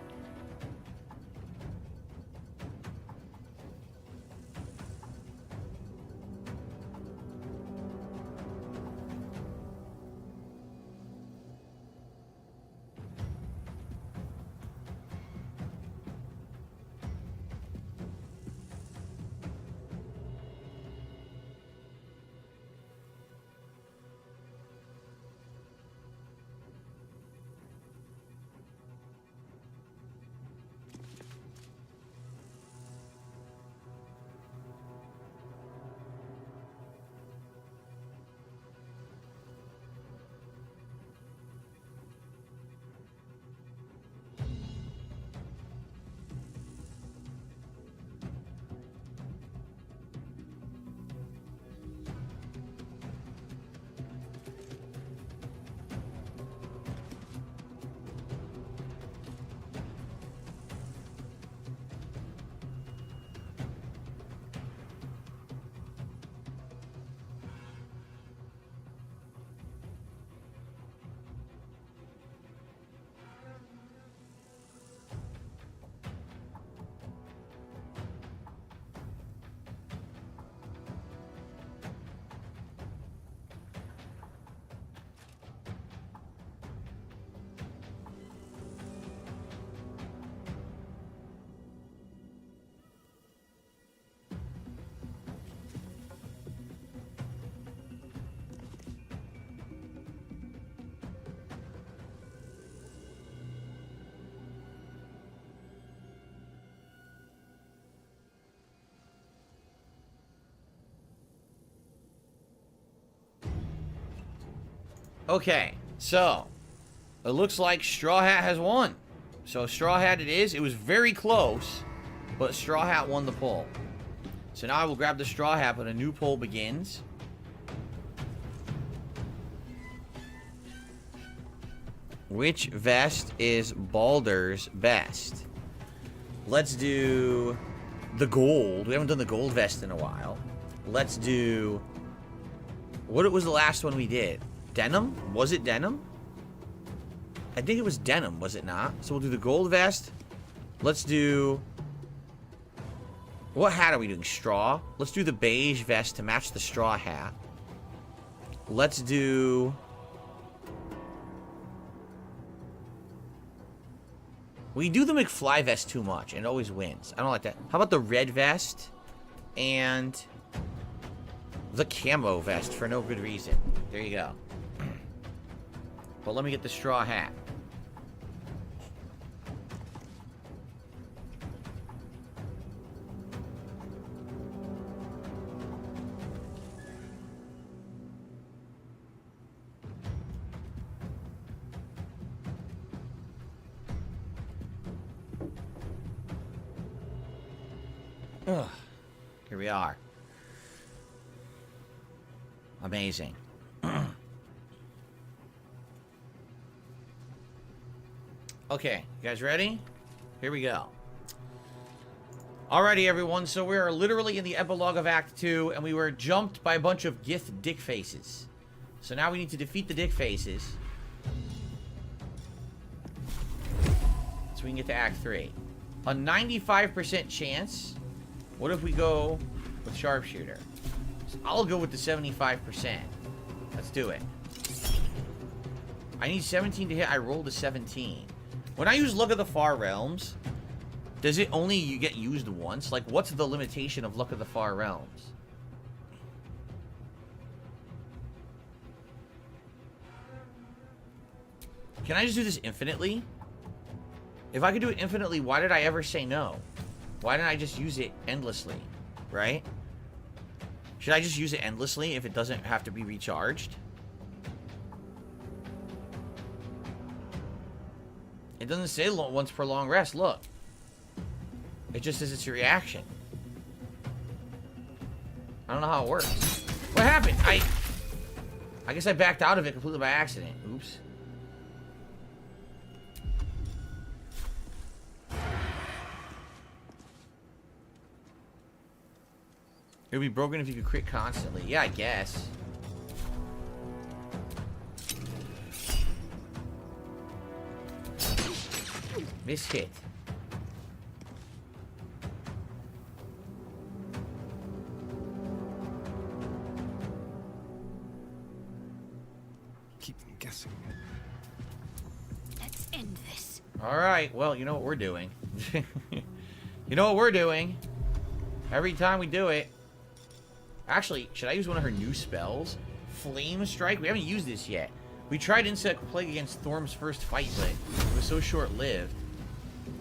Okay, so it looks like Straw Hat has won. So Straw Hat it is. It was very close, but Straw Hat won the poll. So now I will grab the Straw Hat, but a new poll begins. Which vest is Baldur's best? Let's do the gold. We haven't done the gold vest in a while. Let's do... What was the last one we did? Denim? Was it denim? I think it was denim, was it not? So we'll do the gold vest. Let's do... What hat are we doing? Straw? Let's do the beige vest to match the straw hat. Let's do... We do the McFly vest too much, and it always wins. I don't like that. How about the red vest and the camo vest for no good reason? There you go. But let me get the straw hat. Ugh. Here we are. Amazing. Okay, you guys ready? Here we go. Alrighty, everyone. So we are literally in the epilogue of Act 2, and we were jumped by a bunch of Gith dick faces. So now we need to defeat the dick faces, so we can get to Act 3. A 95% chance. What if we go with Sharpshooter? So I'll go with the 75%. Let's do it. I need 17 to hit. I rolled a 17. When I use Luck of the Far Realms, does it only get used once? Like, what's the limitation of Luck of the Far Realms? Can I just do this infinitely? If I could do it infinitely, why did I ever say no? Why didn't I just use it endlessly? Right? Should I just use it endlessly if it doesn't have to be recharged? It doesn't say once per long rest. Look. It just says it's your reaction. I don't know how it works. What happened? I guess I backed out of it completely by accident. Oops. It would be broken if you could crit constantly. Yeah, I guess. Miss hit. Keep them guessing. Let's end this. Alright, well, you know what we're doing. You know what we're doing. Every time we do it. Actually, should I use one of her new spells? Flame Strike? We haven't used this yet. We tried Insect Plague against Thorm's first fight, but it was so short-lived.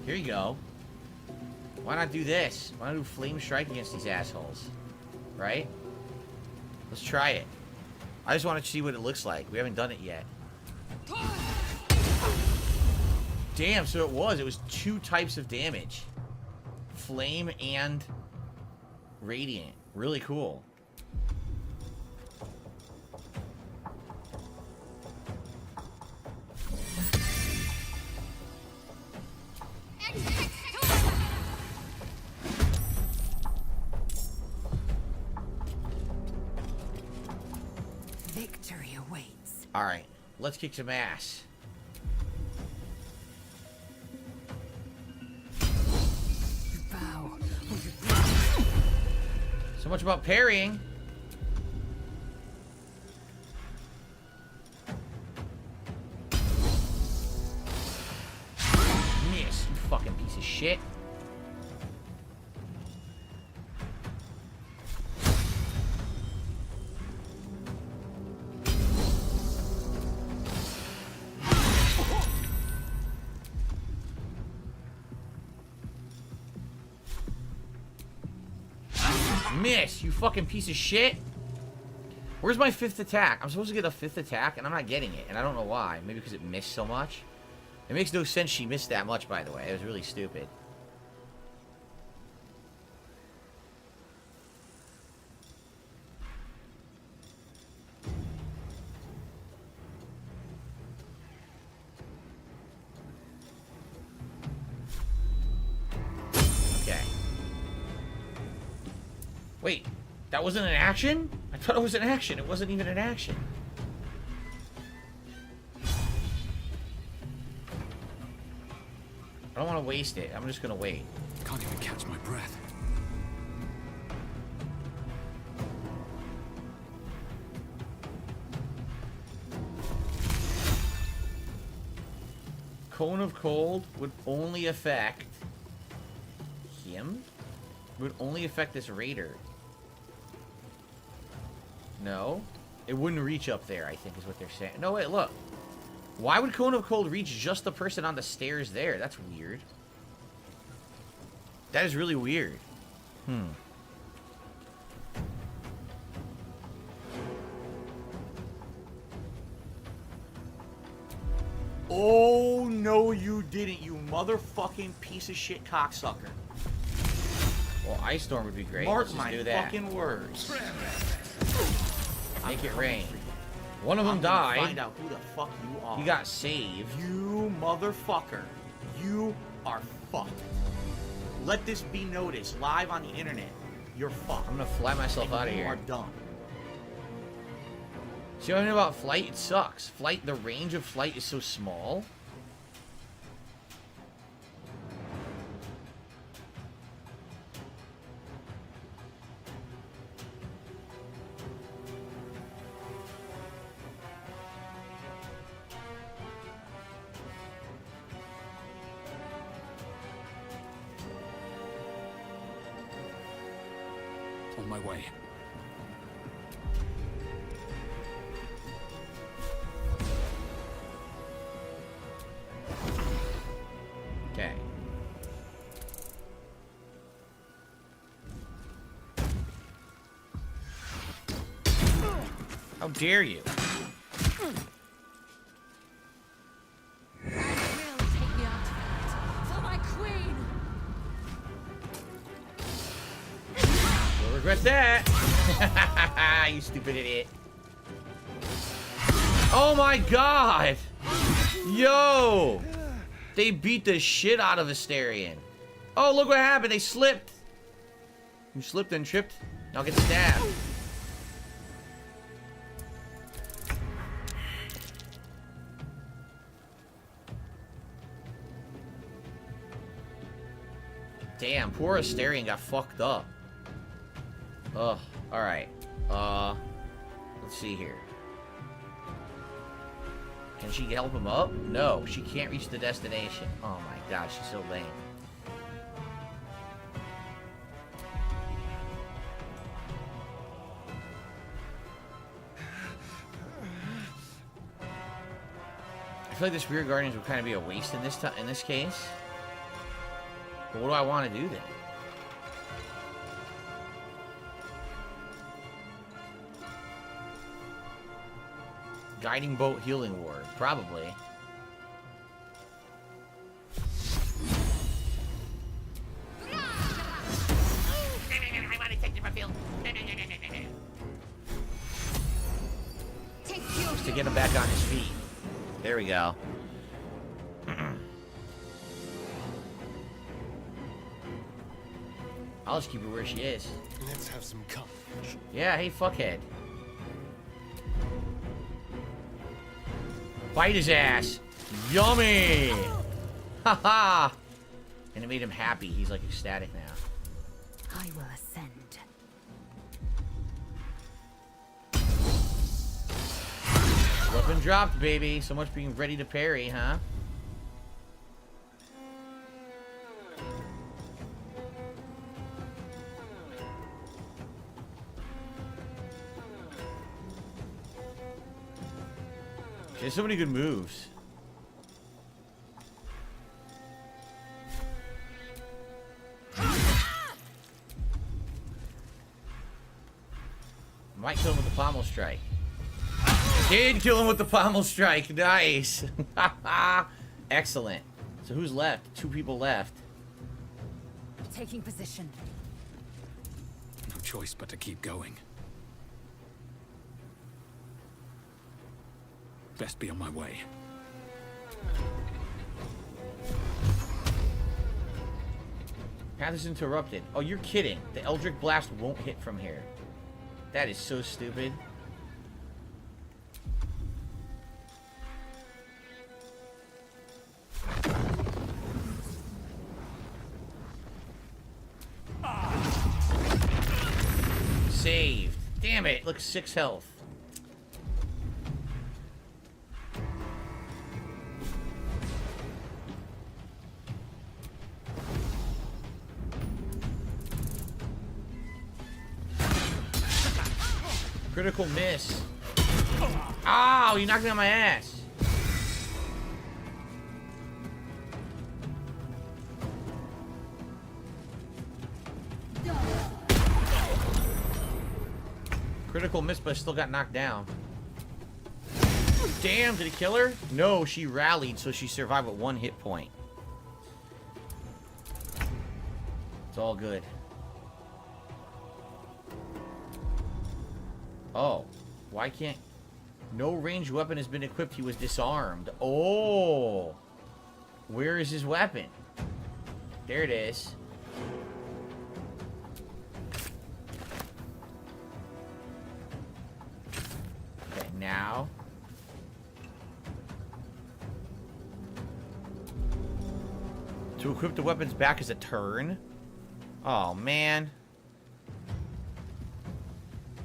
Here you go. Why not do this? Why not do Flame Strike against these assholes? Right? Let's try it. I just want to see what it looks like. We haven't done it yet. Damn, so it was 2 types of damage. Flame and Radiant. Really cool. Victory awaits. Alright, let's kick some ass. Bow. So much about parrying. Miss, you fucking piece of shit. Miss, you fucking piece of shit. Where's my 5th attack? I'm supposed to get a 5th attack, and I'm not getting it, and I don't know why. Maybe because it missed so much. It makes no sense she missed that much, by the way. It was really stupid. Okay. Wait, that wasn't an action? I thought it was an action. It wasn't even an action. I don't want to waste it. I'm just going to wait. Can't even catch my breath. Cone of Cold would only affect him? It would only affect this raider. No. It wouldn't reach up there, I think is what they're saying. No, wait, look. Why would Cone of Cold reach just the person on the stairs there? That's weird. That is really weird. Oh, no, you didn't, you motherfucking piece of shit cocksucker. Well, Ice Storm would be great. Mark Let's just my do that. fucking words. Make it rain. One of them died. Find out who the fuck you are. He got saved. You motherfucker. You are fucked. Let this be noticed live on the internet. You're fucked. I'm gonna fly myself out of here. You are dumb. See what I mean about flight? It sucks. Flight, the range of flight is so small. On my way. Okay. How dare you? For my queen! You'll regret that. You stupid idiot. Oh my god! Yo! They beat the shit out of Asterion. Oh, look what happened. They slipped. You slipped and tripped. Now get stabbed. Damn, poor Asterion got fucked up. Ugh. Alright. Let's see here. Can she help him up? No, she can't reach the destination. Oh my god, she's so lame. I feel like the Spirit Guardians would kind of be a waste in this case. But what do I want to do then? Guiding Boat Healing Ward, probably. Just to get him back on his feet. There we go. I'll just keep her where she is. Let's have some coffee. Yeah, hey, fuckhead. Bite his ass. Yummy! Haha! And it made him happy. He's like ecstatic now. I will ascend. Weapon dropped, baby. So much being ready to parry, huh? She has so many good moves. Might kill him with the pommel strike. Did kill him with the pommel strike. Nice. Excellent. So who's left? 2 people left. Taking position. No choice but to keep going. Best be on my way. Path is interrupted. Oh, you're kidding. The Eldritch Blast won't hit from here. That is so stupid. Saved. Damn it. Look, 6 health. Critical miss. Ow, you knocked me on my ass. Critical miss, but I still got knocked down. Damn, did it kill her? No, she rallied, so she survived with 1 hit point. It's all good. Oh, why can't... No ranged weapon has been equipped. He was disarmed. Oh. Where is his weapon? There it is. Okay, now. To equip the weapons back is a turn. Oh, man.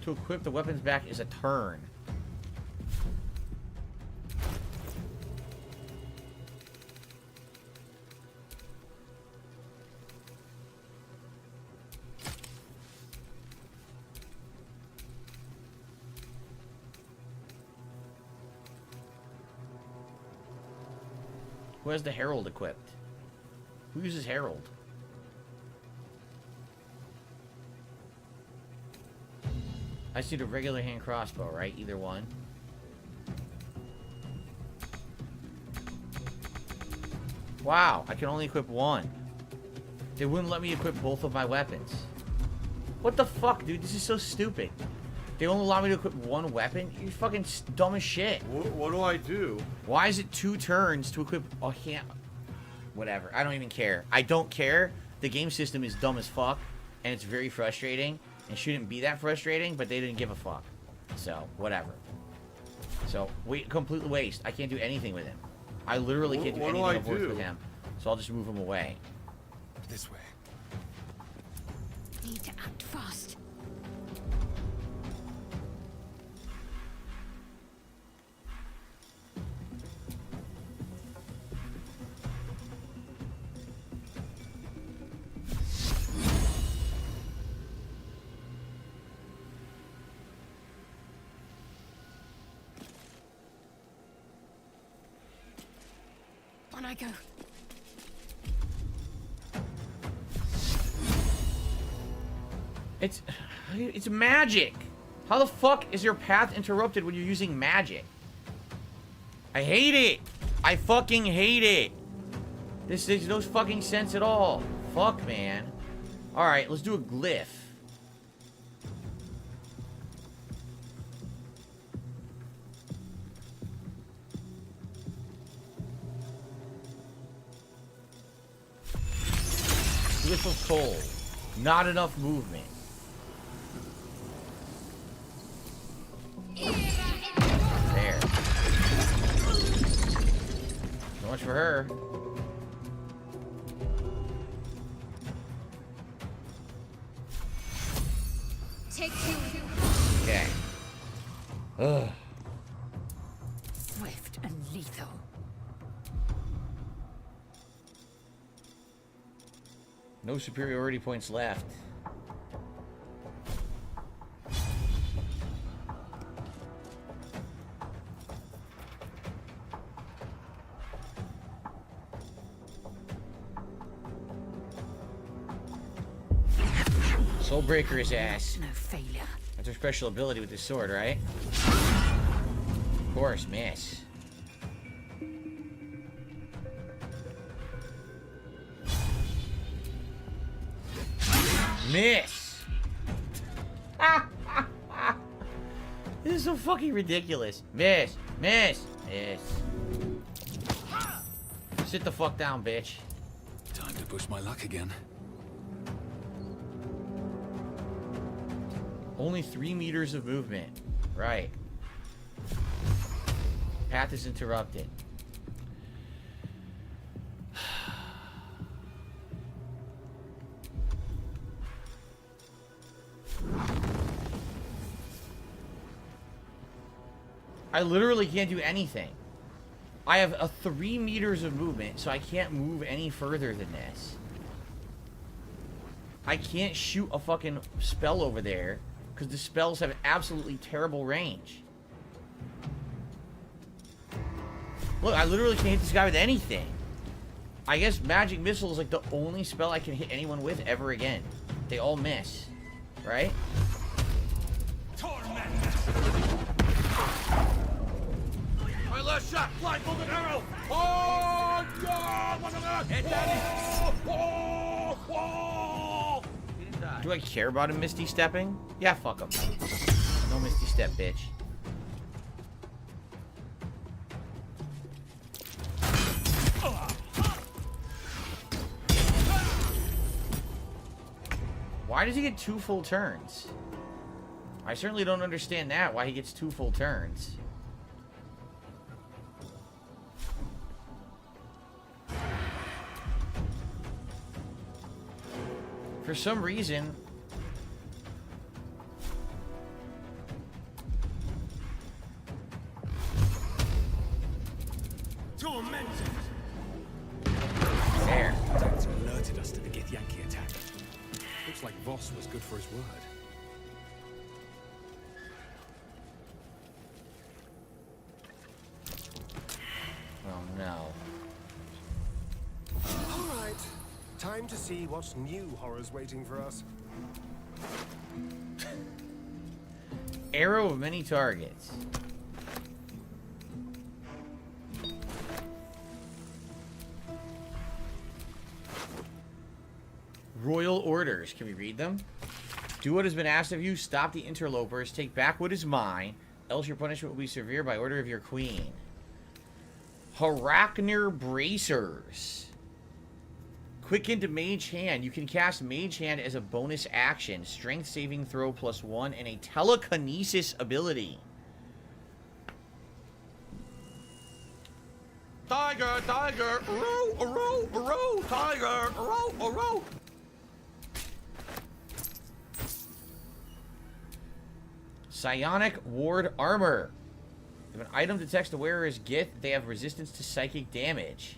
To equip the weapons back is a turn. Who has the Herald equipped? Who uses Herald? I just need a regular hand crossbow, right? Either one. Wow, I can only equip one. They wouldn't let me equip both of my weapons. What the fuck, dude? This is so stupid. They only allow me to equip one weapon? You're fucking dumb as shit. What do I do? Why is it 2 turns to equip a hand? Whatever. I don't even care. I don't care. The game system is dumb as fuck, and it's very frustrating. It shouldn't be that frustrating, but they didn't give a fuck. So, whatever. So, complete waste. I can't do anything with him. I literally can't do anything that works with him. So I'll just move him away. This way. Need to act fast. On I go. It's magic. How the fuck is your path interrupted when you're using magic? I hate it. I fucking hate it. This makes no fucking sense at all. Fuck, man. Alright, let's do a glyph. Glyph of cold. Not enough movement. There. So much for her. Take 2. Okay. Ugh. Swift and lethal. No superiority points left. Soulbreaker his ass. No failure. That's her special ability with this sword, right? Of course, miss. Miss! This is so fucking ridiculous. Miss! Miss! Miss. Sit the fuck down, bitch. Time to push my luck again. Only 3 meters of movement. Right. Path is interrupted. I literally can't do anything. I have a 3 meters of movement, so I can't move any further than this. I can't shoot a fucking spell over there because the spells have absolutely terrible range. Look, I literally can't hit this guy with anything. I guess Magic Missile is like the only spell I can hit anyone with ever again. They all miss, right? My last shot, blindfolded arrow. Oh, yeah! Hit that. Do I care about him Misty Stepping? Yeah, fuck him. No Misty Step, bitch. Why does he get 2 full turns? I certainly don't understand that, why he gets 2 full turns. For some reason... Tormented! There. That's alerted us to the Githyanki attack. Looks like Voss was good for his word. Oh no. All right. Time to see what new horrors waiting for us. Arrow of many targets. Royal orders. Can we read them? Do what has been asked of you. Stop the interlopers. Take back what is mine. Else your punishment will be severe by order of your queen. Haraknir Bracers. Quick into Mage Hand. You can cast Mage Hand as a bonus action. Strength saving throw +1 and a telekinesis ability. Tiger, tiger, row, tiger, row. Psionic Ward Armor. If an item detects the wearer's Gith, they have resistance to psychic damage.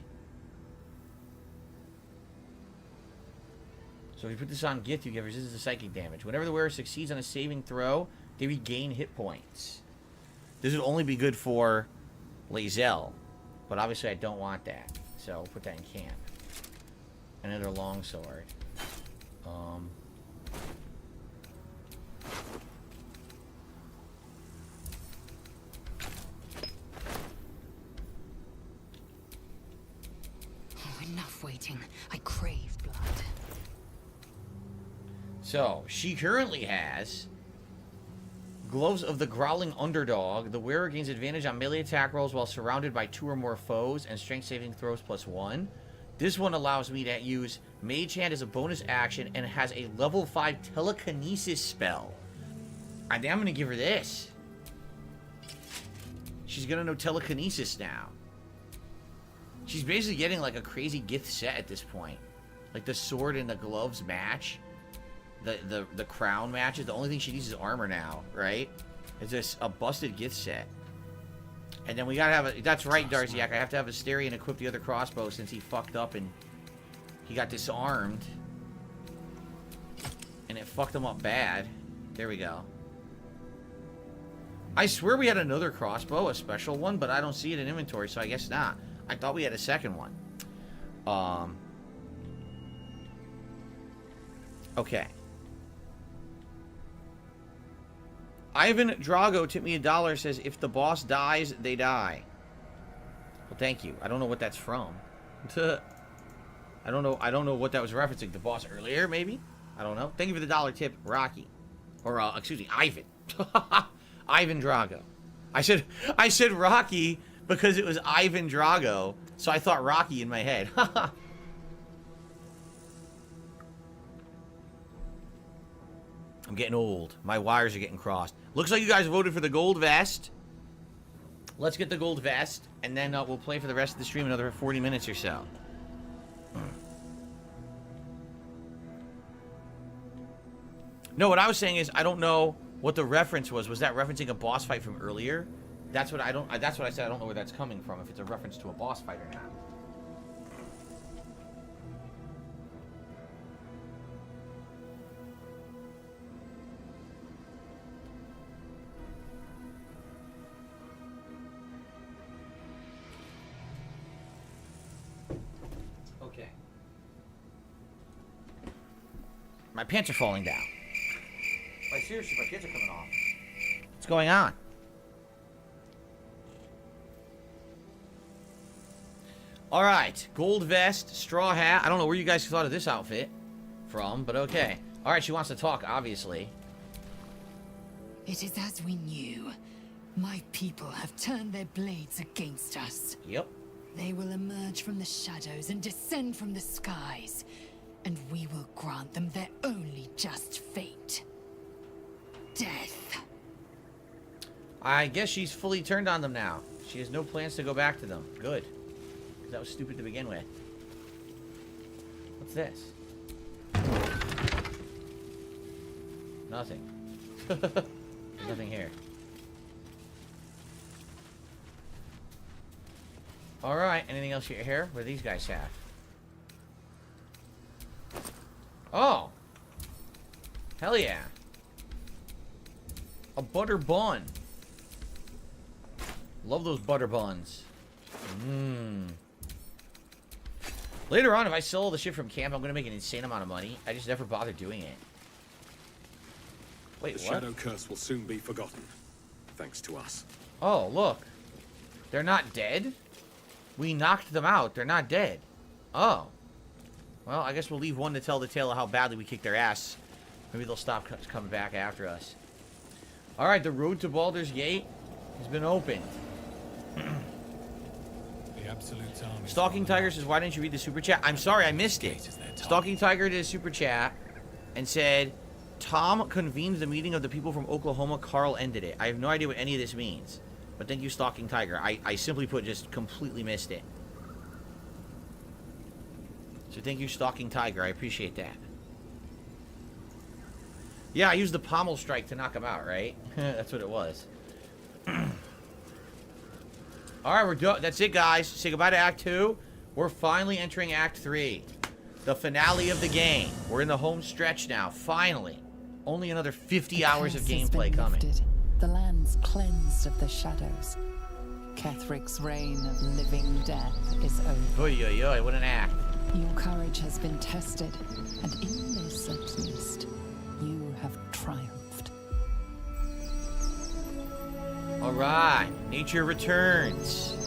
So if you put this on Gith, you get resistance to psychic damage. Whenever the wearer succeeds on a saving throw, they regain hit points. This would only be good for Lae'zel, but obviously I don't want that. So we'll put that in camp. Another longsword. Enough waiting. I crave blood. So, she currently has Gloves of the Growling Underdog. The wearer gains advantage on melee attack rolls while surrounded by 2 or more foes and strength saving throws +1. This one allows me to use Mage Hand as a bonus action and has a level 5 telekinesis spell. I think I'm going to give her this. She's going to know telekinesis now. She's basically getting like a crazy Gith set at this point. Like the sword and the gloves match. The crown matches. The only thing she needs is armor now, right? It's just a busted Gith set. And then we gotta have a... That's right, Darziak. I have to have Asterion equip the other crossbow since he fucked up and he got disarmed. And it fucked him up bad. There we go. I swear we had another crossbow, a special one, but I don't see it in inventory, so I guess not. I thought we had a second one. Okay. Ivan Drago tipped me $1, says, if the boss dies, they die. Well, thank you. I don't know what that's from. I don't know what that was referencing. The boss earlier, maybe? I don't know. Thank you for the $1 tip, Rocky. Or, excuse me, Ivan. Ivan Drago. I said Rocky because it was Ivan Drago, so I thought Rocky in my head. I'm getting old. My wires are getting crossed. Looks like you guys voted for the gold vest. Let's get the gold vest, and then we'll play for the rest of the stream another 40 minutes or so. No, what I was saying is I don't know what the reference was. Was that referencing a boss fight from earlier? That's what I said. I don't know where that's coming from. If it's a reference to a boss fight or not. Okay. My pants are falling down. Like, seriously, my kids are coming off. What's going on? Alright, gold vest, straw hat. I don't know where you guys thought of this outfit from, but okay. Alright, she wants to talk, obviously. It is as we knew. My people have turned their blades against us. Yep. They will emerge from the shadows and descend from the skies, and we will grant them their only just fate. Death. I guess she's fully turned on them now. She has no plans to go back to them. Good. That was stupid to begin with. What's this? Nothing. There's nothing here. Alright, anything else here? What do these guys have? Oh! Hell yeah. A butter bun. Love those butter buns. Mmm. Later on, if I sell all the shit from camp, I'm gonna make an insane amount of money. I just never bothered doing it. Wait, the what? shadow curse will soon be forgotten, thanks to us. Oh, look. They're not dead? We knocked them out. They're not dead. Oh. Well, I guess we'll leave one to tell the tale of how badly we kicked their ass. Maybe they'll stop coming back after us. Alright, the road to Baldur's Gate has been opened. The Absolute Army. Stalking Tiger says, why didn't you read the super chat? I'm sorry, I missed it. Stalking Tiger did a super chat and said, Tom convened the meeting of the people from Oklahoma. Carl ended it. I have no idea what any of this means. But thank you, Stalking Tiger. I simply put, just completely missed it. So thank you, Stalking Tiger. I appreciate that. Yeah, I used the pommel strike to knock him out, right? That's what it was. Alright, we're done. That's it, guys. Say goodbye to Act 2. We're finally entering Act 3. The finale of the game. We're in the home stretch now. Finally. Only another 50 hours of gameplay coming. Lifted. The land's cleansed of the shadows. Kethric's reign of living death is over. Oy, oy, oy, what an act. Your courage has been tested, and in this at least, you have triumphed. Alright, nature returns.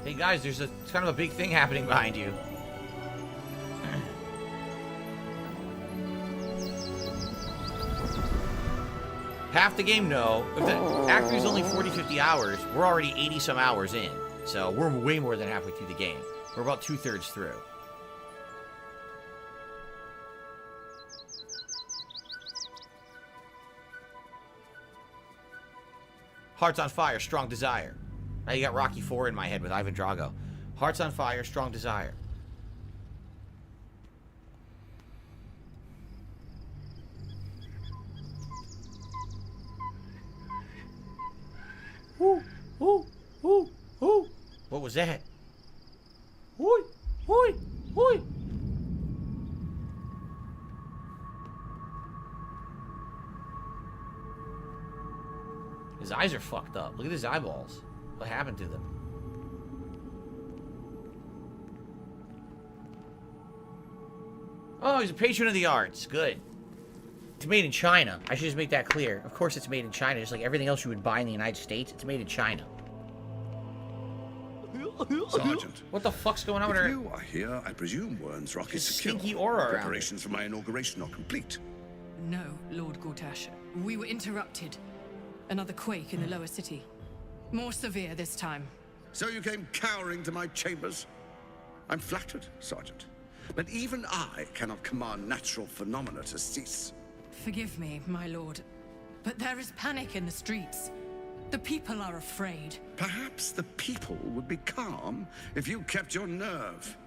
Hey guys, there's kind of a big thing happening behind you. Half the game, no. If the Act 3 is only 40, 50 hours, we're already 80 some hours in. So we're way more than halfway through the game. We're about 2/3 through. Hearts on Fire, Strong Desire. Now you got Rocky 4 in my head with Ivan Drago. Hearts on Fire, Strong Desire. Woo, woo, woo, woo. What was that? Hoi, hoi, hoi. His eyes are fucked up. Look at his eyeballs. What happened to them? Oh, he's a patron of the arts. Good. It's made in China. I should just make that clear. Of course it's made in China, just like everything else you would buy in the United States. It's made in China. Sergeant. What the fuck's going on with If her? you are here, I presume Wern's rock is Just secure. stinky aura around Preparations for my inauguration are complete. No, Lord Gortash. We were interrupted. Another quake in the lower city. More severe this time. So you came cowering to my chambers? I'm flattered, Sergeant. But even I cannot command natural phenomena to cease. Forgive me, my lord, but there is panic in the streets. The people are afraid. Perhaps the people would be calm if you kept your nerve.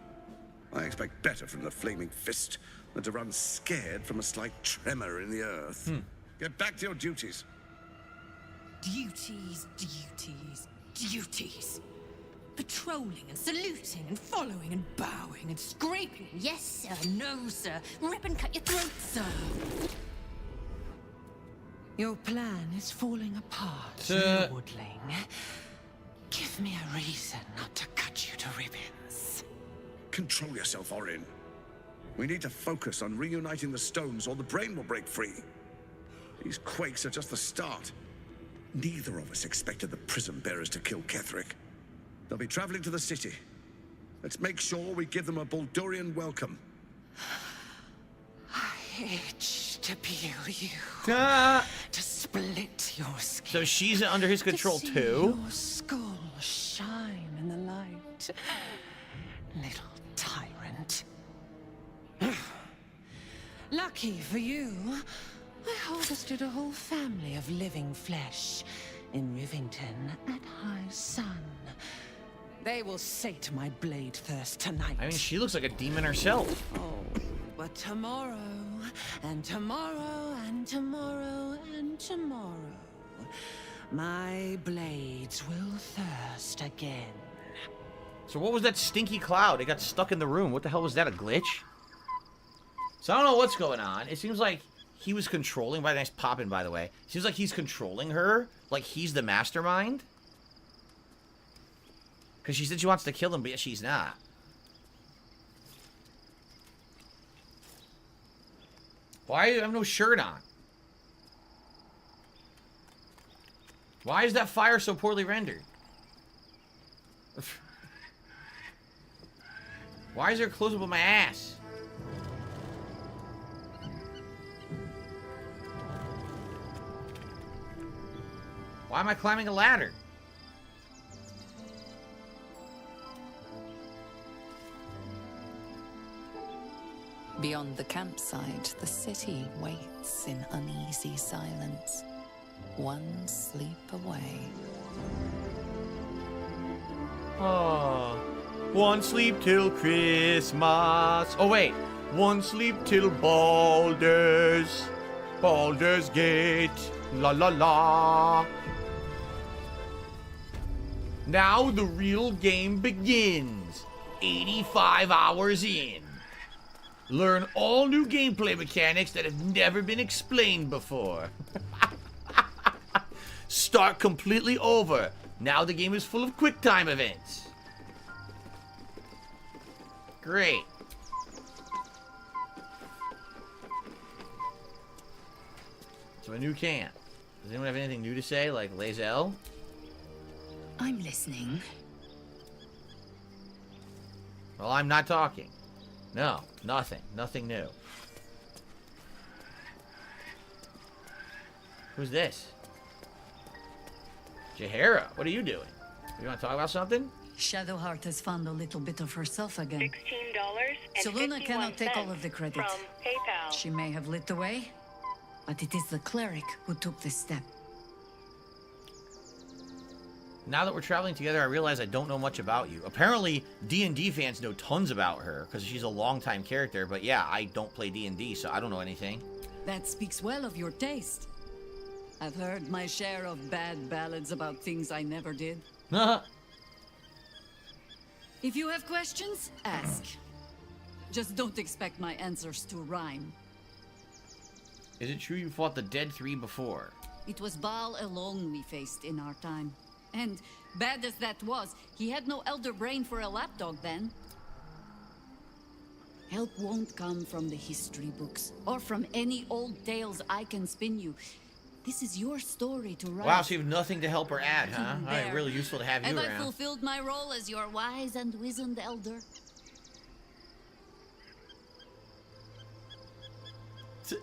I expect better from the flaming fist than to run scared from a slight tremor in the earth. Get back to your duties. Duties, duties, duties. Patrolling and saluting and following and bowing and scraping. Yes, sir. No, sir. Rip and cut your throat, sir. Your plan is falling apart, Woodling. Give me a reason not to cut you to ribbons. Control yourself, Orin. We need to focus on reuniting the stones or the brain will break free. These quakes are just the start. Neither of us expected the prison bearers to kill Ketherick. They'll be traveling to the city. Let's make sure we give them a Baldurian welcome. I itch to peel you. To split your skin. So she's under his control to see too? Your skull shine in the light. Little tyrant. Lucky for you, I harvested a whole family of living flesh in Rivington at high sun. They will sate my blade thirst tonight. I mean, she looks like a demon herself. Oh, but tomorrow, and tomorrow, and tomorrow, and tomorrow, my blades will thirst again. So what was that stinky cloud? It got stuck in the room. What the hell was that, a glitch? So I don't know what's going on. It seems like he was controlling, by nice popping, by the way. Seems like he's controlling her, like he's the mastermind. Because she said she wants to kill him, but yet she's not. Why do you have no shirt on? Why is that fire so poorly rendered? Why is there a close-up of my ass? Why am I climbing a ladder? Beyond the campsite, the city waits in uneasy silence, one sleep away. Oh, one sleep till Christmas. Oh wait, one sleep till Baldur's Gate. La la la. Now the real game begins. 85 hours in. Learn all new gameplay mechanics that have never been explained before. Start completely over. Now the game is full of quick time events. Great. So a new can. Does anyone have anything new to say, like Lae'zel? I'm listening. Well, I'm not talking. No, nothing. Nothing new. Who's this? Jaheira, what are you doing? You want to talk about something? Shadowheart has found a little bit of herself again. $16 and Seluna cannot take all of the credit. from PayPal. She may have lit the way, but it is the cleric who took this step. Now that we're traveling together, I realize I don't know much about you. Apparently, D&D fans know tons about her, because she's a longtime character, but yeah, I don't play D&D, so I don't know anything. That speaks well of your taste. I've heard my share of bad ballads about things I never did. If you have questions, ask. Just don't expect my answers to rhyme. Is it true you fought the Dead Three before? It was Baal alone we faced in our time. And bad as that was, he had no elder brain for a lapdog then. Help won't come from the history books or from any old tales I can spin you. This is your story to write. Wow, so you have nothing to help or add, huh? All right, really useful to have you Have around. I fulfilled my role as your wise and wizened elder?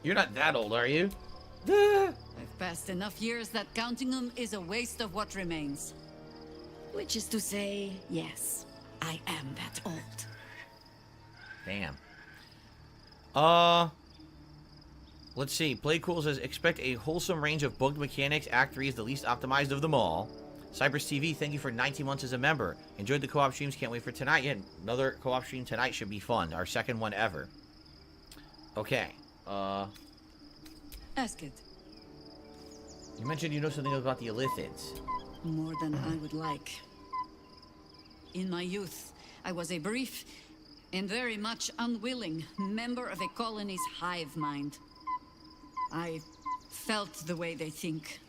You're not that old, are you? I've passed enough years that counting them is a waste of what remains. Which is to say, yes, I am that old. Damn. Let's see. Play Cool says, expect a wholesome range of bugged mechanics. Act 3 is the least optimized of them all. Cypress TV, thank you for 19 months as a member. Enjoyed the co-op streams. Can't wait for tonight. Yeah, another co-op stream tonight should be fun. Our second one ever. Okay. Ask it. You mentioned you know something about the Illithids. More than I would like. In my youth, I was a brief and very much unwilling member of a colony's hive mind. I felt the way they think,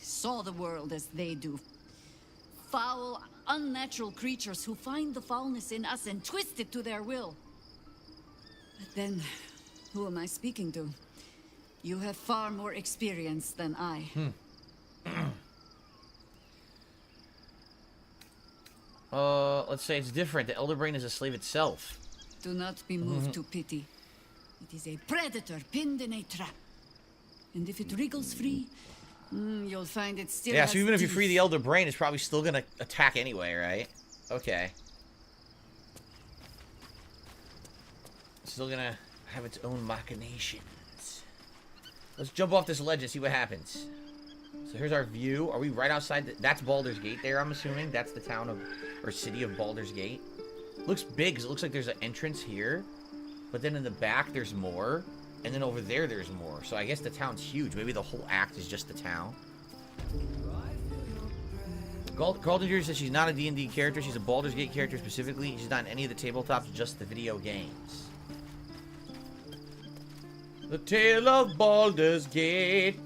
saw the world as they do. Foul, unnatural creatures who find the foulness in us and twist it to their will. But then, who am I speaking to? You have far more experience than I. Let's say it's different. The Elder Brain is a slave itself. Do not be moved to pity. It is a predator pinned in a trap. And if it wriggles free, you'll find it still Yeah, has so even if you teeth. free the Elder Brain, it's probably still gonna attack anyway, right? Okay. Still gonna have its own machinations. Let's jump off this ledge and see what happens. So here's our view. Are we right outside? That's Baldur's Gate there, I'm assuming. That's the town of, or city of Baldur's Gate. Looks big, because it looks like there's an entrance here. But then in the back, there's more. And then over there, there's more. So I guess the town's huge. Maybe the whole act is just the town. Carlton Jr. says she's not a D&D character. She's a Baldur's Gate character specifically. She's not in any of the tabletops, just the video games. The Tale of Baldur's Gate.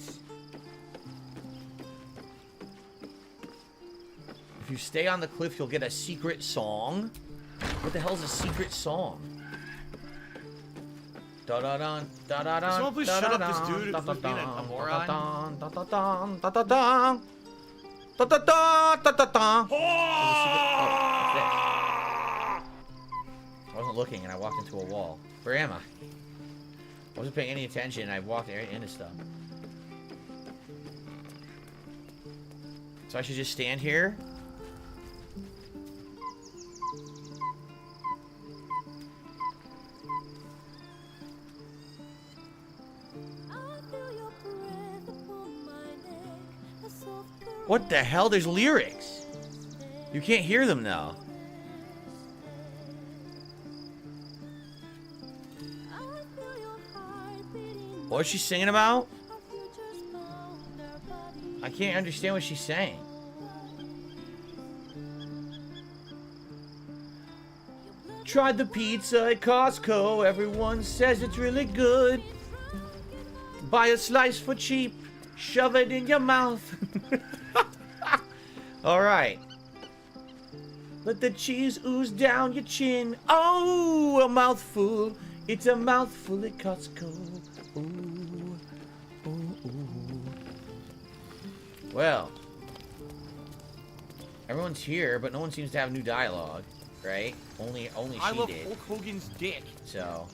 If you stay on the cliff, you'll get a secret song. What the hell is a secret song? Da da da da da da. Someone please shut up this dude who's being a moron. Da da da da da da da da da da da. I wasn't looking and I walked into a wall. Where am I? I wasn't paying any attention and I walked right into stuff. So I should just stand here? What the hell? There's lyrics. You can't hear them now. What is she singing about? I can't understand what she's saying. Tried the pizza at Costco. Everyone says it's really good. Buy a slice for cheap. Shove it in your mouth. Alright. Let the cheese ooze down your chin. Oh, a mouthful. It's a mouthful at Costco. Ooh. Ooh, ooh. Well. Everyone's here, but no one seems to have new dialogue. Right? Only I she love did. Hulk Hogan's dick. So.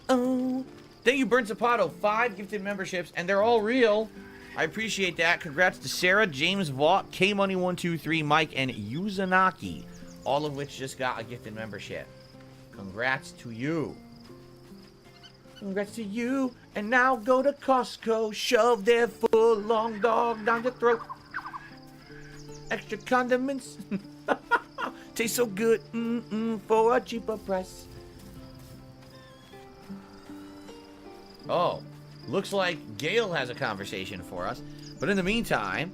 Oh. Thank you, Burnt Zapato. 5 gifted memberships, and they're all real. I appreciate that. Congrats to Sarah, James Vaught, K-Money123, Mike, and Yuzanaki. All of which just got a gifted membership. Congrats to you. Congrats to you. And now go to Costco. Shove their full long dog down your throat. Extra condiments. Tastes so good. For a cheaper price. Oh, looks like Gale has a conversation for us. But in the meantime,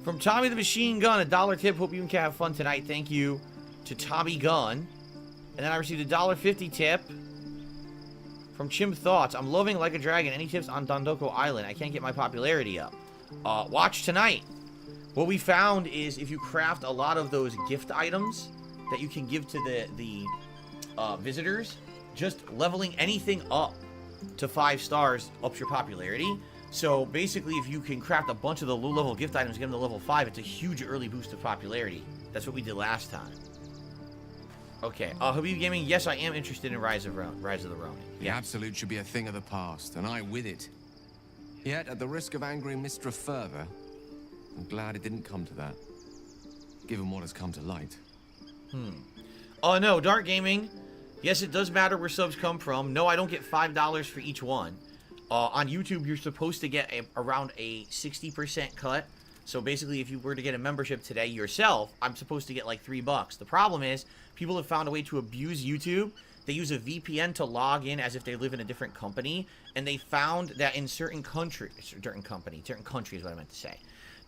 from Tommy the Machine Gun, $1 tip. Hope you can have fun tonight. Thank you to Tommy Gun. And then I received a $1.50 tip from Chim Thoughts. I'm loving Like a Dragon. Any tips on Dondoko Island? I can't get my popularity up. Watch tonight. What we found is if you craft a lot of those gift items that you can give to the visitors, just leveling anything up to 5 stars ups your popularity. So basically, if you can craft a bunch of the low-level gift items, get them to level 5, it's a huge early boost of popularity. That's what we did last time. Okay, Habib Gaming, yes, I am interested in Rise of the Ronin. The Absolute should be a thing of the past, and I with it. Yet, at the risk of angering Mistra further, I'm glad it didn't come to that, given what has come to light. Oh, no, Dark Gaming, yes, it does matter where subs come from. No, I don't get $5 for each one. On YouTube, you're supposed to get around a 60% cut. So basically, if you were to get a membership today yourself, I'm supposed to get like $3. The problem is, people have found a way to abuse YouTube. They use a VPN to log in as if they live in a different company. And they found that in certain countries, is what I meant to say.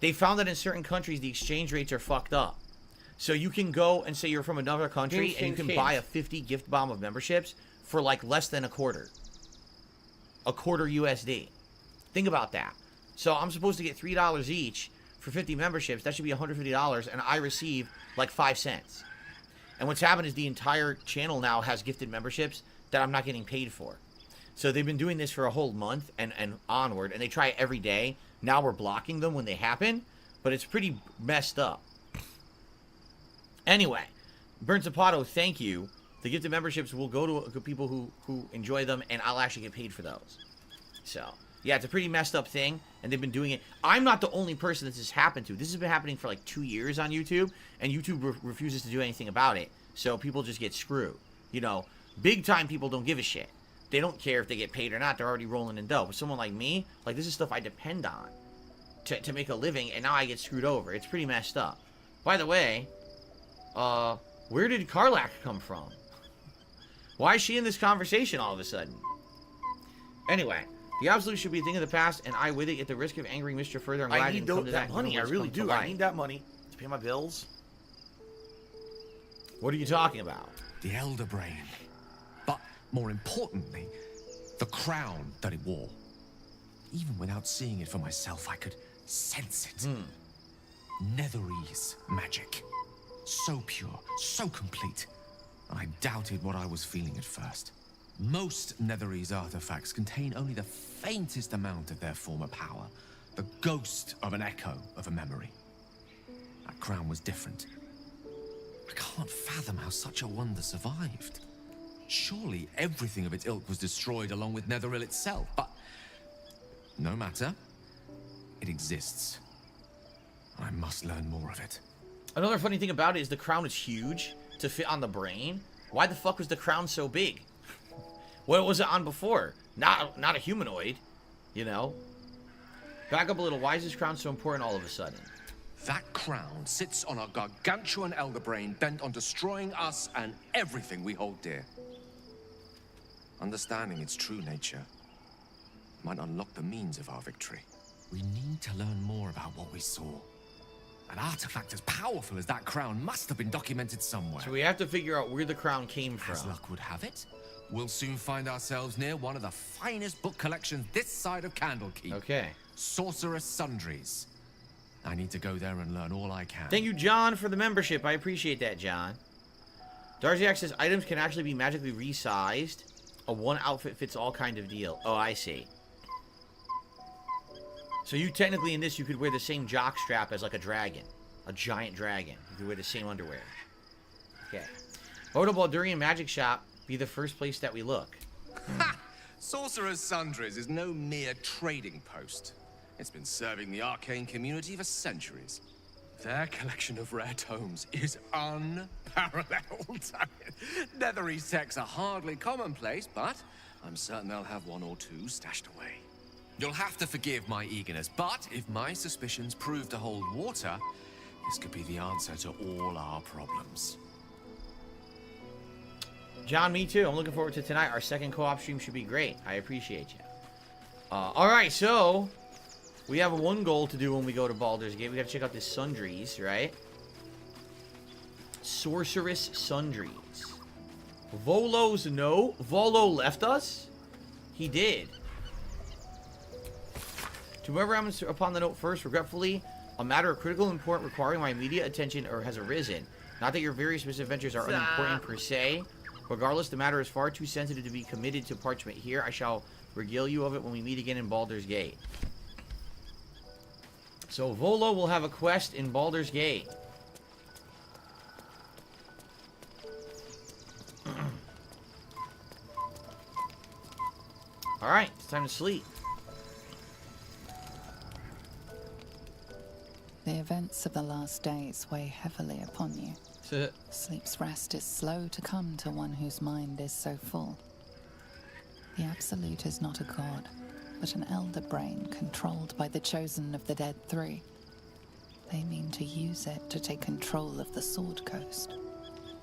They found that in certain countries, the exchange rates are fucked up. So you can go and say you're from another country and you can buy a 50 gift bomb of memberships for like less than a quarter. A quarter USD. Think about that. So I'm supposed to get $3 each for 50 memberships. That should be $150, and I receive like 5 cents. And what's happened is the entire channel now has gifted memberships that I'm not getting paid for. So they've been doing this for a whole month and onward, and they try it every day. Now we're blocking them when they happen, but it's pretty messed up. Anyway, Burn Zapato, thank you. The gifted memberships will go to people who enjoy them, and I'll actually get paid for those. So, yeah, it's a pretty messed up thing, and they've been doing it. I'm not the only person this has happened to. This has been happening for like 2 years on YouTube, and YouTube refuses to do anything about it. So people just get screwed. You know, big time people don't give a shit. They don't care if they get paid or not. They're already rolling in dough. But someone like me, like, this is stuff I depend on to make a living, and now I get screwed over. It's pretty messed up. By the way, where did Karlak come from? Why is she in this conversation all of a sudden? Anyway, the Absolute should be a thing of the past, and I with it at the risk of angering Mr. further. I'm glad I need come to that money. I really do. I need that money to pay my bills. What are you talking about? The Elder Brain. But more importantly, the crown that it wore. Even without seeing it for myself, I could sense it. Netherese magic. So pure, so complete. I doubted what I was feeling at first. Most Netherese artifacts contain only the faintest amount of their former power. The ghost of an echo of a memory. That crown was different. I can't fathom how such a wonder survived. Surely everything of its ilk was destroyed along with Netheril itself, but no matter. It exists. I must learn more of it. Another funny thing about it is the crown is huge to fit on the brain. Why the fuck was the crown so big? What was it on before? Not a humanoid, you know? Back up a little. Why is this crown so important all of a sudden? That crown sits on a gargantuan elder brain bent on destroying us and everything we hold dear. Understanding its true nature might unlock the means of our victory. We need to learn more about what we saw. An artifact as powerful as that crown must have been documented somewhere. So we have to figure out where the crown came from. As luck would have it, we'll soon find ourselves near one of the finest book collections this side of Candlekeep. Okay. Sorceress Sundries. I need to go there and learn all I can. Thank you, John, for the membership. I appreciate that, John. Darziak says items can actually be magically resized. A one outfit fits all kind of deal. Oh, I see. So you technically in this, you could wear the same jock strap as like a dragon. A giant dragon. You could wear the same underwear. Okay. Why would a Baldurian magic shop be the first place that we look? Ha! Sorcerer's Sundries is no mere trading post. It's been serving the arcane community for centuries. Their collection of rare tomes is unparalleled. Netherese texts are hardly commonplace, but I'm certain they'll have one or two stashed away. You'll have to forgive my eagerness, but if my suspicions prove to hold water, this could be the answer to all our problems. John, me too. I'm looking forward to tonight. Our second co-op stream should be great. I appreciate you. Alright, so we have one goal to do when we go to Baldur's Gate. We gotta check out this Sundries, right? Sorceress Sundries. Volo's no? Volo left us? He did. To whoever happens upon the note first, regretfully, A matter of critical import requiring my immediate attention or has arisen. Not that your various misadventures are unimportant per se. Regardless, the matter is far too sensitive to be committed to parchment here. I shall regale you of it when we meet again in Baldur's Gate. So Volo will have a quest in Baldur's Gate. Alright, it's time to sleep. The events of the last days weigh heavily upon you. Sleep's rest is slow to come to one whose mind is so full. The Absolute is not a god, but an elder brain controlled by the chosen of the Dead Three. They mean to use it to take control of the Sword Coast.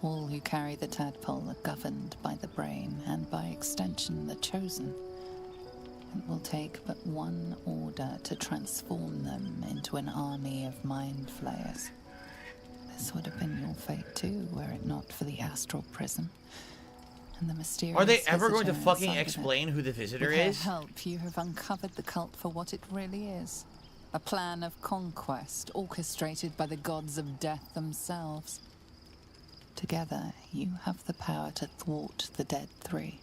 All who carry the tadpole are governed by the brain, and by extension the chosen. It will take but one order to transform them into an army of mind flayers. This would have been your fate too, were it not for the astral prison and the mysterious. Are they ever going to visitor fucking inside of it. explain who the visitor With their is? help, you have uncovered the cult for what it really is. A plan of conquest orchestrated by the gods of death themselves. Together, you have the power to thwart the Dead Three.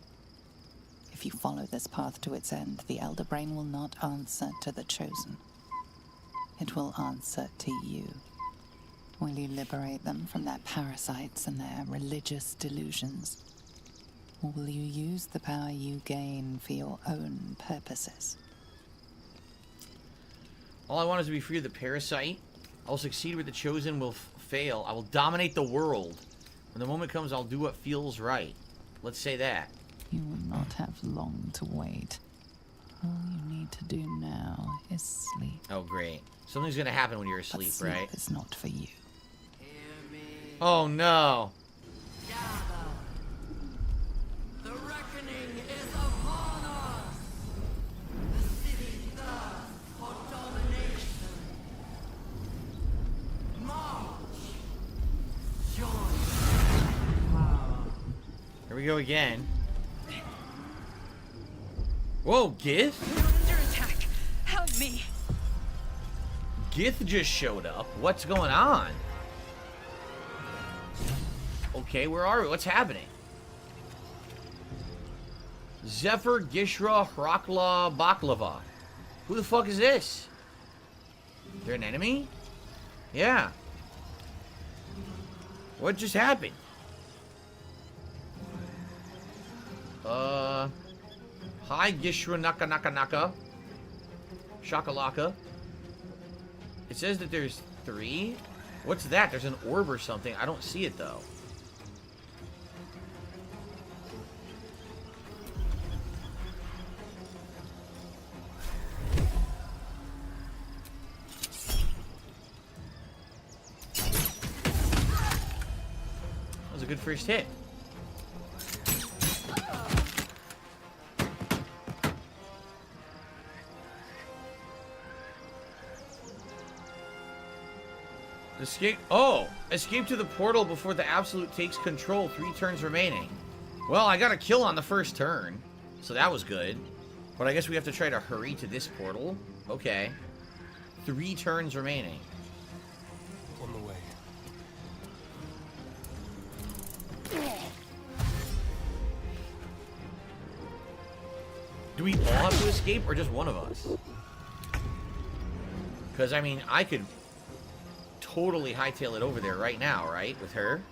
If you follow this path to its end, the Elder Brain will not answer to the Chosen. It will answer to you. Will you liberate them from their parasites and their religious delusions? Or will you use the power you gain for your own purposes? All I want is to be free of the parasite. I will succeed where the chosen will fail. I will dominate the world. When the moment comes, I'll do what feels right. Let's say that. You will not have long to wait. All you need to do now is sleep. Oh, great. Something's gonna happen when you're asleep, But sleep right? is not for you. Oh, no. The reckoning is upon us. The city thirsts for domination. March. Join power. Here we go again. Whoa, Gith? Under attack. Help me. Gith just showed up. What's going on? Okay, where are we? What's happening? Zephyr, Gishra, Hrakla, Baklava. Who the fuck is this? They're an enemy? Yeah. What just happened? Hi, Gishra Naka Naka Naka. Shakalaka. It says that there's 3. What's that? There's an orb or something. I don't see it, though. That was a good first hit. Escape. Oh, escape to the portal before the Absolute takes control. 3 turns remaining. Well, I got a kill on the first turn, so that was good. But I guess we have to try to hurry to this portal. Okay. 3 turns remaining. On the way. Do we all have to escape, or just one of us? Because, I mean, I could totally hightail it over there right now, right? With her.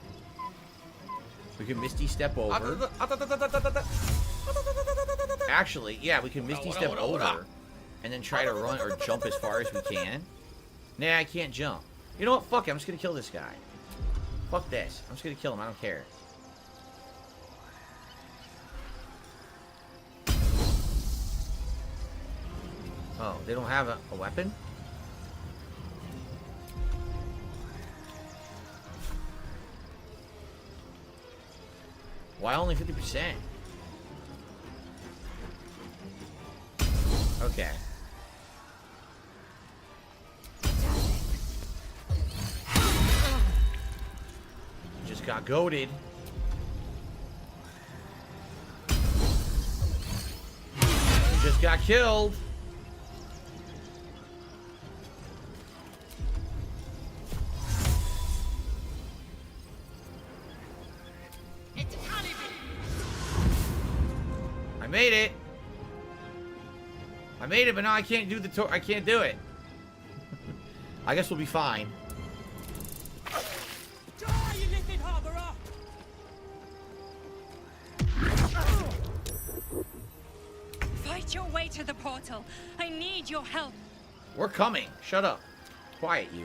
We can Misty Step over. Actually, yeah, we can Misty Step over. And then try to run or jump as far as we can. Nah, I can't jump. You know what? Fuck it. I'm just going to kill this guy. Fuck this. I'm just going to kill him. I don't care. Oh, they don't have a weapon? Why only 50%? Okay. Just got goated. Just got killed. made it. I made it, but now I can't do the tour. I can't do it. I guess we'll be fine. Fight your way to the portal. I need your help. We're coming. Shut up. Quiet, you.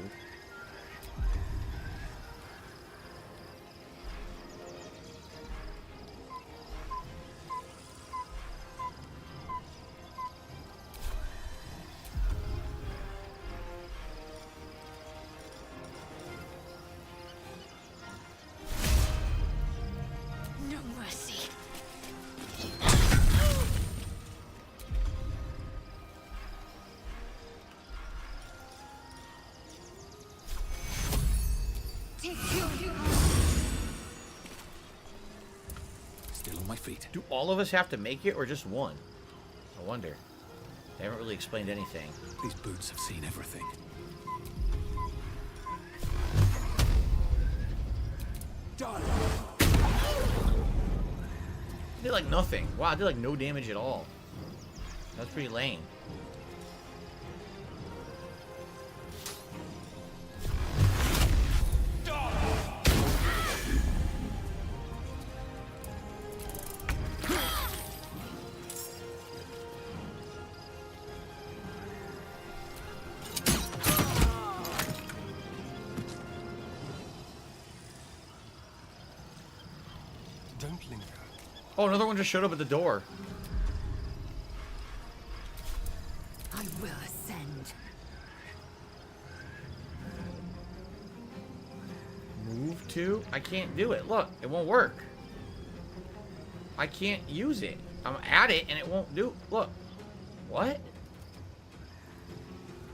No mercy. Still on my feet. Do all of us have to make it, or just one? I wonder. They haven't really explained anything. These boots have seen everything. Done. Did like nothing. Wow, I did like no damage at all. That's pretty lame. Don't linger. Oh, another one just showed up at the door. I will ascend. Move to? I can't do it. Look, it won't work. I can't use it. I'm at it and it won't do. Look. What?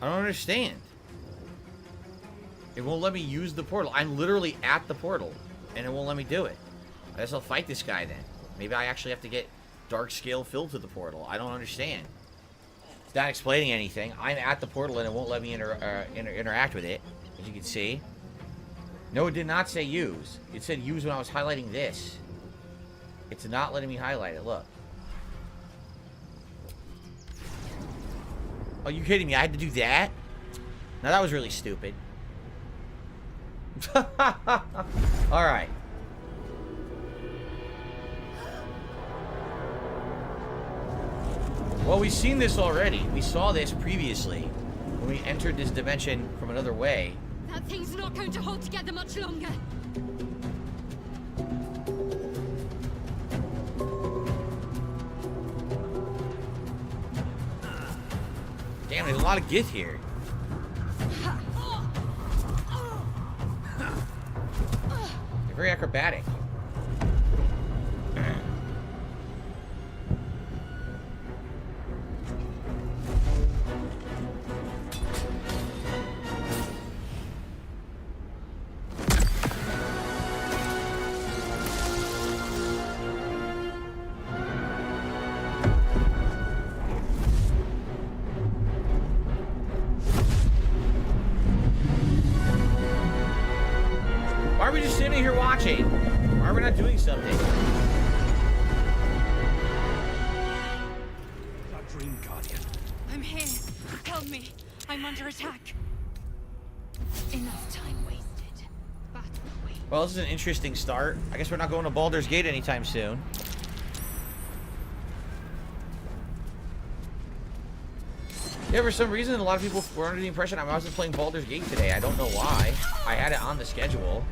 I don't understand. It won't let me use the portal. I'm literally at the portal and it won't let me do it. I guess I'll fight this guy then. Maybe I actually have to get dark scale filled to the portal. I don't understand. It's not explaining anything. I'm at the portal and it won't let me interact with it, as you can see. No, it did not say use. It said use when I was highlighting this. It's not letting me highlight it. Look. Are you kidding me? I had to do that? Now that was really stupid. Alright. Well, we've seen this already. We saw this previously when we entered this dimension from another way. That thing's not going to hold together much longer. Damn, there's a lot of gith here. They're very acrobatic. Why are we just sitting here watching? Why are we not doing something? That dream guardian. I'm here. Help me. I'm under attack. Enough time wasted. Battle away. Well, this is an interesting start. I guess we're not going to Baldur's Gate anytime soon. Yeah, for some reason, a lot of people were under the impression I wasn't playing Baldur's Gate today. I don't know why. I had it on the schedule.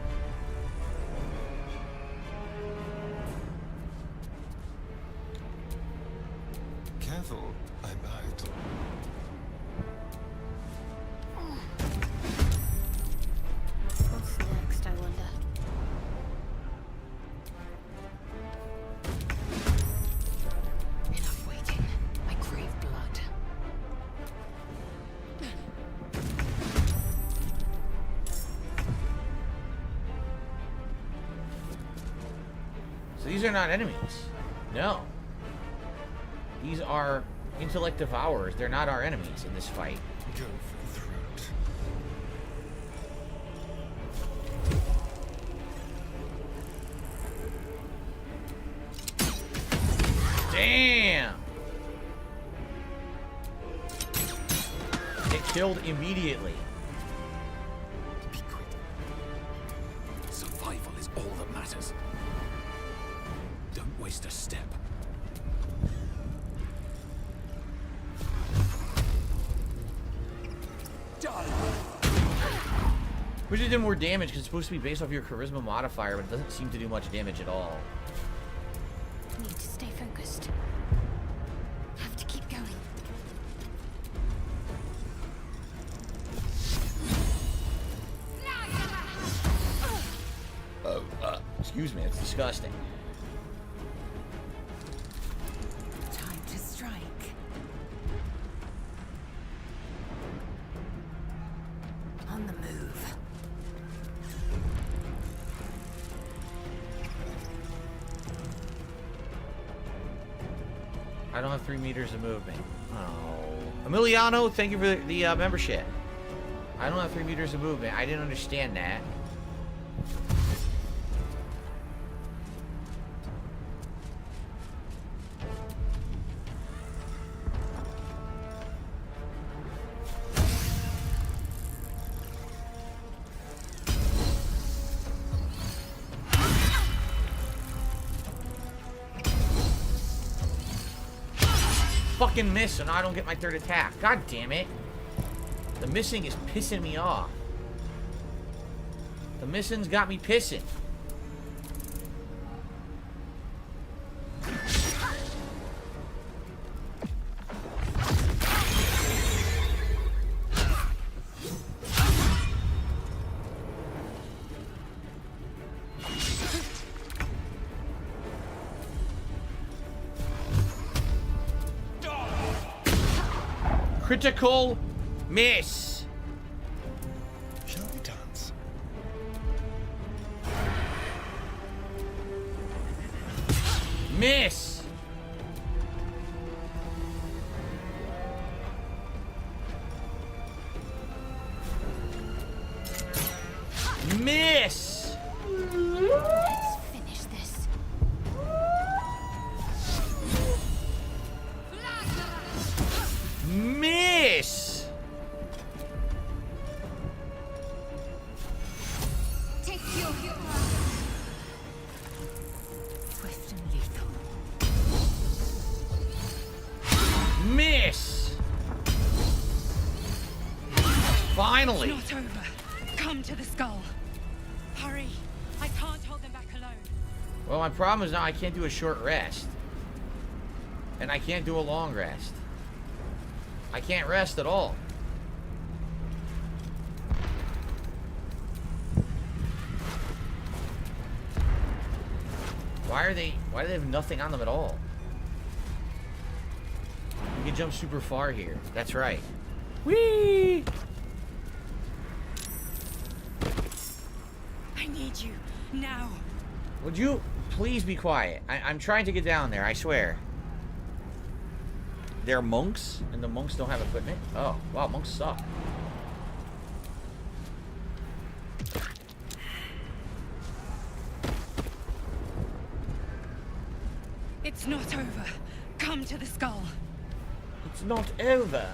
Careful, I might. What's next, I wonder? Enough waiting. I crave blood. So these are not enemies. No. These are intellect devourers. They're not our enemies in this fight. Go for the throat. Bam! Get killed immediately. Be quick. Survival is all that matters. Don't waste a step. Wish it did more damage because it's supposed to be based off your charisma modifier, but it doesn't seem to do much damage at all. Need to stay focused. Have to keep going. Excuse me, it's disgusting. Time to strike. On the move. I don't have 3 meters of movement. Oh. Emiliano, thank you for the membership. I don't have 3 meters of movement. I didn't understand that. Fucking miss, so now I don't get my 3rd attack. God damn it. The missing is pissing me off. The missing's got me pissing. Critical miss. Shall we dance? Miss. Miss. Let's finish this. Miss. Take your Swift and lethal. Miss. Finally. It's not over. Come to the skull. Hurry. I can't hold them back alone. Well, my problem is now I can't do a short rest. And I can't do a long rest. I can't rest at all. Why do they have nothing on them at all? We can jump super far here. That's right. Whee! I need you now. Would you please be quiet? I'm trying to get down there, I swear. They're monks, and the monks don't have equipment? Oh, wow, monks suck. It's not over. Come to the skull. It's not over.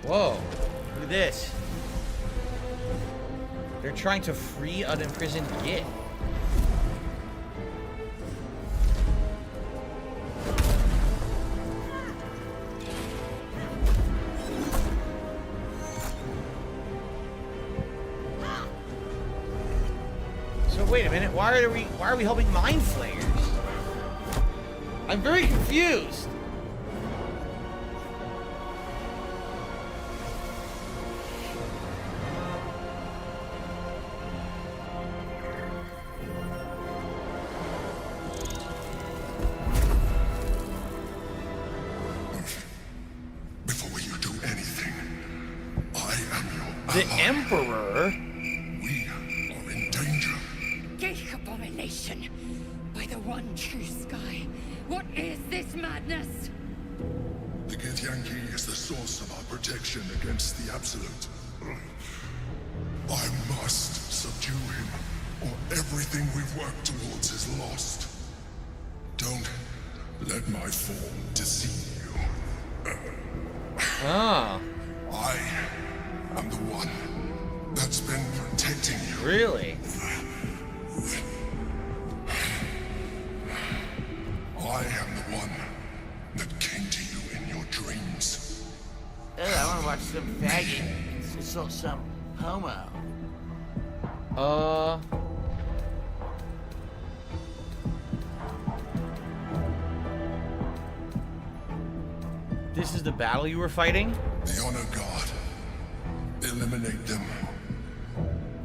Whoa, look at this. They're trying to free an imprisoned Git. So wait a minute, why are we helping Mind Flayers? I'm very confused. Before you do anything, I am your The Emperor? We are in danger. Geich abomination. By the one true sky. What is this madness? The Githyanki is the source of our protection against the Absolute. I must subdue him, or everything we've worked towards is lost. Don't let my form deceive you. Ah. I am the one that's been protecting you. Really? I am the one that came to you in your dreams. I want to watch some faggot. Some homo. This is the battle you were fighting? The Honor God. Eliminate them.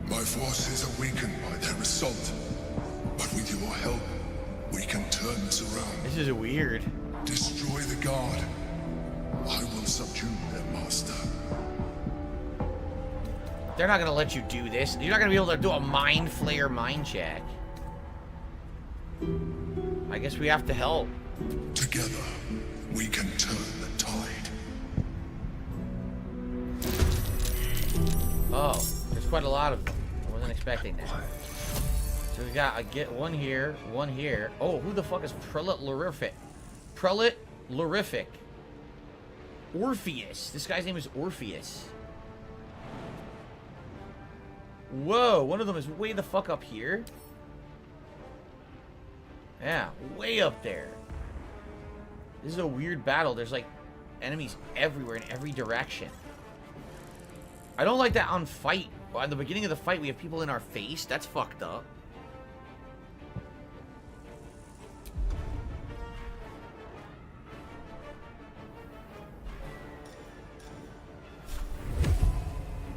My forces are weakened by their assault. But with your help, we can turn this around. This is weird. Destroy the God. I will subdue their master. They're not gonna let you do this. You're not gonna be able to do a mind flayer mind check. I guess we have to help. Together, we can turn the tide. Oh, there's quite a lot of them. I wasn't expecting that. So we got one here, one here. Oh, who the fuck is Prelate Lurific? Prelate Lurific. Orpheus. This guy's name is Orpheus. Whoa, one of them is way the fuck up here. Yeah, way up there. This is a weird battle. There's like enemies everywhere in every direction. I don't like that on fight. Well, at the beginning of the fight, we have people in our face. That's fucked up.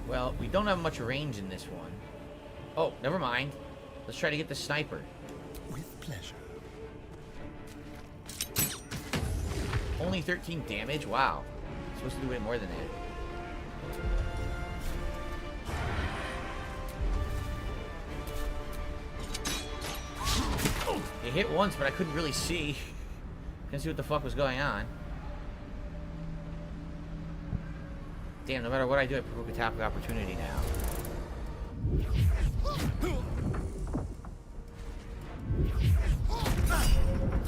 Well, we don't have much range in this one. Oh, never mind. Let's try to get the sniper. With pleasure. Only 13 damage? Wow. Supposed to do way more than that. It hit once, but I couldn't really see. Couldn't see what the fuck was going on. Damn, no matter what I do, I provoke a tap of opportunity now.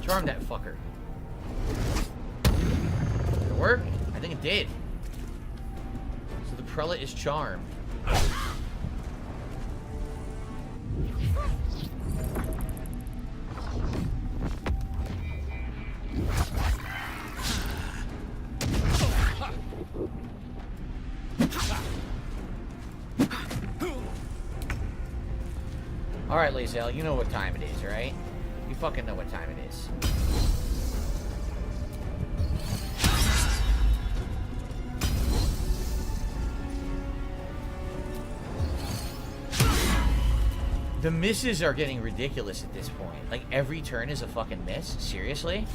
Charm that fucker. Did it work? I think it did. So the prelate is charmed. Alright, Lae'zel, you know what time it is, right? You fucking know what time it is. The misses are getting ridiculous at this point. Like, every turn is a fucking miss? Seriously?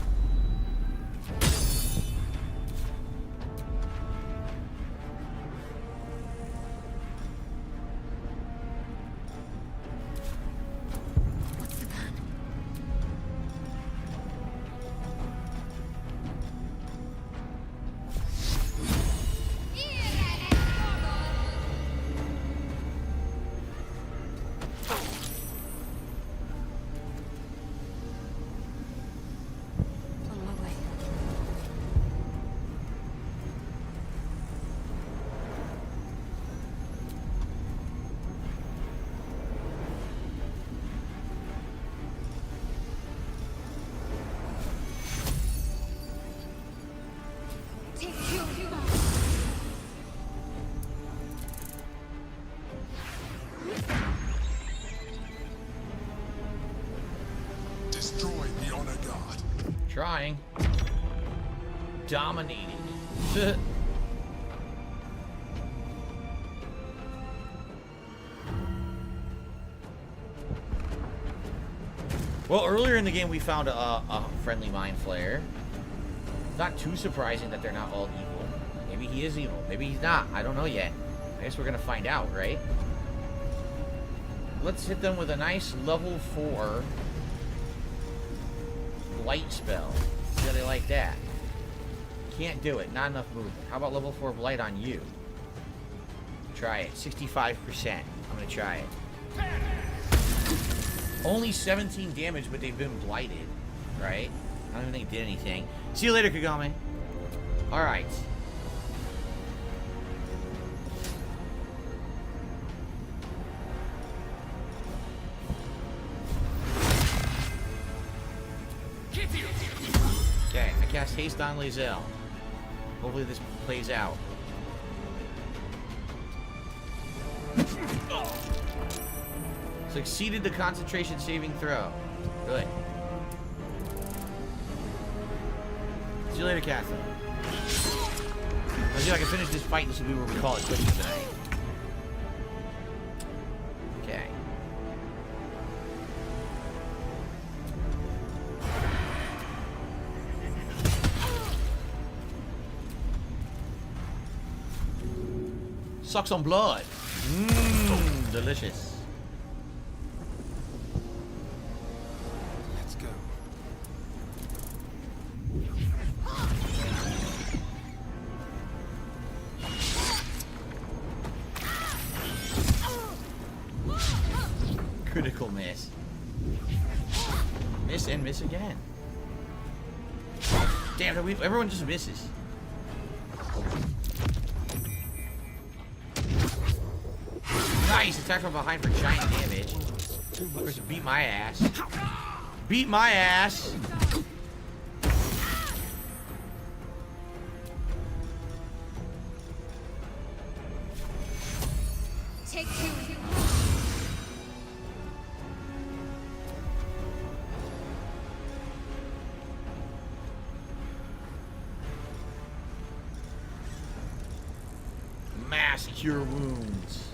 Destroy the Honor God. Trying. Dominated. Well, earlier in the game we found a friendly mind flayer. Not too surprising that they're not all evil. Maybe he is evil. Maybe he's not. I don't know yet. I guess we're gonna find out, right? Let's hit them with a nice level 4 light spell. See how they like that. Can't do it. Not enough movement. How about level 4 blight on you? Try it. 65%. I'm gonna try it. Only 17 damage, but they've been blighted. Right? I don't even think it did anything. See you later, Kagome. Alright. Okay, I cast Haste on Lae'zel. Hopefully this plays out. Succeeded the concentration saving throw. Good. See you later, Catherine. Let's see if I can finish this fight. This will be where we call it quits tonight. Okay. Suck some blood. Mmm, delicious. Let's go. Critical miss. Miss and miss again. Damn, everyone just misses. Nice, attack from behind for giant damage. First, beat my ass. Beat my ass. Take two. Mass cure wounds.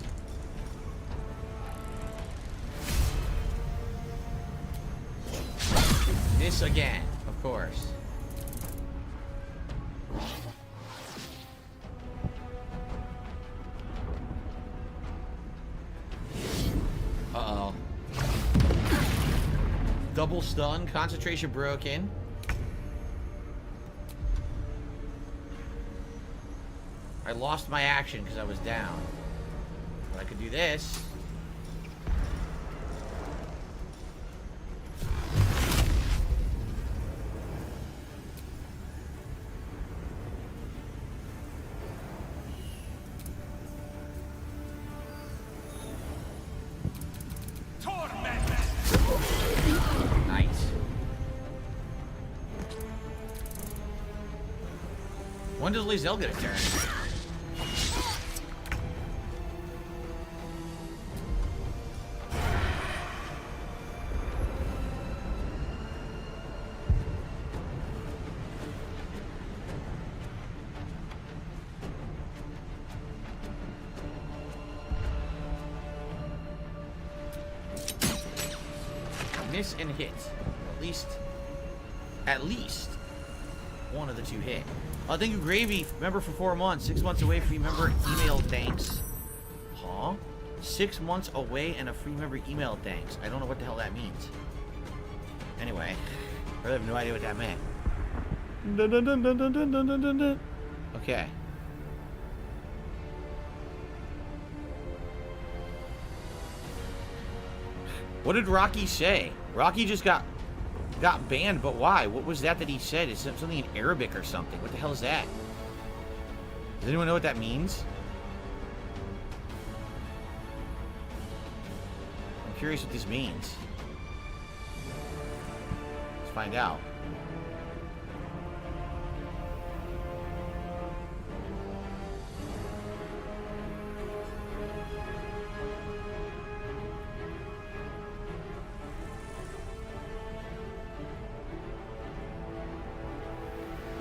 This again, of course. Uh-oh. Double stun, concentration broken. I lost my action because I was down. But I could do this. Nice. When does Lae'zel get a turn? Miss and hit. At least one of the two hit. Oh, thank you, Gravy. Member for 4 months. 6 months away. Free member email thanks. Huh? 6 months away and a free member email thanks. I don't know what the hell that means. Anyway, I have no idea what that meant. Okay. What did Rocky say? Rocky just got banned, but why? What was that he said? It's something in Arabic or something. What the hell is that? Does anyone know what that means? I'm curious what this means. Let's find out.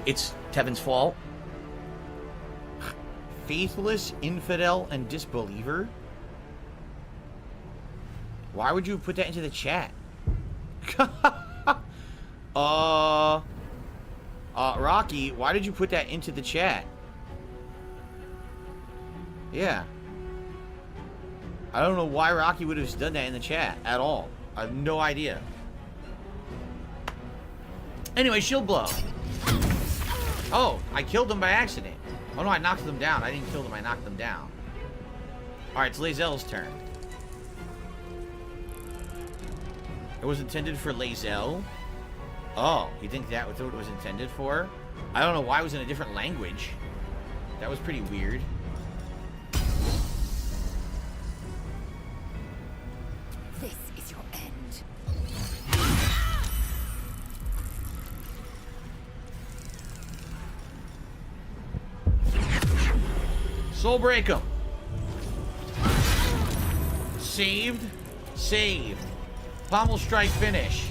It's Tevin's fault. Faithless, infidel, and disbeliever? Why would you put that into the chat? Rocky, why did you put that into the chat? Yeah. I don't know why Rocky would have done that in the chat at all. I have no idea. Anyway, shield blow. Oh, I killed them by accident. Oh no, I knocked them down. I didn't kill them, I knocked them down. Alright, it's Lae'zel's turn. It was intended for Lae'zel. Oh, you think that was what it was intended for? I don't know why it was in a different language. That was pretty weird. This is your end. Soul break him. Saved. Saved. Pommel strike finish.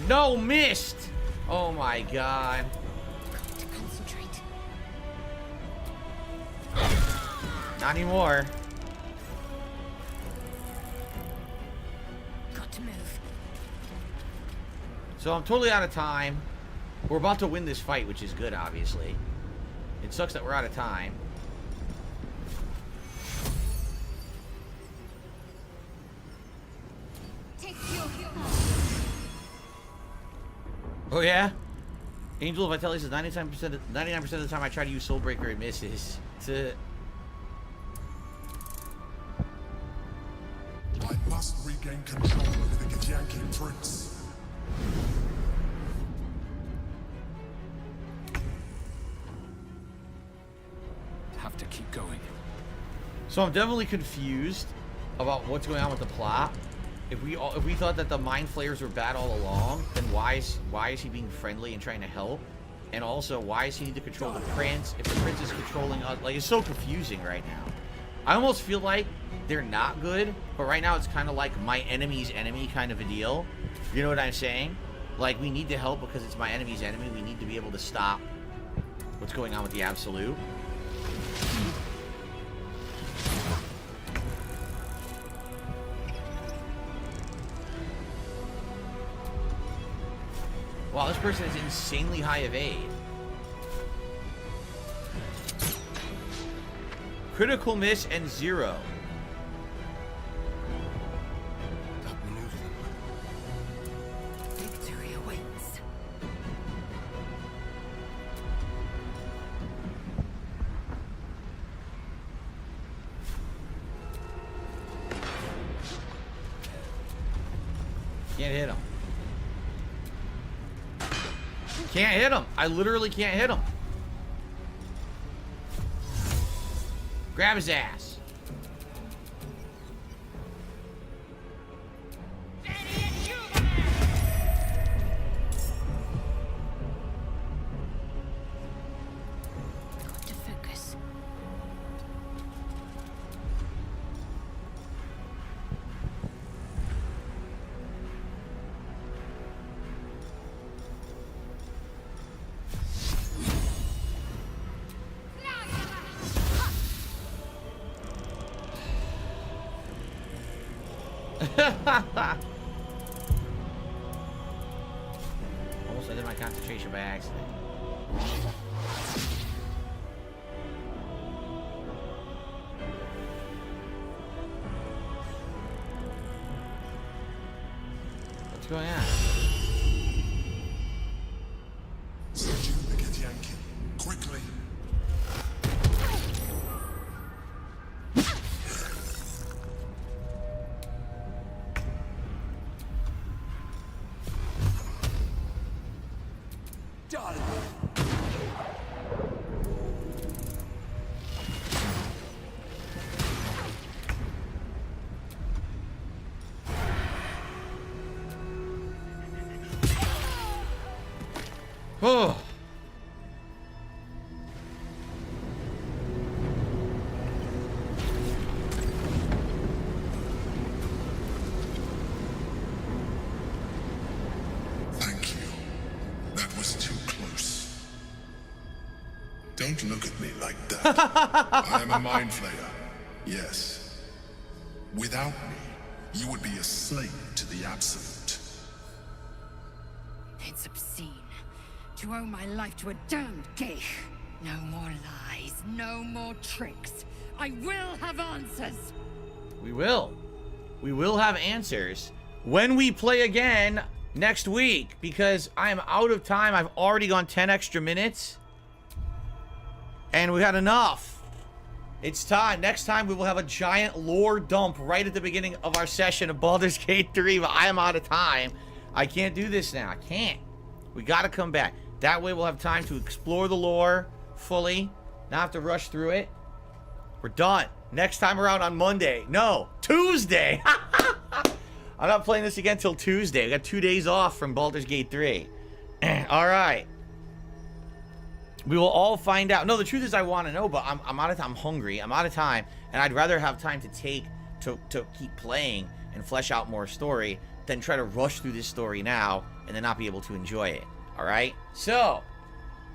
No, missed. Oh my god. Concentrate. Not anymore. Got to move. So I'm totally out of time. We're about to win this fight, which is good, obviously. It sucks that we're out of time. Oh yeah? Angel of Vitality says 99% of the time I try to use Soulbreaker, it misses. I must regain control over the Githyanki prince. Have to keep going. So I'm definitely confused about what's going on with the plot. If we thought that the Mind Flayers were bad all along, then why is he being friendly and trying to help? And also, why does he need to control the prince if the prince is controlling us? Like, it's so confusing right now. I almost feel like they're not good, but right now it's kind of like my enemy's enemy kind of a deal. You know what I'm saying? Like, we need to help because it's my enemy's enemy. We need to be able to stop what's going on with the Absolute. Wow, this person is insanely high evade. Critical miss and 0. Victory awaits. Can't hit him. Can't hit him. I literally can't hit him. Grab his ass. Got to focus. Almost ended my concentration by accident. What's going on? Subdue the Githyanki. Quickly. Done. Oh. Thank you. That was too close. Don't look at me like that. I am a mind flayer. Yes. Without me, you would be a slave to the Absolute. It's obscene to owe my life to a damned geich. No more lies, no more tricks. I will have answers. We will. We will have answers when we play again next week because I am out of time. I've already gone 10 extra minutes. And we had enough. It's time. Next time we will have a giant lore dump right at the beginning of our session of Baldur's Gate 3. But I am out of time. I can't do this now. I can't. We got to come back. That way we'll have time to explore the lore fully. Not have to rush through it. We're done. Next time around on Monday. No, Tuesday. I'm not playing this again till Tuesday. We got 2 days off from Baldur's Gate 3. All right. We will all find out. No, the truth is I want to know, but I'm out of time. I'm hungry. I'm out of time. And I'd rather have time to take to keep playing and flesh out more story than try to rush through this story now and then not be able to enjoy it. All right? So,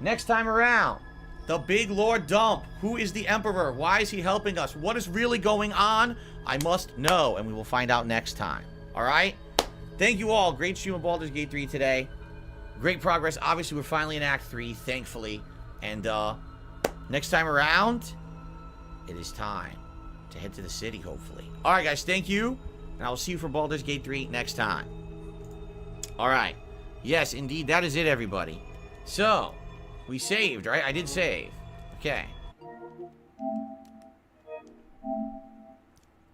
next time around, the big lore dump. Who is the Emperor? Why is he helping us? What is really going on? I must know, and we will find out next time. All right? Thank you all. Great stream of Baldur's Gate 3 today. Great progress. Obviously, we're finally in Act 3, thankfully. And next time around, it is time to head to the city, hopefully. All right, guys, thank you. And I will see you for Baldur's Gate 3 next time. All right. Yes, indeed, that is it, everybody. So, we saved, right? I did save. Okay.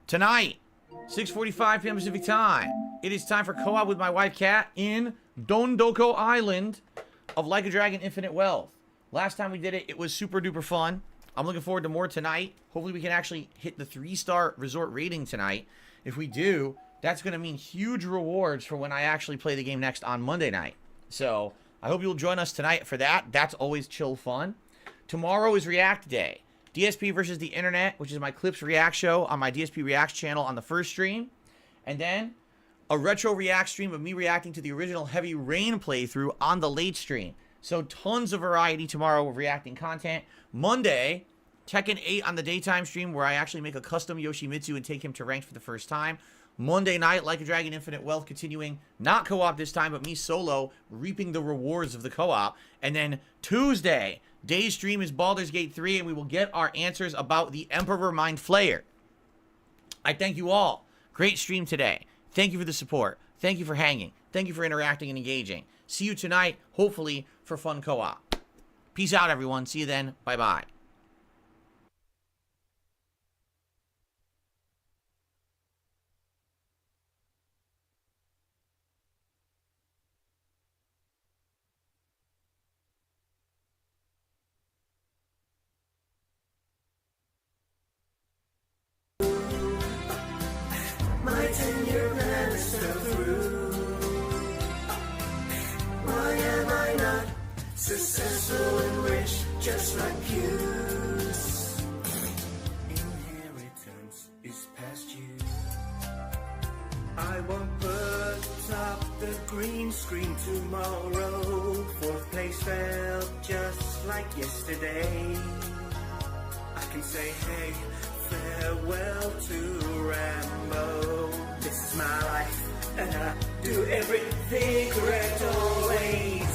Tonight, 6:45 p.m. Pacific time, it is time for co-op with my wife, Kat, in Dondoko Island of Like a Dragon Infinite Wealth. Last time we did it, it was super duper fun. I'm looking forward to more tonight. Hopefully we can actually hit the 3-star resort rating tonight. If we do, that's going to mean huge rewards for when I actually play the game next on Monday night. So I hope you'll join us tonight for that. That's always chill fun. Tomorrow is React Day. DSP versus the Internet, which is my Clips React show on my DSP Reacts channel on the first stream. And then a retro React stream of me reacting to the original Heavy Rain playthrough on the late stream. So tons of variety tomorrow of reacting content. Monday, Tekken 8 on the daytime stream where I actually make a custom Yoshimitsu and take him to ranked for the first time. Monday night, Like a Dragon Infinite Wealth continuing, not co-op this time, but me solo, reaping the rewards of the co-op. And then Tuesday, day's stream is Baldur's Gate 3, and we will get our answers about the Emperor Mind Flayer. I thank you all. Great stream today. Thank you for the support. Thank you for hanging. Thank you for interacting and engaging. See you tonight, hopefully, for fun co-op. Peace out, everyone. See you then. Bye-bye. My 10-year plan is still through. Why am I not successful and rich just like you? Inheritance is past you. I won't put up the green screen tomorrow. Fourth place felt just like yesterday. I can say, hey, farewell to Rambo. This is my life, and I do everything correct always.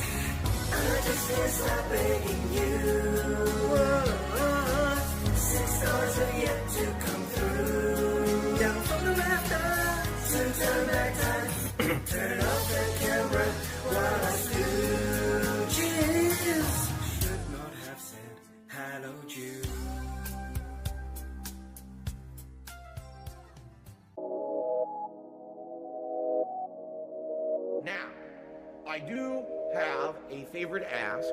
I just can't stop begging you. 6 stars have yet to come through. Down from the rafters to turn back time. Turn off the camera while I scooches. Should not have said hello, Jude. Now, I do have a favor to ask,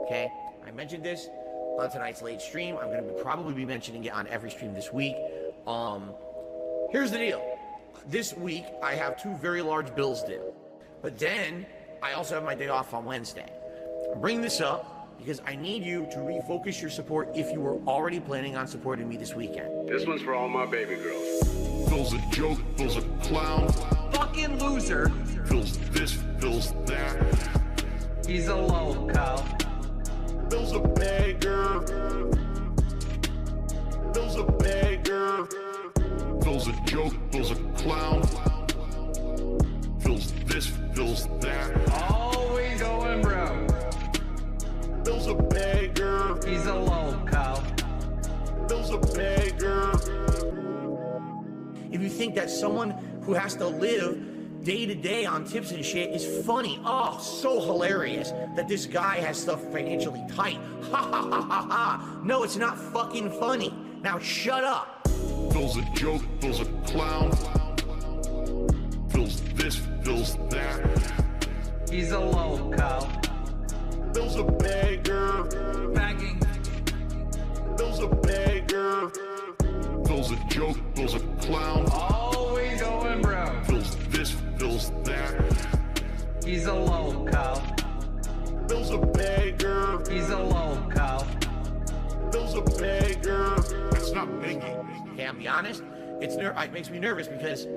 okay? I mentioned this on tonight's late stream. I'm going to probably be mentioning it on every stream this week. Here's the deal. This week, I have 2 very large bills due. But then, I also have my day off on Wednesday. I bring this up because I need you to refocus your support if you were already planning on supporting me this weekend. This one's for all my baby girls. Phil's a joke, Phil's a clown. Fucking loser. Phil's this, Phil's that. He's a loco. Phil's a beggar. Phil's a beggar. Phil's a joke, Phil's a clown. Phil's this, Phil's that. Always going broke. Phil's a beggar. He's a loco. Phil's a beggar. If you think that someone who has to live day to day on tips and shit is funny. Oh, so hilarious that this guy has stuff financially tight. Ha ha ha ha ha. No, it's not fucking funny. Now shut up. Phil's a joke, Phil's a clown. Phil's this, Phil's that. He's a local. Phil's a beggar. Begging. Phil's a beggar. Phil's a joke, Phil's a clown. Always going broke. Phil's this, Phil's that. He's a local. Phil's a beggar. He's a local. Phil's a beggar. That's not begging. Okay, I'll be honest. It makes me nervous because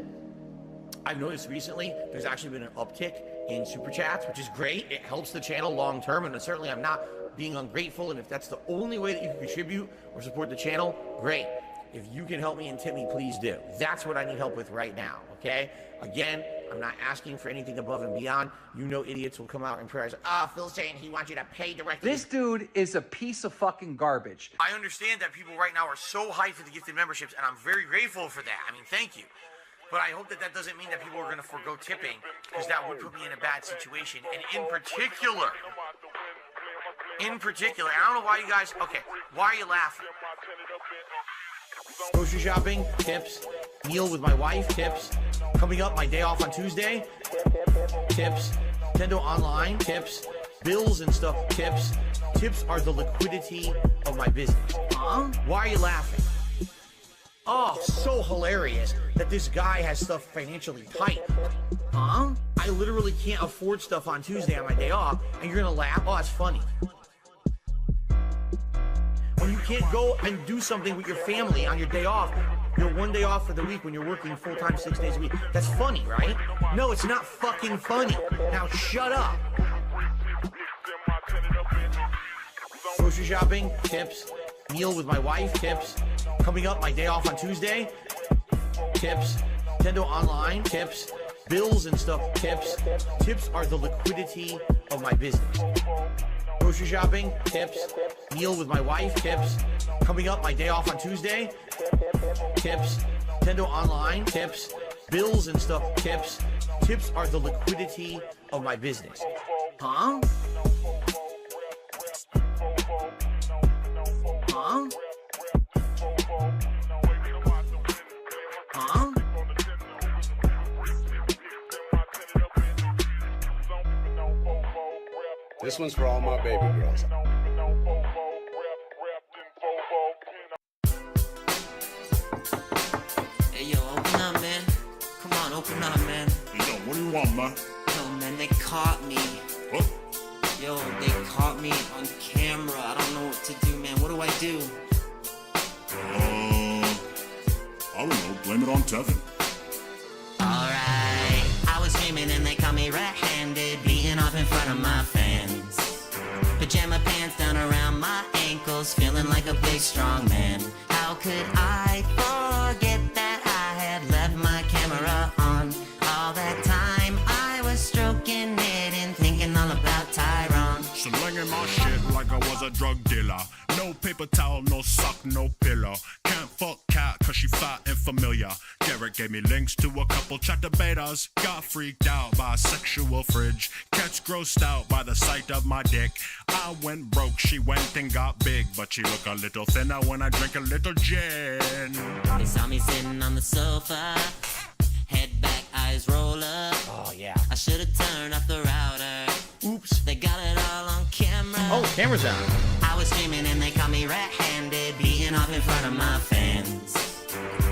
I've noticed recently there's actually been an uptick in super chats, which is great. It helps the channel long term, and certainly I'm not being ungrateful. And if that's the only way that you can contribute or support the channel, great. If you can help me and tip me, please do. That's what I need help with right now, okay? Again, I'm not asking for anything above and beyond. You know idiots will come out in prayers. Phil's saying he wants you to pay directly. This dude is a piece of fucking garbage. I understand that people right now are so hyped for the gifted memberships, and I'm very grateful for that. I mean, thank you. But I hope that that doesn't mean that people are going to forego tipping, because that would put me in a bad situation. And in particular, I don't know why you guys, okay, why are you laughing? Grocery shopping, tips. Meal with my wife, tips. Coming up, my day off on Tuesday, tips. Nintendo Online, tips. Bills and stuff, tips. Tips are the liquidity of my business. Why are you laughing? Oh, so hilarious that this guy has stuff financially tight. I literally can't afford stuff on Tuesday on my day off, and you're gonna laugh? Oh, it's funny. When you can't go and do something with your family on your day off, your one day off for the week when you're working full-time 6 days a week. That's funny, right? No, it's not fucking funny. Now shut up. Grocery shopping, tips. Meal with my wife, tips. Coming up, my day off on Tuesday, tips. Nintendo Online, tips. Bills and stuff, tips. Tips are the liquidity of my business. Grocery shopping, tips. Meal with my wife, tips. Coming up, my day off on Tuesday, tips. Nintendo Online, tips. Bills and stuff, tips. Tips are the liquidity of my business. This one's for all my baby girls. Hey, yo, open up, man. Come on, open up, man. Yo, what do you want, man? Yo, man, they caught me. What? Yo, they caught me on camera. I don't know what to do, man. What do I do? I don't know. Blame it on Tevin. Alright. I was screaming and they caught me red-handed, beating off in front of my fans. Pajama pants down around my ankles, feeling like a big strong man. How could I forget that I had left my camera on? All that time I was stroking it and thinking all about Tyrone. Slinging my shit like I was a drug dealer. No paper towel, no sock, no pillow. Can't fuck cat cause she fat and familiar. Garrett gave me links to a couple chat betas. Got freaked out by a sexual fridge. Cats grossed out by the sight of my dick. I went broke, she went and got big. But she look a little thinner when I drink a little gin. They saw me sitting on the sofa, head back, eyes roll up. Oh, yeah. I should've turned off the router. Oops. They got it all on camera. Oh, camera's on. I was screaming and they caught me red-handed, beating off in front of my fans.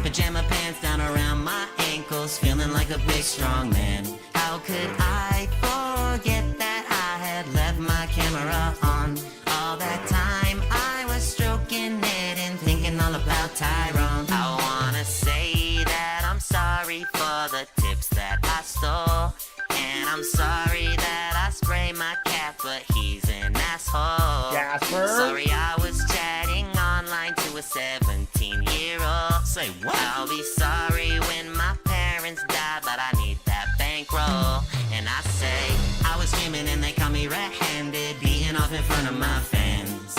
Pajama pants down around my ankles, feeling like a big strong man. How could I forget that I had left my camera on? All that time I was stroking it and thinking all about Tyrone. I wanna say that I'm sorry for the tips that I stole. And I'm sorry that I sprayed my cat, but he's an asshole. Jasper? Sorry I was chatting online to a 17-year-old. Say what? I'll be sorry when my parents die, but I need that bankroll. And I say, I was screaming and they caught me red-handed, beating off in front of my fans.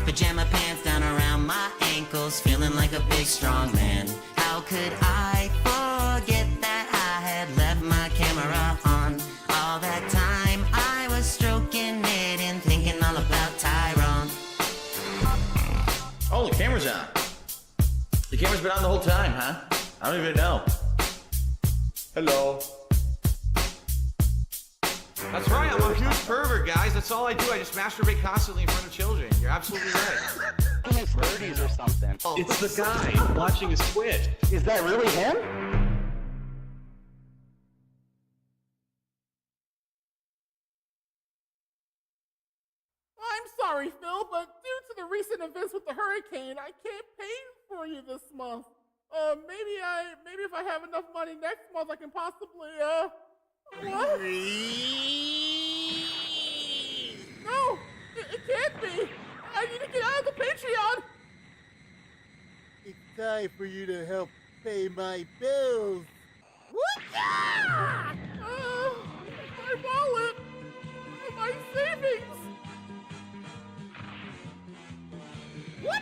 Pajama pants down around my ankles, feeling like a big strong man. How could I forget that I had left my Everyone's been on the whole time, huh? I don't even know. Hello. That's right, I'm a huge pervert, guys. That's all I do. I just masturbate constantly in front of children. You're absolutely right. Birdies or something. It's the guy watching his Twitch. Is that really him? I'm sorry, Phil, but due to the recent events with the hurricane, I can't pay for you this month. Maybe if I have enough money next month, I can possibly, what? No, it can't be. I need to get out of the Patreon. It's time for you to help pay my bills. What? My wallet. My savings. What?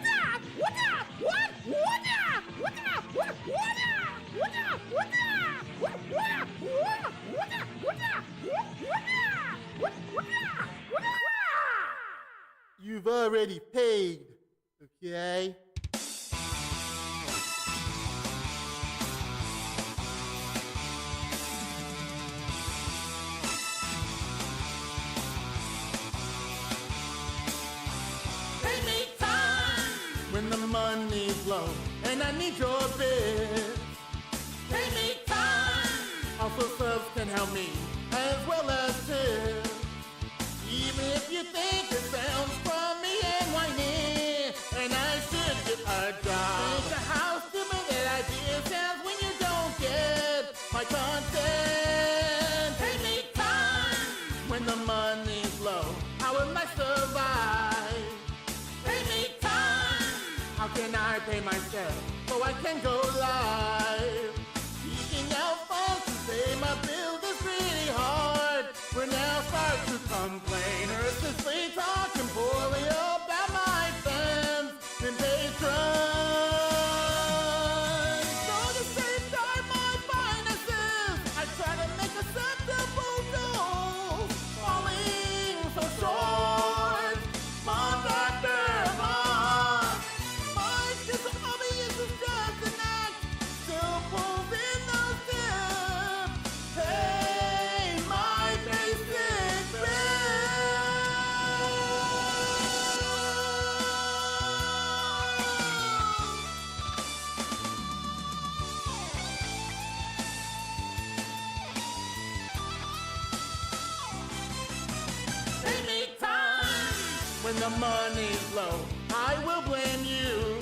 You've already paid, okay? Pay me time When the money's low and I need your bid. Pay me time. Also subs can help me as well as tips. Even if you think it sounds crummy and whiny, and I should get a job. Think of how stupid that idea sounds when you don't get my content. Pay me time. When the money's low, how will I survive? Pay me time. How can I pay myself so I can go live? Seeking out funds to pay my bills is really hard. We're now start to complain earnestly, talking poorly about my fans and patrons. So to safeguard my finances, I try to make acceptable goals. Falling so short, month after month. My obvious is just an act, still pulls in those tips. Pay my basic Pay me time. When the money's low, I will blame you.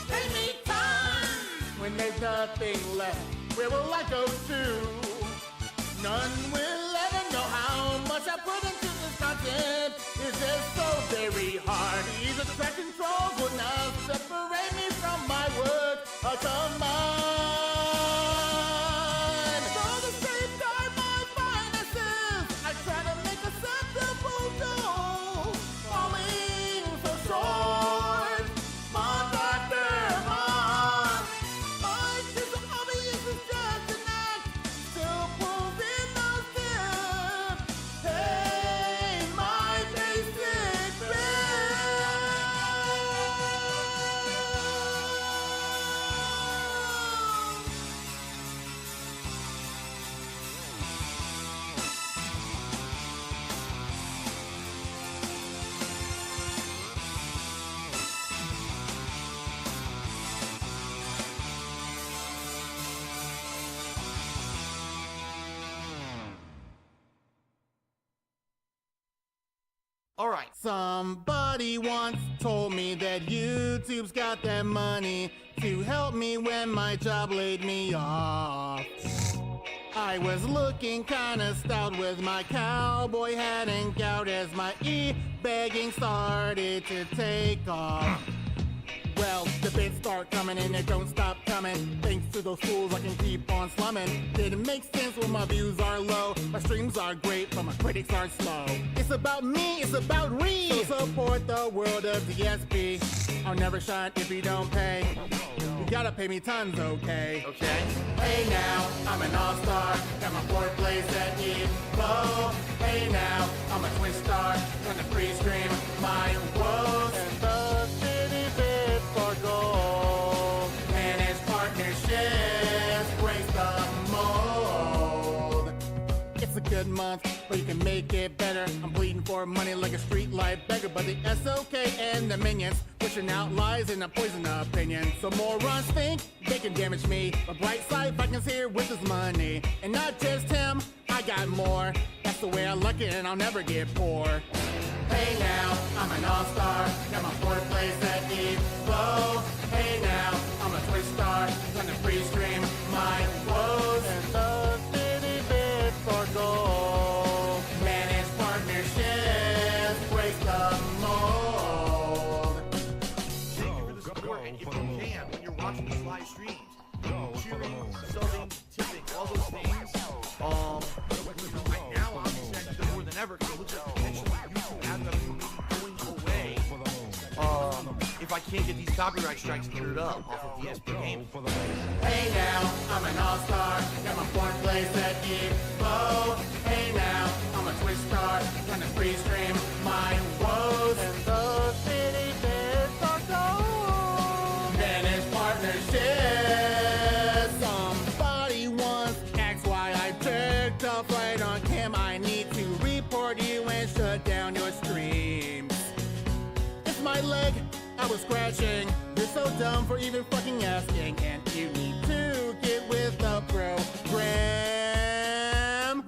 Pay me time. When there's nothing left, where will I go to? None will ever know how much I put into this content. It's just so very hard. These attraction trolls will not separate me from my work. Oh, come on. So to safeguard my finances, I try to make acceptable goals. Falling so short, month after month. My kids are obvious is just an act, still pulls in those tips. Pay my basic All right. Somebody once told me that YouTube's got that money to help me when my job laid me off. I was looking kinda stout with my cowboy hat and gout as my e-begging started to take off. Well, the bits start coming and they don't stop coming. Thanks to those fools, I can keep on slumming. Didn't make sense when my views are low. My streams are great, but my critics are slow. It's about me, it's about Reed. So support the world of DSP. I'll never shine if you don't pay. You gotta pay me tons, okay? Okay. Hey now, I'm an all-star. Got my fourth place at Evo. Hey now, I'm a Twitch star. Gonna free stream my woes. And the city bit for gold. good month, but you can make it better. I'm bleeding for money like a streetlight beggar, but the SOK and the minions pushing out lies and a poison opinion. So morons think they can damage me. A bright side, Vikings here with his money, and not just him. I got more. That's the way I like it, and I'll never get poor. Hey now, I'm an all-star. Got my 4th place at Evo. Hey now, I'm a Twitch star. Gonna free stream my woes. And those city bits for gold. Managed partnerships break the mold. Thank you for the support, and if you can, when you're watching these live streams, cheering, subbing, tipping, all those things. Right now, obviously, I need them more than ever because it looks like potentially YouTube ads are going away. If I can't get these copyright strikes cleared up off of the SP game. Hey now, I'm an all-star. Got my 4th place at Evo. Hey now, I'm a Twitch star. Gonna free stream my woes. And those city bits are gold. Managed partnerships. Somebody once asked why I picked up right on cam. I need to report you and shut down your streams. It's my leg I was scratching. You're so dumb for even fucking asking, and you need to get with the program.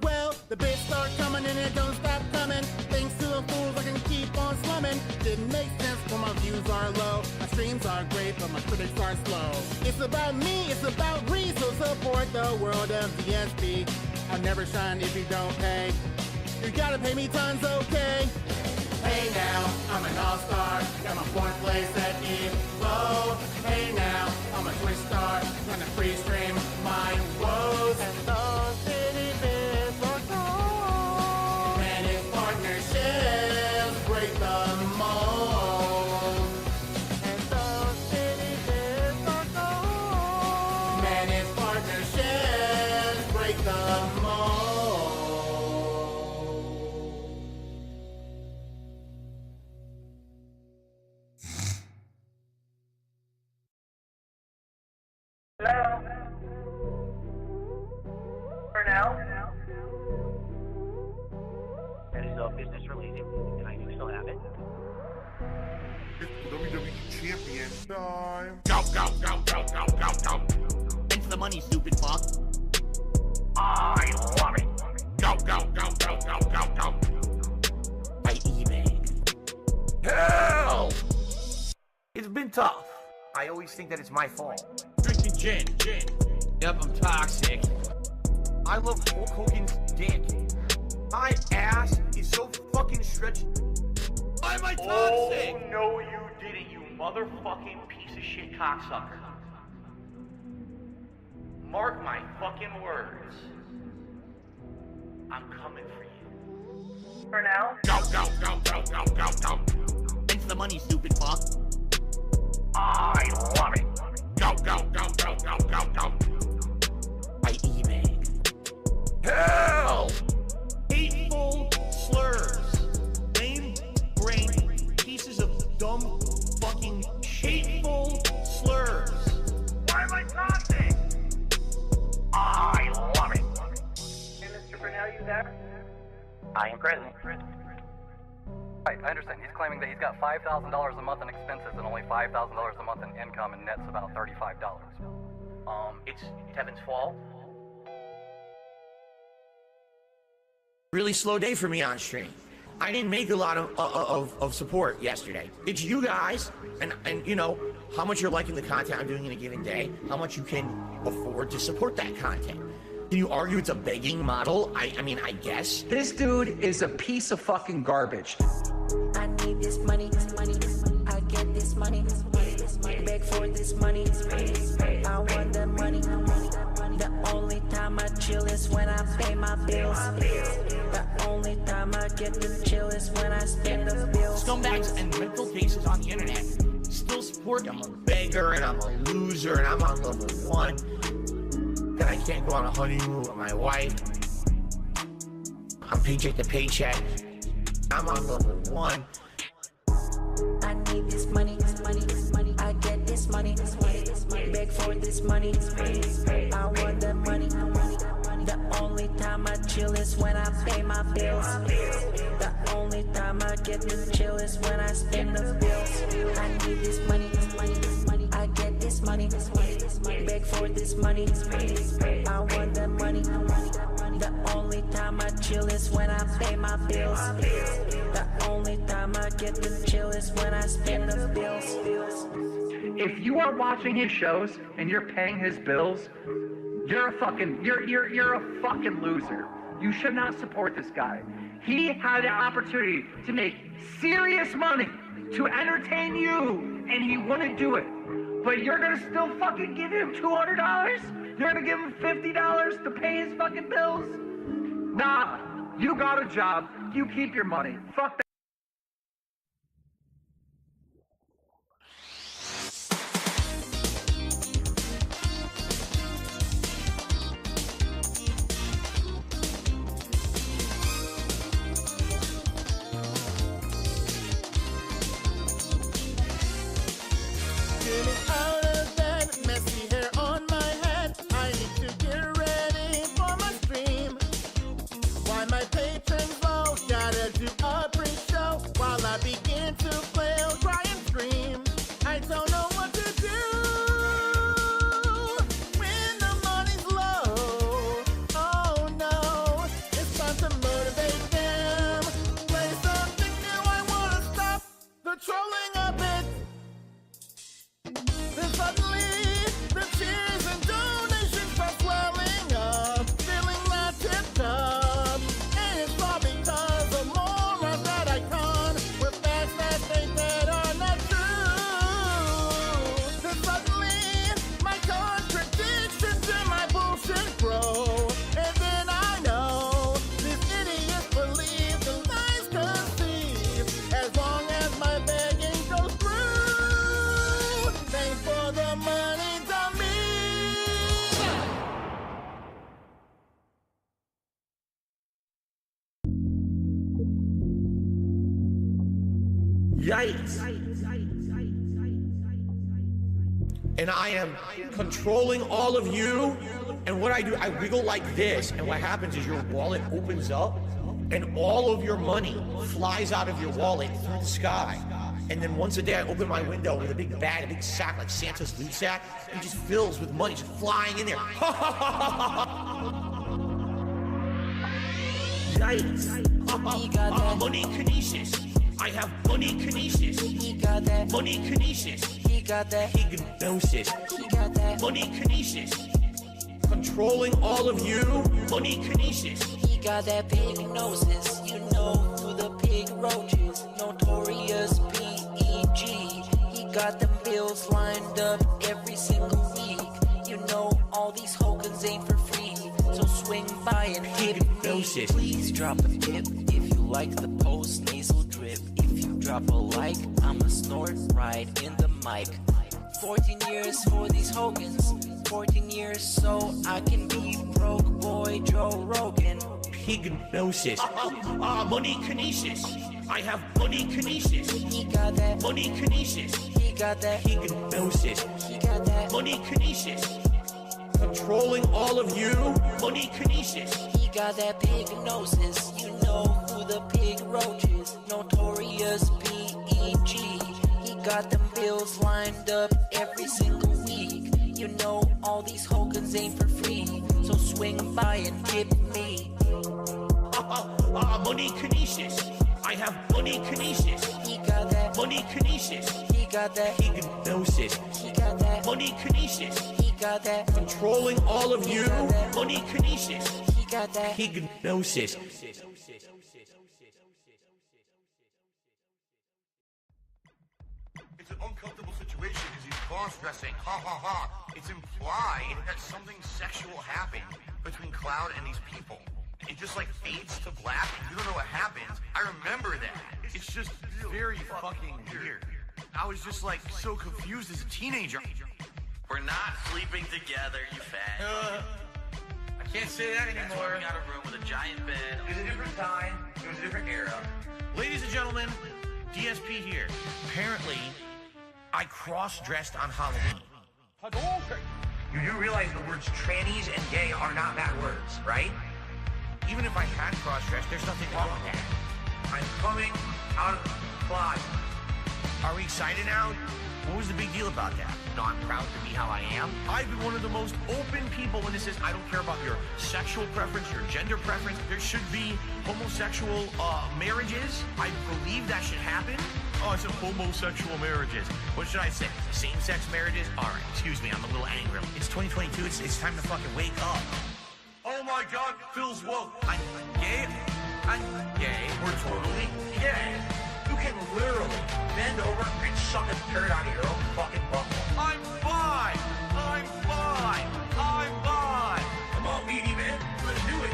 Well, the bits start coming and it don't stop coming. Thanks to the fools, I can keep on slumming. Didn't make sense when my views are low. My streams are great, but my critics are slow. It's about me, it's about re, so support the world of DSP. I'll never shine if you don't pay. You gotta pay me tons, okay? Hey now, I'm an all-star. Got my 4th place at Evo. Hey now, I'm a Twitch star. Gonna free stream my woes. And those city bits are gold. Managed partnerships break the mold. And those city bits are gold. Managed partnerships break the mold. Hello? For now? That is a business related, and I do still have it. It's WWE Champion time. Go, go, go, go, go, go, go. Thanks for the money, stupid fuck. I love it. Go, go, go, go, go, go, go. By eBay. Hell! It's been tough. I always think that it's my fault. Drinking gin. Yep, I'm toxic. I love Hulk Hogan's dick. My ass is so fucking stretched. Why am I toxic? Oh, no you didn't, you motherfucking piece of shit cocksucker. Mark my fucking words. I'm coming for you. For now? Go, go, go, go, go, go, go. Thanks for the money, stupid fuck. I love it. Go, go, go, go, go, go, go. By eBay. Hell! Hateful slurs. Lame brain pieces of dumb fucking hateful slurs. Why am I toxic? I love it. Hey, Mr. Brunel, you there? I am present. Right, I understand. He's claiming that he's got $5,000 a month in expenses and only $5,000 a month in income, and net's about $35. It's Kevin's fault. Really slow day for me on stream. I didn't make a lot of support yesterday. It's you guys, and you know, how much you're liking the content I'm doing in a given day, how much you can afford to support that content. Can you argue it's a begging model? I mean, I guess. This dude is a piece of fucking garbage. I need this money, I get this money, beg for this money, I want the money. The only time I chill is when I pay my bills. The only time I get to chill is when I spend the bills. Scumbags and mental cases on the internet still support I'm a beggar and I'm a loser and I'm on level 1. That I can't go on a honeymoon with my wife. I'm paycheck to paycheck. I'm on level 1. I need this money, I get this money, beg for this money, I want the money. The only time I chill is when I pay my bills. The only time I get to chill is when I spend the bills. I need this money, I get this money, beg for this money, I want the money. The only time I chill is when I pay my bills. The only time I get to chill is when I spend the bills. If you are watching his shows and you're paying his bills, you're a fucking loser. You should not support this guy. He had an opportunity to make serious money to entertain you, and he wouldn't do it. But you're gonna still fucking give him $200? You're gonna give him $50 to pay his fucking bills? Nah, you got a job. You keep your money. Fuck that. Getting out of bed, messy hair on my head. I need to get ready for my stream. Why my patrons low? Gotta do a pre-show while I begin to play. I'll try and stream. I don't know what to do when the money's low. Oh no, it's time to motivate them. Play something new. I wanna stop the trolling a bit. Then suddenly, the cheers and donations start swelling up, feeling that tipped up. And it's all because of morons that I con with facts that are not true. Then suddenly, my contradictions and my bullshit grow. And then I know these idiots believe the lies conceived. As long as my begging goes through, thanks for the money to me. Yikes. And I am controlling all of you. And what I do, I wiggle like this. And what happens is your wallet opens up and all of your money flies out of your wallet through the sky. And then once a day I open my window with a big bag, a big sack like Santa's loot sack, and it just fills with money just flying in there. Yikes. Money kinesis. I have money kinesis. He got that. Money kinesis. He got that. Hypnosis. He got that. Money kinesis. Controlling all of you. Money kinesis. He got that pig gnosis. You know who the pig roach is. Notorious P.E.G. He got them bills lined up every single week. You know all these Hogans ain't for free. So swing by and hit me. Please drop a tip if you like the post nasal drip. If you drop a like, I'ma snort right in the mic. 14 years for these Hogans. 14 years so I can be broke boy Joe Rogan. Hypnosis. Money kinesis. I have money kinesis. He got that. Money kinesis. He got that. Hypnosis. He got that. Money kinesis. Controlling all of you. Money kinesis. He got that pig gnosis. You know who the pig roach is. Notorious P.E.G. He got them bills lined up every single week. You know all these Hogans ain't for free. So swing by and tip me. Money kinesis. I have money kinesis. He got that. Money kinesis. He got that. Hypnosis. He got that. Money kinesis. He got that. Controlling all of you. Money kinesis. He got that. Hypnosis. It's an uncomfortable situation because he's cross-dressing. Ha ha ha. It's implied that something sexual happened between Cloud and these people. It just like fades to black and you don't know what happens. I remember that. It's just very fucking weird. I was just like so confused as a teenager. We're not sleeping together, you fat. I can't say that That's anymore. why we got a room with a giant bed. It was a different time. It was a different era. Ladies and gentlemen, DSP here. Apparently, I cross-dressed on Halloween. Hadouken! You do realize the words trannies and gay are not bad words, right? Even if I had cross-dressed, there's nothing wrong with that. I'm coming out of the closet. Are we excited now? What was the big deal about that? No, I'm proud to be how I am. I've been one of the most open people when this is, I don't care about your sexual preference, your gender preference. There should be homosexual marriages. I believe that should happen. Oh, I said homosexual marriages. What should I say? Same-sex marriages? All right, excuse me, I'm a little angry. It's 2022, it's time to fucking wake up. Oh my God, Phil's woke. I'm gay. I'm gay. We're totally gay. You can literally bend over and suck a turd out of your own fucking butthole. I'm fine. I'm fine. I'm fine. Come on, meaty man. Let's do it.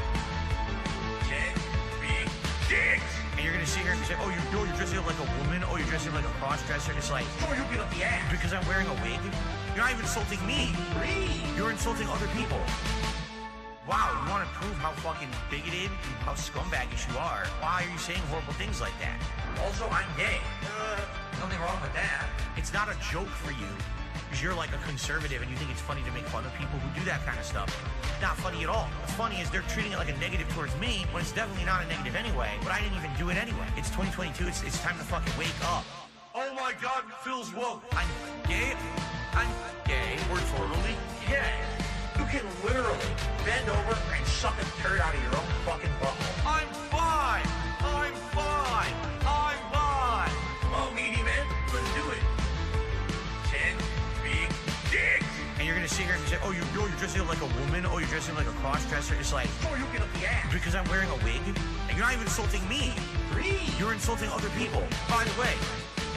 10 big dicks. And you're gonna sit here and say, oh, you're dressing up like a woman. Oh, you're dressing up like a cross-dresser. It's like, oh, you'll get up the ass. Because I'm wearing a wig? You're not even insulting me. You're insulting other people. Wow, you want to prove how fucking bigoted and how scumbaggish you are? Why are you saying horrible things like that? Also, I'm gay. Nothing wrong with that. It's not a joke for you, because you're like a conservative and you think it's funny to make fun of people who do that kind of stuff. It's not funny at all. What's funny is they're treating it like a negative towards me, when it's definitely not a negative anyway, but I didn't even do it anyway. It's 2022, it's time to fucking wake up. Oh my God, Phil's woke. I'm gay. I'm gay. We're totally gay. You can literally bend over and suck a turd out of your own fucking butthole. I'm fine. I'm fine. I'm fine. Come on, meaty man. Let's do it. 10 big dicks. And you're gonna sit here and say, oh, you're dressing up like a woman. Oh, you're dressing up like a cross-dresser. It's like, oh, you'll get up the ass. Because I'm wearing a wig. And you're not even insulting me. You're insulting other people. By the way,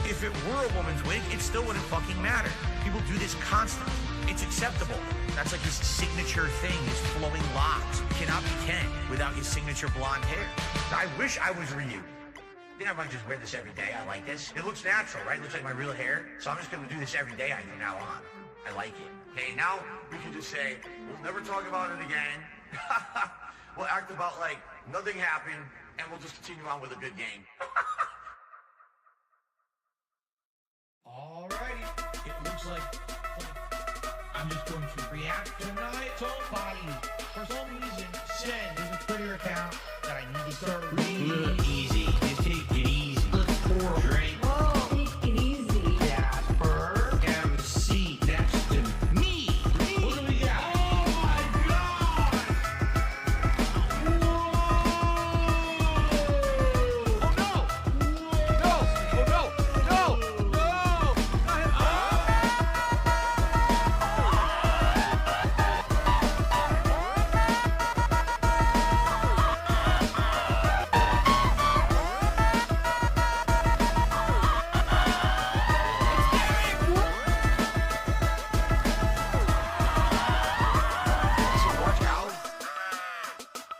if it were a woman's wig, it still wouldn't fucking matter. People do this constantly. It's acceptable. That's like his signature thing, his flowing locks. You cannot be Ken without his signature blonde hair. I wish I was Ryu. I think I might just wear this every day. I like this. It looks natural, right? It looks like my real hair. So I'm just gonna do this every day from now on. I like it. Okay, now we can just say, we'll never talk about it again. We'll act about like nothing happened, and we'll just continue on with a good game. Alrighty, it looks like I'm just going to react tonight. Somebody, for some reason, said there's a Twitter account that I need to start reading. Look easy, just take it easy. Let's pour a drink. Oh, take it easy. Jasper, MC, next to me. What do we got? Oh my God! Whoa! Oh no! No! Oh no! No! No!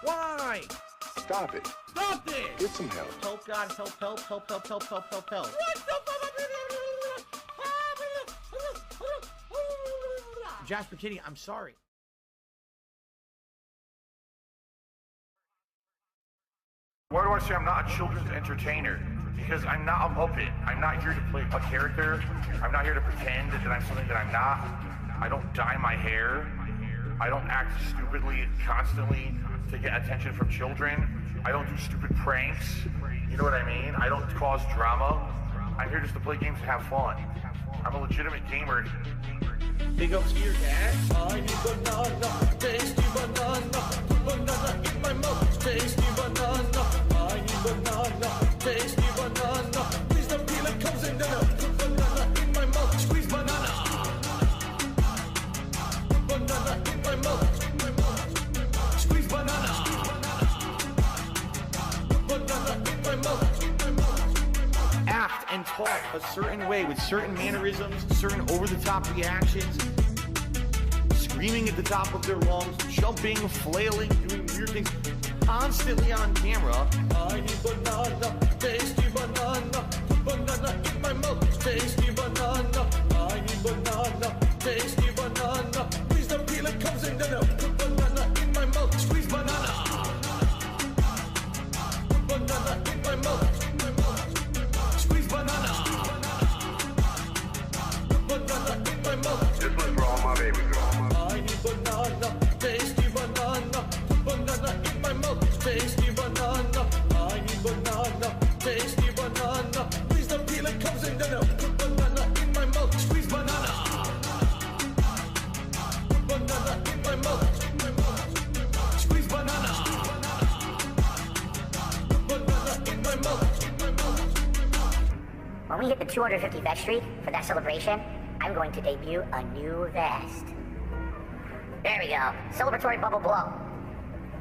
Why? Stop it. Stop it! Get some help. Help, God, help, help, help, help, help, help, help, help. Jasper Kitty, I'm sorry. Why do I say I'm not a children's entertainer? Because I'm not a Muppet. I'm not here to play a character. I'm not here to pretend that I'm something that I'm not. I don't dye my hair. I don't act stupidly constantly to get attention from children. I don't do stupid pranks. You know what I mean? I don't cause drama. I'm here just to play games and have fun. I'm a legitimate gamer. Big ups to your dad. I need banana, tasty banana. Banana in my mouth, tasty banana. I need banana, tasty banana. Please don't peel it, comes in the milk. Banana in my mouth, squeeze banana. Banana in my mouth, squeeze banana. Banana in my mouth. Act and talk a certain way with certain mannerisms, certain over-the-top reactions, screaming at the top of their lungs, jumping, flailing, doing weird things, constantly on camera. I need banana, tasty banana, banana in my mouth, tasty banana. I need banana, tasty banana. Please don't peel it, comes in the milk. Banana in my mouth, squeeze banana. Banana in my mouth. Squeeze banana. Banana in my mouth. This one's for all my baby girls. I when we hit the 250 vest streak for that celebration, I'm going to debut a new vest. There we go. Celebratory bubble blow.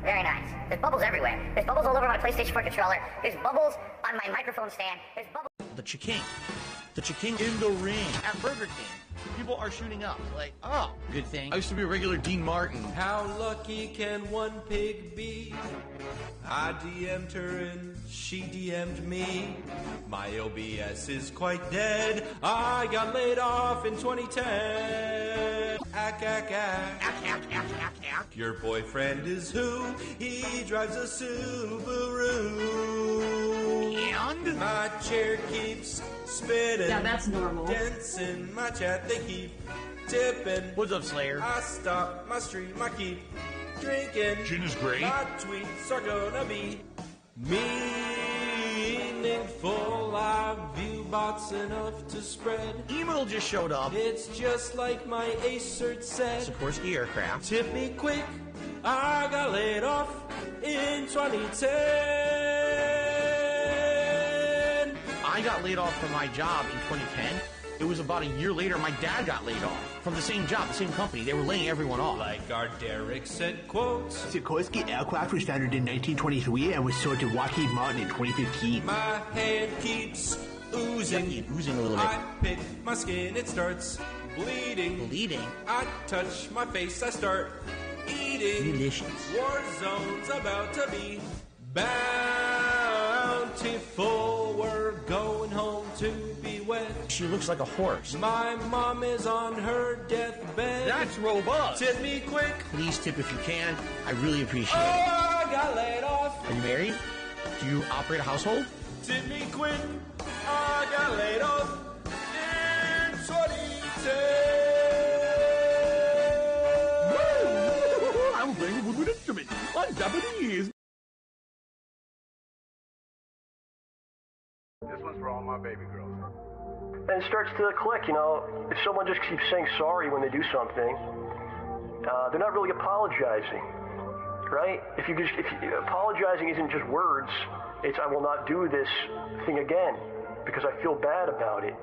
Very nice. There's bubbles everywhere. There's bubbles all over my PlayStation 4 controller. There's bubbles on my microphone stand. There's bubbles... The Chiking. The Chiking in the ring at Burger King. People are shooting up. Like, oh, good thing. I used to be a regular Dean Martin. How lucky can one pig be? I DM'd her and she DM'd me. My OBS is quite dead. I got laid off in 2010. Ack, ack, ack. Ack, ack, ack, ack, ack. Your boyfriend is who? He drives a Subaru. And my chair keeps spinning. Yeah, that's normal. Dents in my chat, they keep tipping. What's up, Slayer? I stop my stream, I keep drinking. Gin is great. My tweets are gonna be meaningful. I view bots enough to spread. Email just showed up. It's just like my Acert said. Sikorsky Aircraft. Tip me quick. I got laid off in 2010. I got laid off from my job in 2010. It was about a year later my dad got laid off from the same job, the same company. They were laying everyone off. Like our Derek said quotes. Sikorsky Aircraft was founded in 1923 and was sold to Lockheed Martin in 2015. My hand keeps oozing. Oozing a little bit. I pick my skin, it starts bleeding. Bleeding? I touch my face, I start eating. Delicious. Warzone's about to be bountiful. We're going home to be wed. She looks like a horse. My mom is on her deathbed. That's robust. Tip me quick. Please tip if you can. I really appreciate it. I got laid off. Are you married? Do you operate a household? Tip me quick. I got laid off in 2010. I'm playing a woodwind instrument on Japanese. This one's for all my baby girls. And it starts to click, you know, if someone just keeps saying sorry when they do something, they're not really apologizing, right? If apologizing isn't just words, it's I will not do this thing again because I feel bad about it.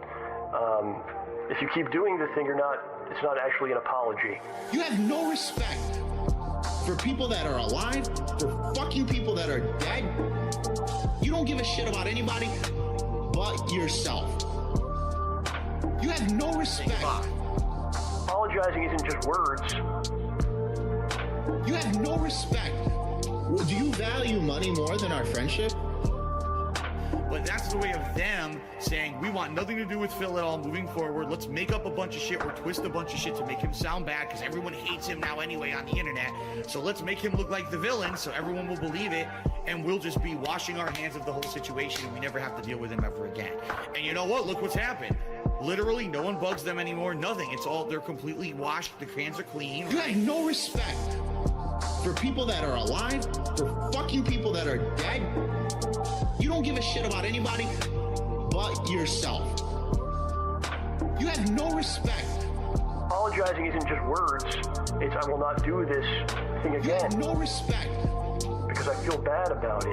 If you keep doing the thing, it's not actually an apology. You have no respect for people that are alive, for fucking people that are dead. You don't give a shit about anybody but yourself. You have no respect. Apologizing isn't just words. You have no respect. Do you value money more than our friendship? But that's the way of them saying, we want nothing to do with Phil at all moving forward. Let's make up a bunch of shit or twist a bunch of shit to make him sound bad because everyone hates him now anyway on the internet. So let's make him look like the villain so everyone will believe it and we'll just be washing our hands of the whole situation and we never have to deal with him ever again. And you know what? Look what's happened. Literally, no one bugs them anymore. Nothing. It's all, they're completely washed. The hands are clean. You have no respect for people that are alive, for fucking people that are dead. You don't give a shit about anybody but yourself. You have no respect. Apologizing isn't just words. It's I will not do this thing again. You have no respect. Because I feel bad about it.